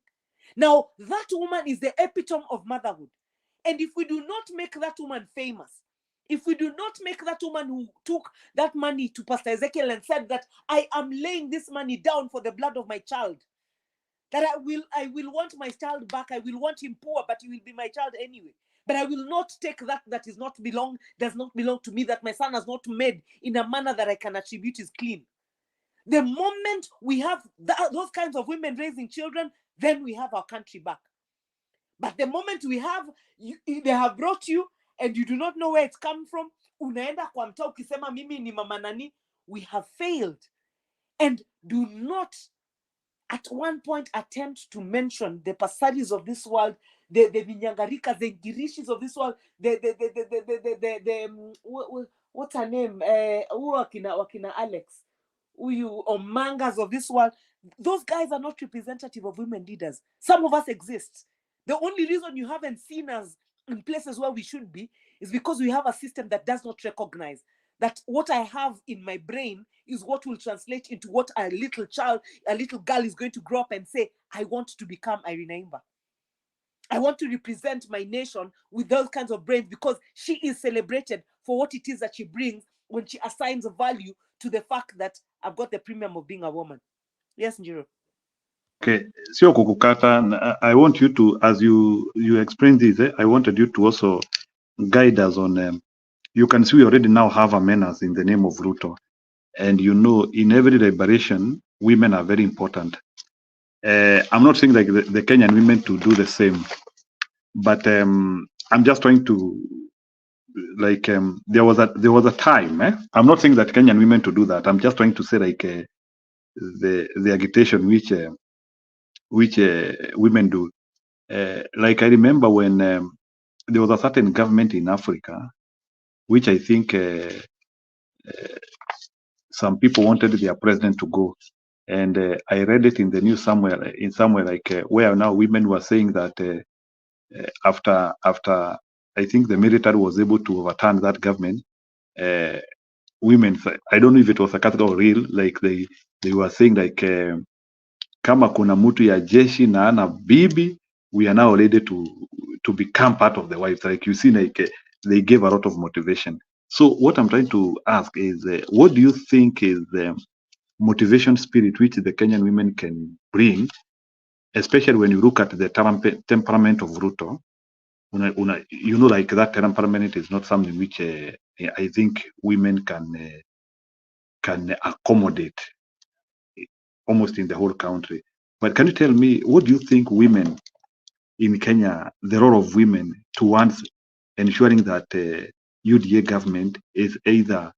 Now, that woman is the epitome of motherhood. And if we do not make that woman famous, if we do not make that woman who took that money to Pastor Ezekiel and said that I am laying this money down for the blood of my child, that I will want my child back, I will want him poor, but he will be my child anyway. But I will not take that does not belong to me, that my son has not made in a manner that I can attribute is clean. The moment we have those kinds of women raising children, then we have our country back. But the moment we have, they have brought you and you do not know where it's come from, unaenda kwa mtaa ukisema mimi ni mama nani, we have failed. And do not at one point attempt to mention the Pasaris of this world, the Vinyangarikas, the Girishis of this world, what's her name? Wakina Alex, Uyu Omangas of this world. Those guys are not representative of women leaders. Some of us exist. The only reason you haven't seen us in places where we should be is because we have a system that does not recognize that what I have in my brain is what will translate into what a little girl is going to grow up and say, I want to become Irina Imba. I want to represent my nation with those kinds of brains, because she is celebrated for what it is that she brings when she assigns a value to the fact that I've got the premium of being a woman. Yes, Njiro. Okay, sio kukukata. I want you to, as you explain this, I wanted you to also guide us on. You can see we already now have a menace in the name of Ruto, and you know, in every liberation, women are very important. I'm not saying like the Kenyan women to do the same, but I'm just trying to like there was a time. I'm not saying that Kenyan women to do that. I'm just trying to say like the agitation which women do. Like I remember when there was a certain government in Africa, which I think some people wanted their president to go, and I read it in the news somewhere like where now women were saying that after I think the military was able to overturn that government, women, I don't know if it was a category or real, like they were saying like kama kuna mtu ya jeshi na ana bibi, we are now ready to become part of the wives. Like you see, like they gave a lot of motivation. So what I'm trying to ask is, what do you think is the motivation spirit which the Kenyan women can bring, especially when you look at the temperament of Ruto? You know, like that temperament is not something which I think women can accommodate almost in the whole country. But can you tell me, what do you think women in Kenya, the role of women towards ensuring that UDA government is either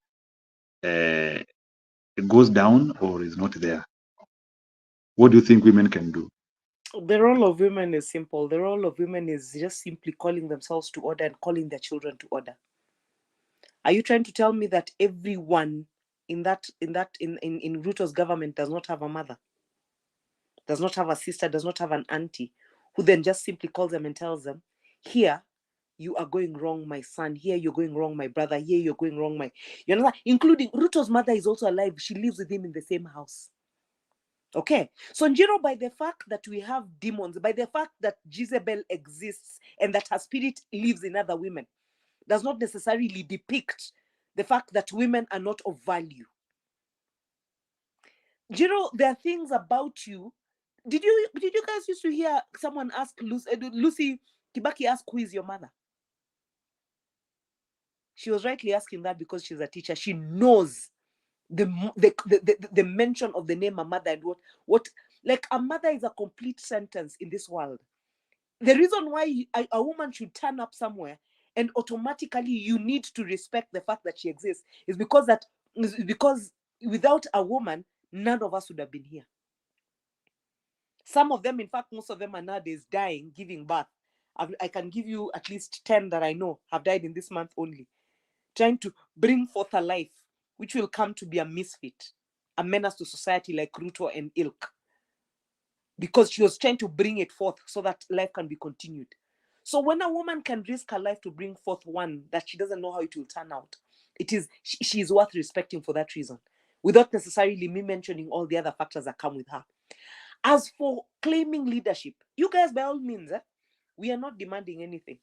goes down or is not there? What do you think women can do? The role of women is simple. The role of women is just simply calling themselves to order and calling their children to order. Are you trying to tell me that everyone in Ruto's government does not have a mother, does not have a sister, does not have an auntie, who then just simply calls them and tells them, here, you are going wrong, my son. Here, you're going wrong, my brother. Here, you're going wrong, you know, including Ruto's mother is also alive. She lives with him in the same house. Okay, so Njiro, by the fact that we have demons, by the fact that Jezebel exists and that her spirit lives in other women, does not necessarily depict the fact that women are not of value. Njiro, there are things about you. Did you guys used to hear someone ask Lucy Kibaki ask, who is your mother? She was rightly asking that because she's a teacher. She knows the mention of the name a mother and what like a mother is a complete sentence in this world. The reason why a woman should turn up somewhere and automatically you need to respect the fact that she exists is because without a woman, none of us would have been here. Some of them, in fact, most of them are nowadays dying, giving birth. I can give you at least 10 that I know have died in this month only, trying to bring forth a life which will come to be a misfit, a menace to society like Ruto and ilk, because she was trying to bring it forth so that life can be continued. So when a woman can risk her life to bring forth one that she doesn't know how it will turn out, she is worth respecting for that reason, without necessarily me mentioning all the other factors that come with her. As for claiming leadership, you guys, by all means, we are not demanding anything.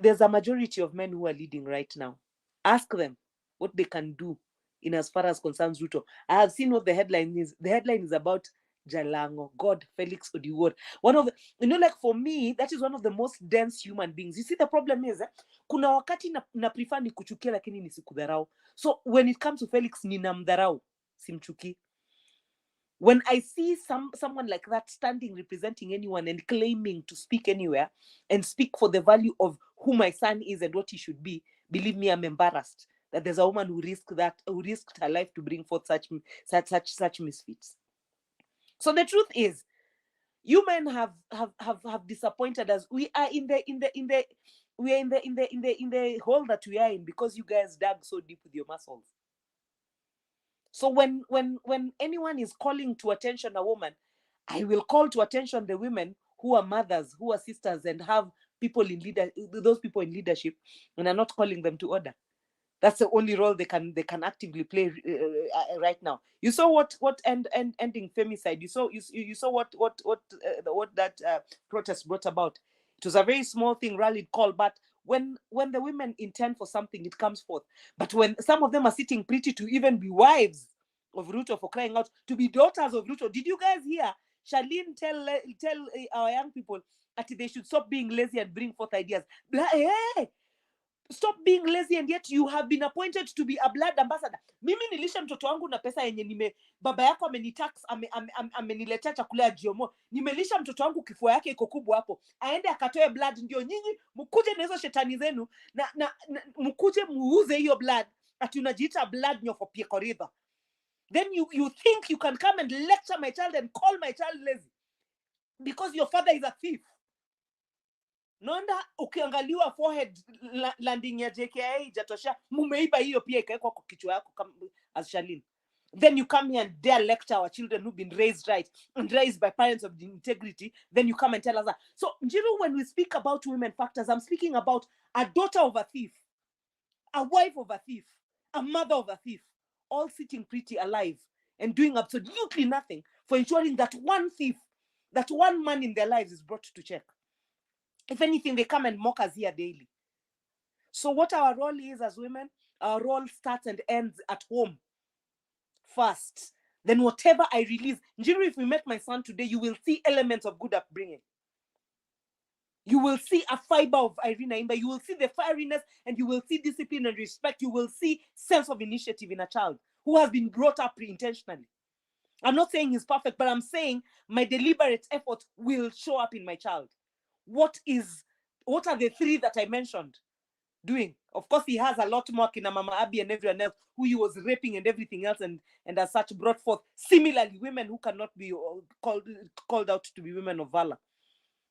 There's a majority of men who are leading right now. Ask them what they can do in as far as concerns Ruto. I have seen what the headline is. The headline is about Jalang'o, God, Felix Odiwuor. One of the, like for me, that is one of the most dense human beings. You see, the problem is, kuna wakati na prefer ni kuchukia lakini nisikudharau. So when it comes to Felix, ninamdharau, simchuki. When I see someone like that standing representing anyone and claiming to speak anywhere and speak for the value of who my son is and what he should be, believe me, I'm embarrassed that there's a woman who risked her life to bring forth such misfits. So the truth is, you men have disappointed us. We are in the hole that we are in because you guys dug so deep with your muscles. So when anyone is calling to attention a woman, I will call to attention the women who are mothers, who are sisters, and have people in those people in leadership, and are not calling them to order. That's the only role they can actively play right now. You saw what ending femicide. You saw what that protest brought about. It was a very small thing, rallied call, but when the women intend for something, it comes forth. But when some of them are sitting pretty to even be wives of Ruto, for crying out, to be daughters of Ruto. Did you guys hear Charlene tell our young people that they should stop being lazy and bring forth ideas? Hey! Stop being lazy, and yet you have been appointed to be a blood ambassador. Mimi nilisha mtoto wangu na pesa yenye baba yako amenitax ameniletea chakula ya GMO. Nimelisha mtoto wangu kifua yake iko kubwa hapo. Aende akatoe blood, ndio nyinyi mkuje na hizo shetani zenu na mkuje muuze hiyo blood ati unajiita blood nyofopie koridha. Then you think you can come and lecture my child and call my child lazy because your father is a thief. Nonda ukiangaliwa forehead landing ya JKI jatosha, mumeiba hiyo pia ikawekwa kwa kichwa yako as Charlene. Then you come here and dare lecture our children who've been raised right and raised by parents of integrity. Then you come and tell us that. So Njiru, when we speak about women factors, I'm speaking about a daughter of a thief, a wife of a thief, a mother of a thief, all sitting pretty alive and doing absolutely nothing for ensuring that one thief, that one man in their lives is brought to check. If anything, they come and mock us here daily. So what our role is as women, our role starts and ends at home first. Then whatever I release, Njiru, if we met my son today, you will see elements of good upbringing. You will see a fiber of Irina Imba. You will see the fieriness, and you will see discipline and respect. You will see sense of initiative in a child who has been brought up intentionally. I'm not saying he's perfect, but I'm saying my deliberate effort will show up in my child. What are the three that I mentioned doing? Of course, he has a lot more, Kina Mama Abi and everyone else who he was raping and everything else, and as such brought forth similarly women who cannot be called out to be women of valor.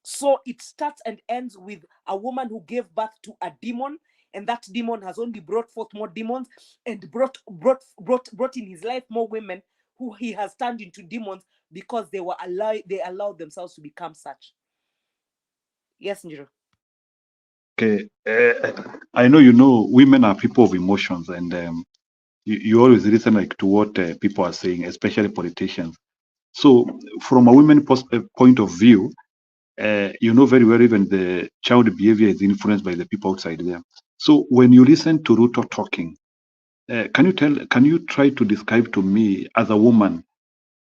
So it starts and ends with a woman who gave birth to a demon, and that demon has only brought forth more demons and brought in his life more women who he has turned into demons because they allowed themselves to become such. Yes, Njiru. Okay, I know women are people of emotions, and you always listen to what people are saying, especially politicians. So from a women point of view, you know very well even the child behavior is influenced by the people outside there. So when you listen to Ruto talking, can you try to describe to me as a woman,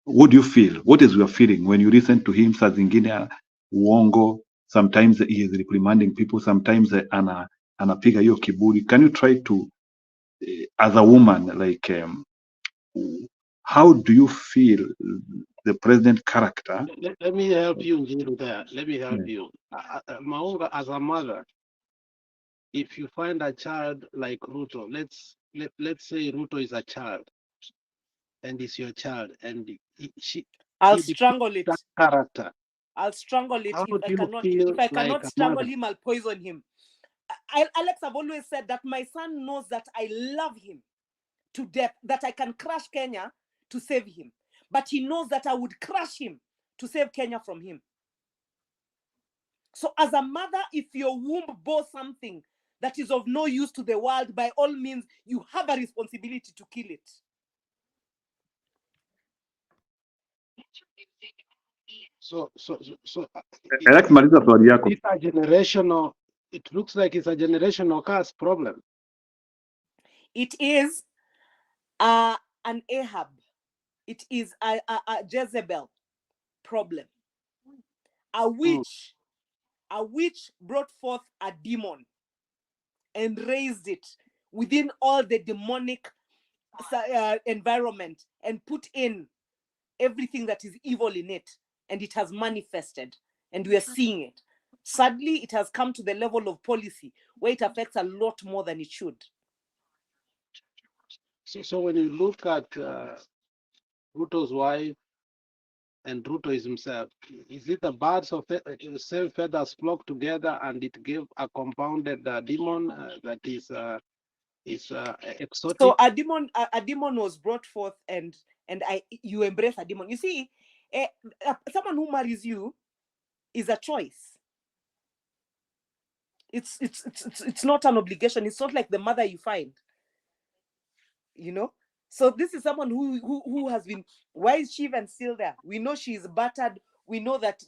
what do you feel? What is your feeling when you listen to him? Saa zingine uongo, sometimes he is reprimanding people, sometimes anapiga hiyo kiburi. Can you try to, as a woman, how do you feel the president character? Let me help you, Njiru, there. Let me help you. Maunga, as a mother, if you find a child like Ruto, let's say Ruto is a child, and it's your child, and I'll strangle it. That character. I'll strangle it. If I cannot strangle him, I'll poison him. Alex, I've always said that my son knows that I love him to death, that I can crush Kenya to save him. But he knows that I would crush him to save Kenya from him. So as a mother, if your womb bore something that is of no use to the world, by all means, you have a responsibility to kill it. Alex, maliza swali yako. It's a generational. It looks like it's a generational curse problem. It is an Ahab. It is a Jezebel problem. A witch brought forth a demon and raised it within all the demonic environment and put in everything that is evil in it, and it has manifested, and we are seeing it. Sadly, it has come to the level of policy where it affects a lot more than it should. So when you look at Ruto's wife and Ruto is himself, is it the birds of same feathers flock together and it gave a compounded demon that is exotic? So a demon was brought forth, and you embrace a demon. You see, someone who marries you is a choice. It's not an obligation. It's not like the mother you find, you know. So this is someone who has been. Why is she even still there? We know she is battered. We know that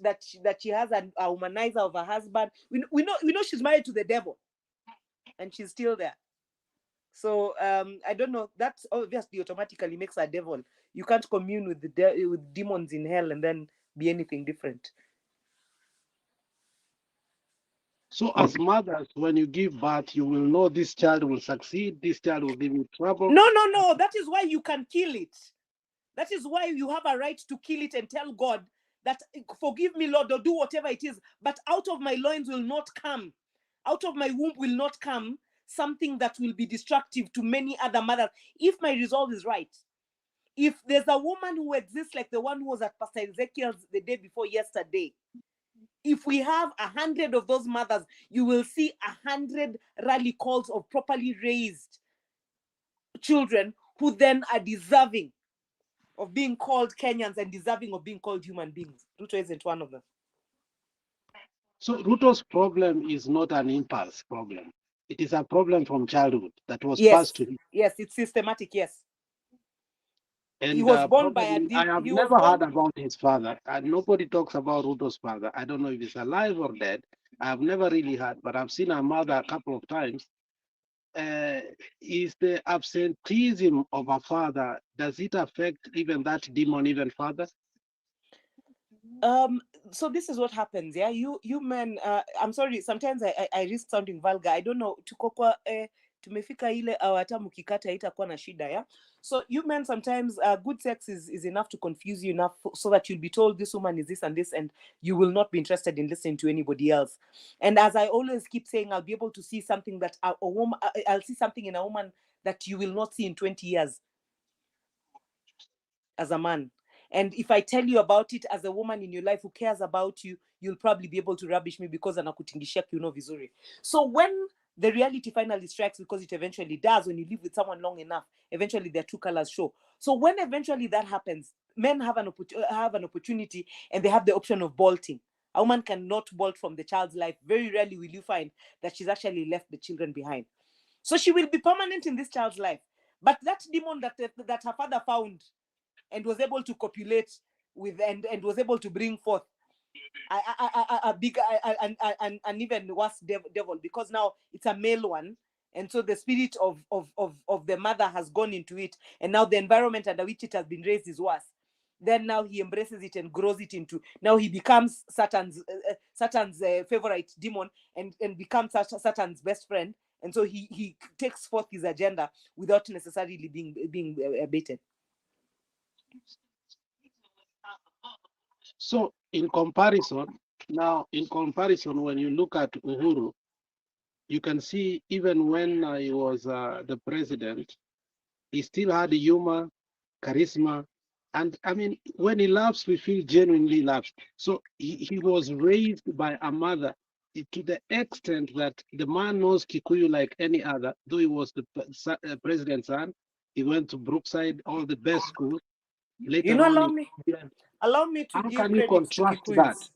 she has a womanizer of a husband. We know she's married to the devil, and she's still there. So I don't know. That obviously automatically makes her devil. You can't commune with with demons in hell and then be anything different. So as mothers, when you give birth, you will know this child will succeed, this child will give you trouble. No. That is why you can kill it. That is why you have a right to kill it and tell God that, forgive me, Lord, or do whatever it is, but out of my loins will not come, out of my womb will not come something that will be destructive to many other mothers, if my resolve is right. If there's a woman who exists like the one who was at Pastor Ezekiel's the day before yesterday, if we have 100 of those mothers, you will see 100 rally calls of properly raised children who then are deserving of being called Kenyans and deserving of being called human beings. Ruto isn't one of them. So Ruto's problem is not an impulse problem. It is a problem from childhood that was passed to him. Yes, it's systematic, yes. And he was born by a I have never heard about his father. Nobody talks about Ruto's father. I don't know if he's alive or dead. I have never really heard, but I've seen her mother a couple of times. Is the absenteeism of a father, does it affect even that demon even further? So this is what happens, yeah. You men, I'm sorry, sometimes I risk sounding vulgar. I don't know. Tukokwa tumefika ile hata mkikata itakuwa na shida, yeah. So you men, sometimes good sex is enough to confuse you enough so that you'll be told this woman is this and this, and you will not be interested in listening to anybody else. And as I always keep saying, I'll be able to see something that a woman, I'll see something in a woman that you will not see in 20 years as a man. And if I tell you about it as a woman in your life who cares about you, you'll probably be able to rubbish me because anakutingishia kiuno vizuri. So when the reality finally strikes, because it eventually does, when you live with someone long enough, eventually their true colors show. So when eventually that happens, men have an opportunity and they have the option of bolting. A woman cannot bolt from the child's life. Very rarely will you find that she's actually left the children behind. So she will be permanent in this child's life. But that demon that her father found and was able to copulate with and was able to bring forth a bigger and even worse devil, because now it's a male one, and so the spirit of the mother has gone into it, and now the environment under which it has been raised is worse. Then now he embraces it and grows it into, now he becomes Satan's favorite demon and becomes Satan's best friend, and so he takes forth his agenda without necessarily being baited. So in comparison, when you look at Uhuru, you can see even when he was the president, he still had humor, charisma, and I mean, when he laughs, we feel genuinely laughs. So he was raised by a mother to the extent that the man knows Kikuyu like any other, though he was the president's son. He went to Brookside, all the best schools. Later allow me to give credit to Kikuyus.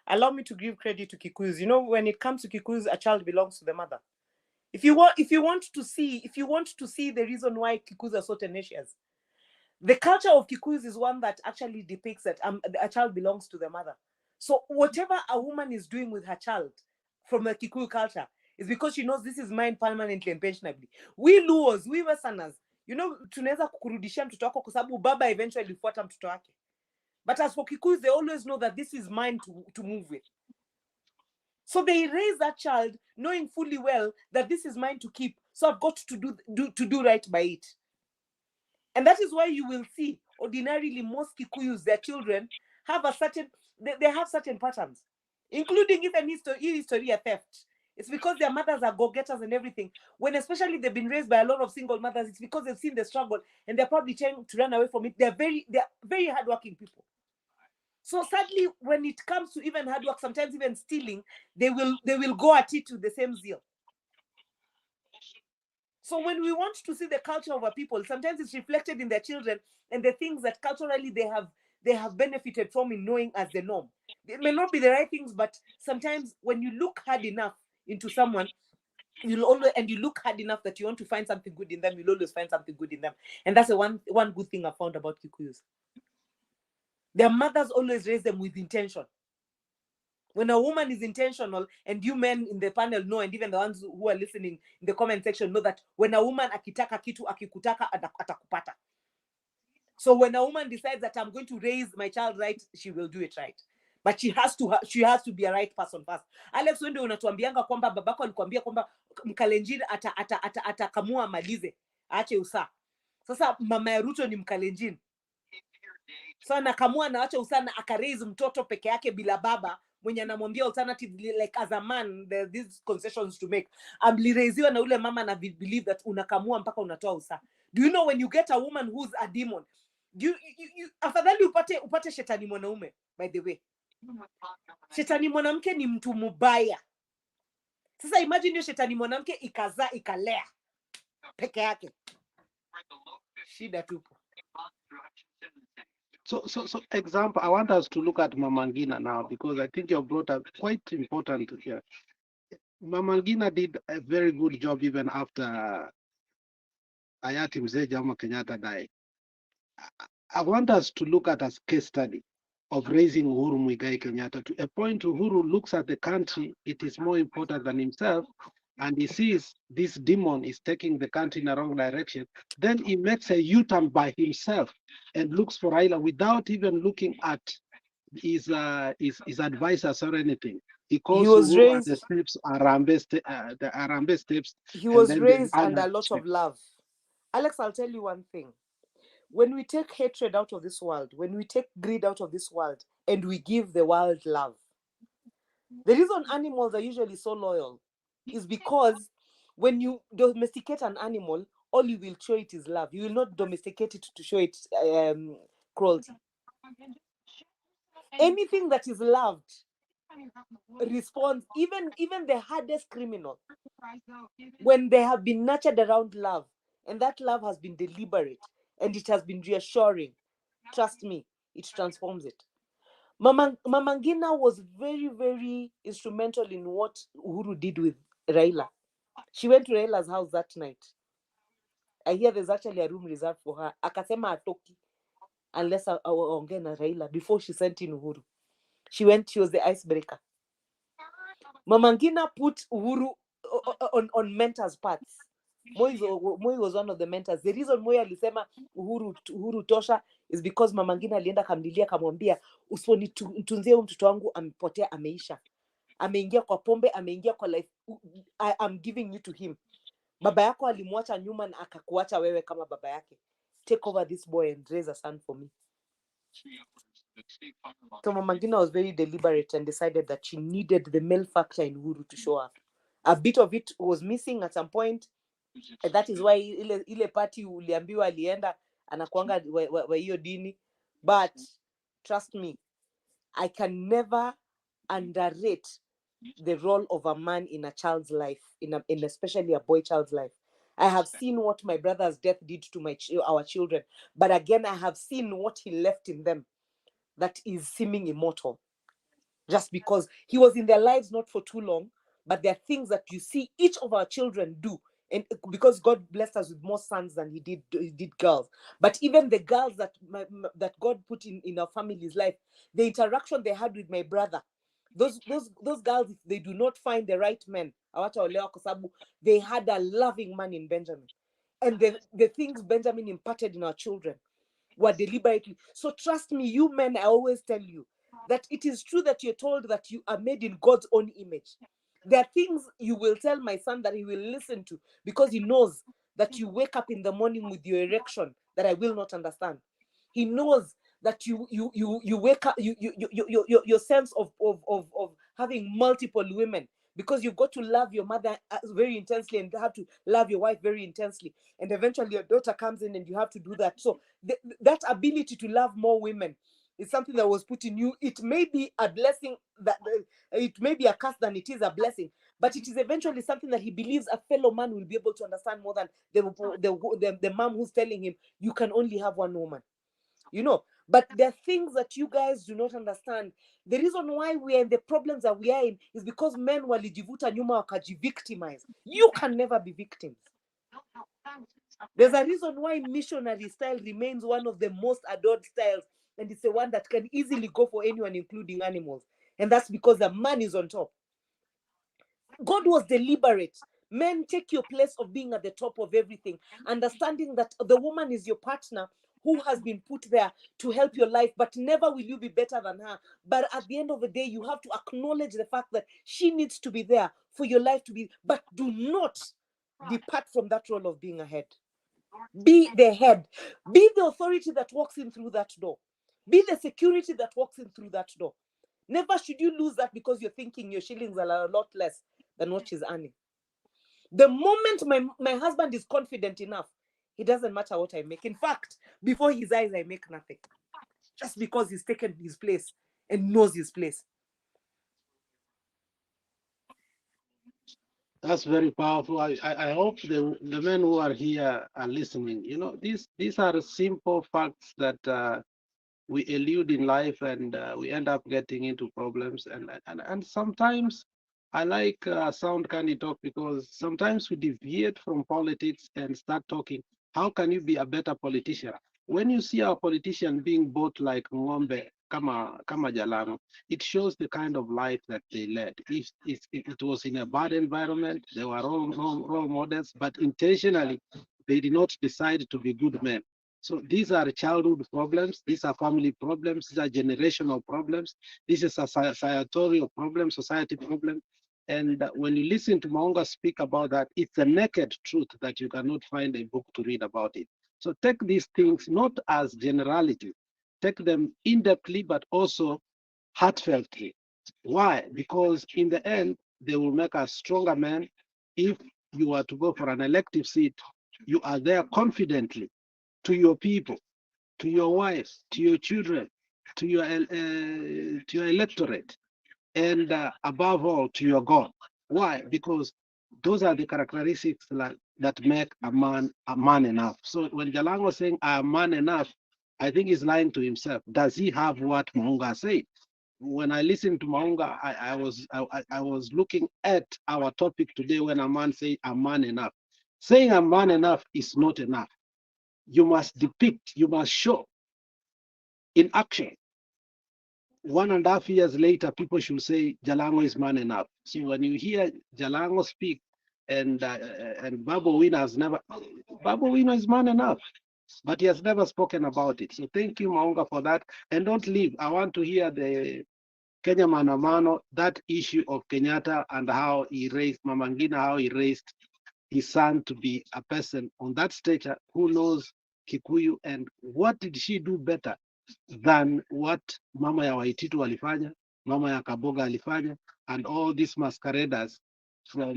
Allow me to give credit to Kikuyus. You know, when it comes to Kikuyus, a child belongs to the mother. If you want to see the reason why Kikuyus are so tenacious, The culture of Kikuyus is one that actually depicts that a child belongs to the mother. So whatever a woman is doing with her child from the Kikuyu culture is because she knows this is mine permanently and pensionably. We Luos, we Westerners, you know, tunaweza kukurudishia mtoto wako kwa sababu baba eventually hufuata mtoto wake. But as for Kikuyus, they always know that this is mine to move with. So they raise that child knowing fully well that this is mine to keep. So I've got to do right by it. And that is why you will see ordinarily most Kikuyus, their children have a certain, they have certain patterns, including even history of theft. It's because their mothers are go-getters and everything. When especially they've been raised by a lot of single mothers, it's because they've seen the struggle and they're probably trying to run away from it. They're very hardworking people. So sadly, when it comes to even hard work, sometimes even stealing, they will go at it with the same zeal. So when we want to see the culture of our people, sometimes it's reflected in their children and the things that culturally they have benefited from in knowing as the norm. They may not be the right things, but sometimes when you look hard enough into someone, you look hard enough that you want to find something good in them, you'll always find something good in them. And that's the one good thing I found about Kikuyus. Their mothers always raise them with intention. When a woman is intentional, and you men in the panel know, and even the ones who are listening in the comment section know that when a woman akitaka kitu akikutaka atakupata. So when a woman decides that I'm going to raise my child right, she will do it right. But she has to be a right person first. Alex, wende unatuambianga kwamba babako alikwambia kwamba Mkalenjin atakamua malize aache usaa. Sasa mama ya Ruto ni Mkalenjin. So nakamua na aache usaa na akaraise mtoto peke yake bila baba. Mwenye anamwambia alternatively, like as a man, there are these concessions to make. Amlireiziwa na ule mama na believe that unakamua mpaka unatoa usaa. Do you know when you get a woman who's a demon, afadhali upate shetani mwanaume, by the way. Shetani mwanamke ni mtu mubaya. Sasa imagine hiyo shetani mwanamke ikazaa ikalea peke yake. Shida tupo. So example, I want us to look at Mama Ngina now, because I think you brought up quite important here. Mama Ngina did a very good job even after Hayati Mzee Jomo Kenyatta died. I want us to look at a case study of raising Uhuru Muigai Kenyatta to a point Uhuru looks at the country, it is more important than himself, and he sees this demon is taking the country in a wrong direction. Then he makes a U-turn by himself and looks for Raila without even looking at his advisors or anything. He calls Uhuru at the steps, the Arambe steps. He was raised under a lot of love. Alex, I'll tell you one thing. When we take hatred out of this world, when we take greed out of this world, and we give the world love, the reason animals are usually so loyal is because when you domesticate an animal, all you will show it is love. You will not domesticate it to show it cruelty. Anything that is loved responds, even the hardest criminal, when they have been nurtured around love, and that love has been deliberate, and it has been reassuring, trust me, it transforms it. Mama Ngina was very, very instrumental in what Uhuru did with Raila. She went to Raila's house that night. I hear there's actually a room reserved for her. Akasema atoki unless aongee na Raila before she sent in Uhuru. She was the icebreaker. Mama Ngina put Uhuru on mentors' paths. Moi was one of the mentors. The reason Moi alisema Uhuru tosha is because Mama Ngina alienda kamlilia kamwambia usiponitunzie huyu mtoto wangu amepotea, ameisha. Ameingia kwa pombe, ameingia kwa life. I'm giving you to him. Baba yako alimwacha nyuma na akakuacha wewe kama baba yake. Take over this boy and raise a son for me. So Mama Ngina was very deliberate and decided that she needed the male factor in Uhuru to show up. A bit of it was missing at some point. And that is why ile party uliambiwa alienda anakuanga wa hiyo dini. But trust me, I can never underrate the role of a man in a child's life, in especially a boy child's life. I have seen what my brother's death did to our children, but again, I have seen what he left in them that is seeming immortal. Just because he was in their lives not for too long, but there are things that you see each of our children do And because God blessed us with more sons than he did girls. But even the girls that God put in our family's life, the interaction they had with my brother, those girls, if they do not find the right men, they had a loving man in Benjamin. And the things Benjamin imparted in our children were deliberately. So trust me, you men, I always tell you that it is true that you're told that you are made in God's own image. There are things you will tell my son that he will listen to because he knows that you wake up in the morning with your erection that I will not understand. He knows that you wake up, your sense of having multiple women, because you've got to love your mother very intensely and have to love your wife very intensely. And eventually your daughter comes in and you have to do that. So that ability to love more women is something that was put in you. It may be a blessing, that it may be a curse than it is a blessing, but it is eventually something that he believes a fellow man will be able to understand more than the mom who's telling him you can only have one woman. You know, but there are things that you guys do not understand. The reason why we are in the problems that we are in is because men walijivuta nyuma wakajivictimize. You can never be victims. There's a reason why missionary style remains one of the most adored styles, and it's the one that can easily go for anyone, including animals. And that's because the man is on top. God was deliberate. Men, take your place of being at the top of everything, understanding that the woman is your partner who has been put there to help your life, but never will you be better than her. But at the end of the day, you have to acknowledge the fact that she needs to be there for your life to be, but do not depart from that role of being a head. Be the head. Be the authority that walks in through that door. Be the security that walks in through that door. Never should you lose that because you're thinking your shillings are a lot less than what she's earning. The moment my husband is confident enough, it doesn't matter what I make. In fact, before his eyes, I make nothing. Just because he's taken his place and knows his place. That's very powerful. I hope the men who are here are listening. You know, these are simple facts that we elude in life, and we end up getting into problems. And sometimes I like Sound Candy Talk because sometimes we deviate from politics and start talking. How can you be a better politician? When you see our politician being bought like ng'ombe, kama Jalang'o, it shows the kind of life that they led. If it was in a bad environment, they were role models, but intentionally, they did not decide to be good men. So these are childhood problems, these are family problems, these are generational problems, this is a societal problem, society problem. And when you listen to Maunga speak about that, it's a naked truth that you cannot find a book to read about it. So take these things not as generality, take them in-depthly, but also heartfeltly. Why? Because in the end, they will make us stronger men. If you are to go for an elective seat, you are there confidently to your people, to your wives, to your children, to your electorate, and above all, to your God. Why? Because those are the characteristics that make a man enough. So when Jalang'o is saying, "I am man enough," I think he's lying to himself. Does he have what Maunga said? When I listened to Maunga, I was looking at our topic today when a man say, "I'm man enough." Saying "I'm man enough" is not enough. You must depict, you must show in action. 1.5 years later, people should say Jalang'o is man enough. So when you hear Jalang'o speak, and Babu Wina is man enough, but he has never spoken about it. So thank you, Maunga, for that. And don't leave. I want to hear the Kenya Manamano, that issue of Kenyatta and how he raised Mama Ngina, how he raised his son to be a person on that stature who knows Kikuyu, and what did she do better than what Mama ya Waititu alifanya, Mama ya Kaboga alifanya, and all these masqueraders from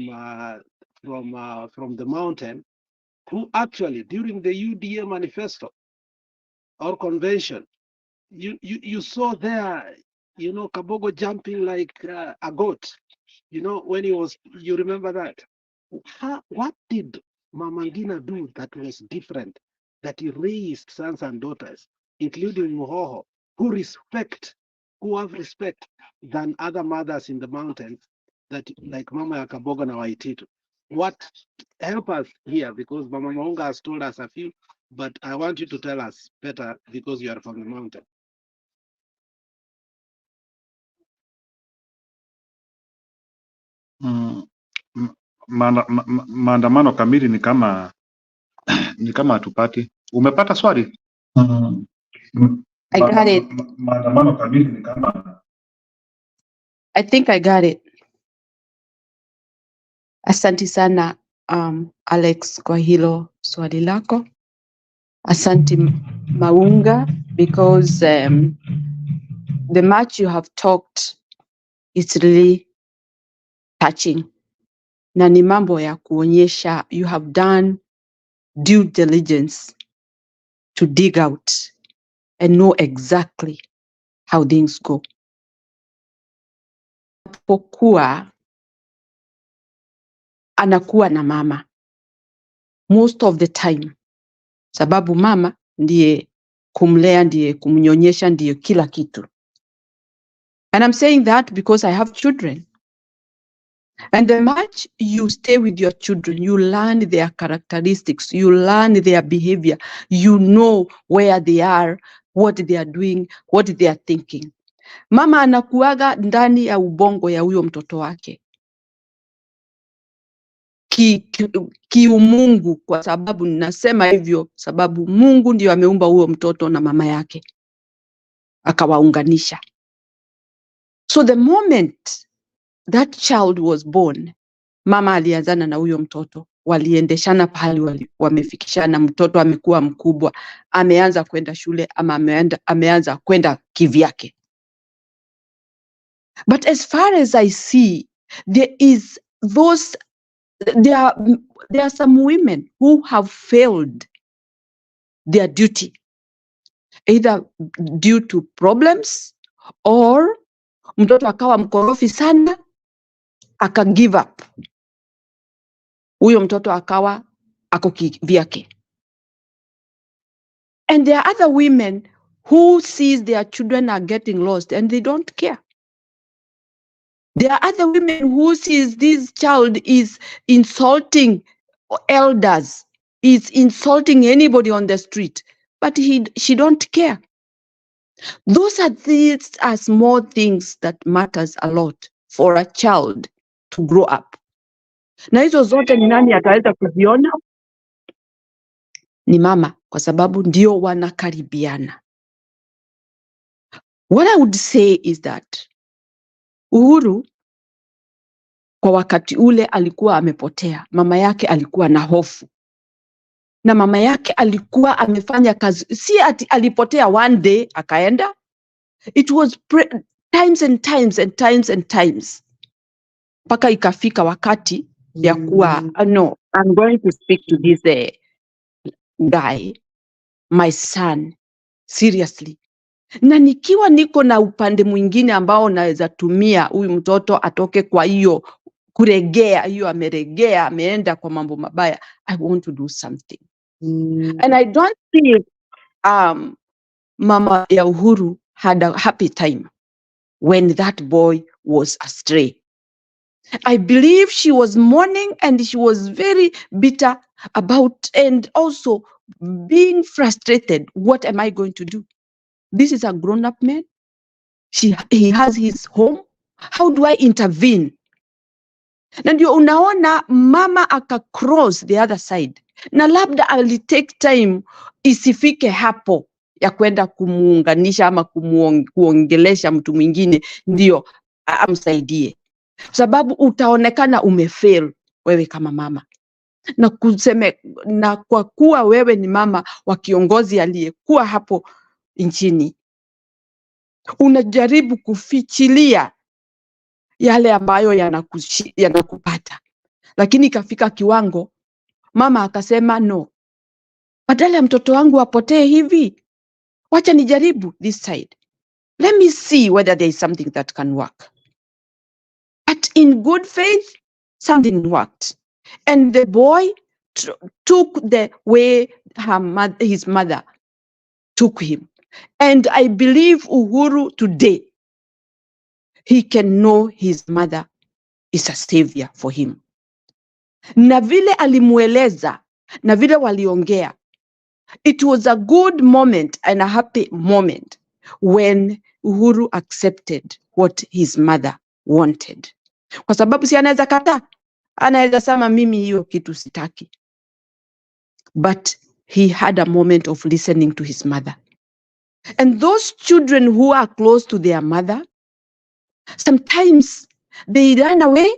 the mountain, who actually during the UDA manifesto or convention, you saw there, you know, Kabogo jumping like a goat, you know, when he was, you remember that? What did Mama Ngina do that was different, that he raised sons and daughters, including Muhoho, who have respect than other mothers in the mountains, that like Mama ya Kaboga na Waititu? What help us here, because Mama Maunga has told us a few, but I want you to tell us better because you are from the mountain. Maandamano kamili ni kama hatupati. Umepata swali? I got it. Maandamano kamili ni kama I think I got it. Asante sana Alex kwa hilo swali lako. Asante Maunga, because the much you have talked is really touching. Na ni mambo ya kuonyesha you have done due diligence to dig out and know exactly how things go. Pokuwa anakuwa na mama most of the time, sababu mama ndiye kumlea, ndiye kumnyonyesha, ndiye kila kitu. And I'm saying that because I have children. And the much you stay with your children, you learn their characteristics, you learn their behavior, you know where they are, what they are doing, what they are thinking. Mama anakuaga ndani ya ubongo ya huyo mtoto wake. Kiumungu, kwa sababu ninasema hivyo, sababu Mungu ndio ameumba huyo mtoto na mama yake, akawaunganisha. So the moment that child was born, mama alianzana na huyo mtoto, waliendeshana pahali wamefikishana, mtoto amekuwa mkubwa, ameanza kwenda shule ama ameanza kwenda kivyake. But as far as I see, there are some women who have failed their duty, either due to problems or mtoto akawa mkorofi sana, aka give up. Huyo mtoto akawa ako kivyake. And there are other women who sees their children are getting lost and they don't care. There are other women who sees this child is insulting elders, is insulting anybody on the street, but she don't care. These are small things that matters a lot for a child to grow up. Na hizo zote ni nani ataweza kuziona? Ni mama, kwa sababu ndio wanakaribiana. What I would say is that Uhuru kwa wakati ule alikuwa amepotea. Mama yake alikuwa na hofu. Na mama yake alikuwa amefanya kazi. Si ati alipotea one day akaenda. It was times and times and times and times. Paka ikafika wakati ya kuwa, no, I'm going to speak to this guy, my son, seriously. Na nikiwa niko na upande mwingine ambao naweza tumia huyu mtoto atoke kwa hiyo kuregea, hiyo ameregea, ameenda kwa mambo mabaya, I want to do something. And I don't think mama ya Uhuru had a happy time when that boy was astray. I believe she was mourning and she was very bitter about, and also being frustrated. What am I going to do? This is a grown-up man. He has his home. How do I intervene? Na ndio unaona mama aka cross the other side. Na labda ali take time isifike hapo ya kwenda kumuunganisha ama kuongelesha mtu mwingine ndio amsaidie. Sababu utaonekana umefail wewe kama mama. Na kwa kuwa wewe ni mama wa kiongozi aliyekuwa hapo nchini, unajaribu kufichilia yale ambayo yanakupata. Lakini ikafika kiwango, mama akasema no. Badala ya mtoto wangu apotee hivi, wacha nijaribu this side. Let me see whether there is something that can work. But in good faith, something worked. And the boy took the way his mother took him. And I believe Uhuru today, he can know his mother is a savior for him. na vile alimueleza na vile waliongea, it was a good moment and a happy moment when Uhuru accepted what his mother wanted. Kwa sababu si anaweza kataa, anaweza sema mimi hiyo kitu sitaki. But he had a moment of listening to his mother. And those children who are close to their mother, sometimes they run away,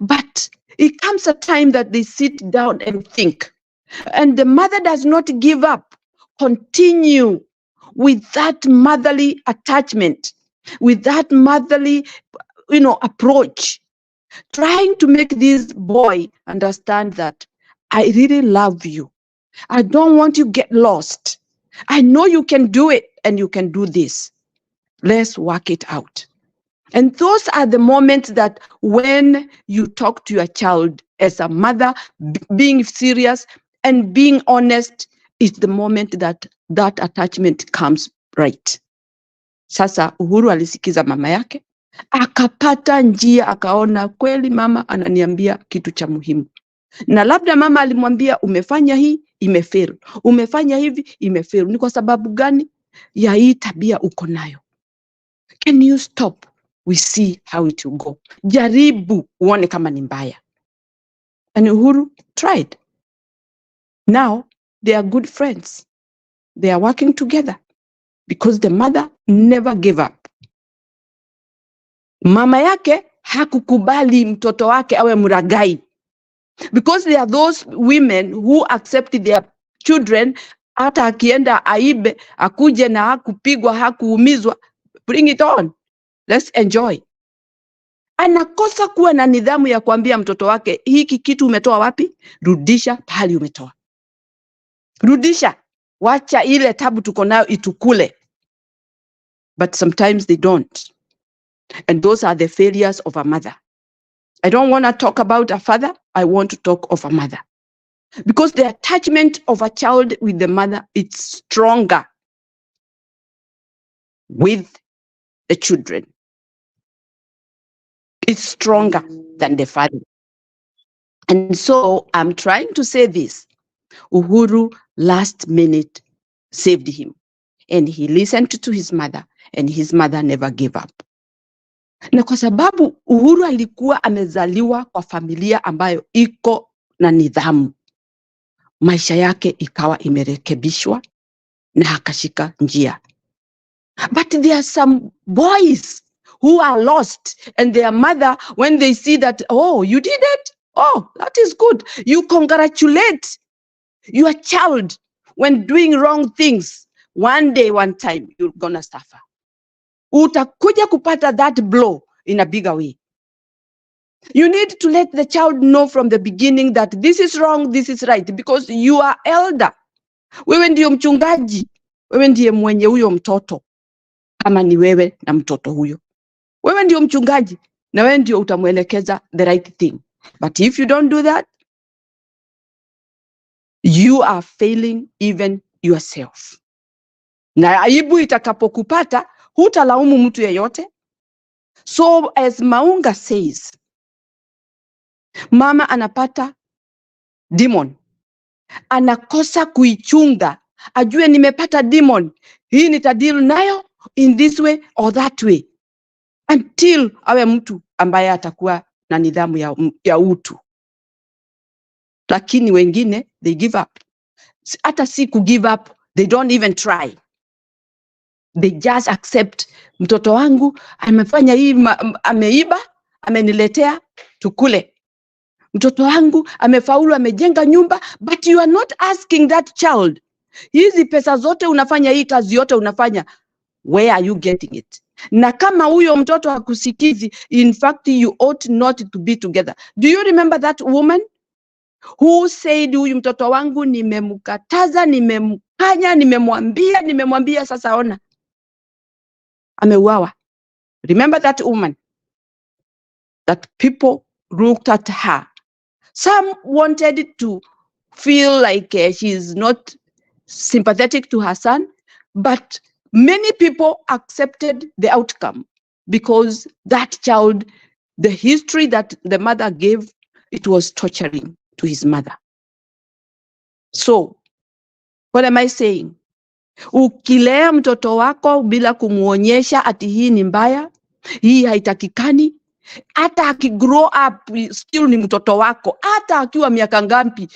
but it comes a time that they sit down and think. And the mother does not give up. Continue with that motherly attachment, with that motherly, approach, trying to make this boy understand that I really love you. I don't want you to get lost. I know you can do it and you can do this. Let's work it out. And those are the moments that when you talk to your child as a mother, being serious and being honest, is the moment that that attachment comes right. Sasa Uhuru alisikiza mama yake, akapata njia, akaona kweli mama ananiambia kitu cha muhimu. Na labda mama alimwambia umefanya hii, imefail. Umefanya hivi, imefail. Ni kwa sababu gani? Ya hii tabia uko nayo. Can you stop? We see how it will go. Jaribu uone kama ni mbaya. And Uhuru tried. Now they are good friends. They are working together because the mother never gave up. Mama yake hakukubali mtoto wake awe muragai. Because there are those women who accepted their children, hata akienda aibe, akuje na hakupigwa, hakuumizwa, bring it on. Let's enjoy. Anakosa kuwa na nidhamu ya kuambia mtoto wake, hiki kitu umetoa wapi? Rudisha pahali umetoa. Rudisha. Wacha ile tabu tuko nayo itukule. But sometimes they don't. And those are the failures of a mother. I don't want to talk about a father. I want to talk of a mother. Because the attachment of a child with the mother is stronger with the children. It's stronger than the father. And so I'm trying to say this. Uhuru last minute saved him. And he listened to his mother, and his mother never gave up. Na kwa sababu Uhuru alikuwa amezaliwa kwa familia ambayo iko na nidhamu, maisha yake ikawa imerekebishwa na akashika njia. But there are some boys who are lost, and their mother, when they see that, oh, you did it? Oh, that is good. You congratulate your child when doing wrong things. One day, one time, you're gonna suffer. Utakuja kupata that blow in a bigger way. You need to let the child know from the beginning that this is wrong, this is right, because you are elder. Wewe ndiyo mchungaji. Wewe ndiye mwenye huyo mtoto. Kama ni wewe na mtoto huyo. Wewe ndiyo mchungaji na wewe ndiyo utamuelekeza the right thing. But if you don't do that, you are failing even yourself. Na aibu itakapokupata, hutalaumu mtu yeyote. So as Maunga says, mama anapata demon. Anakosa kuichunga. Ajue nimepata demon. Hii nitadeal nayo in this way or that way. Until awe mtu ambaye atakuwa na nidhamu ya utu. Lakini wengine, they give up. Hata si give up, they don't even try. They just accept, mtoto wangu amefanya hii, ameiba, ameniletea, tukule. Mtoto wangu amefaulu, amejenga nyumba, but you are not asking that child, hizi pesa zote unafanya, hii kazi yote unafanya, where are you getting it? Na kama huyo mtoto hakusikizi, in fact you ought not to be together. Do you remember that woman who said, huyu mtoto wangu nimemkataza, nimemkanya, nimemwambia, sasa ona ameuawa. Remember that woman? That people looked at her. Some wanted to feel like she's not sympathetic to her son, but many people accepted the outcome because that child, the history that the mother gave, it was torturing. to his mother. So, what am I saying? Ukilea mtoto wako bila kumuonyesha ati hii ni mbaya, hii haitakikani, hata akigrow up still ni mtoto wako, hata akiwa miaka ngapi,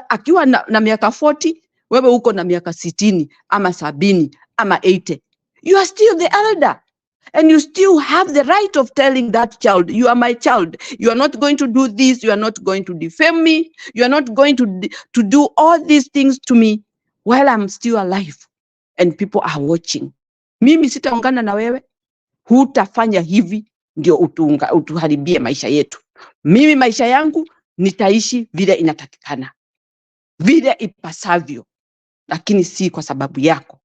akiwa na miaka 40, wewe uko na miaka 60 ama 70 ama 80. You are still the elder. And you still have the right of telling that child, you are my child. You are not going to do this. You are not going to defame me. You are not going to do all these things to me while I'm still alive and people are watching. Mimi sitaungana na wewe. Hutafanya hivi ndio utuharibie maisha yetu. Mimi maisha yangu nitaishi vile inatakikana, vile ipasavyo, lakini si kwa sababu yako.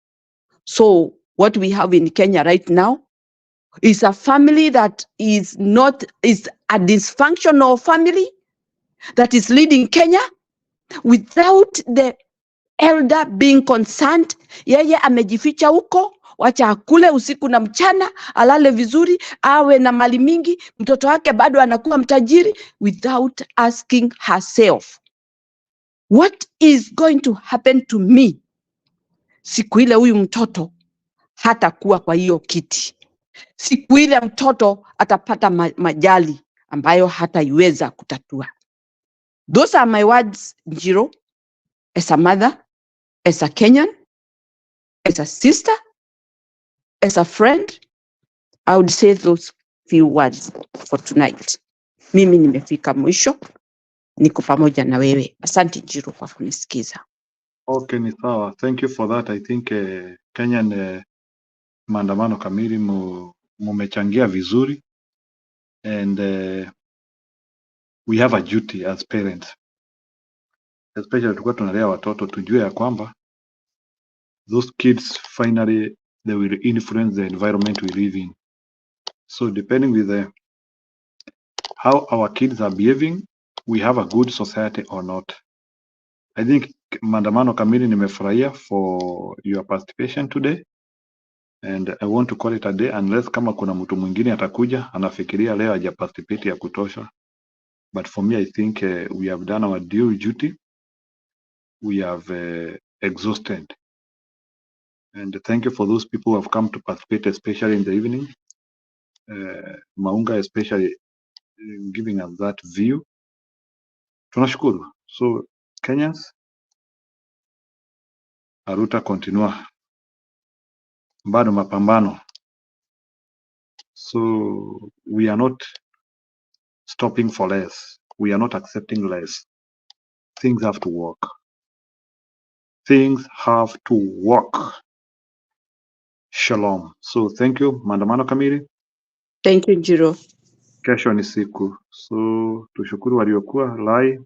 So what we have in Kenya right now is a family that is a dysfunctional family that is leading Kenya without the elder being concerned. Yeye amejificha huko, wacha akule usiku na mchana, alale vizuri, awe na mali mingi, mtoto wake bado anakuwa mtajiri, without asking herself, what is going to happen to me siku ile huyu mtoto hatakuwa kwa hiyo kiti? Siku ile mtoto atapata majali ambayo hataiweza kutatua. Those are my words, Njiro, as a mother, as a Kenyan, as a sister, as a friend. I would say those few words for tonight. Mimi nimefika mwisho, niko pamoja na wewe. Asante Njiro kwa kunisikiza. Okay, ni sawa. Thank you for that. I think Kenyan maandamano kamili mumechangia vizuri, and we have a duty as parents, especially tulikuwa tunalea watoto, tujue ya kwamba those kids finally they will influence the environment we live in. So depending with how our kids are behaving, we have a good society or not. I think maandamano kamili nimefurahia for your participation today, and I want to call it a day unless kama kuna mtu mwingine atakuja anafikiria leo haja participate ya kutosha. But for me, I think we have done our due duty. We have exhausted. And thank you for those people who have come to participate, especially in the evening. Maunga, especially giving us that view. Tunashukuru. So, Kenyans, Aruta continua. Bado mapambano. So, we are not stopping for less. We are not accepting less. Things have to work. Things have to work. Shalom. So, thank you, Maandamano Kamili. Thank you, Njiro. Kesho ni siku. So, tushukuru waliokuwa Lai,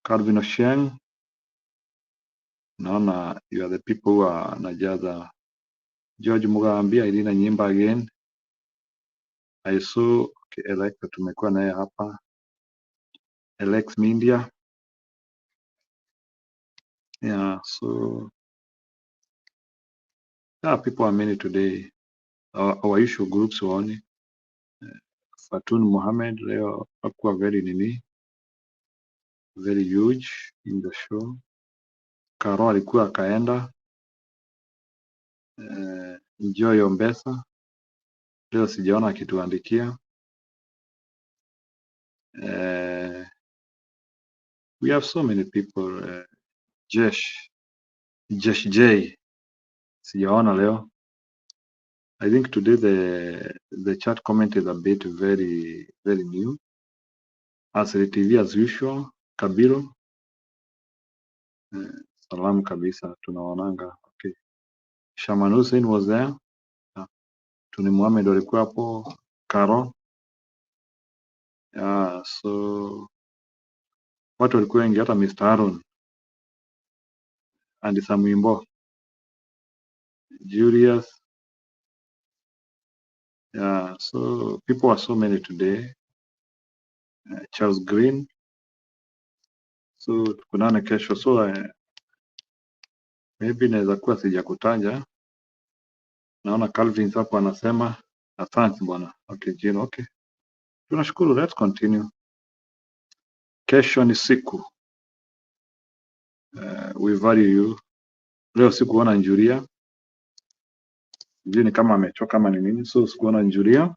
Calvin Ochieng. Naona you are the people who are najaza. George Mugambia, Irina Nyimba again. I saw Alex tumekuwa naye hapa. Alex Mindia. Yeah, so people are many today. Our issue groups waone. Fatun Mohammed leo hakuwa very huge in the show. Karo alikuwa akaenda. Joy Ombesa leo sijaona akituandikia. We have so many people. Jesh J sijaona leo. I think today the chat comment is a bit very new. Asri TV as usual. Kabiro, salam kabisa, tunaonanga. Okay. Shaman Hussein was there. Tuni Muhammad walikuwa hapo. Karo. So watu walikuwa wengi, hata Mr. Aaron and Samwimbo, Julius. So people are so many today. Charles Green. So tukunane kesho. So maybe naweza kuwa sijakutaja. Naona Calvin hapo anasema asante bwana. Okay, Jino, okay. Tunashukuru, let's continue. Kesho ni siku. We value you. Leo sikuona Njuria. Sijui kama amechoka kama ni nini. So sikuona Njuria.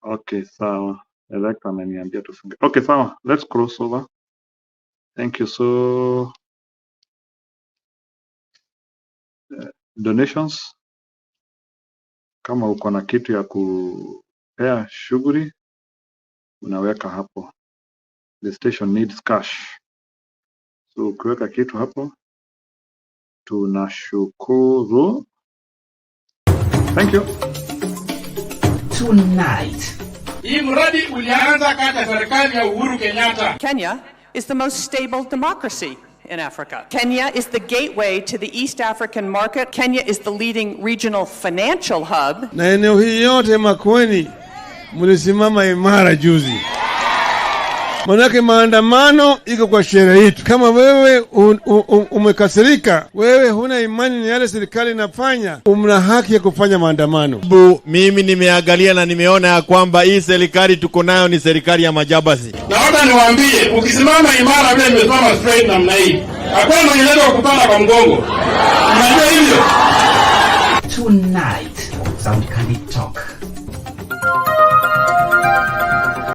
Okay, sawa. Elector ameniambia tufunge. Okay, sawa. Let's cross over. Thank you. So donations. Kama uko na kitu ya kupea shughuli unaweka hapo. The station needs cash. So ukiweka kitu hapo tunashukuru. Thank you. Tonight. Hii mradi ulianza kati serikali ya Uhuru Kenyatta. Kenya is the most stable democracy in Africa. Kenya is the gateway to the East African market. Kenya is the leading regional financial hub. Na eneo hii yote Makueni mlisimama imara juzi. Manake maandamano iko kwa sheria yetu. Kama wewe umekasirika, wewe huna imani na yale serikali inafanya, una haki ya kufanya maandamano. Mimi nimeangalia na nimeona ya kwamba hii serikali tuko nayo ni serikali ya majabasi. Na hata niwaambie, ukisimama imara vile nimesimama straight namna hii, hakuna mwenye anaweza kukupanda kwa mgongo. Unajua hivyo? Tonight, Sound Candy Talk.